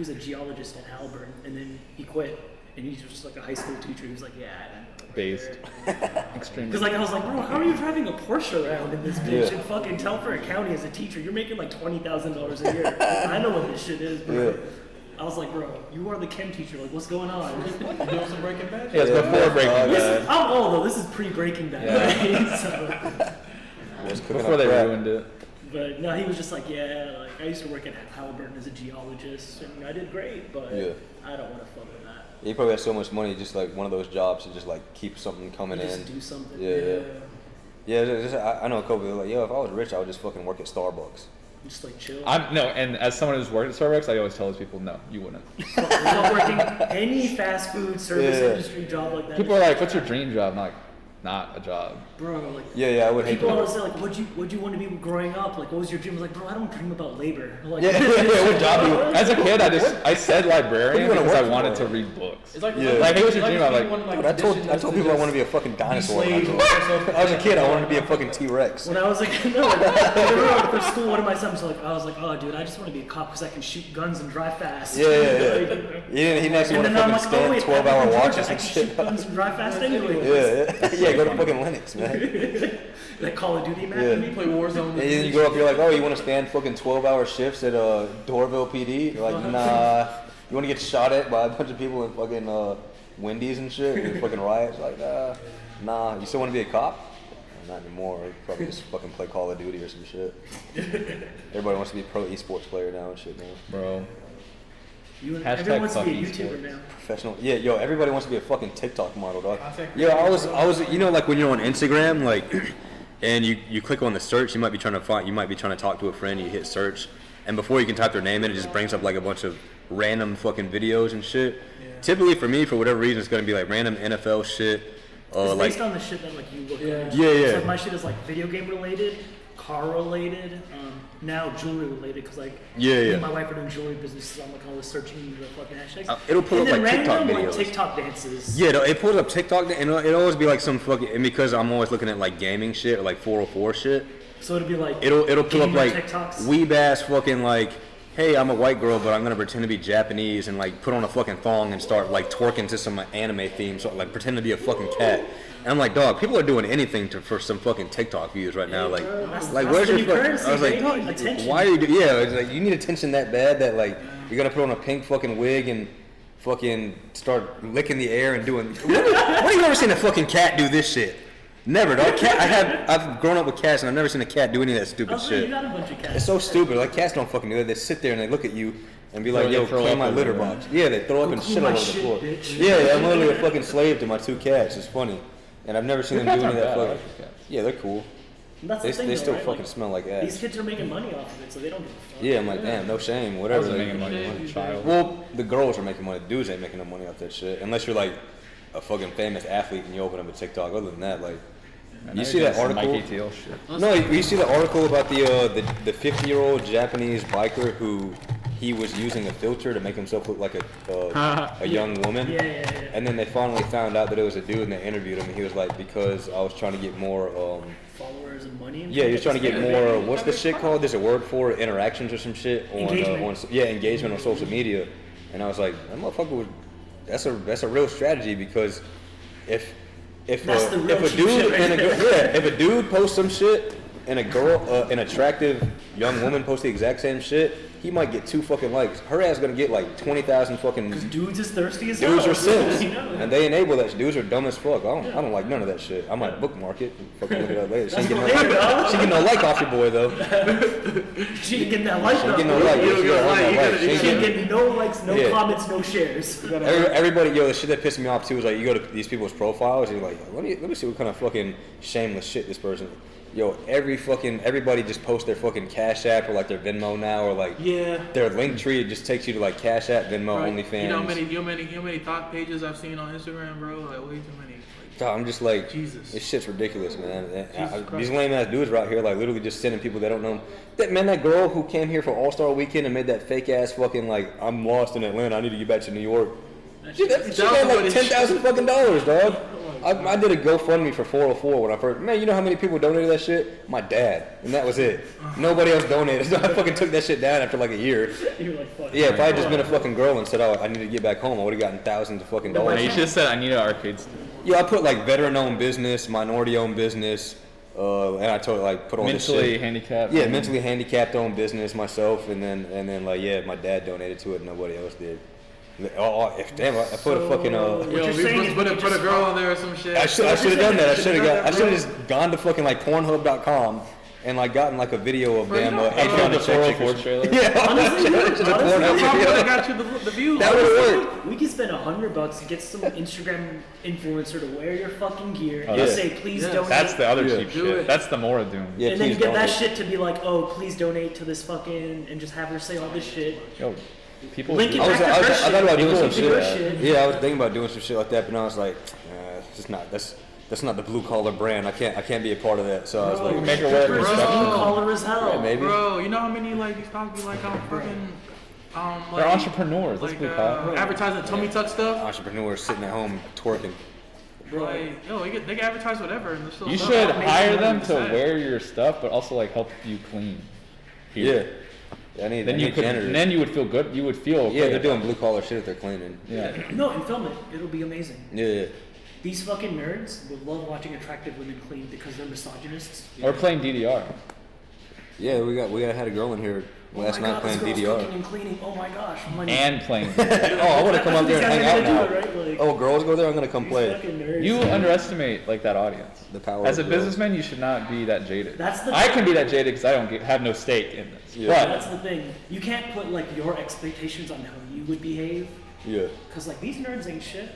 a geologist at Halliburton, and then he quit. And he was just like a high school teacher. He was like, based. Extremely. Because like I was like, bro, how are you driving a Porsche around in this bitch in fucking Telfair County as a teacher? You're making like $20,000 a year. I know what this shit is, bro. Yeah. I was like, bro, you are the chem teacher. Like, what's going on? You doing some Breaking Bad? Yeah, it's before Breaking Bad. I'm old though. This is pre-Breaking Bad. Yeah. So. Before they ruined it. But no, he was just like, like I used to work at Halliburton as a geologist, and I did great, but I don't want to fuck with that. He probably has so much money, just like one of those jobs to just like keep something coming in. Just do something. Yeah. I know a couple people like, if I was rich, I would just fucking work at Starbucks. Just like chill. And as someone who's worked at Starbucks, I always tell those people, no, you wouldn't. You're not working any fast food service industry job like that. People are like, what's your dream job? I'm like, not a job. Bro, like I would hate to. People always say like, what'd you want to be growing up? Like, what was your dream? I was like, bro, I don't dream about labor. Like, what job? As a kid, I said librarian because I wanted to read books. It's like, like, hey, what's your dream? I'm like, I told people I want to be a fucking dinosaur. I was a kid. I wanted to be a fucking T-Rex. When I was like, for school, one of my sons was like, I was like, oh, dude, I just want to be a cop because I can shoot guns and drive fast. Yeah. He didn't actually want to fucking stand 12-hour watches and shit. Shoot guns and drive fast anyway. Yeah, go to fucking Linux, man. Like Call of Duty, man. You play Warzone. And then you go up, you're like, oh, you want to stand fucking 12-hour shifts at Dorville PD? You're like, nah. You want to get shot at by a bunch of people in fucking Wendy's and shit, and fucking riots? Like, nah. You still want to be a cop? Not anymore. Probably just fucking play Call of Duty or some shit. Everybody wants to be a pro esports player now and shit, man. Bro. Everyone wants to be a YouTuber now. Professional. Yeah, everybody wants to be a fucking TikTok model, dog. I was, like when you're on Instagram, like, and you click on the search. You might be trying to talk to a friend. You hit search, and before you can type their name in, it just brings up like a bunch of random fucking videos and shit. Yeah. Typically for me, for whatever reason, it's gonna be like random NFL shit. It's based on the shit that like you look at. Yeah. So like, my shit is like video game related, car related, now jewelry related, because like me and my wife are doing jewelry businesses. I'm like always searching the fucking hashtags. It'll pull up like TikTok videos. Like TikTok dances. Yeah, it pulls up TikTok, and it'll always be like some fucking. And because I'm always looking at like gaming shit or like 404 shit. So it'll be like it'll pull up like TikToks. Weeb ass fucking like, hey, I'm a white girl, but I'm gonna pretend to be Japanese and like put on a fucking thong and start like twerking to some anime theme, so like pretend to be a fucking cat. And I'm like, dog, people are doing anything for some fucking TikTok views right now. Like where's your fucking? I was like, why are you? It's like you need attention that bad that like you're gonna put on a pink fucking wig and fucking start licking the air and doing. When have you ever seen a fucking cat do this shit? Never, dog. I've grown up with cats and I've never seen a cat do any of that stupid shit. You got a bunch of cats. It's so stupid. Like cats don't fucking do it. They sit there and they look at you and be like, "Yo, clean my litter box." Yeah, they throw up and shit all over the floor. Bitch. Yeah, I'm literally a fucking slave to my 2 cats. It's funny, and I've never seen them do any of that fucking. Yeah, they're cool. That's they the thing, still right? fucking like, smell like ass. These kids are making money off of it, so they don't give a fuck. Yeah, I'm like, damn, no shame, whatever. They're making money on a child. Well, the girls are making money. Dudes ain't making no money off that shit, unless you're like a fucking famous athlete and you open up a TikTok. Other than that, like. You see that article? No, you see the article about the 50-year-old Japanese biker who he was using a filter to make himself look like a young woman. Yeah. And then they finally found out that it was a dude, and they interviewed him, and he was like, because I was trying to get more followers and money. Yeah, he was trying to get more. What's the shit called? There's a word for it, interactions or some shit on engagement on social media. And I was like, that motherfucker would. That's a real strategy because if a dude posts some shit and a girl, an attractive young woman posts the exact same shit, he might get 2 fucking likes. Her ass gonna get like 20,000 fucking. Dudes is thirsty as hell. Dudes are simps, and they enable that. Dudes are dumb as fuck. I don't like none of that shit. I might bookmark it. And fucking look it up later. She ain't getting no like off your boy though. She ain't getting that like. She ain't getting no like. She ain't getting no likes, no comments, no shares. Everybody, the shit that pisses me off too is like you go to these people's profiles and you're like, let me see what kind of fucking shameless shit this person. Yo, everybody just posts their fucking Cash App or like their Venmo now or like their link tree. It just takes you to like Cash App, Venmo, OnlyFans. You know how many thought pages I've seen on Instagram, bro? Like way too many. God, I'm just like, Jesus. This shit's ridiculous, man. These lame ass dudes are out here like literally just sending people that don't know. That girl who came here for All-Star Weekend and made that fake ass fucking like, I'm lost in Atlanta, I need to get back to New York. She made like $10,000 fucking dog. I did a GoFundMe for 404 when I first. Man, you know how many people donated that shit? My dad, and that was it. Nobody else donated. So I fucking took that shit down after like a year. You're like, fuck. Yeah, if I had just been a fucking girl and said, "Oh, I need to get back home," I would have gotten thousands of fucking dollars. You should have said, "I need an arcade store." Yeah, I put like veteran-owned business, minority-owned business, and I told like put on mentally this shit. handicapped. Yeah, mentally handicapped-owned business myself, and then like my dad donated to it, and nobody else did. Oh, damn! I put a fucking. Put a girl on there or some shit. I should have done that. I should have just gone to fucking like Pornhub.com and like gotten like a video of them edging on the 404 trailer. Yeah, honestly, that got you the views. That would work. We could spend $100 to get some Instagram influencer to wear your fucking gear and say, "Please donate." That's the other cheap shit. That's the more doom. Yeah, and then you get that shit to be like, "Oh, please donate to this fucking," and just have her say all this shit. Yo. People. I thought about doing some shit. Yeah, I was thinking about doing some shit like that, but I was like, it's not. That's not the blue collar brand. I can't be a part of that. So I was like, make her wear blue collar as hell. Yeah, maybe. Bro, you know how many like these talk be like fucking they're entrepreneurs. That's blue collar. Advertising tummy tuck stuff. Entrepreneurs sitting at home twerking. Like, they can advertise whatever. And you should hire them to wear your stuff, but also like help you clean. Here. Yeah. Then you would feel good. You would feel okay. Yeah, they're doing blue collar shit if they're cleaning. Yeah. No, and film it. It'll be amazing. Yeah. These fucking nerds will love watching attractive women clean because they're misogynists. Or playing DDR. Yeah, we had a girl in here last night playing DDR. Cooking and cleaning. Oh my gosh. And playing. I want to come out there and hang out now. Right? Like, girls go there. I'm gonna come play. You underestimate like that audience. The power. As a businessman, you should not be that jaded. I can be that jaded because I don't have no stake in this. Yeah. But that's the thing. You can't put like your expectations on how you would behave. Yeah. Because like these nerds ain't shit.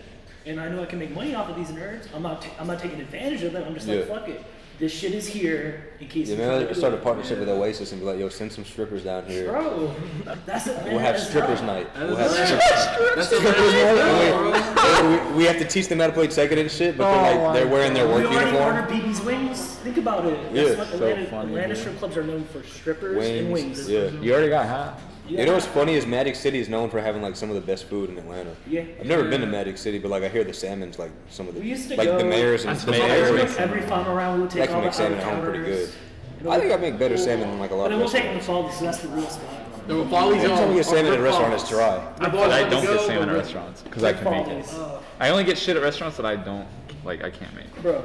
and I know I can make money off of these nerds. I'm not taking advantage of it. I'm just like, fuck it. This shit is here in case. Yeah, man, let's start a partnership with Oasis and be like, yo, send some strippers down here. Bro, that's it. We'll have strippers night. That's Strippers night. We have to teach them how to play Tekken and shit, but they're wearing their work We already uniform. ordered BB's wings. Think about it. Yeah. That's what So funny, Atlanta dude. strip clubs are known for, strippers and wings. Yeah. You already got half. Yeah. You know what's funny is Magic City is known for having like some of the best food in Atlanta. Yeah. I've never been to Magic City, but like I hear the salmon's like some of the We used to like go- the mayors and That's the mayors. mayors. Every final round we would I take can all make the salmon other at home pretty counters. good. I think I make better salmon than like a lot But of then we'll take them restaurants. to Follies, so that's the real spot. No, Follies Every time you get salmon at a are restaurant, it's dry. I've always I wanted don't to get go, salmon at but- restaurants because I can make it. Follies. I only get shit at restaurants that I don't like. I can't make. Bro,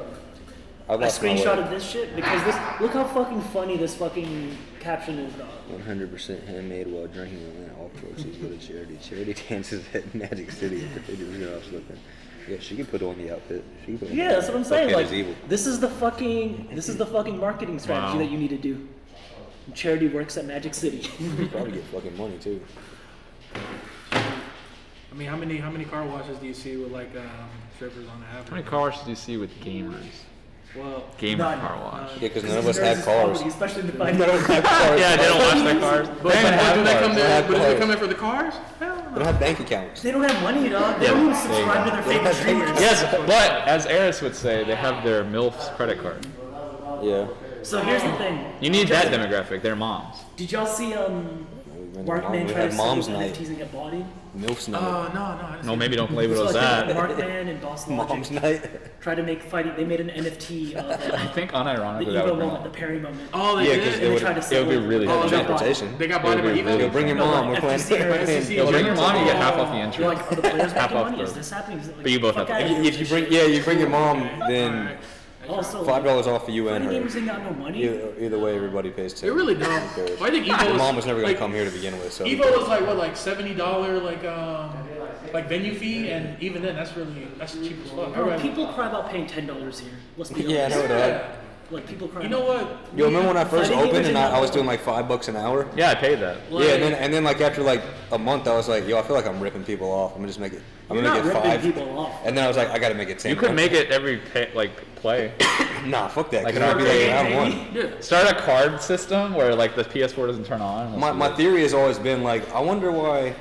I I lost my way. screenshotted this shit because this. Look how fucking funny this fucking caption is, dog. 100% handmade while drinking Atlanta. All proceeds go to charity. Charity dances at Magic City. I was looking. Yeah, she could put on the outfit. She could put on Yeah, the that's what I'm outfit. saying. Okay, Like, it's evil. this is the fucking marketing strategy Wow. that you need to do. Charity works at Magic City. You probably get fucking money too. I mean, how many car washes do you see with like strippers on the average? How many car washes do you see with gamers? Well, Gamer None. car wash. Yeah, because none of This us nerds have is cars. quality, especially the fighting. None of us have cars. Yeah, they don't wash their cars. but They don't even do have they come cars. They have there? But do they cars. come in for the cars? Hell They no. don't have bank accounts. They don't have money, dog. They Yeah, don't even there you subscribe to go. their favorite streamers. Yes, but as Eris would say, they have their MILF's credit card. Yeah. So here's the thing. You need that demographic. They're moms. Did y'all see Markman We try to have sell mom's his night. NFTs and get bodied? MILF's Oh night. no, I didn't No, see maybe don't label So it as like that. Markman and Boss Mom's Logic night. tried to make fighting. They made an NFT of I think the unironically that Evo would moment, the be Perry moment. Oh, they Yeah, did. because And they they would. tried to it sell would be really Oh, good. they- Transportation. They got bodied by It'd be Evo. Yo, bring your mom. We're playing. FTC or SEC. Yo, bring your mom, you get Oh. half off the You're entrance. like, are the players Half making off money? Is the- this happening? Is it like, But you both fuck have outta to- here If you with bring, this yeah, shit. you bring your mom, then Alright. Also, $5 off for you and fighting her. gamers ain't got no money. Either way, everybody pays They $10. really don't. Who cares? Well, I think Evo Your was, mom was never gonna like, come here to begin with, so. Evo was like what, like $70 like venue fee, and even then that's cheap as fuck. Bro, Alright. people cry about paying $10 here. Let's be honest. Yeah, I know that. Yeah. Like people cry. You know about what? Yo, remember when I first Fighting opened gamers and ain't I was got doing like $5 an hour? Yeah, I paid that. Like, Yeah, and then like after like a month, I was like, yo, I feel like I'm ripping people off. I'm gonna just make it. I'm You're gonna not make it ripping 5. people off. And then I was like, I gotta make it 10. You could make it every play. Nah, fuck that. Like Cause I'd be an like, arcade, I maybe? won. Yeah. Start a card system where like the PS4 doesn't turn on. My theory has always been like, I wonder why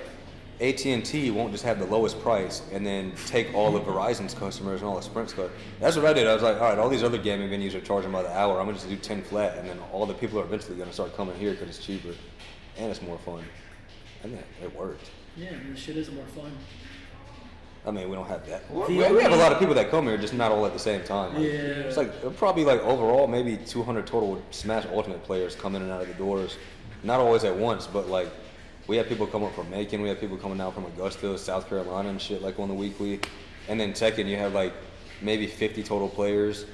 AT&T won't just have the lowest price and then take all of Verizon's customers and all of Sprint's customers. That's what I did. I was like, all right, all these other gaming venues are charging by the hour. I'm gonna just do 10 flat, and then all the people are eventually gonna start coming here because it's cheaper and it's more fun. And it worked. Yeah, this shit is more fun. I mean, we don't have that. The We have a only- lot of people that come here, just not all at the same time. Like, Yeah. It's like probably like overall maybe 200 total Smash Ultimate players come in and out of the doors. Not always at once, but like we have people come up from Macon, we have people coming out from Augusta, South Carolina and shit like on the weekly. And then Tekken, you have like maybe 50 total players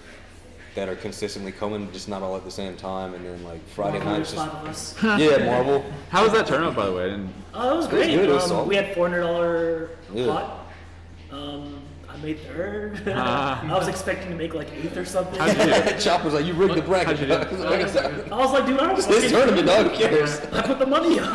that are consistently coming, just not all at the same time. And then like Friday Marvel, nights, there's just 5 of us. yeah, Marvel. How was that tournament, by the way? I didn't- Oh, it was It was great. good, it was solid. We had $400 Yeah. pot. I made third. I was expecting to make like 8th or something. How'd you do? Chopper's like, you rigged the bracket. How'd you do? I was like, dude, I don't This fucking tournament, dog, who cares? I put the money on.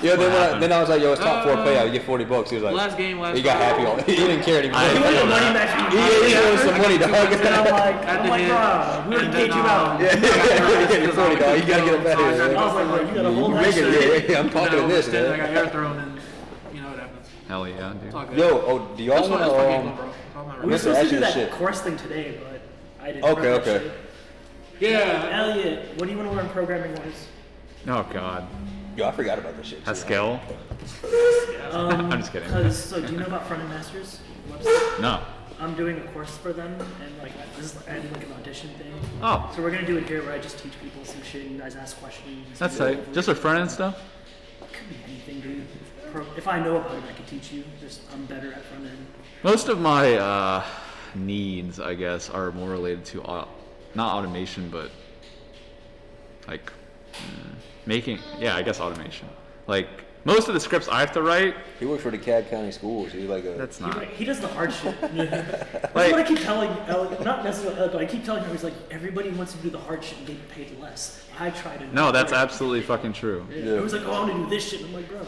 Yeah, then I was like, yo, it's top 4 payout. You get $40. He was like, Last game, last he got happy all. He didn't care anymore. You want the money match? He owed some money, dog. And I'm like, At the end. bro, we already paid you out. Yeah, you're $40, dog. You gotta get him back I here. was like, bro, you gotta hold You that make shit. it, yeah. I'm talking to this, I man. got air thrown, and you know what happens. Hell yeah, dude. It's all good. Yo, oh, do y'all That's fun, want that's fun game, to? bro. I'm not We were Mr. supposed to Action do that shit. course thing today, but I didn't. Okay, run that okay. shit. Yeah. Elliot, what do you want to learn programming wise? Oh God, Yo, I forgot about this shit. too. Haskell. I'm just kidding. So do you know about Front End Masters website? No. I'm doing a course for them, and like this is I did like an audition thing. Oh, So we're gonna do it here, where I just teach people some shit, and you guys ask questions. that's and go tight. over Just it. for front end stuff. Could be anything, dude. If I know about it, I can teach you. Just I'm better at front end. Most of my needs, I guess, are more related to not automation, but like making. Yeah, I guess automation. Like most of the scripts I have to write. He works for the Cab County Schools. He's like a. That's He, not. he does the hard shit. That's Like- what I keep telling Elliot. Not necessarily, but I keep telling him, he's like, everybody wants to do the hard shit and get paid less. I try to. No, that's absolutely fucking true. Yeah. He was like, oh, I want to do this shit. And I'm like, bro,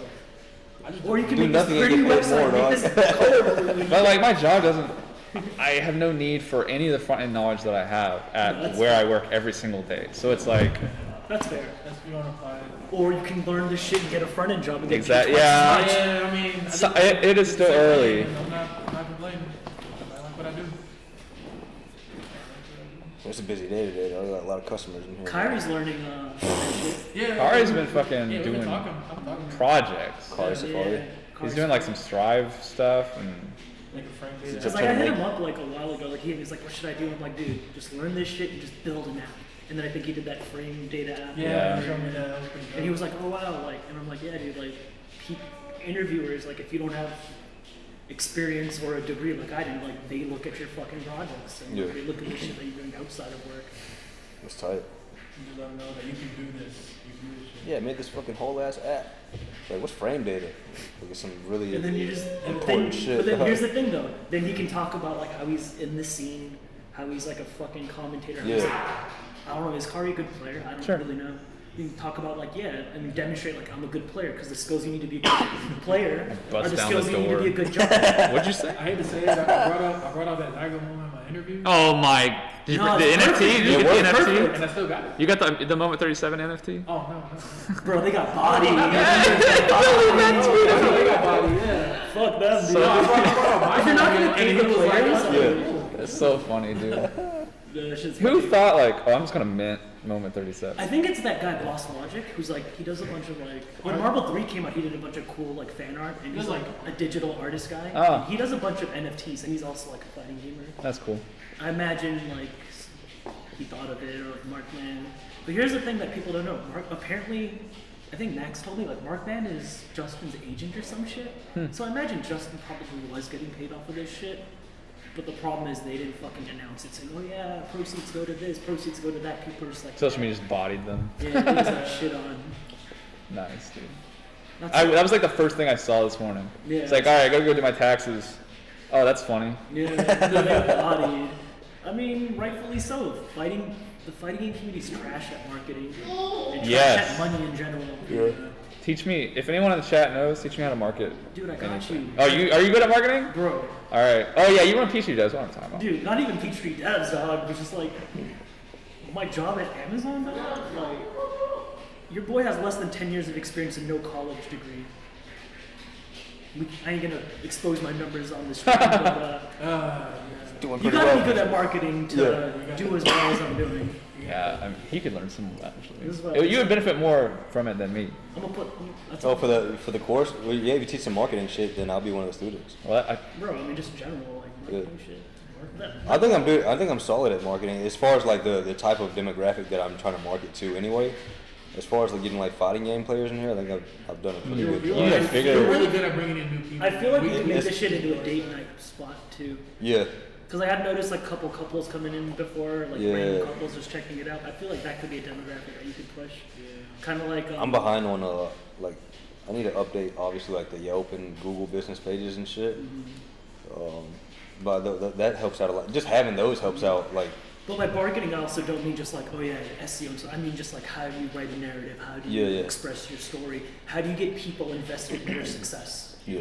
Or you can do make this nothing and pretty get paid more, website, make dog. this colorful. But like my job doesn't. I have no need for any of the front end knowledge that I have at where I work every single day. So it's like. That's fair. That's you want to apply it. Or you can learn this shit and get a front end job and get Exactly. paid twice as much. Yeah, I mean, So, it is still early. I'm not complaining. I like what I do. It's a busy day today. I got a lot of customers in here. Kyrie's learning shit. Yeah. Kari's been fucking we've doing been talking. I'm talking. projects. Car Safari. He's doing like some Strive stuff and. Make a frame data. Because like I hit him up like a while ago, like he's like, what should I do? I'm like, dude, just learn this shit and just build an app. And then I think he did that frame data app. Yeah. You showed me that. That was pretty And he was like, oh wow, like, and I'm like, yeah, dude, like, interviewers, like, if you don't have experience or a degree like I do, like, they look at your fucking projects and they look at the shit that you're doing outside of work. It's tight. You just let them know that you can do this. You can do this shit. Yeah, I made this fucking whole ass app. Like, what's frame data? Like, it's some really And then you just important shit. But then here's the thing, though. Then he can talk about like how he's in the scene, how he's like a fucking commentator. Yeah. Like, I don't know. Is Kari a good player? I don't really know. You can talk about like and demonstrate like I'm a good player because the skills you need to be a good player are Bust the down skills the you need to door. be a good jump. What'd you say? I hate to say it, I brought out that diagram in my interview. Oh my! Did you No, the it's NFT? perfect. Did you It get the worked NFT? And I still got it. You got the Moment 37 NFT? Oh, no. Bro, they got body. Yeah. Fuck them, dude. So- If you're not gonna pay the players, It's so funny, dude. that shit's Who funny. thought like, oh, I'm just gonna mint Moment 37? I think it's that guy Boss Logic who's like he does a bunch of like when Marvel 3 came out he did a bunch of cool like fan art and he's like a digital artist guy. Oh. And he does a bunch of NFTs and he's also like a fighting gamer. That's cool. I imagine like he thought of it or like Markman. But here's the thing that people don't know. Apparently, I think Max told me like Markman is Justin's agent or some shit. So I imagine Justin probably was getting paid off of this shit. But the problem is they didn't fucking announce it, saying, "Oh yeah, proceeds go to this, proceeds go to that." People are just like, Social media just bodied them. yeah, it was like shit on. Nice, dude. That's That was like the first thing I saw this morning. Yeah. It's like, all right, I gotta go do my taxes. Oh, that's funny. yeah, they got bodied. I mean, rightfully so. The fighting game community's trash at marketing and trash Yes. at money in general. Yeah. Teach me, if anyone in the chat knows, teach me how to market. Dude, I got you. Oh, are you good at marketing? Bro, All right. Oh yeah, you run Peachtree Devs. What I'm talking about. dude, not even Peachtree Devs, dog. It was just like my job at Amazon, dog. Like, your boy has less than 10 years of experience and no college degree. I ain't gonna expose my numbers on the stream, but Doing you pretty gotta well. be good at marketing to do as well as I'm doing. Yeah, I mean, he could learn some of that This is what actually. I- You would benefit more from it than me. I'm gonna put. That's Oh, for the course? Well, yeah, if you teach some marketing shit, then I'll be one of the students. Well, bro. I mean, just in general, like marketing shit. I think I'm solid at marketing as far as like the type of demographic that I'm trying to market to anyway. As far as like getting like fighting game players in here, I think I've done a pretty good job. need to figure- You're really good at bringing in new people. I feel like we It- could make it's- this shit into a date night spot too. Yeah, Because I have noticed like couple couples coming in before, like Yeah. random couples just checking it out. I feel like that could be a demographic that you could push. Kind of like. I'm behind on like I need to update obviously like the Yelp and Google business pages and shit. But that helps out a lot. Just having those helps out like. But by marketing, I also don't mean just like, oh yeah, SEO. So I mean just like, how do you write a narrative? How do you Yeah. express your story? How do you get people invested in your success? Yeah.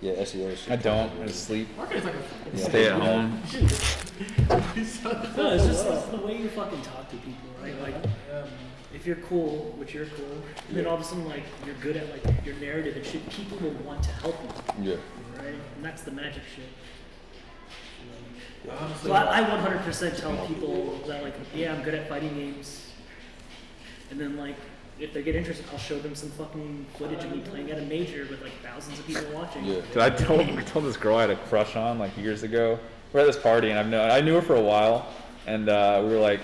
Yeah, SEO. is I don't. I just sleep. Marketing's like a Stay at home. No, it's just like the way you fucking talk to people, right? Like, if you're cool, which you're cool, and then all of a sudden, like, you're good at like your narrative and shit, people will want to help you, Yeah. right? And that's the magic shit. honestly, So I 100% tell people that like, yeah, I'm good at fighting games, and then like, if they get interested, I'll show them some fucking footage of me playing at a major with like thousands of people watching. Yeah. Dude, I told this girl I had a crush on like years ago. We're at this party and I knew her for a while, and we were like,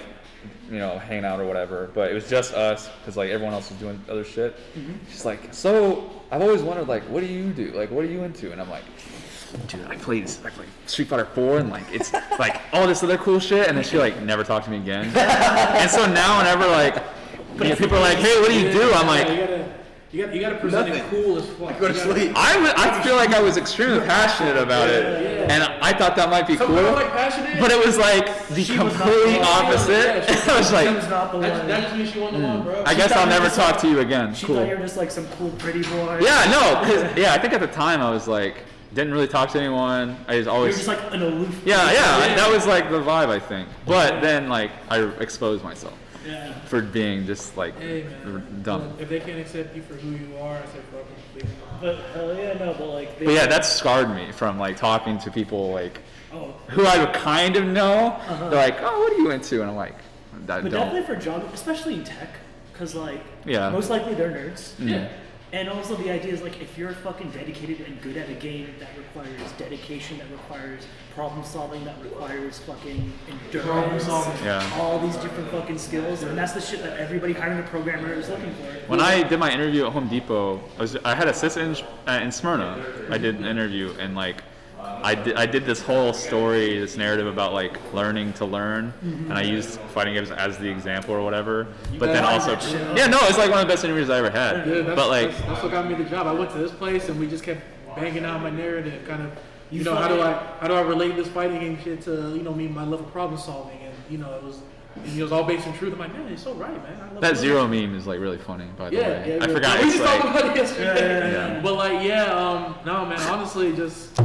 you know, hanging out or whatever. But it was just us because like everyone else was doing other shit. She's like, so I've always wondered like, what do you do? Like, what are you into? And I'm like, dude, I play Street Fighter 4 and like it's like all this other cool shit. And then she like never talked to me again. And so now whenever like people are like, hey, what do you do? I'm like, you gotta present it cool as fuck. Go to sleep. I feel like I was extremely passionate about it. And I thought that might be Some cool, people like passionate. but it was like the She was not complete the one. opposite. I was She like, was not the That one. just means she won the one, bro. I guess thought I'll you never just talk to you again. She Cool. thought you were just like some cool pretty boy. Yeah, no, 'cause, I think at the time I was like, didn't really talk to anyone. I was You were always, just like an aloof. yeah, that was like the vibe, I think. But then like I exposed myself Yeah. for being just like Hey, man. dumb. If they can't accept you for who you are, I say fuck them. Leave them alone. But hell yeah, no, but like. But yeah, that scarred me from like talking to people like Oh. who I would kind of know. They're like, oh, what are you into? And I'm like, I But don't. definitely for job, especially in tech, because like Yeah. most likely they're nerds. Yeah. And also the idea is like if you're fucking dedicated and good at a game, that requires dedication, that requires problem solving, that requires fucking Problem endurance, solving. Yeah. all these different fucking skills, and that's the shit that everybody hiring a programmer is looking for. When I did my interview at Home Depot, I had a assistant in Smyrna. I did an interview and like I did this whole story, this narrative about like learning to learn, and I used fighting games as the example or whatever. But then also, yeah, no, it's like one of the best interviews I ever had. Yeah, But like, that's what got me the job. I went to this place and we just kept banging out my narrative, kind of, You how fucking- do I relate this fighting game shit to me, my love of problem solving, and it was all based in truth. I'm like, man, it's so right, man. I love that it. zero meme is like really funny, by the way. I forgot We it's just talked like, about it yesterday. Yeah. But like, no, man. Honestly, just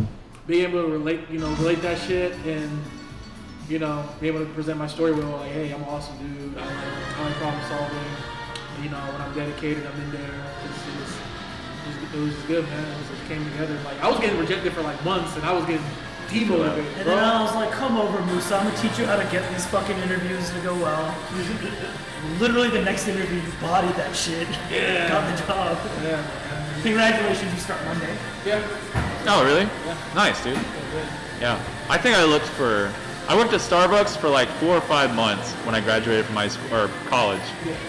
being able to relate that shit, and be able to present my story with like, hey, I'm an awesome dude. I like problem solving. When I'm dedicated, I'm in there. It was just good, man. It came together. Like I was getting rejected for like months, and I was getting demotivated, And bro. then I was like, come over, Musa, I'm gonna teach you how to get these fucking interviews to go well. Literally the next interview, you bodied that shit. Yeah. Got the job. Yeah. Congratulations, you start Monday. Yeah. oh really? Nice, dude. Yeah, I think I worked at Starbucks for like 4 or 5 months when I graduated from high school or college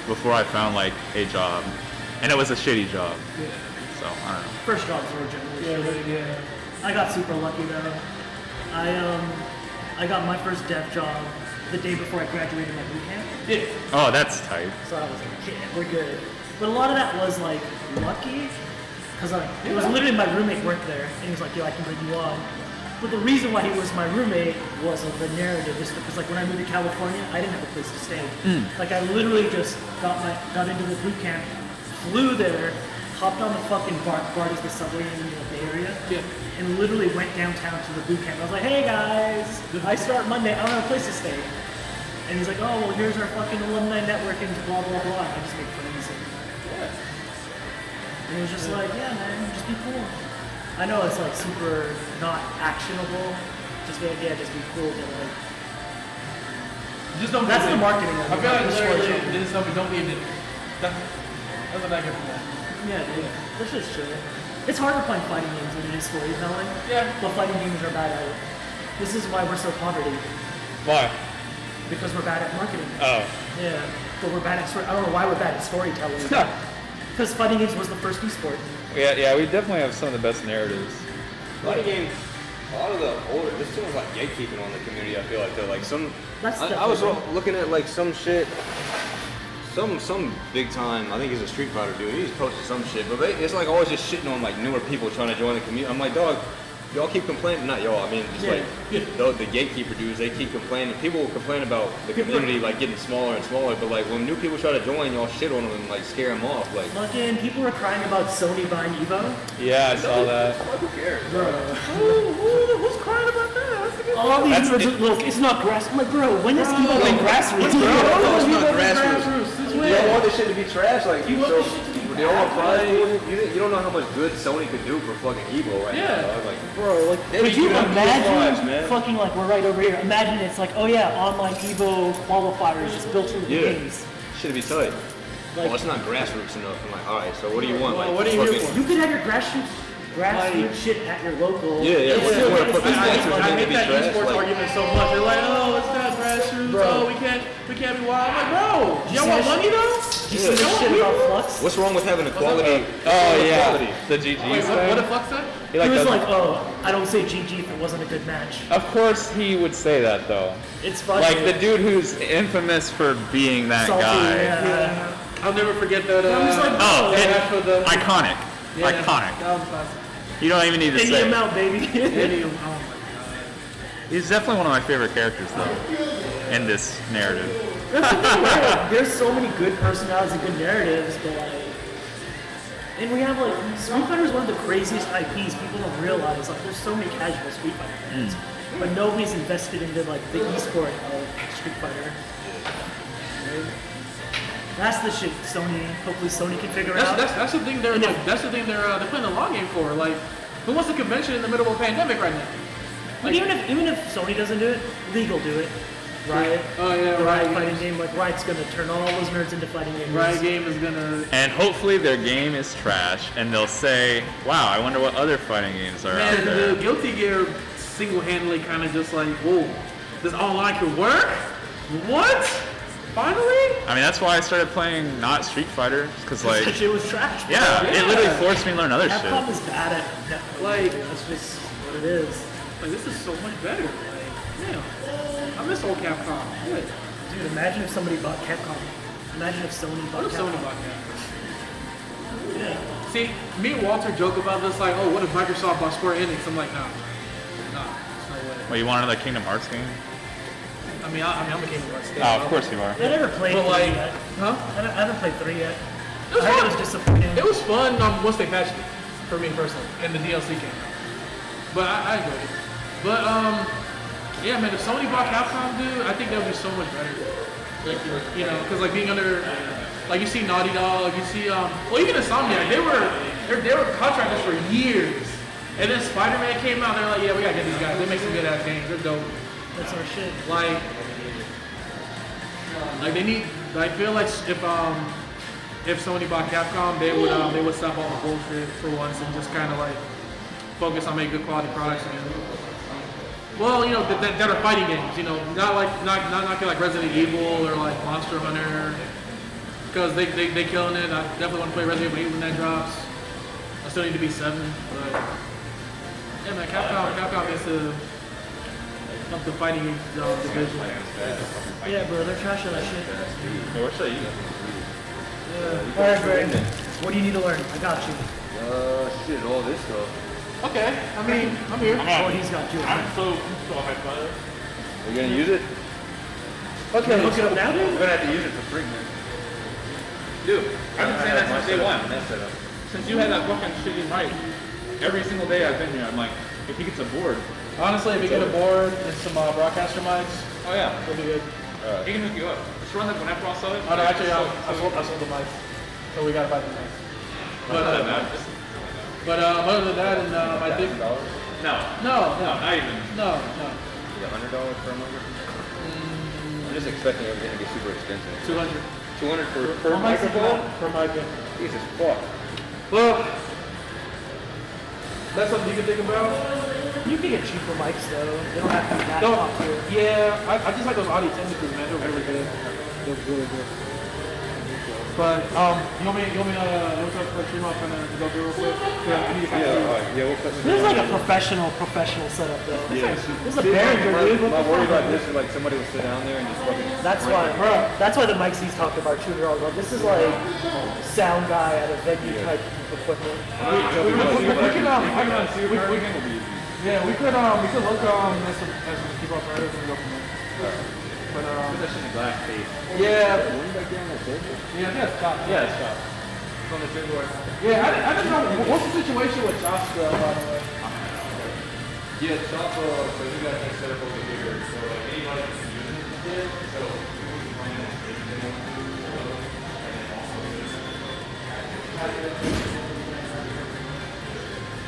before I found like a job, and it was a shitty job. Yeah. So I don't know. First jobs were generally shitty. Yeah. I got super lucky though. I got my first dev job the day before I graduated my boot camp. Yeah. Oh, that's tight. So I was like, yeah, we're good. But a lot of that was like lucky, because it was literally my roommate worked there, and he was like, yo, I can bring you on. But the reason why he was my roommate was the narrative, is because like when I moved to California, I didn't have a place to stay. Like I literally just got into the boot camp, flew there, hopped on the fucking BART is the subway in the Bay Area, Yeah. and literally went downtown to the boot camp. I was like, hey guys, I start Monday, I don't have a place to stay. And he's like, oh, well, here's our fucking alumni network and blah, blah, blah. And I just make friends. And it was just like, yeah, man, just be cool. I know it's like super not actionable. Just be like, yeah, just be cool. But like, Just don't. that's be a the dick. marketing of I it. feel like It's literally short-term. they just tell me don't be a dick. That's what I get from that. Yeah, dude. That's just chill. It's harder playing fighting games than it is storytelling. Yeah. But fighting games are bad at it. This is why we're so poverty. Why? Because we're bad at marketing. Oh. Yeah. But we're bad at story. I don't know why we're bad at storytelling. Because fighting games was the first esport. Yeah, we definitely have some of the best narratives. A lot of games, a lot of the older, there's too much like gatekeeping on the community. I feel like they're like some. That's I was definitely- looking at like some shit, some big time. I think he's a Street Fighter dude. He's posted some shit, but it's like always just shitting on like newer people trying to join the community. I'm like, dog. Y'all keep complaining, not y'all, I mean, just like, the gatekeeper dudes, they keep complaining. People will complain about the community, like, getting smaller and smaller, but, like, when new people try to join, y'all shit on them and, like, scare them off, like. Fucking people were crying about Sony buying Evo. Yeah, I saw that. Who cares? Who's crying about that? That's a good All these YouTubers are, look, it's not grass. I'm like, bro, when has Evo been grassroots, bro? It's not grassroots. grassroots. Since You when? don't want this shit to be trash, like, You want so, this shit to be they all want trash, prize for it. You don't know how much good Sony could do for fucking Evo right Yeah. now, dog. Like, Bro, like, They could you do have imagine lives, man. fucking like we're right over here? Imagine it's like, oh yeah, online Evo qualifiers just built into the yeah, games. shit'd be tight. Like, Oh, it's not grassroots enough. I'm like, alright, so what do you want? Well, Like, what are you here fucking- for? you could have your grassroots shit at your local. Yeah, yeah, It's what do you still- want to it's put this not next like- to I it? hate be that trash, esports like- argument so much. They're like, oh, it's not grassroots. Bro. Oh, we can't be wild. I'm like, bro, you y'all see want that money though? You see this shit about Flux? What's wrong with having a quality? Oh, yeah. Quality? The GGs Wait, thing. what the fuck's that? He, He was doesn't- like, oh, I don't say GG if it wasn't a good match. Of course he would say that, though. It's funny. Like, the dude who's infamous for being that Salty, guy. yeah. I'll never forget that. I was like, Oh, yeah, it- that's for the iconic. yeah, Iconic. That was classic. You don't even need to Any say it. amount, baby. Oh my god. He's definitely one of my favorite characters, though, in this narrative. There's so many good personalities and good narratives, but like, and we have like Street Fighter is one of the craziest IPs. People don't realize like there's so many casual Street Fighter fans, but nobody's invested into like the esport of Street Fighter. That's the shit Sony. Hopefully Sony can figure out. That's the thing they're they're playing the long game for. Like, who wants a convention in the middle of a pandemic right now? But even if Sony doesn't do it, League will do it. Riot. Oh yeah, the Riot fighting game. Like Riot's gonna turn all those nerds into fighting gamers. Riot game is gonna. And hopefully their game is trash, and they'll say, "Wow, I wonder what other fighting games are out Man, there." the Guilty Gear single-handedly kind of just like, whoa, this online could work? What? Finally? I mean, that's why I started playing not Street Fighter, because like, That shit was trash. Bro. yeah, it literally forced me to learn other Capcom shit. is bad at that. Like- that's just what it is. Like, this is so much better. Like, damn. I miss old Capcom. Good. Dude, imagine if somebody bought Capcom. Imagine if Sony bought What if Capcom. Sony bought Capcom? See, me and Walter joke about this, like, oh, what if Microsoft bought Square Enix? I'm like, nah, there's no way. Well, you want another Kingdom Hearts game? I'm a Kingdom Hearts fan. Oh, of course you are. I never played But 3 like, yet. huh? I haven't played 3 yet. It was I heard fun. it was disappointing. It was fun once they patched it, for me personally, and the DLC came out. But I enjoyed it. But yeah, man, if Sony bought Capcom, dude, I think that would be so much better. Like, you know, because like being under, like you see Naughty Dog, you see well even Insomniac, they were contractors for years, and then Spider-Man came out, they're like, yeah, we gotta get these guys. They make some good ass games. They're dope. That's our shit. Like they need. I feel like if Sony bought Capcom, they would stop all the bullshit for once and just kind of like focus on making good quality products again. Well, you know that are fighting games. You know, not like Resident Evil or like Monster Hunter, because they killing it. I definitely want to play Resident Evil 8 when that drops. I still need to be 7, but yeah, man, Capcom is of the fighting division. Yeah, bro, they're trash on that shit. Hey, what should I eat? Alright, Brandon. What do you need to learn? I got you. Shit, all this stuff. Okay, I mean, I'm here. Oh, he's got you. I'm so hyped by it. You gonna use it? Okay, hook it up now, We're dude? gonna have to use it for free, man. Dude, I've been saying that since day one. That's it. Since you had that fucking shitty mic, every single day I've been here, I'm like, if he gets a board, Honestly, if you get a board and some broadcaster mics, oh yeah, it'll be good. he can hook you up. Just run that when I sell it. Oh no, actually, I sold the mics, so we gotta buy the mics. But other than that, and I think No, no, not even. no. $100 per month? I'm just expecting everything to get super expensive. 200 200 per microphone? per mic. Yeah. Jesus fuck. Well, that's something you can think about. You can get cheaper mics, though. They don't have to be that No, top tier. yeah, I just like those Audio Technicals, man. They're really good. They're really good. But you want me to stream off and go through real quick? Yeah, I need to Yeah, we'll cut This is like a professional setup, though. Yeah. This is a Behringer, dude. What My the worry fuck? about this is like somebody will sit down there and just fucking. That's why the mics he's talking about $200. Well, this is like sound guy at a venue type equipment. Yeah, we could look at some keep up writers and go from there. But Put that shit in a glass case. yeah, I think it's top. Yeah, it's tough. It's on the table. Yeah, I didn't know. What's the situation with Josh, by the way? Yeah, Chop, so you got that set up over here. So like anybody can use it. So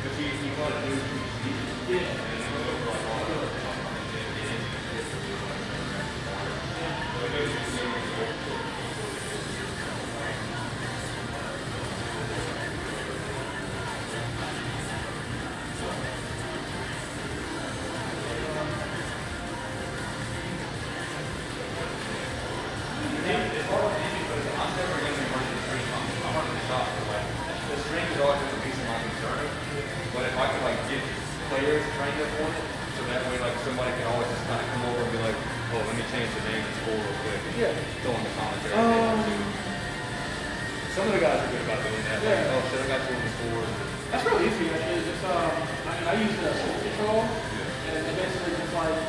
if you want to do the string is always a piece of my concern. But if I can like get players trained up on it, so that way like somebody can always just kind of come over and be like, oh, let me change the name and score real quick. And throw in the commentary. Some of the guys are good about doing that. Like, oh shit, I got you on the score. That's real easy. Actually, just I use the switch control, and basically just like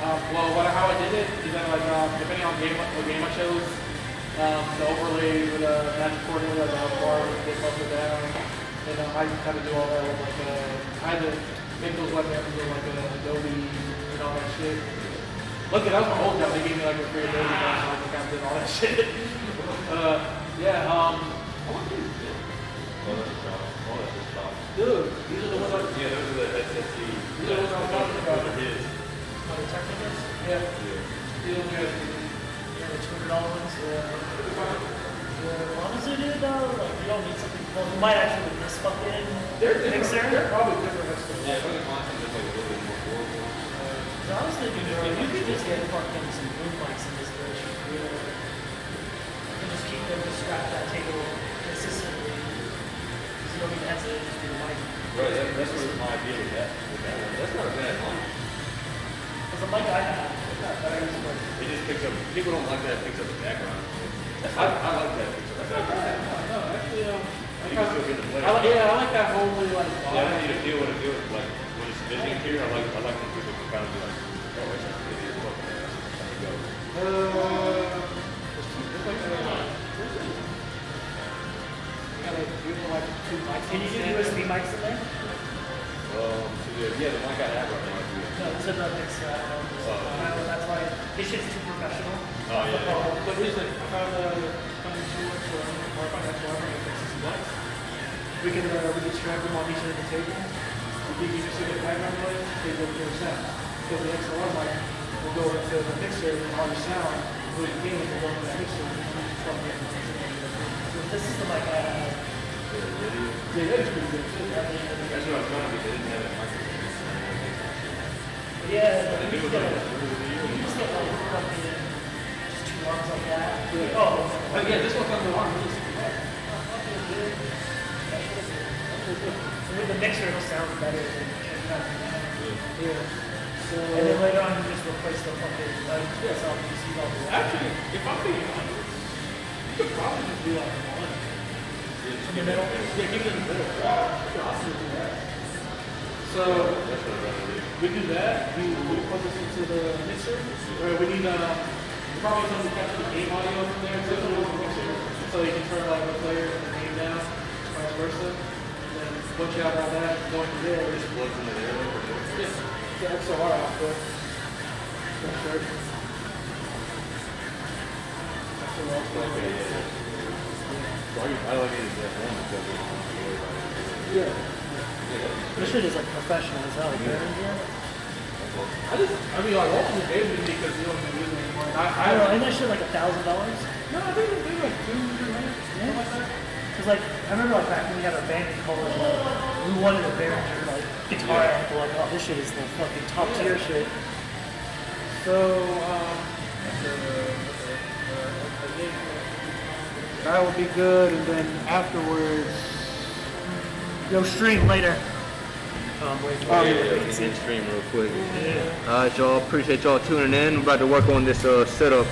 How I did it is that like depending on what game I chose, the overlay with match accordingly, like the health bar would get up or down, and I had to do all that with like I had to make those webcams with like Adobe and all that shit. Look, that was my old job. They gave me like a free Adobe job, so I could kind of do all that shit. Yeah. Dude, these are the ones I. Yeah, those are the SSC. These are the ones I'm talking about. His. Oh, the Technicals? Yeah. These are the guys. Yeah, the $200 ones. Yeah, honestly, dude, though, like, you don't need something. Well, you might actually with this fucking mixer. They're probably different headsets. Yeah, but the content is like a little bit more affordable. Honestly, dude, bro, you could just get fucking some boom mics in this bitch. You can just keep them, just scratch that table consistently. You don't need to headset, just do the mic. Right, that's what my idea with that one. That's not a bad one. Because the mic I have, It just picks up, people don't like that, it picks up the background. I like that, it picks up the background. No, actually, You can still get the play. I like that whole like. Yeah, I don't need to feel what it feels like when it's visiting here. I like when people can kind of be like, oh, it's not really a book. Let me go. can you do USB mics in there? Yeah, the mic I have right now. No, it's a mixer. I don't know. That's why this shit's too professional. Oh, yeah. But here's the thing, I found coming to it for our financial $60. We can strap them on each end of the table. We can use the background noise, they go to the sound. Because the XLR mic will go into the mixer and all the sound, including the game, will go into the mixer and from the So this is the mic I have. Yeah, that is pretty good. That's what I was trying to do. They didn't have that microphone. Yeah, but you just get like fucking just two arms like that. Yeah. Oh, Yeah, this one comes with one. with the mixer, it'll sound better than Yeah. So, and then later on, you just replace the fucking itself. You see all the actually, if I'm being honest, you could probably just do like one. in the middle. Yeah, keep it in the middle. Awesome. Do that. So, we do that. We put this into the mixer. We need probably some to capture the game audio from there too, in the mixer, so you can turn like the player and the game down, vice versa. And then once you have all that going to there, Just plugs in the air. just the XLR output. Sure. I like it as one because it's Yeah. This shit is like professional as hell. I mean, like, ultimate gaming because you don't even use it anymore. I don't know, ain't that shit like $1,000? No, I think it's like $200, something like that. Cause like, I remember like back when we had our band in college, like, we wanted a Behringer like guitar amp, we're like, oh, this shit is the fucking top tier shit. So, that would be good, and then afterwards, Yo, stream later. End stream real quick. Alright, y'all. Appreciate y'all tuning in. We're about to work on this setup.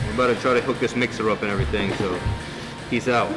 We're about to try to hook this mixer up and everything. So, peace out.